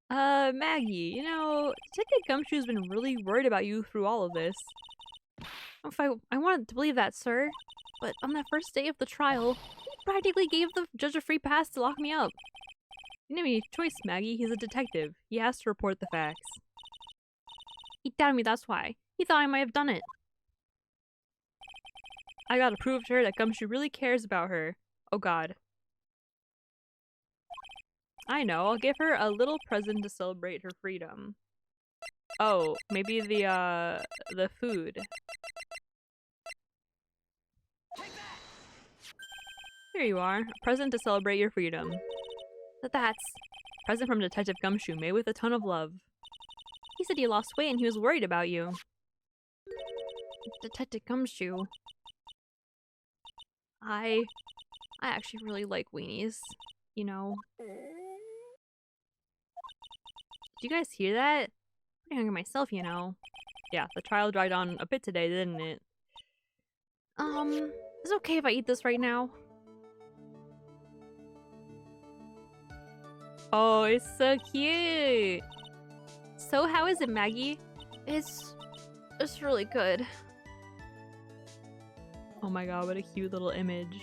Maggie, you know, Detective Gumshoe's been really worried about you through all of this. I wanted to believe that, sir. But on that first day of the trial, he practically gave the judge a free pass to lock me up. You didn't have any choice, Maggie. He's a detective. He has to report the facts. He doubted me, that's why. He thought I might have done it. I gotta prove to her that Gumshoe really cares about her. Oh god. I know, I'll give her a little present to celebrate her freedom. Oh, maybe the food. Here you are, a present to celebrate your freedom. That's a present from Detective Gumshoe, made with a ton of love. He said you lost weight and he was worried about you. Detective Gumshoe. I actually really like weenies, you know. Did you guys hear that? Pretty hungry myself, you know. Yeah, the trial dragged on a bit today, didn't it? Is it okay if I eat this right now? Oh, it's so cute! So how is it, Maggie? It's really good. Oh my god, what a cute little image.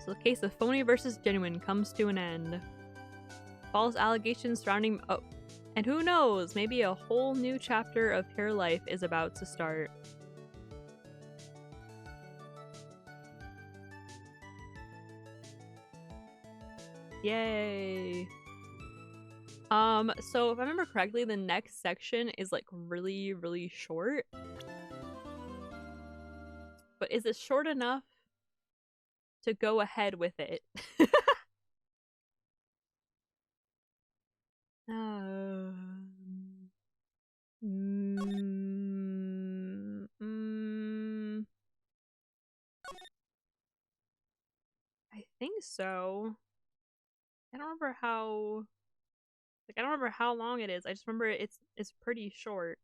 So the case of phony versus genuine comes to an end. false allegations surrounding. Oh, and who knows? Maybe a whole new chapter of her life is about to start. Yay! So if I remember correctly, the next section is like really, really short. But is it short enough to go ahead with it? um, mm, mm, I think so. I don't remember how. Like I don't remember how long it is. I just remember it's pretty short.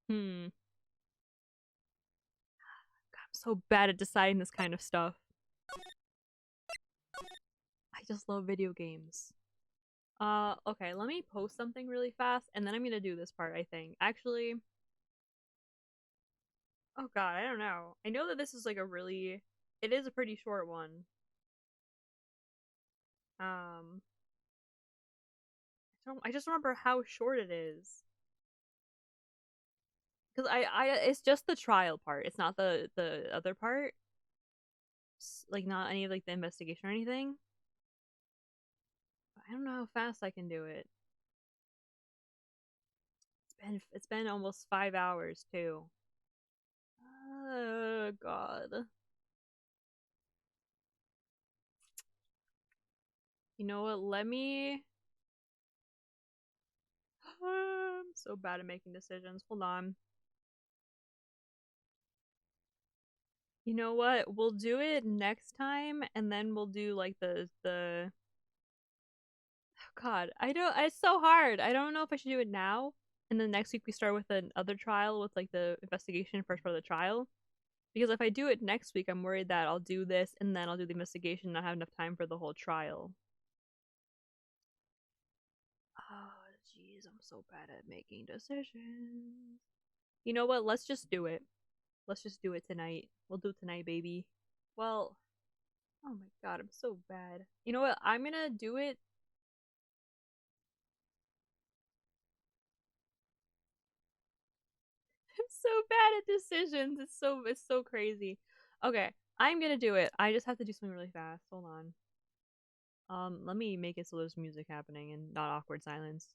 Hmm. God, I'm so bad at deciding this kind of stuff. I just love video games. Okay, let me post something really fast and then I'm gonna do this part, I think. Actually, oh god, I don't know. I know that this is like it is a pretty short one. I just remember how short it is. Because it's just the trial part. It's not the other part. Like not any of like the investigation or anything. I don't know how fast I can do it. It's been almost 5 hours too. Oh god. You know what? I'm so bad at making decisions. Hold on. You know what? We'll do it next time and then we'll do like the God, I don't it's so hard. I don't know if I should do it now. And then next week we start with another trial with like the investigation first part of the trial. Because if I do it next week, I'm worried that I'll do this and then I'll do the investigation and not have enough time for the whole trial. Oh, jeez, I'm so bad at making decisions. You know what? Let's just do it. Let's just do it tonight. We'll do it tonight, baby. Well, oh my god, I'm so bad. You know what? I'm gonna do it. I'm so bad at decisions. It's so crazy. Okay, I'm gonna do it. I just have to do something really fast. Hold on. Let me make it so there's music happening and not awkward silence.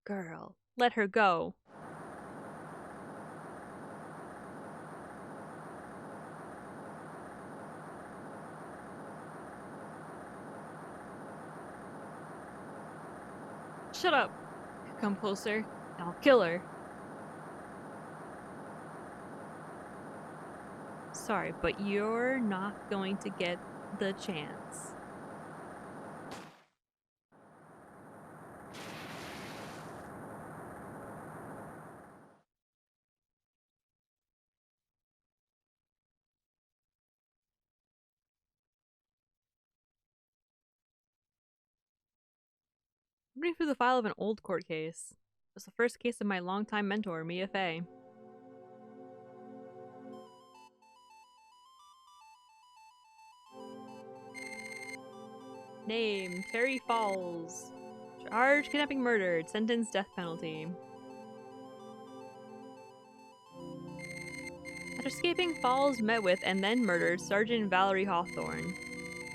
Girl, let her go. Shut up. Come closer. I'll kill her. Sorry, but you're not going to get the chance. I'm reading through the file of an old court case. It's the first case of my longtime mentor, Mia Fey. Name, Terry Falls. Charge, kidnapping, murdered. Sentence, death penalty. After escaping, Falls met with and then murdered Sergeant Valerie Hawthorne.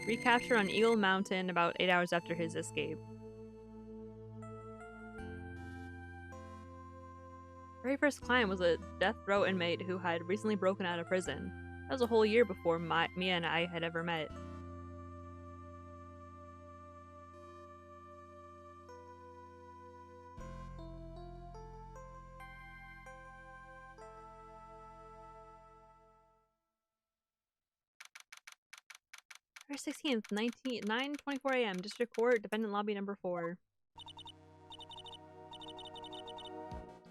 Recaptured on Eagle Mountain about 8 hours after his escape. Very first client was a death row inmate who had recently broken out of prison. That was a whole year before Mia and I had ever met. February 16th, 9:24 a.m. District Court, Defendant Lobby number 4.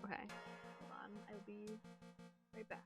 Okay, hold on. I'll be right back.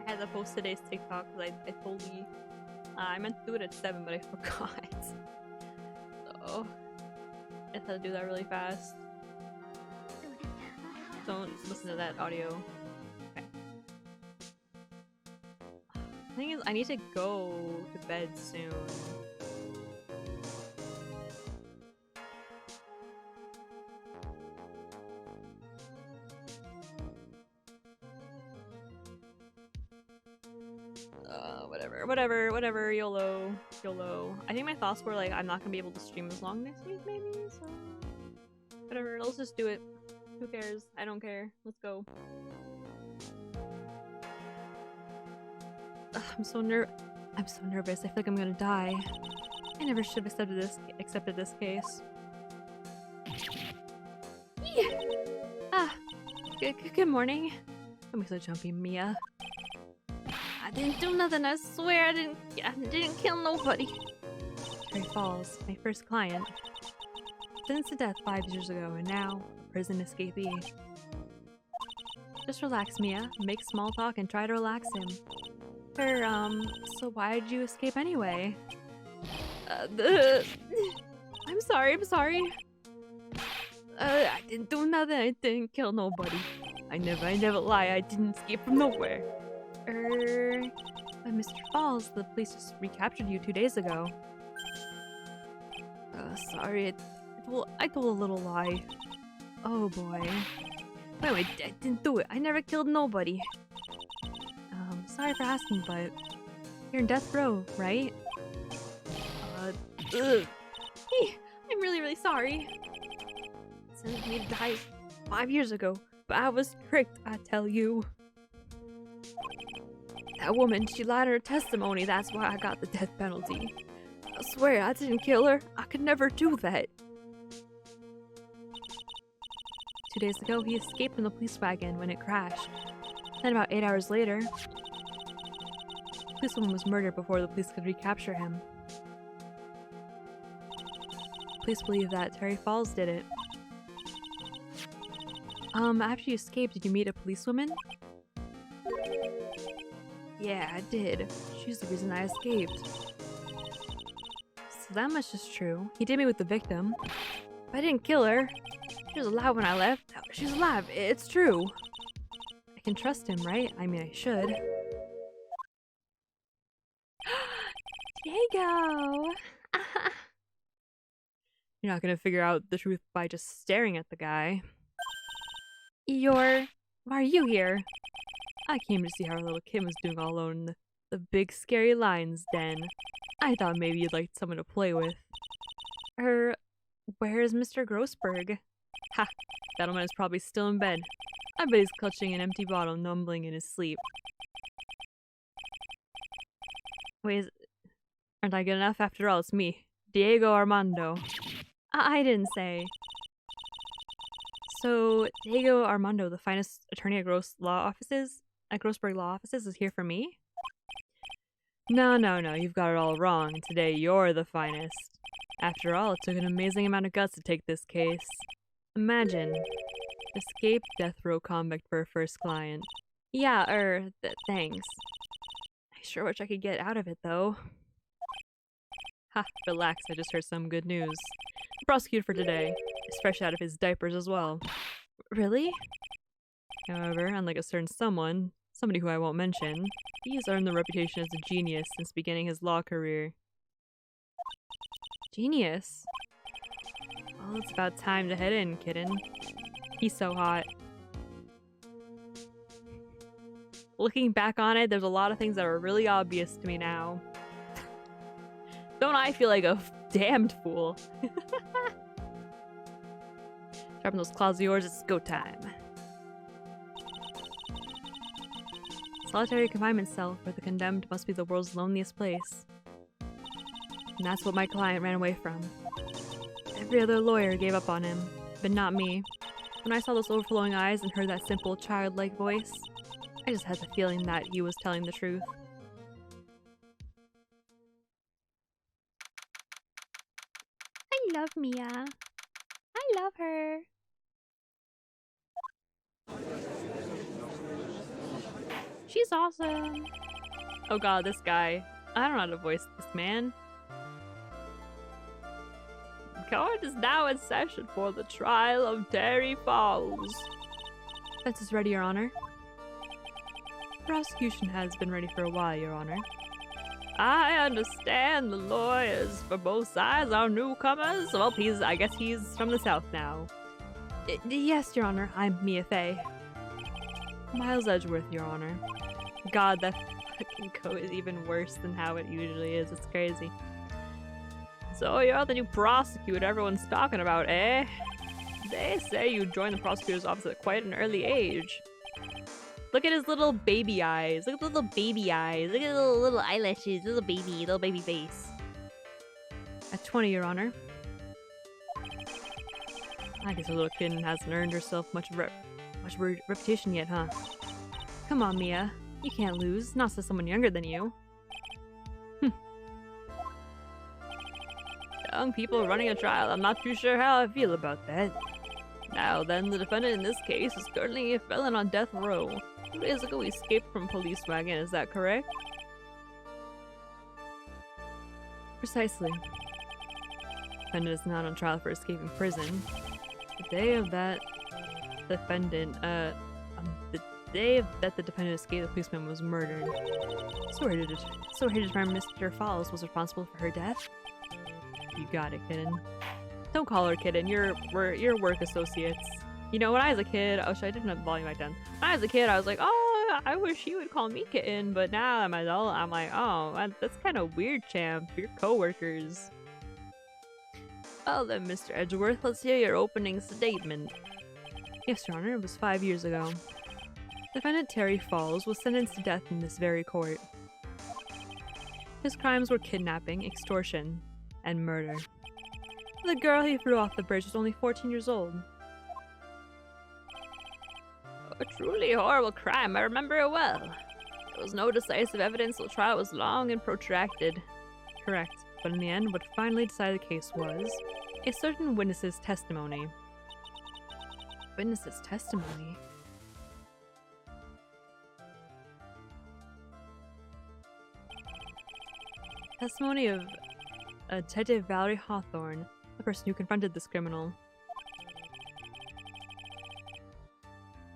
I had to post today's TikTok because I totally I meant to do it at 7, but I forgot. So I had to do that really fast. Don't listen to that audio. Okay. The thing is, I need to go to bed soon. Whatever, YOLO. I think my thoughts were like, I'm not gonna be able to stream as long next week, maybe, so... Whatever, let's just do it. Who cares? I don't care. Let's go. Ugh, I'm so nervous. I feel like I'm gonna die. I never should have accepted this case. Yeah. Good morning. Don't be so jumpy, Mia. I didn't do nothing, I swear I didn't kill nobody. Cherry Falls, my first client. Sentenced to death 5 years ago, and now a prison escapee. Just relax, Mia. Make small talk and try to relax him. So why did you escape anyway? I'm sorry. I didn't do nothing, I didn't kill nobody. I never lie, I didn't escape from nowhere. Mr. Falls, the police just recaptured you 2 days ago. Sorry, I told a little lie. Oh boy. Wait, I didn't do it. I never killed nobody. Sorry for asking, but you're in death row, right? Ugh. I'm really, really sorry. Sent me to die 5 years ago, but I was tricked, I tell you. That woman, she lied in her testimony, that's why I got the death penalty. I swear, I didn't kill her. I could never do that. 2 days ago, he escaped from the police wagon when it crashed. Then about 8 hours later, the policewoman was murdered before the police could recapture him. Police believe that Terry Falls did it. After you escaped, did you meet a policewoman? Yeah, I did. She's the reason I escaped. So that much is true. He did meet with the victim. But I didn't kill her. She was alive when I left. She's alive. It's true. I can trust him, right? I mean, I should. Diego! You're not gonna figure out the truth by just staring at the guy. Why are you here? I came to see how our little Kim was doing all alone in the big scary lion's den. I thought maybe you'd like someone to play with. Where's Mr. Grossberg? Ha! That man is probably still in bed. I bet he's clutching an empty bottle, mumbling in his sleep. Wait, aren't I good enough? After all, it's me, Diego Armando. I didn't say. So, Diego Armando, the finest attorney at Grossberg Law Offices, is here for me? No, you've got it all wrong. Today, you're the finest. After all, it took an amazing amount of guts to take this case. Imagine. Escaped death row convict for a first client. Yeah, thanks. I sure wish I could get out of it, though. Ha, relax, I just heard some good news. The prosecutor for today is fresh out of his diapers as well. Really? However, unlike a certain somebody who I won't mention, he has earned the reputation as a genius since beginning his law career. Genius? Well, it's about time to head in, kitten. He's so hot. Looking back on it, there's a lot of things that are really obvious to me now. Don't I feel like a damned fool? Sharpen those claws of yours, it's go time. Solitary confinement cell for the condemned must be the world's loneliest place. And that's what my client ran away from. Every other lawyer gave up on him, but not me. When I saw those overflowing eyes and heard that simple, childlike voice, I just had the feeling that he was telling the truth. I love Mia. I love her. She's awesome. Oh god, this guy. I don't know how to voice this man. Court is now in session for the trial of Terry Falls. Defense is ready, Your Honor. Prosecution has been ready for a while, Your Honor. I understand the lawyers for both sides are newcomers. Well, I guess he's from the South now. Yes, Your Honor. I'm Mia Fey. Miles Edgeworth, Your Honor. God, that fucking coat is even worse than how it usually is. It's crazy. So you're the new prosecutor everyone's talking about, eh? They say you joined the prosecutor's office at quite an early age. Look at his little baby eyes. Look at the little baby eyes. Look at the little eyelashes. Little baby face. At 20, Your Honor. I guess a little kid hasn't earned herself much reputation yet, huh? Come on, Mia. You can't lose. Not to someone younger than you. Young people running a trial. I'm not too sure how I feel about that. Now then, the defendant in this case is currently a felon on death row. 2 days ago he escaped from police wagon, is that correct? Precisely. The defendant is not on trial for escaping prison. The day of that defendant, the defendant escaped, the policeman was murdered. So we're here to determine Mr. Falls was responsible for her death? You got it, kitten. Don't call her kitten. You're work associates. You know, when I was a kid, oh shit, I didn't have the volume back then. When I was a kid, I was like, oh, I wish you would call me kitten. But now I'm an adult, I'm like, oh, that's kind of weird, champ. You're co-workers. Well then, Mr. Edgeworth, let's hear your opening statement. Yes, Your Honor, it was 5 years ago. Defendant Terry Falls was sentenced to death in this very court. His crimes were kidnapping, extortion, and murder. The girl he threw off the bridge was only 14 years old. A truly horrible crime, I remember it well. There was no decisive evidence, so the trial was long and protracted. Correct, but in the end, what finally decided the case was a certain witness's testimony. Witness's testimony? Testimony of Detective Valerie Hawthorne, the person who confronted this criminal.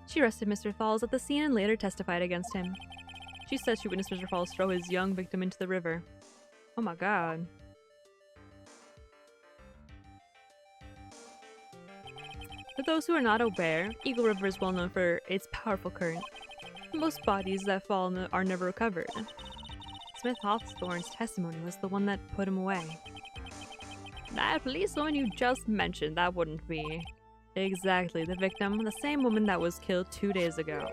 She arrested Mr. Falls at the scene and later testified against him. She said she witnessed Mr. Falls throw his young victim into the river. Oh my god. For those who are not aware, Eagle River is well known for its powerful current. Most bodies that fall are never recovered. Smith Hawthorne's testimony was the one that put him away. That police woman you just mentioned, that wouldn't be. Exactly, the victim, the same woman that was killed 2 days ago.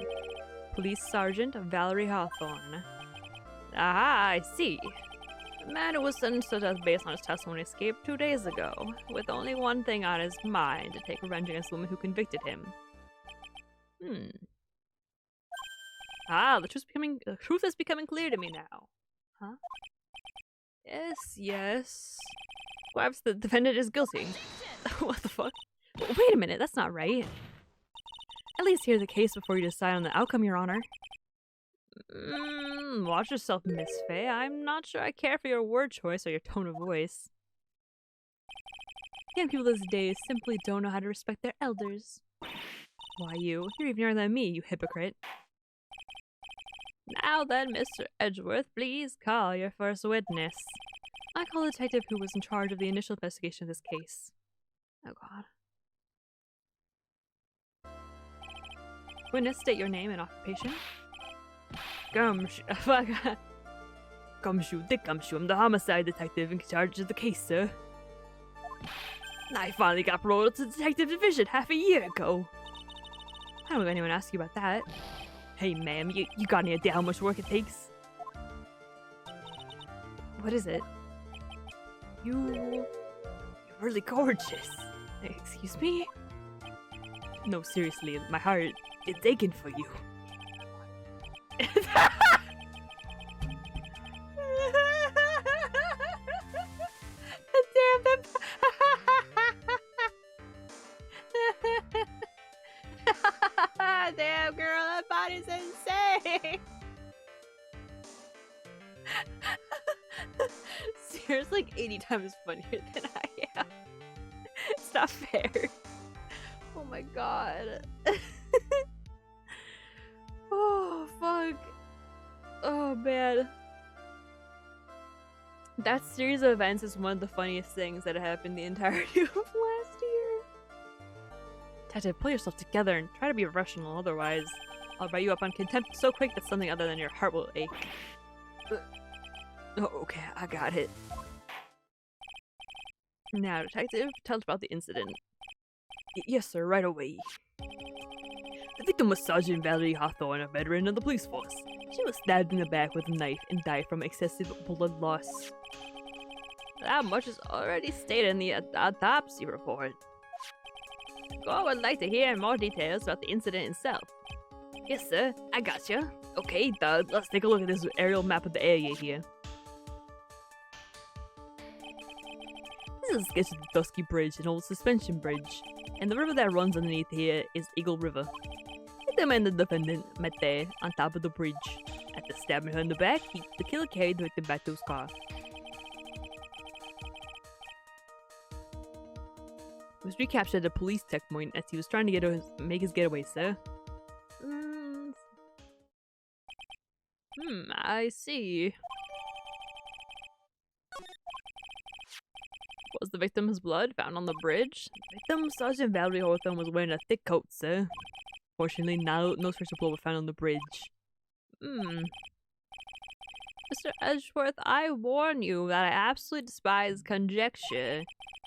Police Sergeant Valerie Hawthorne. Aha, I see. The man who was sentenced to death based on his testimony escaped 2 days ago, with only one thing on his mind, to take revenge against the woman who convicted him. Ah, the truth is becoming clear to me now. Huh? Yes. Perhaps the defendant is guilty. What the fuck? Wait a minute, that's not right. At least hear the case before you decide on the outcome, Your Honor. Watch yourself, Miss Faye. I'm not sure I care for your word choice or your tone of voice. Young people these days simply don't know how to respect their elders. Why you're even younger than me, you hypocrite. Now then, Mr. Edgeworth, please call your first witness. I call the detective who was in charge of the initial investigation of this case. Oh god. Witness, state your name and occupation. Gumshoe, I'm the homicide detective in charge of the case, sir. I finally got promoted to detective division half a year ago. I don't know if anyone asked you about that. Hey ma'am, you got any idea how much work it takes? What is it? You're really gorgeous. Excuse me? No, seriously, my heart is aching for you. Damn that. Damn girl, that body's insane. Sarah's like 80 times funnier than I am. It's not fair. Oh my god. Oh fuck. Oh man. That series of events is one of the funniest things that happened the entirety of last year. Detective, pull yourself together and try to be rational, otherwise I'll write you up on contempt so quick that something other than your heart will ache. Oh, okay, I got it. Now, detective, tell us about the incident. Yes, sir, right away. The victim was Sergeant Valerie Hawthorne, a veteran of the police force. She was stabbed in the back with a knife and died from excessive blood loss. That much is already stated in the autopsy report. I would like to hear more details about the incident itself. Yes, sir, I gotcha. Okay, let's take a look at this aerial map of the area here. This is a sketch of the Dusky Bridge, an old suspension bridge, and the river that runs underneath here is Eagle River. The victim and the defendant met there, on top of the bridge. After stabbing her in the back, the killer carried the victim back to his car. He was recaptured at a police checkpoint as he was trying to make his getaway, sir. I see. Was the victim's blood found on the bridge? The victim, Sergeant Valerie Hawthorne, was wearing a thick coat, sir. Fortunately, no trace of blood was found on the bridge. Mr. Edgeworth, I warn you that I absolutely despise conjecture.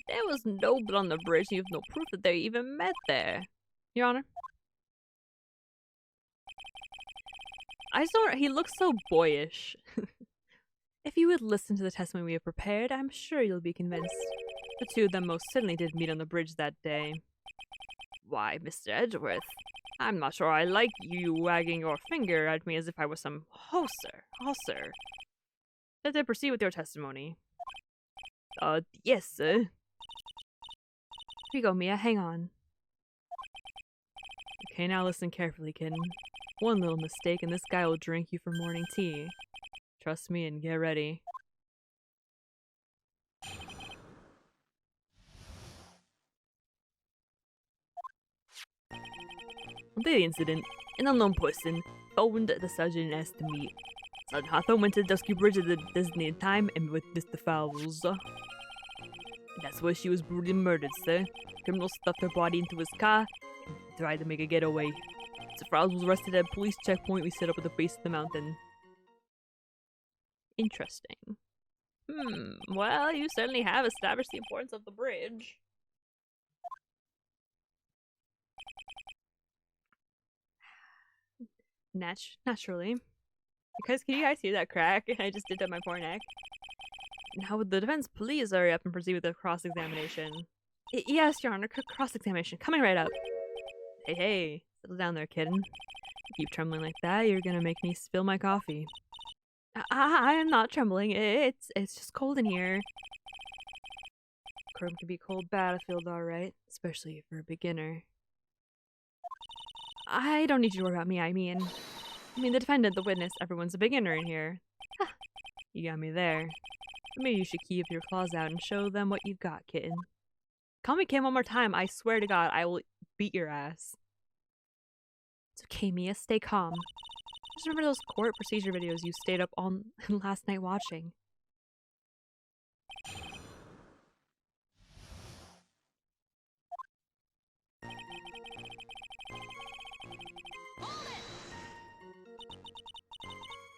There was no blood on the bridge, and you have no proof that they even met there. Your Honor? I just don't. He looks so boyish. If you would listen to the testimony we have prepared, I'm sure you'll be convinced. The two of them most certainly did meet on the bridge that day. Why, Mr. Edgeworth, I'm not sure I like you wagging your finger at me as if I was some hosser. Let us proceed with your testimony. Yes, sir. Here you go, Mia. Hang on. Okay, now listen carefully, kitten. One little mistake and this guy will drink you for morning tea. Trust me and get ready. On the incident, an unknown person phoned the sergeant and asked to meet. Sergeant Hawthorne went to the Dusky Bridge at the designated time and with Mr. Fowles. And that's where she was brutally murdered, sir. Criminals stuffed her body into his car and tried to make a getaway. Mr. Fowles was arrested at a police checkpoint we set up at the base of the mountain. Interesting. Well, you certainly have established the importance of the bridge. Naturally. Because can you guys hear that crack? I just did that my poor neck. Now would the defense please hurry up and proceed with the cross-examination? Yes, Your Honor, cross-examination. Coming right up. Hey, settle down there, kitten. Keep trembling like that, you're gonna make me spill my coffee. I am not trembling. It's just cold in here. Chrome can be cold battlefield, alright. Especially for a beginner. I don't need you to worry about me, I mean the defendant, the witness, everyone's a beginner in here. Ha! You got me there. Maybe you should keep your claws out and show them what you've got, kitten. Call me Kim one more time, I swear to God, I will beat your ass. It's okay, Mia, stay calm. Just remember those court procedure videos you stayed up on last night watching.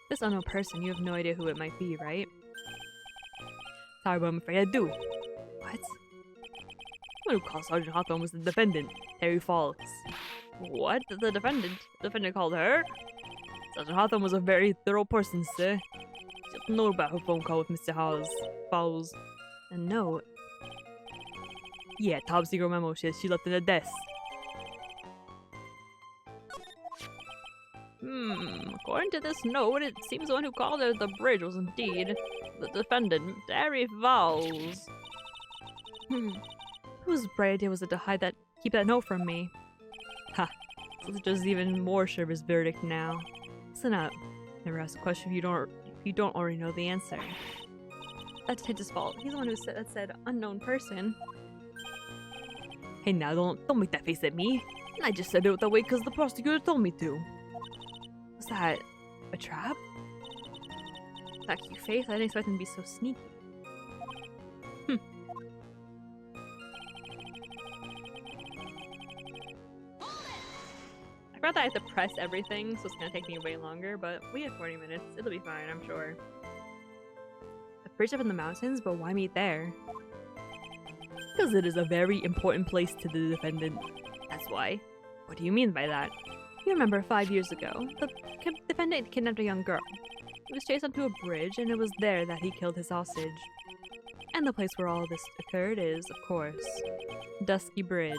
This unknown person, you have no idea who it might be, right? Sorry, but I'm afraid I do. What? The one who called Sergeant Hawthorne was the defendant, Harry Falls. What? The defendant? The defendant called her? Sergeant Hawthorne was a very thorough person, sir. She didn't know about her phone call with Mr. Fowles. A note? Yeah, top secret memo she left in the desk. According to this note, it seems the one who called her at the bridge was indeed the defendant, Harry Fowles. Whose bright idea was it to keep that note from me? Ha, so it's just even more sure of his verdict now. Listen up. Never ask a question if you don't already know the answer. That's his fault. He's the one who said unknown person. Hey now, don't make that face at me. I just said it that way because the prosecutor told me to. Was that a trap? That cute face? I didn't expect him to be so sneaky. I forgot that I have to press everything, so it's gonna take me way longer, but we have 40 minutes. It'll be fine, I'm sure. A bridge up in the mountains, but why meet there? Because it is a very important place to the defendant. That's why. What do you mean by that? You remember 5 years ago, the defendant kidnapped a young girl. He was chased onto a bridge, and it was there that he killed his hostage. And the place where all this occurred is, of course, Dusky Bridge.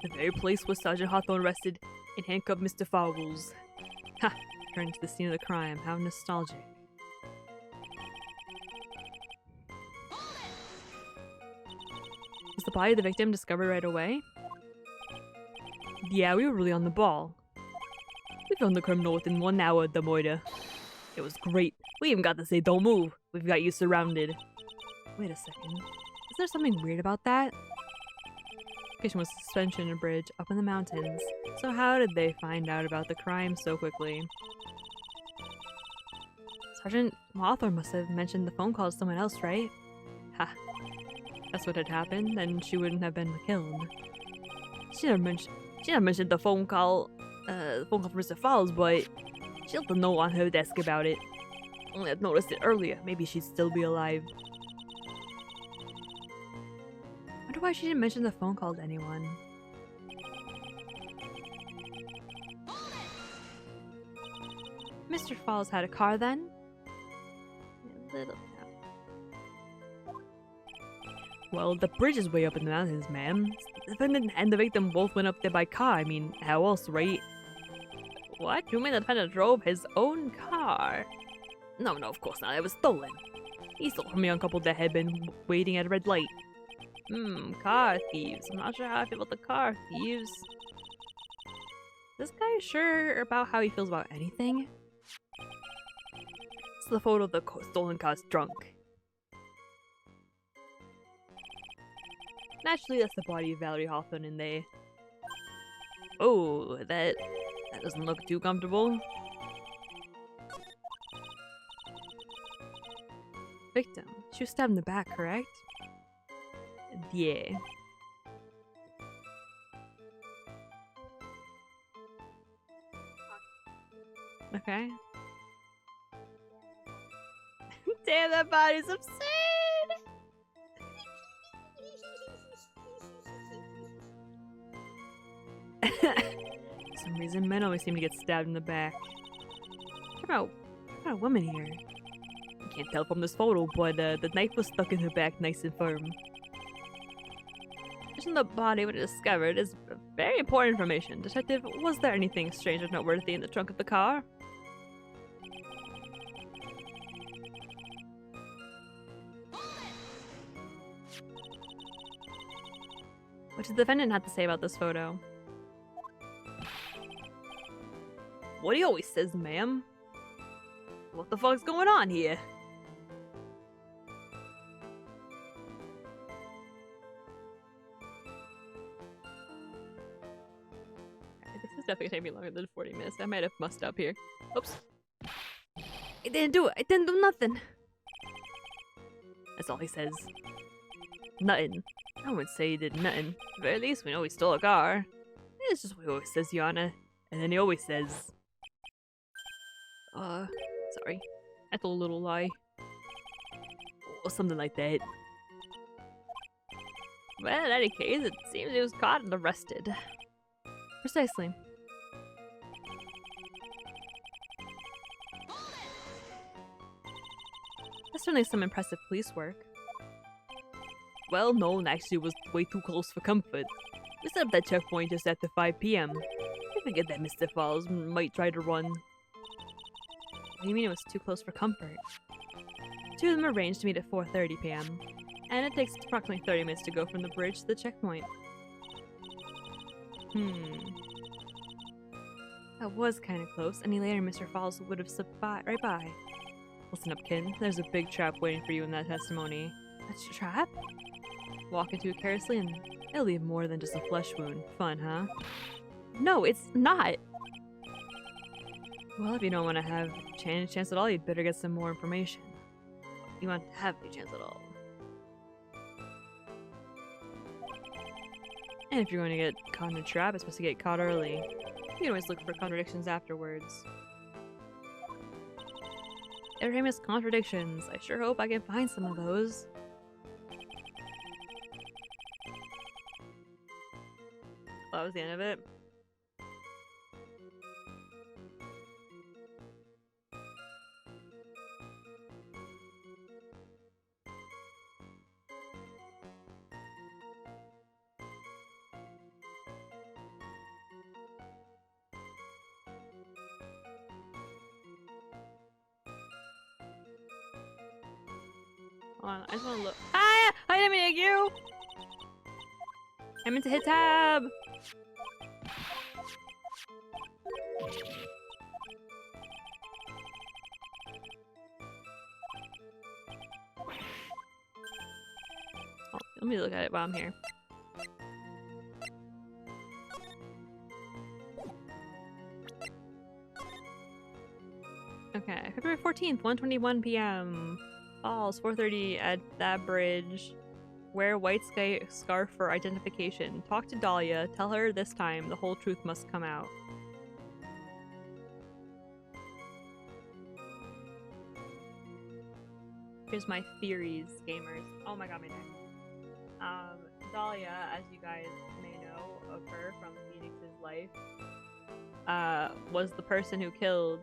The very place where Sergeant Hawthorne arrested and handcuffed Mr. Fowles. Ha! Returned to the scene of the crime. How nostalgic. Was the body of the victim discovered right away? Yeah, we were really on the ball. We found the criminal within 1 hour of the murder. It was great. We even got to say, don't move. We've got you surrounded. Wait a second. Is there something weird about that? The location was suspension and a bridge up in the mountains. So how did they find out about the crime so quickly? Sergeant Hawthorne must have mentioned the phone call to someone else, right? Ha. That's what had happened, then she wouldn't have been killed. She never mentioned the phone call from Mr. Fowles, but she left a note on her desk about it. Only I'd noticed it earlier. Maybe she'd still be alive. wonder why she didn't mention the phone call to anyone. Mr. Falls had a car then? A little. Well, the bridge is way up in the mountains, ma'am. The defendant and the victim both went up there by car. I mean, how else, right? What? You mean the defendant drove his own car? No, of course not. It was stolen. He stole from a young couple that had been waiting at a red light. Car thieves. I'm not sure how I feel about the car thieves. This guy is sure about how he feels about anything? It's the photo of the stolen car's drunk. Naturally, that's the body of Valerie Hawthorne in there. Oh, that doesn't look too comfortable. Victim. She was stabbed in the back, correct? Yeah. Okay. Damn, that body's absurd! For some reason, men always seem to get stabbed in the back. What about a woman here? I can't tell from this photo, but the knife was stuck in her back nice and firm. Mention the body when discovered is very important information. Detective, was there anything strange or noteworthy in the trunk of the car? What does the defendant have to say about this photo? What he always says, ma'am. What the fuck's going on here? This is definitely taking me longer than 40 minutes. I might have mussed up here. Oops. I didn't do it. I didn't do nothing. That's all he says. Nothing. I wouldn't say he did nothing. But at least we know he stole a car. It's just what he always says, Yana. And then he always says... sorry. I told a little lie. Or something like that. Well, in any case, it seems he was caught and arrested. Precisely. That's certainly some impressive police work. Well, no, actually it was way too close for comfort. We set up that checkpoint just after 5 p.m. I forget that Mr. Falls might try to run. What do you mean it was too close for comfort? Two of them arranged to meet at 4:30 p.m. And it takes approximately 30 minutes to go from the bridge to the checkpoint. That was kind of close. Any later, Mr. Falls would have slipped right by. Listen up, kid. There's a big trap waiting for you in that testimony. A trap? Walk into it carelessly and it'll leave more than just a flesh wound. Fun, huh? No, it's not! Well, if you don't want to have a chance at all, you'd better get some more information. You want to have a chance at all. And if you're going to get caught in a trap, it's supposed to get caught early. You can always look for contradictions afterwards. Famous contradictions. I sure hope I can find some of those. That was the end of it. Hold on, I just want to look. Ah! I didn't mean to hit you! I meant to hit tab! Oh, let me look at it while I'm here. Okay, February 14th, 1:21 p.m. Falls, 4:30 at that bridge. Wear white scarf for identification. Talk to Dahlia. Tell her this time the whole truth must come out. Here's my theories, gamers. Oh my god, my neck. Dahlia, as you guys may know of her from Phoenix's life, was the person who killed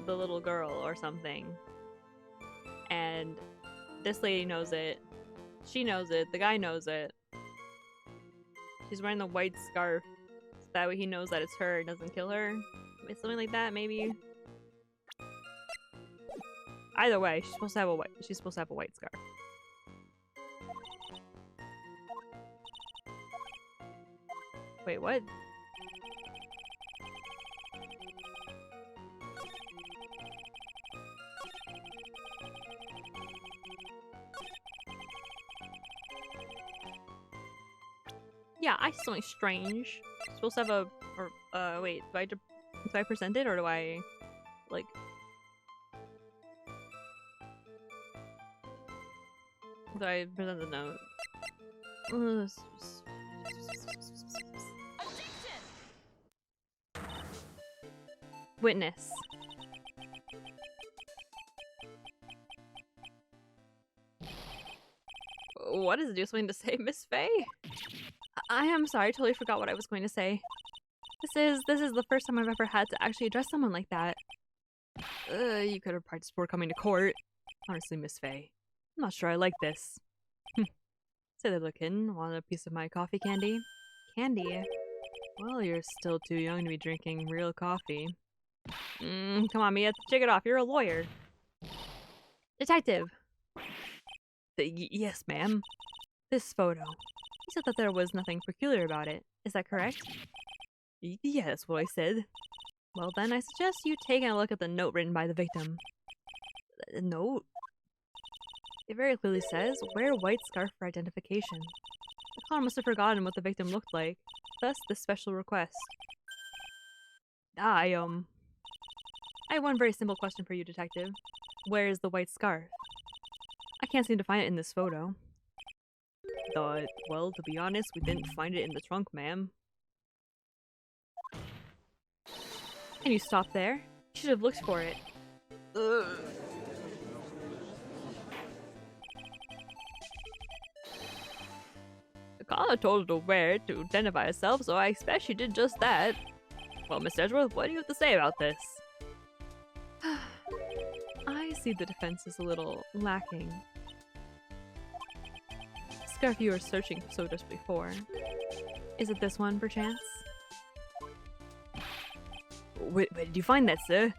the little girl or something. And this lady knows it. She knows it. The guy knows it. She's wearing the white scarf. So that way he knows that it's her and doesn't kill her. Something like that, maybe. Either way, she's supposed to have a white scarf. Wait, what? Yeah, I see something strange. Supposed to have a, or wait, do I present it or do I like? Do I present the note? Witness. What is it? Do you have something to say, Miss Faye? I am sorry, I totally forgot what I was going to say. This is the first time I've ever had to actually address someone like that. You could have practiced before coming to court. Honestly, Miss Faye, I'm not sure I like this. Say that, looking. Want a piece of my coffee candy? Candy? Well, you're still too young to be drinking real coffee. Come on, Mia, shake it off. You're a lawyer. Detective! Yes, ma'am. This photo. You said that there was nothing peculiar about it. Is that correct? Yeah, that's what I said. Well then, I suggest you taking a look at the note written by the victim. The note? It very clearly says, wear white scarf for identification. The caller must have forgotten what the victim looked like. Thus, this special request. I have one very simple question for you, detective. Where is the white scarf? I can't seem to find it in this photo. Well, to be honest, we didn't find it in the trunk, ma'am. Can you stop there? You should have looked for it. Ugh. The caller told her to wear it to identify herself, so I expect she did just that. Well, Miss Edgeworth, what do you have to say about this? I see the defense is a little lacking. Scarf you were searching so just before. Is it this one, perchance? Where did you find that, sir?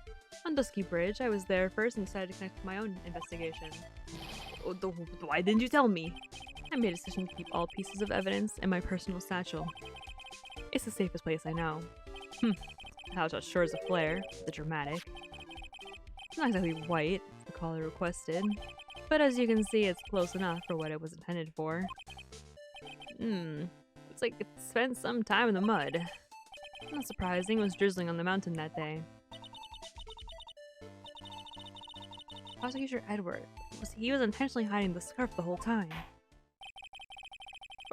On Dusky Bridge. I was there first and decided to connect with my own investigation. Why didn't you tell me? I made a decision to keep all pieces of evidence in my personal satchel. It's the safest place I know. The house sure is a flare. The dramatic. It's not exactly white, as the caller requested. But as you can see, it's close enough for what it was intended for. Looks like it spent some time in the mud. Not surprising, it was drizzling on the mountain that day. Prosecutor Edward, he was intentionally hiding the scarf the whole time.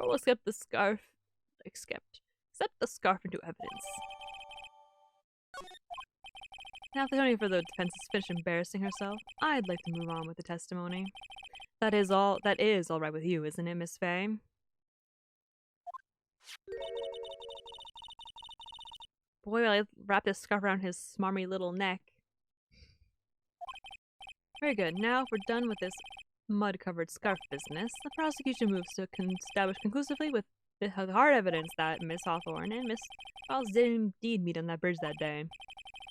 Or we'll accept the scarf into evidence. Now, if there's only for the defense to finish embarrassing herself, I'd like to move on with the testimony. That is all right with you, isn't it, Miss Faye? Boy, I wrapped this scarf around his smarmy little neck. Very good. Now, if we're done with this mud-covered scarf business, the prosecution moves to establish conclusively with the hard evidence that Miss Hawthorne and Miss Falls did indeed meet on that bridge that day.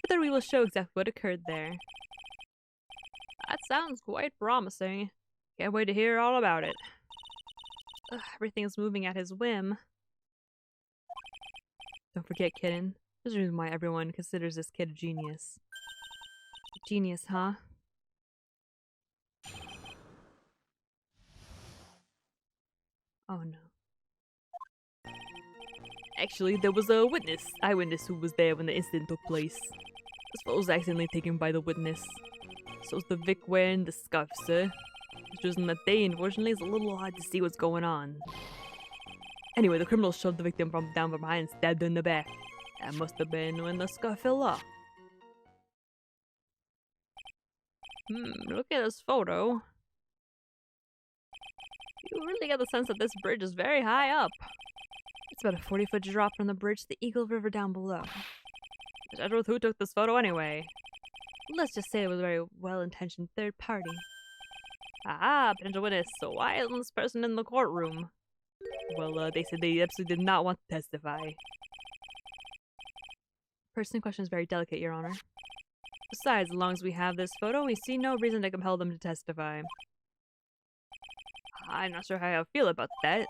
Further, we will show exactly what occurred there. That sounds quite promising. Can't wait to hear all about it. Everything is moving at his whim. Don't forget, kitten. There's a reason why everyone considers this kid a genius. A genius, huh? Oh no. Actually, there was a eyewitness who was there when the incident took place. This photo was accidentally taken by the witness. So is the Vic wearing the scarf, sir. Which was on that day, unfortunately, it's a little hard to see what's going on. Anyway, the criminal shoved the victim down from behind and stabbed her in the back. That must have been when the scarf fell off. Look at this photo. You really get the sense that this bridge is very high up. It's about a 40-foot drop from the bridge to the Eagle River down below. But who took this photo anyway? Let's just say it was a very well-intentioned third party. Ah, potential witness. So why isn't this person in the courtroom? Well, they said they absolutely did not want to testify. Person in question is very delicate, Your Honor. Besides, as long as we have this photo, we see no reason to compel them to testify. I'm not sure how I feel about that.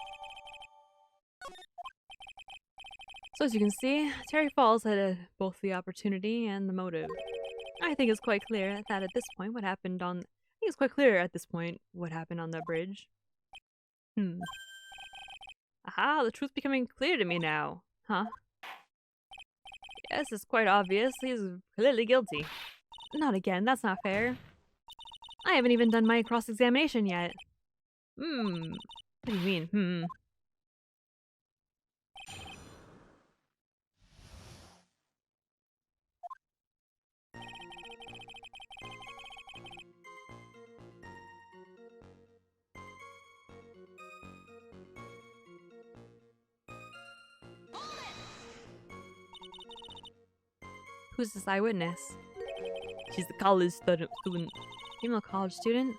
So as you can see, Terry Falls had both the opportunity and the motive. I think it's quite clear that at this point what happened on the bridge. Aha, the truth's becoming clear to me now. Huh? Yes, it's quite obvious. He's clearly guilty. Not again, that's not fair. I haven't even done my cross-examination yet. What do you mean, Who's this eyewitness? She's the college student. Female college student?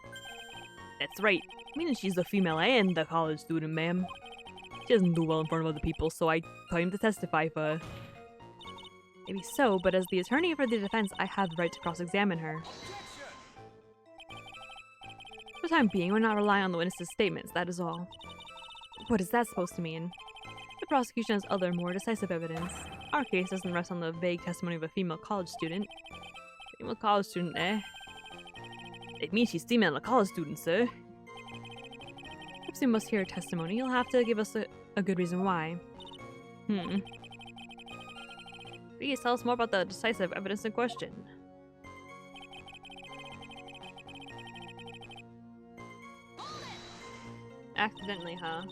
That's right. Meaning she's a female and a college student, ma'am. She doesn't do well in front of other people, so I claim to testify for her. Maybe so, but as the attorney for the defense, I have the right to cross-examine her. For the time being, we're not relying on the witness's statements, that is all. What is that supposed to mean? The prosecution has other, more decisive evidence. Our case doesn't rest on the vague testimony of a female college student. Female college student, eh? It means she's female, a college student, sir. Perhaps we must hear her testimony. You'll have to give us a good reason why. Please tell us more about the decisive evidence in question. Accidentally, huh?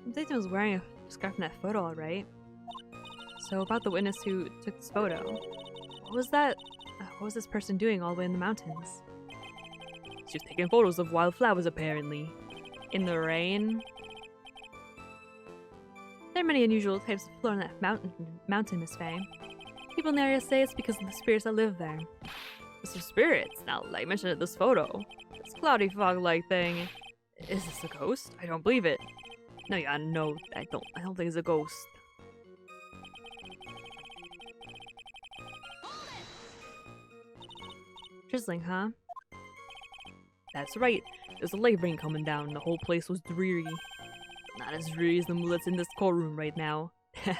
The victim was wearing a scarf in that photo, alright. So about the witness who took this photo. What was that? What was this person doing all the way in the mountains? She was taking photos of wildflowers, apparently. In the rain. There are many unusual types of flora in that mountain, Miss Faye. People in the area say it's because of the spirits that live there. Mr. Spirits? Now, like mentioned in this photo. This cloudy fog-like thing. Is this a ghost? I don't believe it. No, yeah, no, I don't think it's a ghost. Drizzling, huh? That's right. There's a light rain coming down. The whole place was dreary. Not as dreary as the mood that's in this courtroom right now. Looks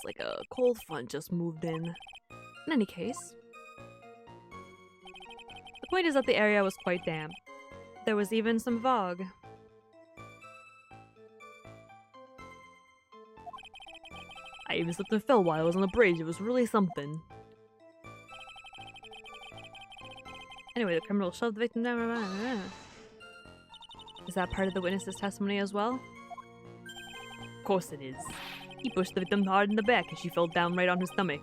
like a cold front just moved in. In any case. The point is that the area was quite damp. There was even some fog. I even slipped and fell while I was on the bridge. It was really something. Anyway, the criminal shoved the victim down. Is that part of the witness's testimony as well? Of course it is. He pushed the victim hard in the back and she fell down right on her stomach.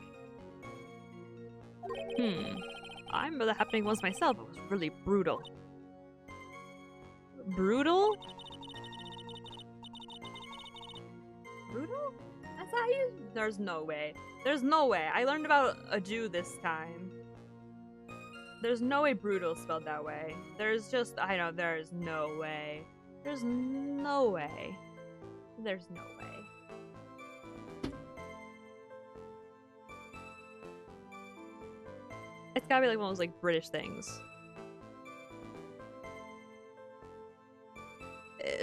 I remember that happening once myself. It was really brutal. Brutal? Brutal? That's how you... There's no way. There's no way. I learned about a Jew this time. There's no way brutal spelled that way. There's just... I know, there's no way. There's no way. There's no way. It's gotta be like one of those like British things.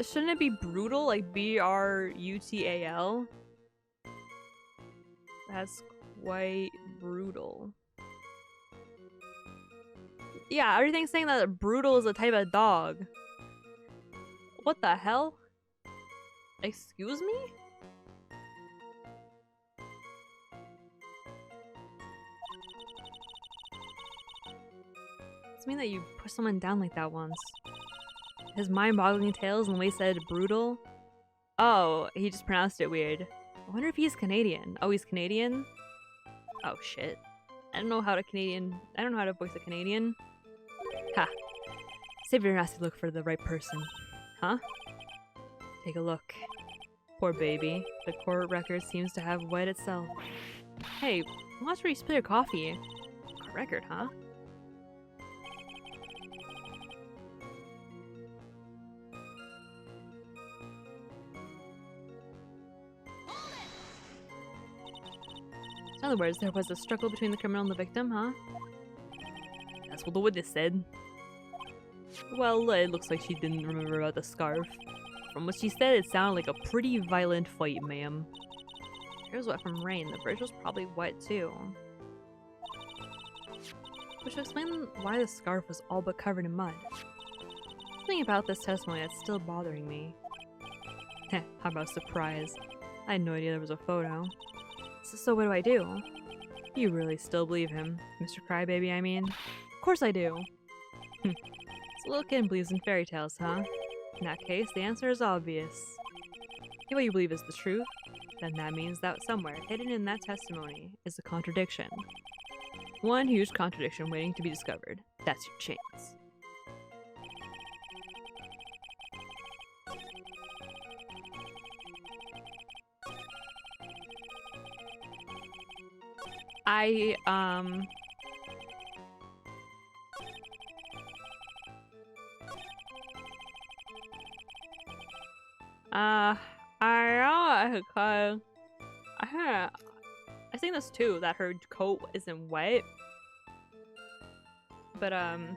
Shouldn't it be brutal? Like B-R-U-T-A-L? That's quite brutal. Yeah, everything's saying that brutal is a type of dog. What the hell? Excuse me? Does it mean that you push someone down like that once? His mind-boggling tales and the way he said brutal? Oh, he just pronounced it weird. I wonder if he's Canadian. Oh, he's Canadian? Oh shit. I don't know how to voice a Canadian. Ha. Save your nasty look for the right person. Huh? Take a look. Poor baby. The court record seems to have wet itself. Hey, watch where you spill your coffee. Court record, huh? In other words, there was a struggle between the criminal and the victim, huh? That's what the witness said. Well, it looks like she didn't remember about the scarf. From what she said, it sounded like a pretty violent fight, ma'am. It was wet from rain. The bridge was probably wet too. Which would explain why the scarf was all but covered in mud. Something about this testimony that's still bothering me. Heh, how about surprise? I had no idea there was a photo. So what do? You really still believe him? Mr. Crybaby, I mean? Of course I do. So little kid believes in fairy tales, huh? In that case, the answer is obvious. If what you believe is the truth, then that means that somewhere hidden in that testimony is a contradiction. One huge contradiction waiting to be discovered. That's your chance. I think this too, that her coat isn't wet. But, how do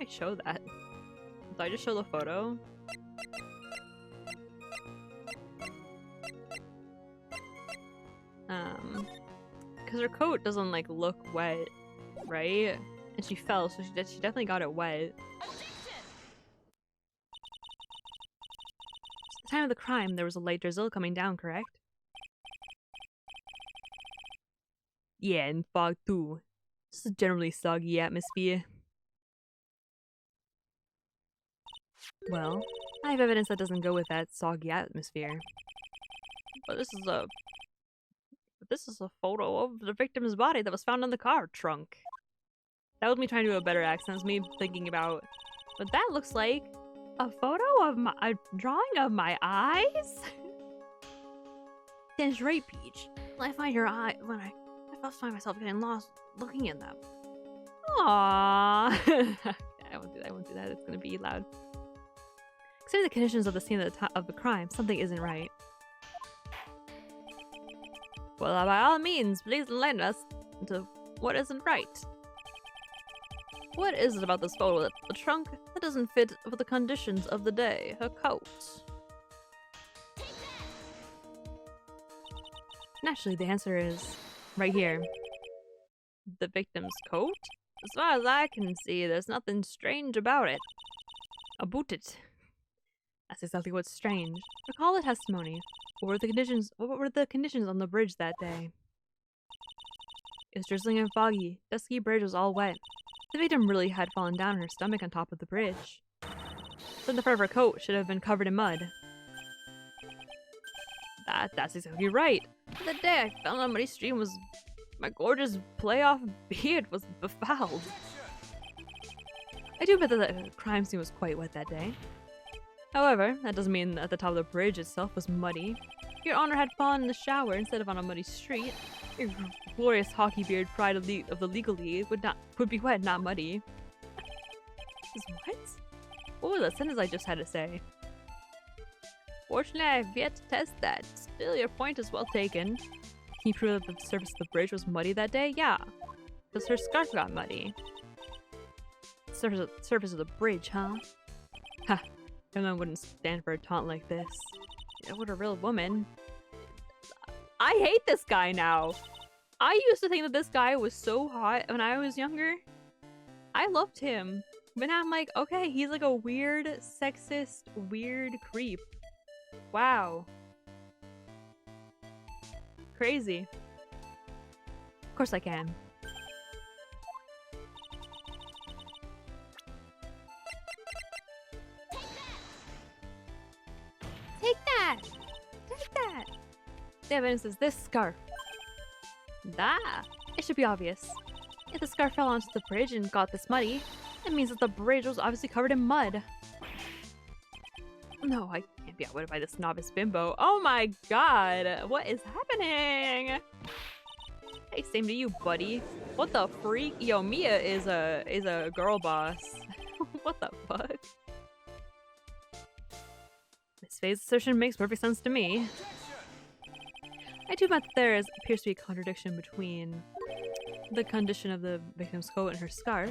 I show that? Do I just show the photo? Because her coat doesn't, like, look wet, right? And she fell, so she definitely got it wet. At the time of the crime, there was a light drizzle coming down, correct? Yeah, and fog too. Just a generally soggy atmosphere. Well, I have evidence that doesn't go with that soggy atmosphere. But this is a photo of the victim's body that was found in the car trunk. That was me trying to do a better accent. It was me thinking about what that looks like. A photo of a drawing of my eyes? That's right, Peach. When I find your eye, when I first find myself getting lost looking in them. Aww. I won't do that. It's gonna be loud. Considering the conditions of the scene of the crime, something isn't right. Well, by all means, please enlighten us into what isn't right. What is it about this photo that the trunk that doesn't fit with the conditions of the day? Her coat. Naturally, the answer is right here. The victim's coat? As far as I can see, there's nothing strange about it. About it. That's exactly what's strange. Recall the testimony. What were the conditions on the bridge that day? It was drizzling and foggy. Dusky bridge was all wet. The victim really had fallen down on her stomach on top of the bridge. Then the front of her coat should have been covered in mud. That's exactly right. The day I fell on a muddy stream was my gorgeous playoff beard was befouled. I do bet that the crime scene was quite wet that day. However, that doesn't mean that the top of the bridge itself was muddy. Your Honor had fallen in the shower instead of on a muddy street. Your glorious hockey beard pride of the legal league would be wet, not muddy. What? What was that sentence I just had to say? Fortunately, I have yet to test that. Still, your point is well taken. Can you prove that the surface of the bridge was muddy that day? Yeah. Because her scarf got muddy. Surface of the bridge, huh? Ha. Everyone wouldn't stand for a taunt like this. Yeah, what a real woman. I hate this guy now. I used to think that this guy was so hot when I was younger. I loved him. But now I'm like, okay, he's like a weird, sexist, weird creep. Wow. Crazy. Of course I can. Take that! The evidence is this scarf. Ah, it should be obvious. If the scarf fell onto the bridge and got this muddy, it means that the bridge was obviously covered in mud. No, I can't be outwitted by this novice bimbo. Oh my god, what is happening? Hey, same to you, buddy. What the freak? Yo, Mia is a girl boss. What the fuck? Miss Faye's assertion makes perfect sense to me. I do bet that there appears to be a contradiction between the condition of the victim's coat and her scarf.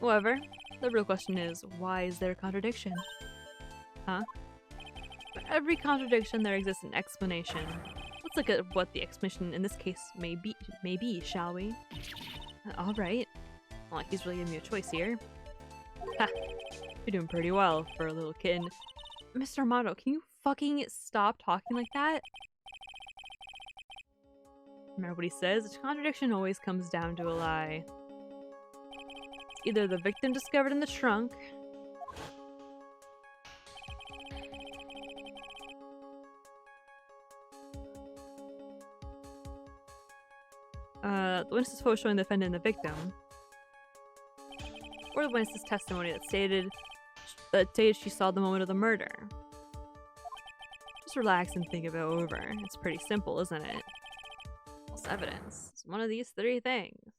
However, the real question is, why is there a contradiction? Huh? For every contradiction, there exists an explanation. Let's look at what the explanation in this case may be, shall we? Alright. Not like he's really giving me a choice here. Ha! You're doing pretty well for a little kitten. Mr. Armando, can you fucking stop talking like that? Remember what he says? A contradiction always comes down to a lie. Either the victim discovered in the trunk, the witness's photo showing the defendant and the victim, or the witness's testimony that stated she saw the moment of the murder. Just relax and think about it over. It's pretty simple, isn't it? False evidence. It's one of these three things.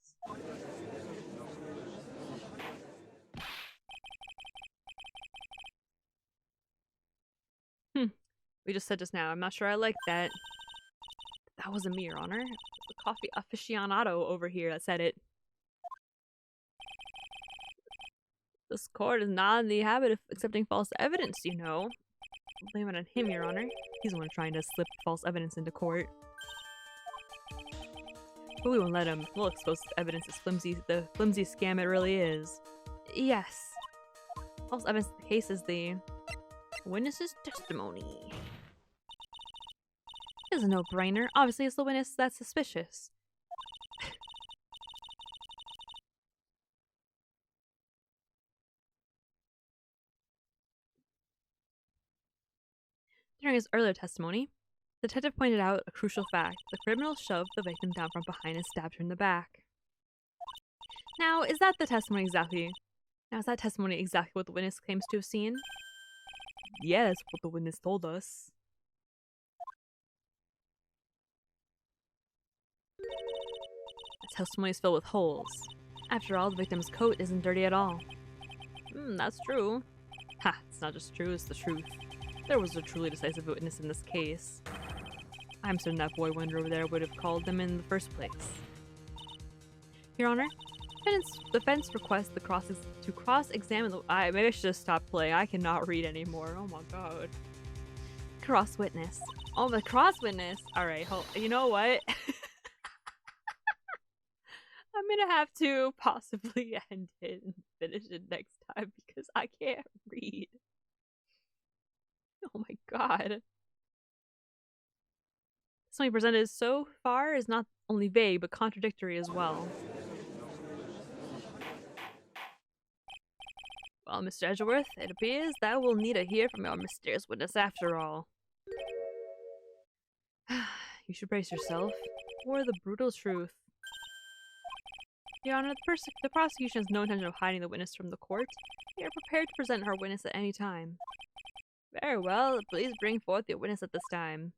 We just said just now. I'm not sure I like that. That wasn't me, Your Honor. The coffee aficionado over here that said it. This court is not in the habit of accepting false evidence, you know. Blame it on him, Your Honor. He's the one trying to slip false evidence into court. But we won't let him. We'll expose evidence as the flimsy scam it really is. Yes. False evidence in the case is the witness's testimony. It's a no-brainer. Obviously, it's the witness that's suspicious. During his earlier testimony, the detective pointed out a crucial fact. The criminal shoved the victim down from behind and stabbed her in the back. Now, is that testimony exactly what the witness claims to have seen? Yes, what the witness told us. The testimony is filled with holes. After all, the victim's coat isn't dirty at all. That's true. Ha, it's not just true, it's the truth. There was a truly decisive witness in this case. I'm certain that boy wonder over there would have called them in the first place. Your Honor, defense requests to cross-examine the— maybe I should just stop playing. I cannot read anymore. Oh my god. Cross-witness. Oh, the cross-witness. Alright, you know what? I'm gonna have to possibly end it and finish it next time because I can't read. Oh my god. Something presented so far is not only vague, but contradictory as well. Well, Mr. Edgeworth, it appears that we'll need to hear from our mysterious witness after all. You should brace yourself for the brutal truth. Your Honor, the prosecution has no intention of hiding the witness from the court. We are prepared to present our witness at any time. Very well, please bring forth your witness at this time.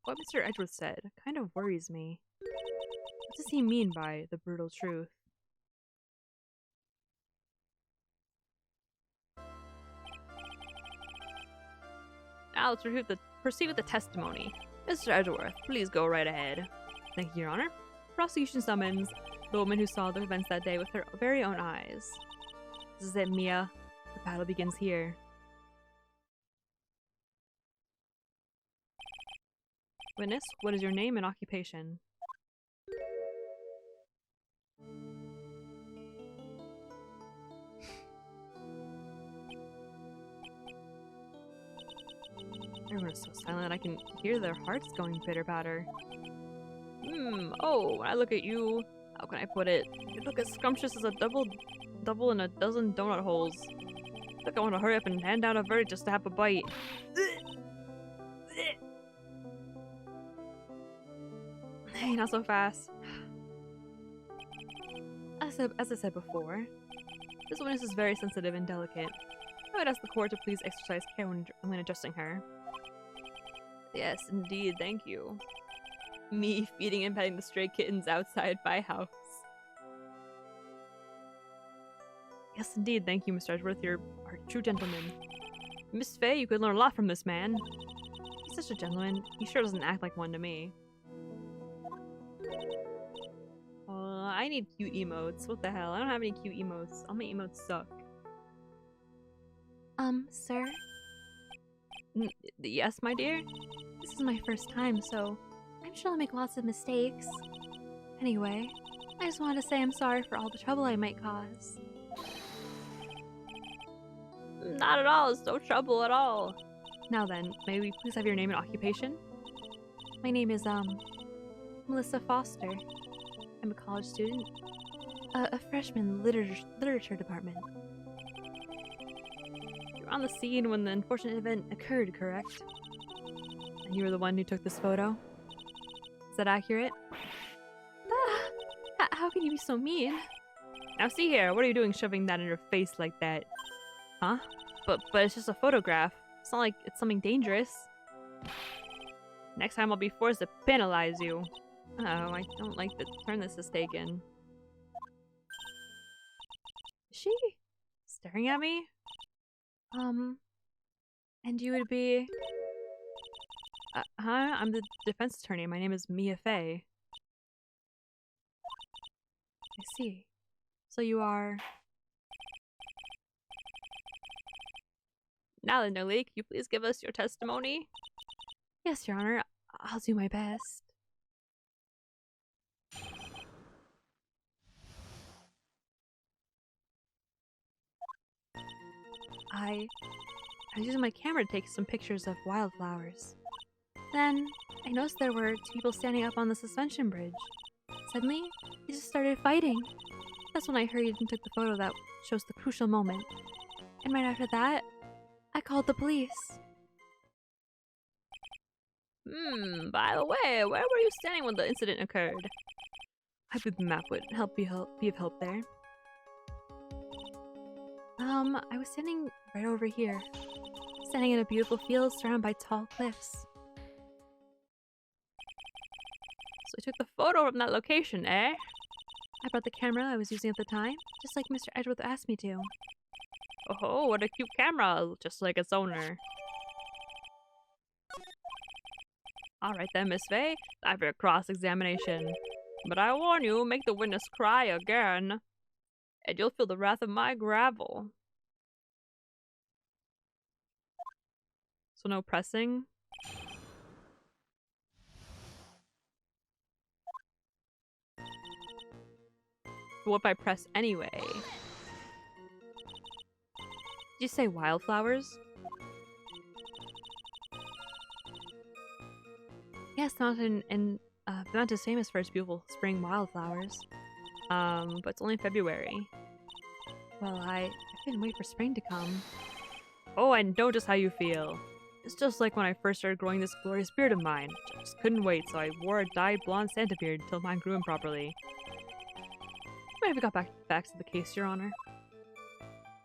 What Mr. Edgeworth said kind of worries me. What does he mean by the brutal truth? Now let's proceed with the testimony. Mr. Edgeworth, please go right ahead. Thank you, Your Honor. Prosecution summons the woman who saw the events that day with her very own eyes. This is it, Mia. The battle begins here. Witness, what is your name and occupation? Everyone is so silent I can hear their hearts going pitter-patter. Oh, when I look at you, how can I put it? You look as scrumptious as a double in a dozen donut holes. Look, I want to hurry up and hand down a verdict just to have a bite. Hey, not so fast. As I said before, this witness is very sensitive and delicate. I would ask the court to please exercise care when adjusting her. Yes, indeed, thank you. Me feeding and petting the stray kittens outside my house. Yes, indeed, thank you, Mr. Edgeworth. You're a true gentleman. Miss Faye, you could learn a lot from this man. He's such a gentleman. He sure doesn't act like one to me. I need cute emotes. What the hell? I don't have any cute emotes. All my emotes suck. Sir? Yes, my dear? This is my first time, so I'm sure I'll make lots of mistakes. Anyway, I just wanted to say I'm sorry for all the trouble I might cause. Not at all. It's no trouble at all. Now then, may we please have your name and occupation? My name is, Melissa Foster. I'm a college student. A freshman literature department. You were on the scene when the unfortunate event occurred, correct? And you were the one who took this photo? Is that accurate? How can you be so mean? Now see here, what are you doing shoving that in your face like that? Huh? But it's just a photograph. It's not like it's something dangerous. Next time I'll be forced to penalize you. Oh, I don't like the turn this has taken. Is she staring at me? And you would be... Huh? I'm the defense attorney. My name is Mia Fey. I see. So you are... Now then, no leak, you please give us your testimony? Yes, Your Honor. I'll do my best. I was using my camera to take some pictures of wildflowers. Then, I noticed there were two people standing up on the suspension bridge. Suddenly, they just started fighting. That's when I hurried and took the photo that shows the crucial moment. And right after that, I called the police. By the way, where were you standing when the incident occurred? I believe the map would be of help there. I was standing right over here. Standing in a beautiful field surrounded by tall cliffs. So I took the photo from that location, eh? I brought the camera I was using at the time, just like Mr. Edgeworth asked me to. Oh, what a cute camera, just like its owner. Alright then, Miss Faye, time for your cross-examination. But I warn you, make the witness cry again, and you'll feel the wrath of my gravel. So no pressing? But what if I press anyway? Did you say wildflowers? Yes, the mountain is famous for its beautiful spring wildflowers. But it's only February. Well, I couldn't wait for spring to come. Oh, I know just how you feel. It's just like when I first started growing this glorious beard of mine. I just couldn't wait, so I wore a dyed blonde Santa beard till mine grew improperly. Might have got back to the case, Your Honor.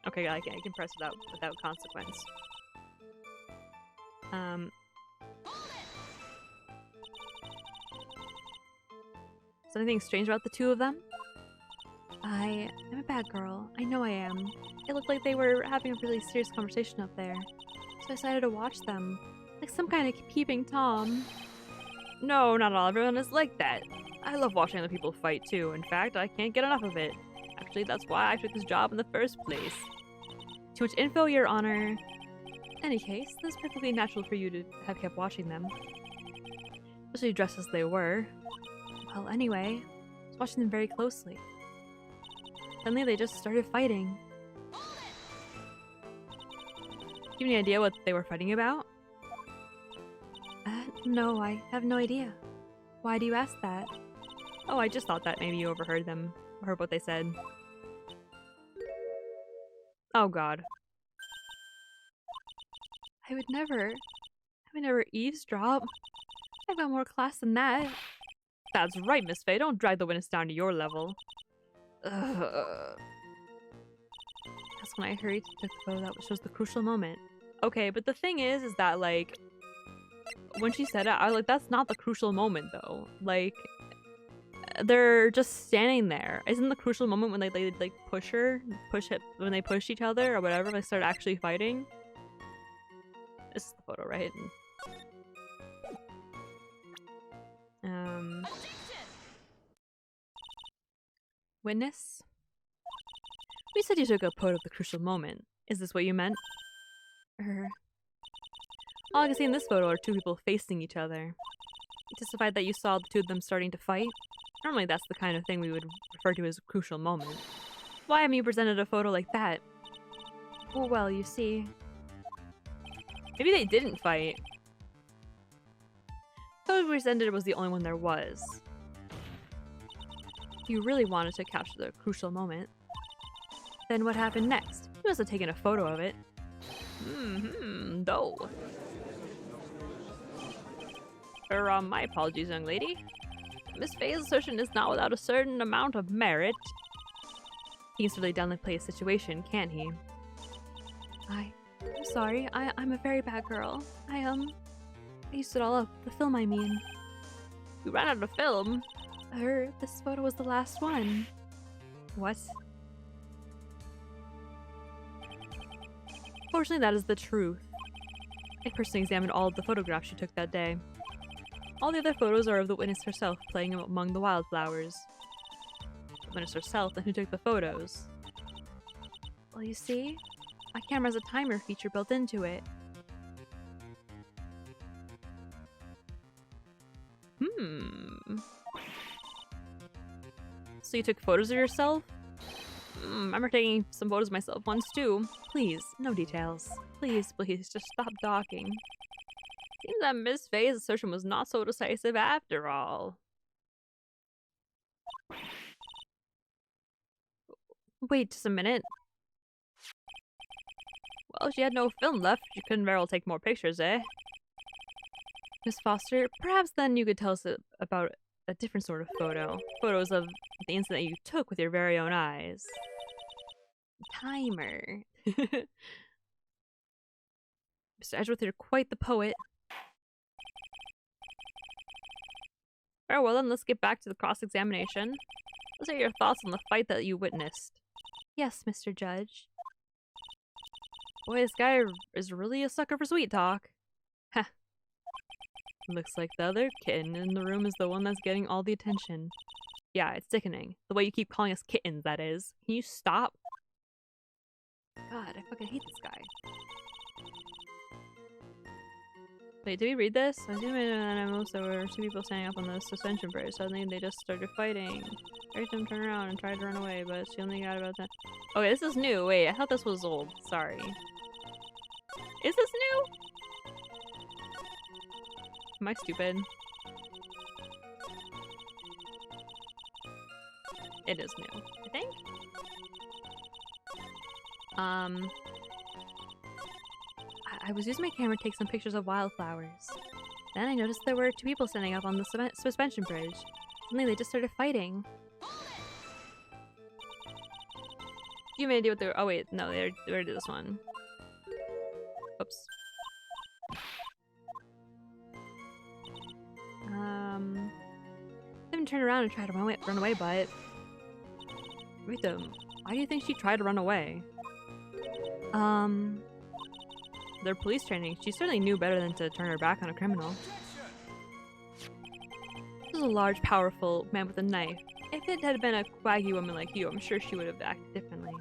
Okay, I can press without consequence. Is there anything strange about the two of them? I'm a bad girl. I know I am. It looked like they were having a really serious conversation up there. So I decided to watch them. Like some kind of peeping Tom. No, not all everyone is like that. I love watching other people fight too. In fact, I can't get enough of it. Actually, that's why I took this job in the first place. Too much info, Your Honor. In any case, it was perfectly natural for you to have kept watching them. Especially dressed as they were. Well, anyway, I was watching them very closely. Suddenly, they just started fighting. Do you have any idea what they were fighting about? No, I have no idea. Why do you ask that? Oh, I just thought that maybe you overheard them, or heard what they said. Oh god. I would never eavesdrop. I've got more class than that. That's right, Miss Faye. Don't drag the witness down to your level. Ugh. That's when I hurried to take the photo that shows the crucial moment. Okay, but the thing is that, like, when she said it, I was like, that's not the crucial moment, though. Like, they're just standing there. Isn't the crucial moment when they like, push it, when they push each other or whatever, like, start actually fighting? This is the photo, right? Witness? We said you took a photo of the crucial moment. Is this what you meant? All I can see in this photo are two people facing each other. You testified that you saw the two of them starting to fight? Normally that's the kind of thing we would refer to as a crucial moment. Why haven't you presented a photo like that? Well, you see... Maybe they didn't fight. The photo we presented was the only one there was. If you really wanted to capture the crucial moment, then what happened next? You must have taken a photo of it. Though. My apologies, young lady. Miss Faye's assertion is not without a certain amount of merit. He can certainly downplay a situation, can't he? I'm sorry. I'm a very bad girl. I used it all up. The film, I mean. You ran out of film? This photo was the last one. What? Fortunately, that is the truth. I personally examined all of the photographs she took that day. All the other photos are of the witness herself playing among the wildflowers. The witness herself, then who took the photos? Well, you see, my camera has a timer feature built into it. So you took photos of yourself? I remember taking some photos of myself once too. Please, no details. Please, just stop talking. Seems that Miss Faye's assertion was not so decisive after all. Wait just a minute. Well, if she had no film left, she couldn't very well take more pictures, eh? Miss Foster, perhaps then you could tell us about a different sort of photo. Photos of the incident you took with your very own eyes. Timer. Mr. Edgeworth, you're quite the poet. Very well then, let's get back to the cross-examination. Let's hear your thoughts on the fight that you witnessed. Yes, Mr. Judge. Boy, this guy is really a sucker for sweet talk. Ha. Looks like the other kitten in the room is the one that's getting all the attention. Yeah, it's sickening. The way you keep calling us kittens, that is. Can you stop? God, I fucking hate this guy. Wait, did we read this? I assume there were two people standing up on the suspension bridge. Suddenly they just started fighting. Every time turned around and tried to run away, but she only got about that. Okay, this is new. Wait, I thought this was old. Sorry. Is this new? Am I stupid? It is new, I think. I was using my camera to take some pictures of wildflowers. Then I noticed there were two people standing up on the suspension bridge. Suddenly they just started fighting. You have any idea what they were— oh wait, no, they already did this one. Oops. They didn't turn around and try to run away, but... Wait, why do you think she tried to run away? Their police training. She certainly knew better than to turn her back on a criminal. This is a large, powerful man with a knife. If it had been a quaggy woman like you, I'm sure she would have acted differently.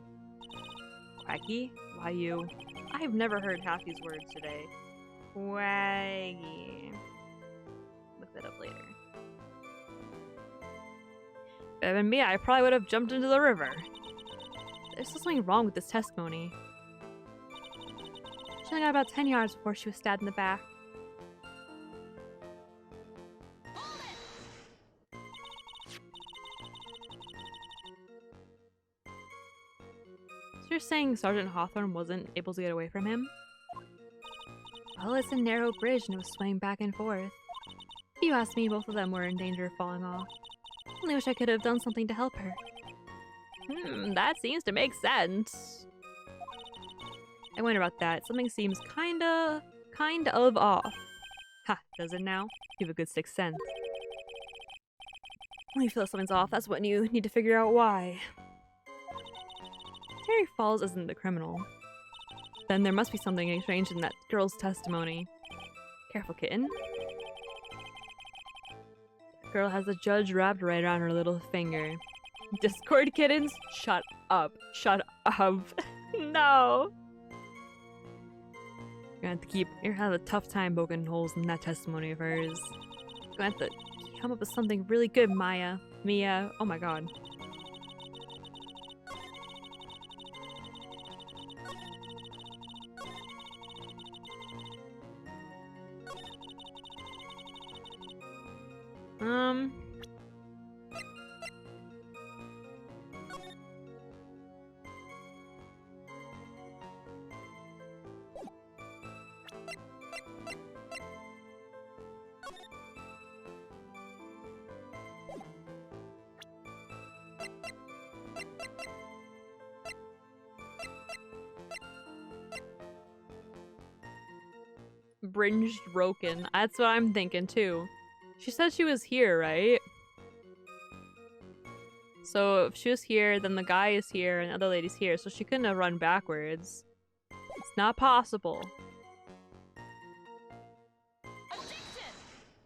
Quaggy? Why you? I've never heard half these words today. Quaggy. Look that up later. If it had been me, I probably would have jumped into the river. There's still something wrong with this testimony. She only got about 10 yards before she was stabbed in the back. So you're saying Sergeant Hawthorne wasn't able to get away from him? Well, it's a narrow bridge and it was swaying back and forth. If you ask me, both of them were in danger of falling off. Only wish I could have done something to help her. That seems to make sense. I wonder about that. Something seems kind of off. Ha, does it now? You have a good sixth sense. When you feel something's off, that's when you need to figure out why. Terry Falls isn't the criminal. Then there must be something strange in that girl's testimony. Careful, kitten. That girl has the judge wrapped right around her little finger. Discord kittens? Shut up. Shut up. No. You're gonna have a tough time poking holes in that testimony of hers. You're gonna have to come up with something really good, Mia. Oh my god. Bringed broken. That's what I'm thinking too. She said she was here, right? So if she was here, then the guy is here and the other lady's here, so she couldn't have run backwards. It's not possible.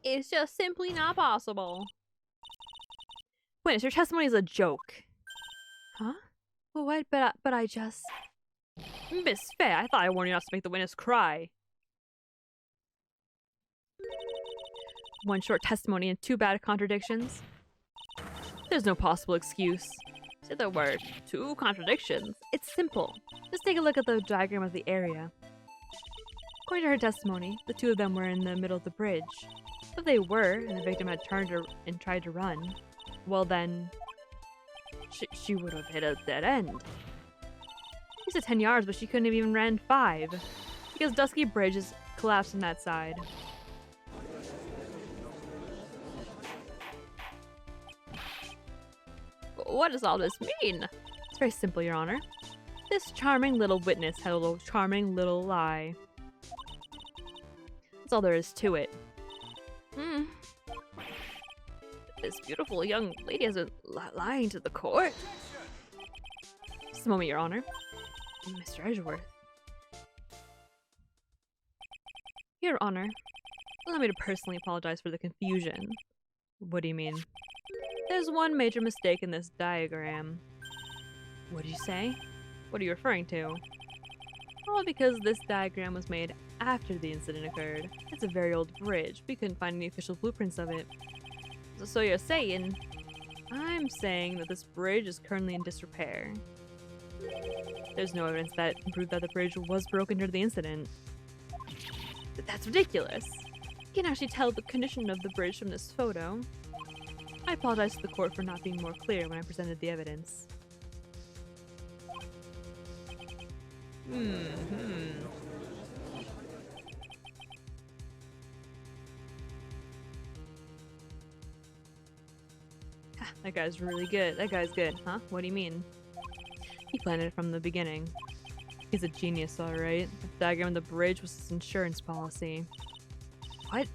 It's just simply not possible. Witness, your testimony is a joke. Huh? Well, what? But I just... Miss Faye, I thought I warned you not to make the witness cry. One short testimony and two bad contradictions. There's no possible excuse. Said there were two contradictions. It's simple. Just take a look at the diagram of the area. According to her testimony, the two of them were in the middle of the bridge. If they were, and the victim had turned her and tried to run, well then... She would have hit a dead end. She said 10 yards, but she couldn't have even ran 5. Because Dusky Bridge is collapsed on that side. What does all this mean? It's very simple, Your Honor. This charming little witness had a charming little lie. That's all there is to it. This beautiful young lady hasn't lying to the court. Just a moment, Your Honor. Mr. Edgeworth. Your Honor, allow me to personally apologize for the confusion. What do you mean? There's one major mistake in this diagram. What did you say? What are you referring to? Well, because this diagram was made after the incident occurred. It's a very old bridge. We couldn't find any official blueprints of it. So you're saying... I'm saying that this bridge is currently in disrepair. There's no evidence that proved that the bridge was broken during the incident. That's ridiculous. You can actually tell the condition of the bridge from this photo. I apologize to the court for not being more clear when I presented the evidence. That guy's really good. That guy's good, huh? What do you mean? He planned it from the beginning. He's a genius, alright. The diagram of the bridge was his insurance policy. What?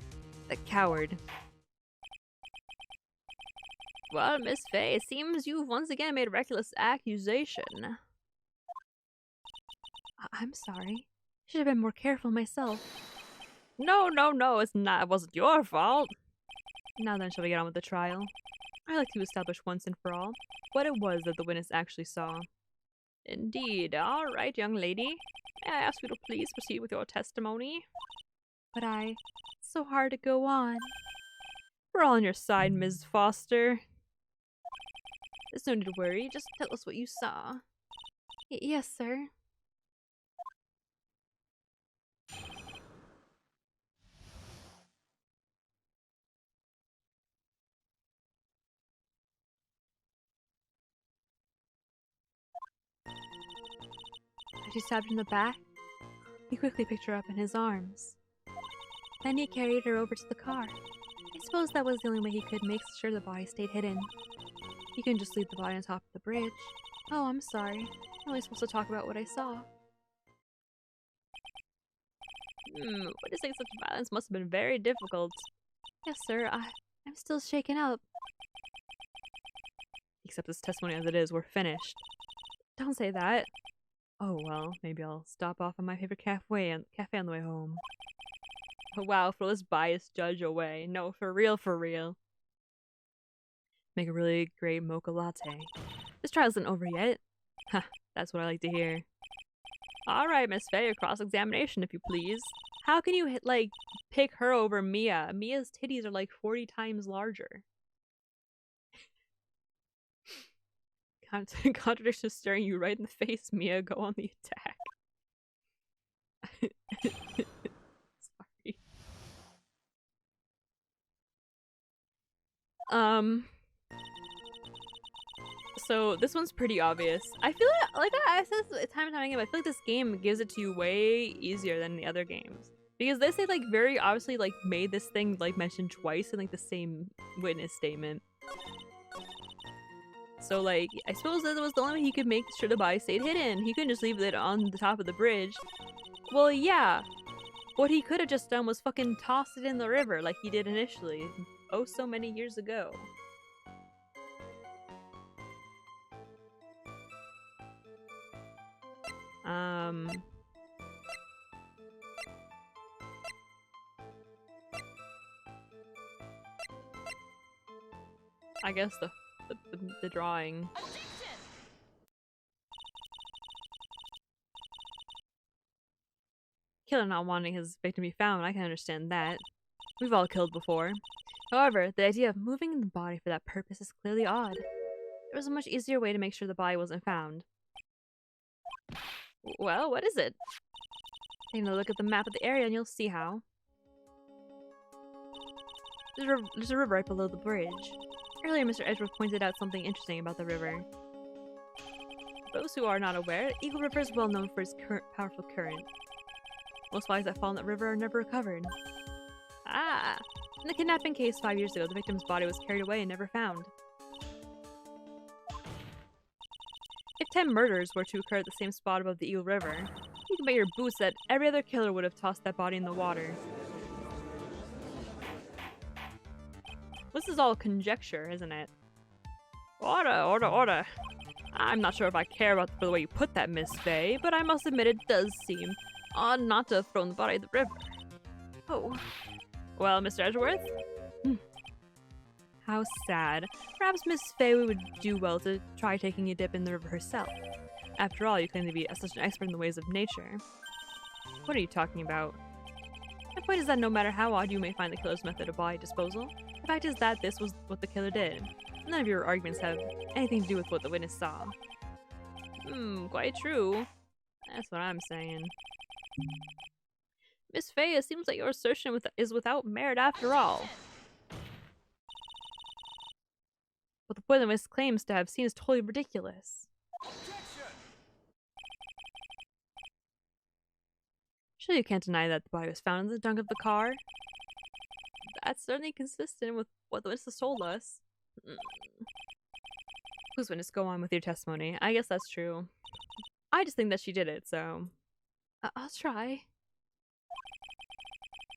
That coward. Well, Miss Faye, it seems you've once again made a reckless accusation. I'm sorry. Should have been more careful myself. No, it's not. It wasn't your fault. Now then, shall we get on with the trial? I'd like to establish once and for all what it was that the witness actually saw. Indeed. All right, young lady. May I ask you to please proceed with your testimony? But it's so hard to go on. We're all on your side, Ms. Foster. There's no need to worry. Just tell us what you saw. Yes, sir. As she stabbed her in the back, he quickly picked her up in his arms. Then he carried her over to the car. I suppose that was the only way he could make sure the body stayed hidden. He couldn't just leave the body on top of the bridge. Oh, I'm sorry. I'm only supposed to talk about what I saw. Witnessing such violence must have been very difficult. Yes, sir. I'm still shaken up. Except this testimony as it is, we're finished. Don't say that. Oh well, maybe I'll stop off at my favorite cafe on the way home. Wow, throw this biased judge away. No, for real, for real. Make a really great mocha latte. This trial isn't over yet. Ha, that's what I like to hear. Alright, Miss Faye, cross-examination if you please. How can you, like, pick her over Mia? Mia's titties are like 40 times larger. Contradiction staring you right in the face, Mia. Go on the attack. Sorry. So this one's pretty obvious. I feel like I said time and time again, but I feel like this game gives it to you way easier than the other games. Because they say like very obviously like made this thing like mentioned twice in like the same witness statement. So like I suppose that was the only way he could make sure the body stayed hidden. He couldn't just leave it on the top of the bridge. Well, yeah. What he could have just done was fucking toss it in the river like he did initially. Oh, so many years ago. I guess the drawing. Killer not wanting his victim to be found, I can understand that. We've all killed before. However, the idea of moving the body for that purpose is clearly odd. There was a much easier way to make sure the body wasn't found. Well, what is it? Taking a look at the map of the area and you'll see how. There's a river right below the bridge. Earlier, Mr. Edgeworth pointed out something interesting about the river. For those who are not aware, Eagle River is well known for its powerful current. Most bodies that fall in that river are never recovered. Ah! In the kidnapping case 5 years ago, the victim's body was carried away and never found. If 10 murders were to occur at the same spot above the Eagle River, you can bet your boots that every other killer would have tossed that body in the water. This is all conjecture, isn't it? Order. I'm not sure if I care about the way you put that, Miss Faye, but I must admit it does seem odd not to have thrown the body in the river. Oh. Well, Mr. Edgeworth? How sad. Perhaps Miss Faye would do well to try taking a dip in the river herself. After all, you claim to be such an expert in the ways of nature. What are you talking about? My point is that no matter how odd you may find the killer's method of body disposal, the fact is that this was what the killer did. None of your arguments have anything to do with what the witness saw. Quite true. That's what I'm saying. Miss Faye, it seems like your assertion is without merit after all. What the witness claims to have seen is totally ridiculous. Surely you can't deny that the body was found in the trunk of the car? That's certainly consistent with what the witness told us. Whose witness? Go on with your testimony. I guess that's true. I just think that she did it, so... I'll try.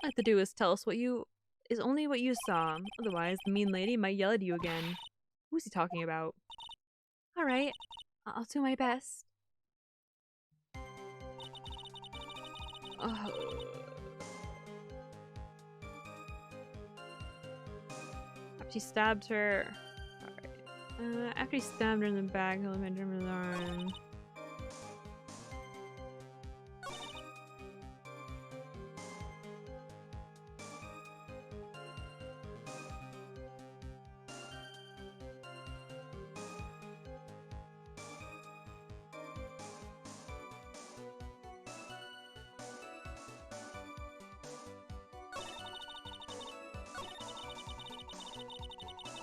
All I have to do is tell us only what you saw. Otherwise, the mean lady might yell at you again. Who's he talking about? Alright, I'll do my best. After he stabbed her... Alright. After he stabbed her in the back, he'll him his arm.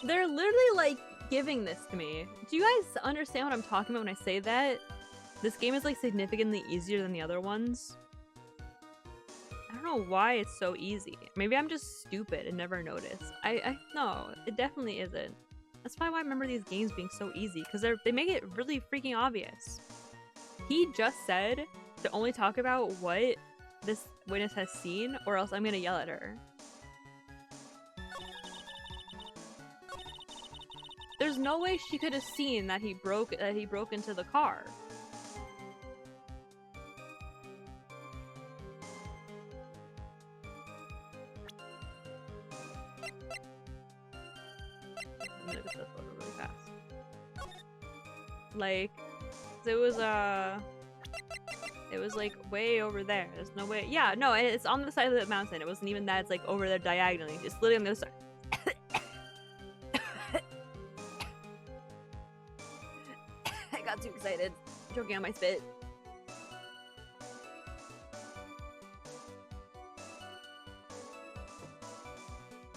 They're literally like giving this to me. Do you guys understand what I'm talking about when I say that? This game is like significantly easier than the other ones. don't know why it's so easy. Maybe I'm just stupid and never noticed. No, it definitely isn't. That's probably why I remember these games being so easy, because they make it really freaking obvious. He just said to only talk about what this witness has seen, or else I'm gonna yell at her. There's no way she could have seen that he broke into the car. I'm gonna look at the photo really fast. Like, it was like way over there. There's no way. Yeah, no, it's on the side of the mountain. It wasn't even that. It's like over there diagonally. It's literally on the other side. I got too excited, choking on my spit.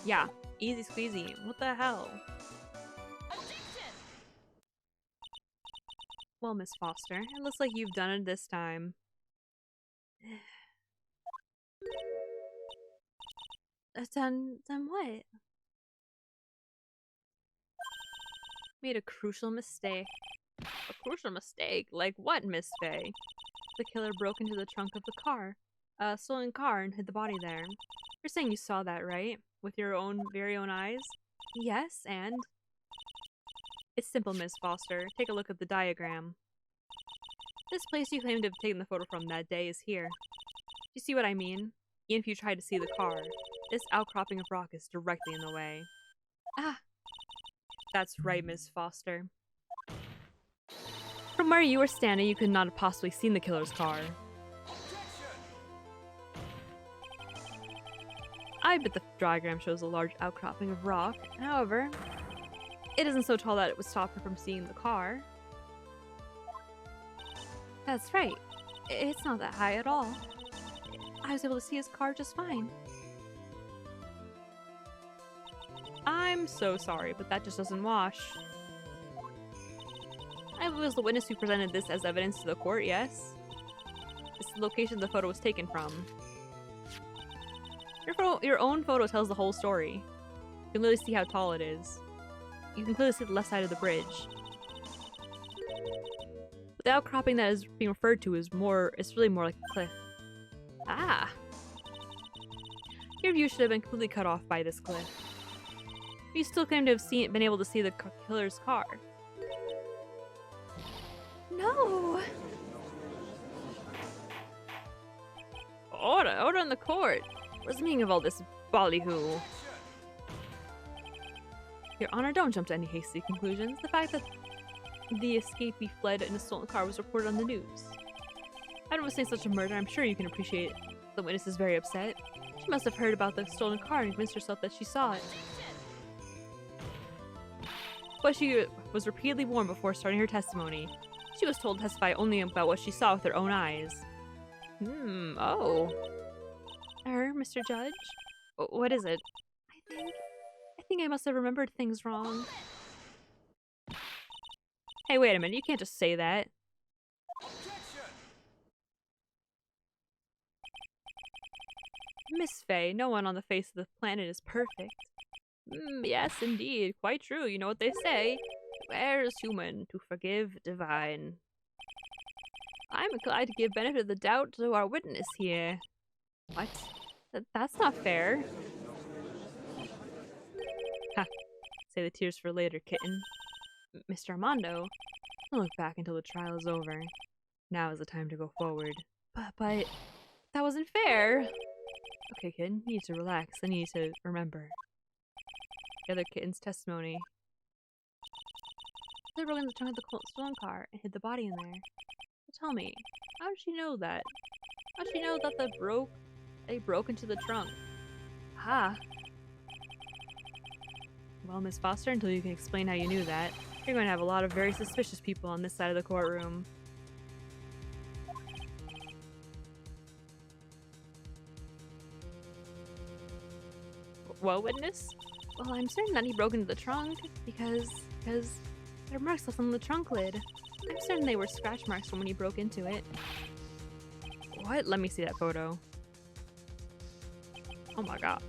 Yeah, easy squeezy. What the hell? Well, Miss Foster, it looks like you've done it this time. Done what? Made a crucial mistake. A crucial mistake? Like what, Miss Faye? The killer broke into the trunk of the car. A stolen car and hid the body there. You're saying you saw that, right? With your very own eyes? Yes, and? It's simple, Miss Foster. Take a look at the diagram. This place you claim to have taken the photo from that day is here. Do you see what I mean? Even if you try to see the car, this outcropping of rock is directly in the way. Ah! That's right, Miss Foster. From where you were standing, you could not have possibly seen the killer's car. I bet the diagram shows a large outcropping of rock. However, it isn't so tall that it would stop her from seeing the car. That's right. It's not that high at all. I was able to see his car just fine. I'm so sorry, but that just doesn't wash. I was the witness who presented this as evidence to the court, yes? It's the location the photo was taken from. Your own photo tells the whole story. You can literally see how tall it is. You can clearly see the left side of the bridge. But the outcropping that is being referred to is really more like a cliff. Ah! Your view should have been completely cut off by this cliff. But you still claim to have been able to see the killer's car. No! Order in the court! What's the meaning of all this ballyhoo? Your Honor, don't jump to any hasty conclusions. The fact that the escapee fled in a stolen car was reported on the news. After witnessing such a murder, I'm sure you can appreciate the witness is very upset. She must have heard about the stolen car and convinced herself that she saw it. But she was repeatedly warned before starting her testimony. She was told to testify only about what she saw with her own eyes. Oh. Mr. Judge? What is it? I think I must have remembered things wrong. Hey, wait a minute, you can't just say that. Miss Faye, no one on the face of the planet is perfect. Yes, indeed, quite true. You know what they say. Where is human to forgive divine? I'm inclined to give benefit of the doubt to our witness here. What? That's not fair. Ha. Say the tears for later, kitten. Mr. Armando, don't look back until the trial is over. Now is the time to go forward. But that wasn't fair. Okay, kitten, you need to relax. I need to remember. The other kitten's testimony. They broke into the trunk of the stolen car and hid the body in there. So tell me, how did she know that? How did she know that they broke into the trunk? Ah. Well, Miss Foster, until you can explain how you knew that, you're going to have a lot of very suspicious people on this side of the courtroom. What, witness? Well, I'm certain that he broke into the trunk because there are marks left on the trunk lid. I'm certain they were scratch marks from when he broke into it. What? Let me see that photo. Oh my god.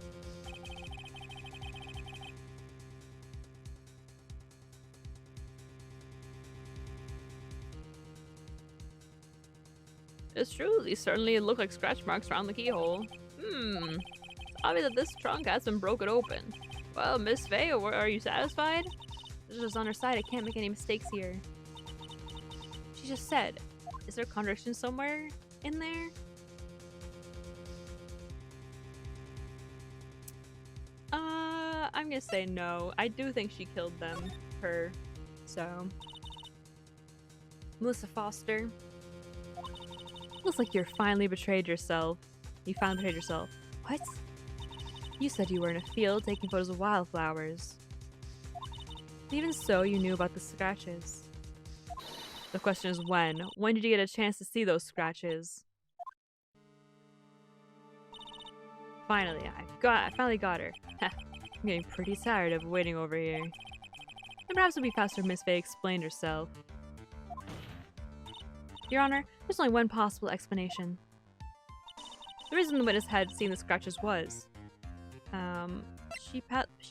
It's true, these certainly look like scratch marks around the keyhole. It's obvious that this trunk has been broken open. Well, Miss Faye, are you satisfied? This is on her side, I can't make any mistakes here. She just said, is there a contradiction somewhere in there? I'm gonna say no. I do think she killed them, her, so. Melissa Foster. Looks like you're finally betrayed yourself. You finally betrayed yourself. What? You said you were in a field taking photos of wildflowers. Even so, you knew about the scratches. The question is when. When did you get a chance to see those scratches? Finally, I finally got her. I'm getting pretty tired of waiting over here. And perhaps it would be faster if Miss Faye explained herself. Your Honor, there's only one possible explanation. The reason the witness had seen the scratches was, she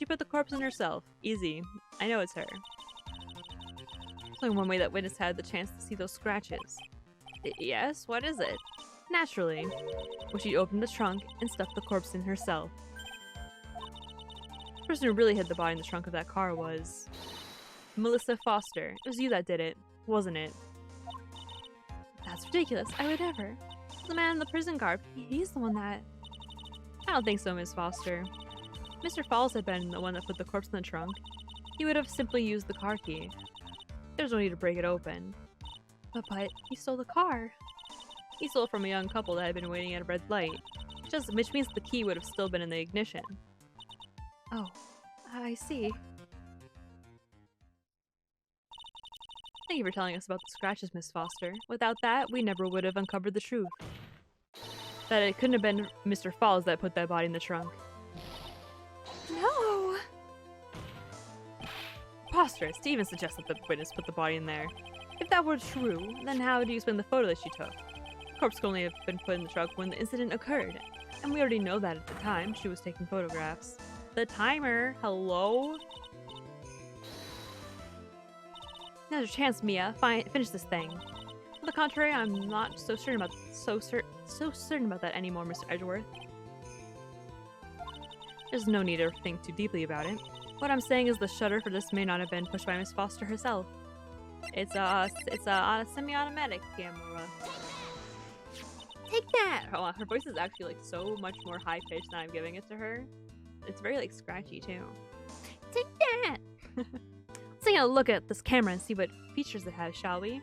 put the corpse in herself. Easy. I know it's her. There's only one way that witness had the chance to see those scratches. Yes, what is it? Naturally. Well, she opened the trunk and stuffed the corpse in herself. The person who really hid the body in the trunk of that car was Melissa Foster. It was you that did it, wasn't it? That's ridiculous. I would never. The man in the prison garb, he's the one that... I don't think so, Miss Foster. Mr. Falls had been the one that put the corpse in the trunk. He would have simply used the car key. There's no need to break it open. But he stole the car. He stole it from a young couple that had been waiting at a red light. Which means the key would have still been in the ignition. Oh, I see. Thank you for telling us about the scratches, Miss Foster. Without that, we never would have uncovered the truth. That it couldn't have been Mr. Falls that put that body in the trunk. No! Preposterous to even suggest that the witness put the body in there. If that were true, then how do you explain the photo that she took? The corpse could only have been put in the trunk when the incident occurred. And we already know that at the time she was taking photographs. The timer? Hello? Now's your chance, Mia. Finish this thing. On the contrary, I'm not so certain about that anymore, Mr. Edgeworth. There's no need to think too deeply about it. What I'm saying is the shutter for this may not have been pushed by Miss Foster herself. It's a semi-automatic camera. Take that! Oh, her voice is actually like so much more high-pitched than I'm giving it to her. It's very like scratchy too. Take that! Let's take a look at this camera and see what features it has, shall we?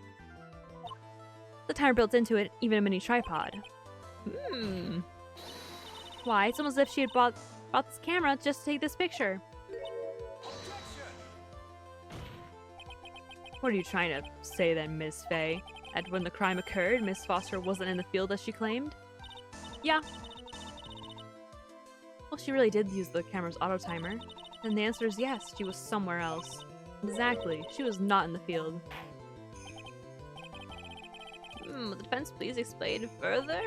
The timer built into it, even a mini tripod. Why, it's almost as if she had bought this camera just to take this picture. What are you trying to say then, Miss Faye? That when the crime occurred, Miss Foster wasn't in the field as she claimed? Yeah. Well, she really did use the camera's auto timer. And the answer is yes, she was somewhere else. Exactly, she was not in the field. Will the defense please explain further?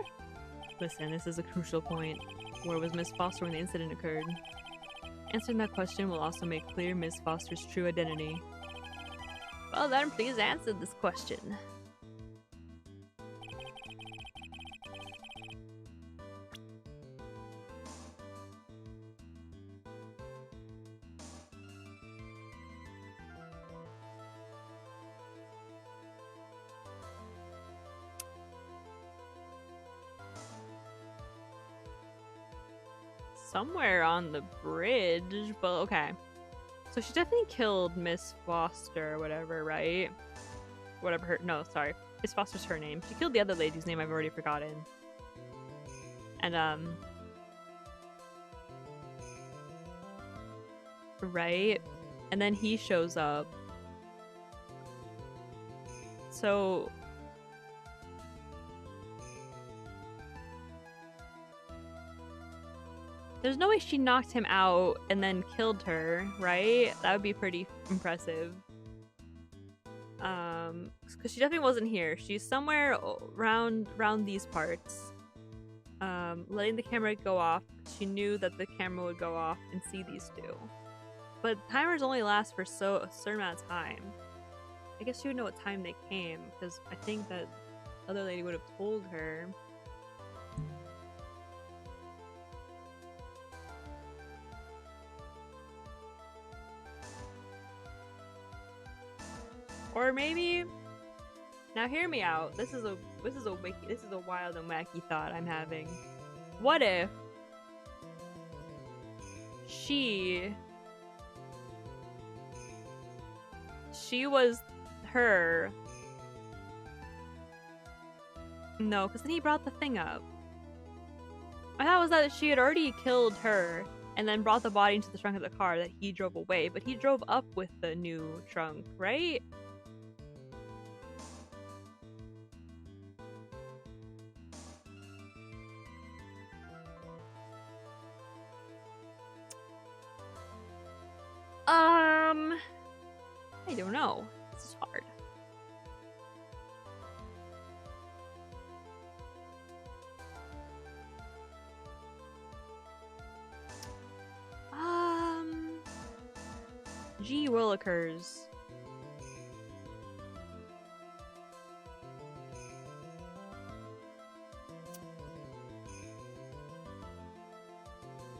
Listen, this is a crucial point. Where was Miss Foster when the incident occurred? Answering that question will also make clear Miss Foster's true identity. Well then, please answer this question. Somewhere on the bridge, but okay. So she definitely killed Miss Foster or whatever, right? Whatever her- no, sorry. Miss Foster's her name. She killed the other lady whose name I've already forgotten. And, right? And then he shows up. So... there's no way she knocked him out and then killed her, right? That would be pretty impressive. Because she definitely wasn't here. She's somewhere around these parts. letting the camera go off. She knew that the camera would go off and see these two. But timers only last for a certain amount of time. I guess she would know what time they came, because I think that other lady would have told her. Or maybe, now hear me out. This is a wild and wacky thought I'm having. What if she was her? No, because then he brought the thing up. I thought it was that she had already killed her and then brought the body into the trunk of the car that he drove away, but he drove up with the new trunk, right? I don't know. This is hard. Gee willikers.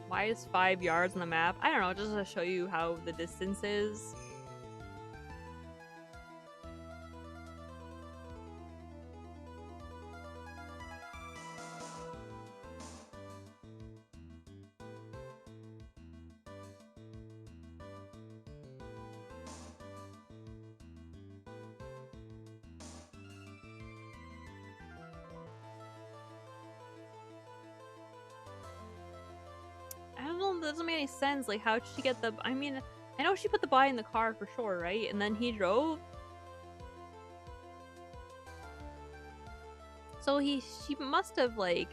Why is 5 yards on the map? I don't know, just to show you how the distance is. I don't know, that doesn't make any sense. Like, how did she get the... I mean, I know she put the body in the car for sure, right? And then he drove? So she must have, like...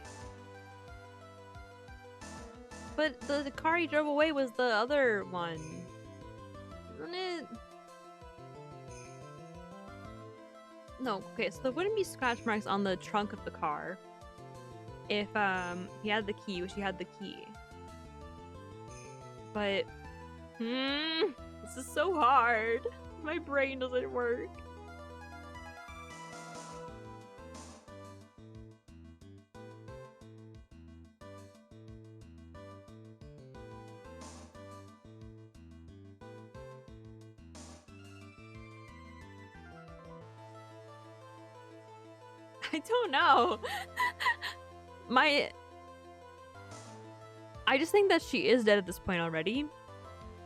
But the car he drove away was the other one. Isn't it? No, okay, so there wouldn't be scratch marks on the trunk of the car if he had the key, which he had the key. But this is so hard. My brain doesn't work. I don't know. I just think that she is dead at this point already.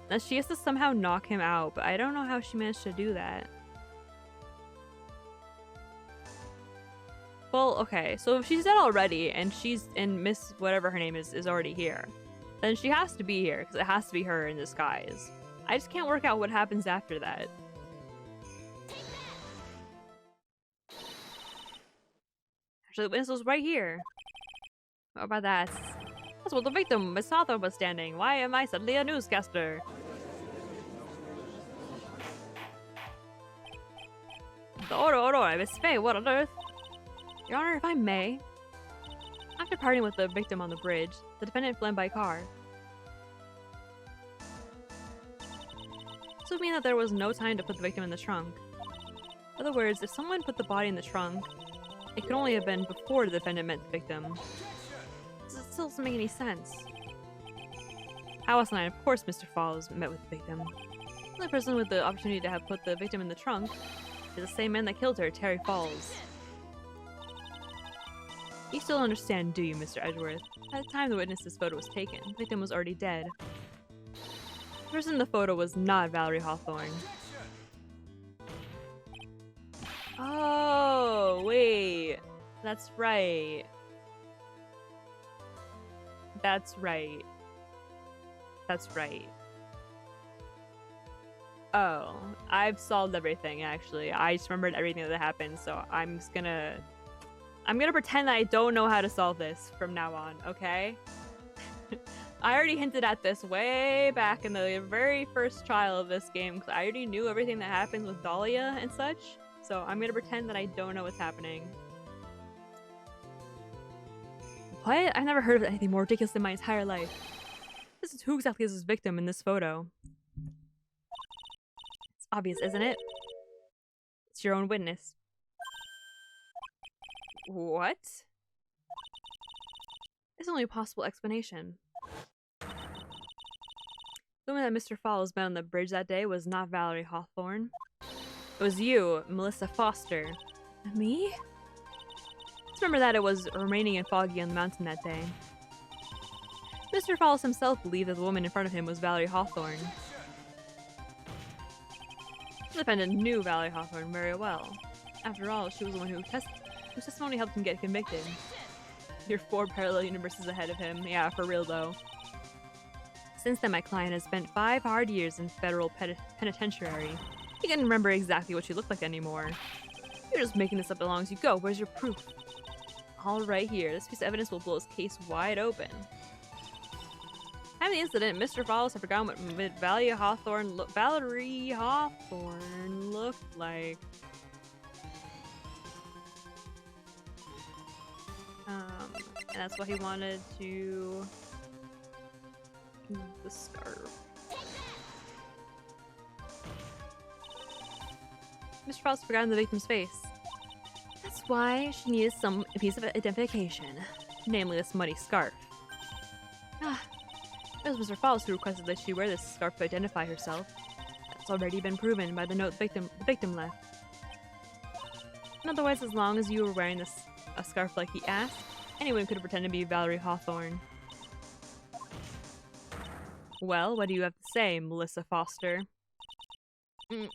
That she has to somehow knock him out, but I don't know how she managed to do that. Well, okay, so if she's dead already and Miss whatever her name is already here, then she has to be here because it has to be her in disguise. I just can't work out what happens after that. Actually, the witness was right here. What about that? That's what the victim, Miss Hawthorne, was standing. Why am I suddenly a newscaster? Miss Faye, what on earth? Your Honor, if I may. After parting with the victim on the bridge, the defendant fled by car. This would mean that there was no time to put the victim in the trunk. In other words, if someone put the body in the trunk, it could only have been before the defendant met the victim. This still doesn't make any sense. Alice and I, of course, Mr. Falls met with the victim. The only person with the opportunity to have put the victim in the trunk is the same man that killed her, Terry Falls. You still don't understand, do you, Mr. Edgeworth? At the time the witness's photo was taken, the victim was already dead. The person in the photo was not Valerie Hawthorne. Oh, wait. That's right. That's right. That's right. Oh, I've solved everything, actually. I just remembered everything that happened, so I'm gonna pretend that I don't know how to solve this from now on, okay? I already hinted at this way back in the very first trial of this game, because I already knew everything that happens with Dahlia and such, so I'm gonna pretend that I don't know what's happening. What? I've never heard of anything more ridiculous in my entire life. This is who exactly is this victim in this photo? It's obvious, isn't it? It's your own witness. What? It's only a possible explanation. The woman that Mr. Falls met on the bridge that day was not Valerie Hawthorne. It was you, Melissa Foster. Me? Just remember that it was raining and foggy on the mountain that day. Mr. Falls himself believed that the woman in front of him was Valerie Hawthorne. The defendant knew Valerie Hawthorne very well. After all, she was the one whose testimony helped him get convicted. You're 4 parallel universes ahead of him. Yeah, for real though. Since then, my client has spent 5 hard years in federal penitentiary. He couldn't remember exactly what she looked like anymore. You're just making this up as long as you go. Where's your proof? All right here. This piece of evidence will blow his case wide open. After the incident, Mr. Falls had forgotten what Valerie Hawthorne looked like. And that's why he wanted to use the scarf. Mr. Falls had forgotten the victim's face. That's why she needed some piece of identification, namely this muddy scarf. It was Mr. Falls who requested that she wear this scarf to identify herself. That's already been proven by the note the victim left. In other words, as long as you were wearing a scarf like he asked, anyone could pretend to be Valerie Hawthorne. Well, what do you have to say, Melissa Foster? No!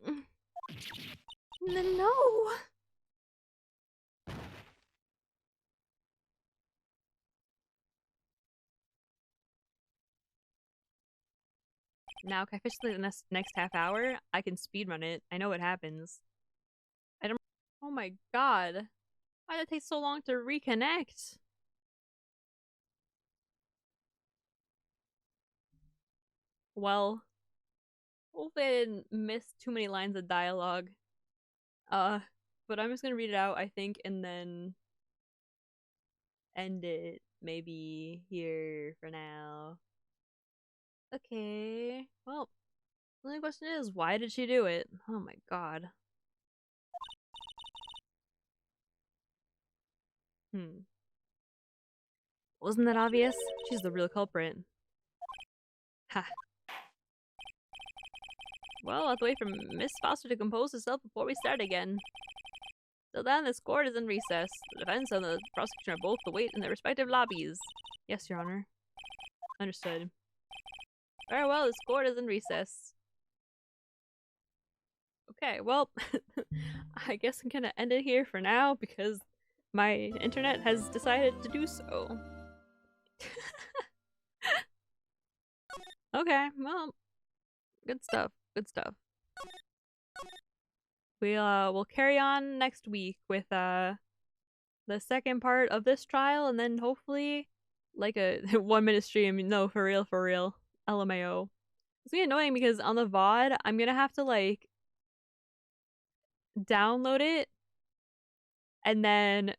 Now, can I fish the next half hour? I can speedrun it. I know what happens. I don't. Oh my god. Why did it take so long to reconnect? Well, hopefully I didn't miss too many lines of dialogue. But I'm just gonna read it out, I think, and then end it maybe here for now. Okay. Well, the only question is, why did she do it? Oh my god. Wasn't that obvious? She's the real culprit. Ha. Well, I'll have to wait for Miss Foster to compose herself before we start again. Till then, this court is in recess. The defense and the prosecution are both to wait in their respective lobbies. Yes, Your Honor. Understood. Very well, this court is in recess. Okay, well, I guess I'm gonna end it here for now because my internet has decided to do so. Okay, well, good stuff. Good stuff. We'll carry on next week with the second part of this trial, and then hopefully like a 1-minute stream. No, for real, LMAO. It's gonna be annoying because on the VOD, I'm gonna have to like download it and then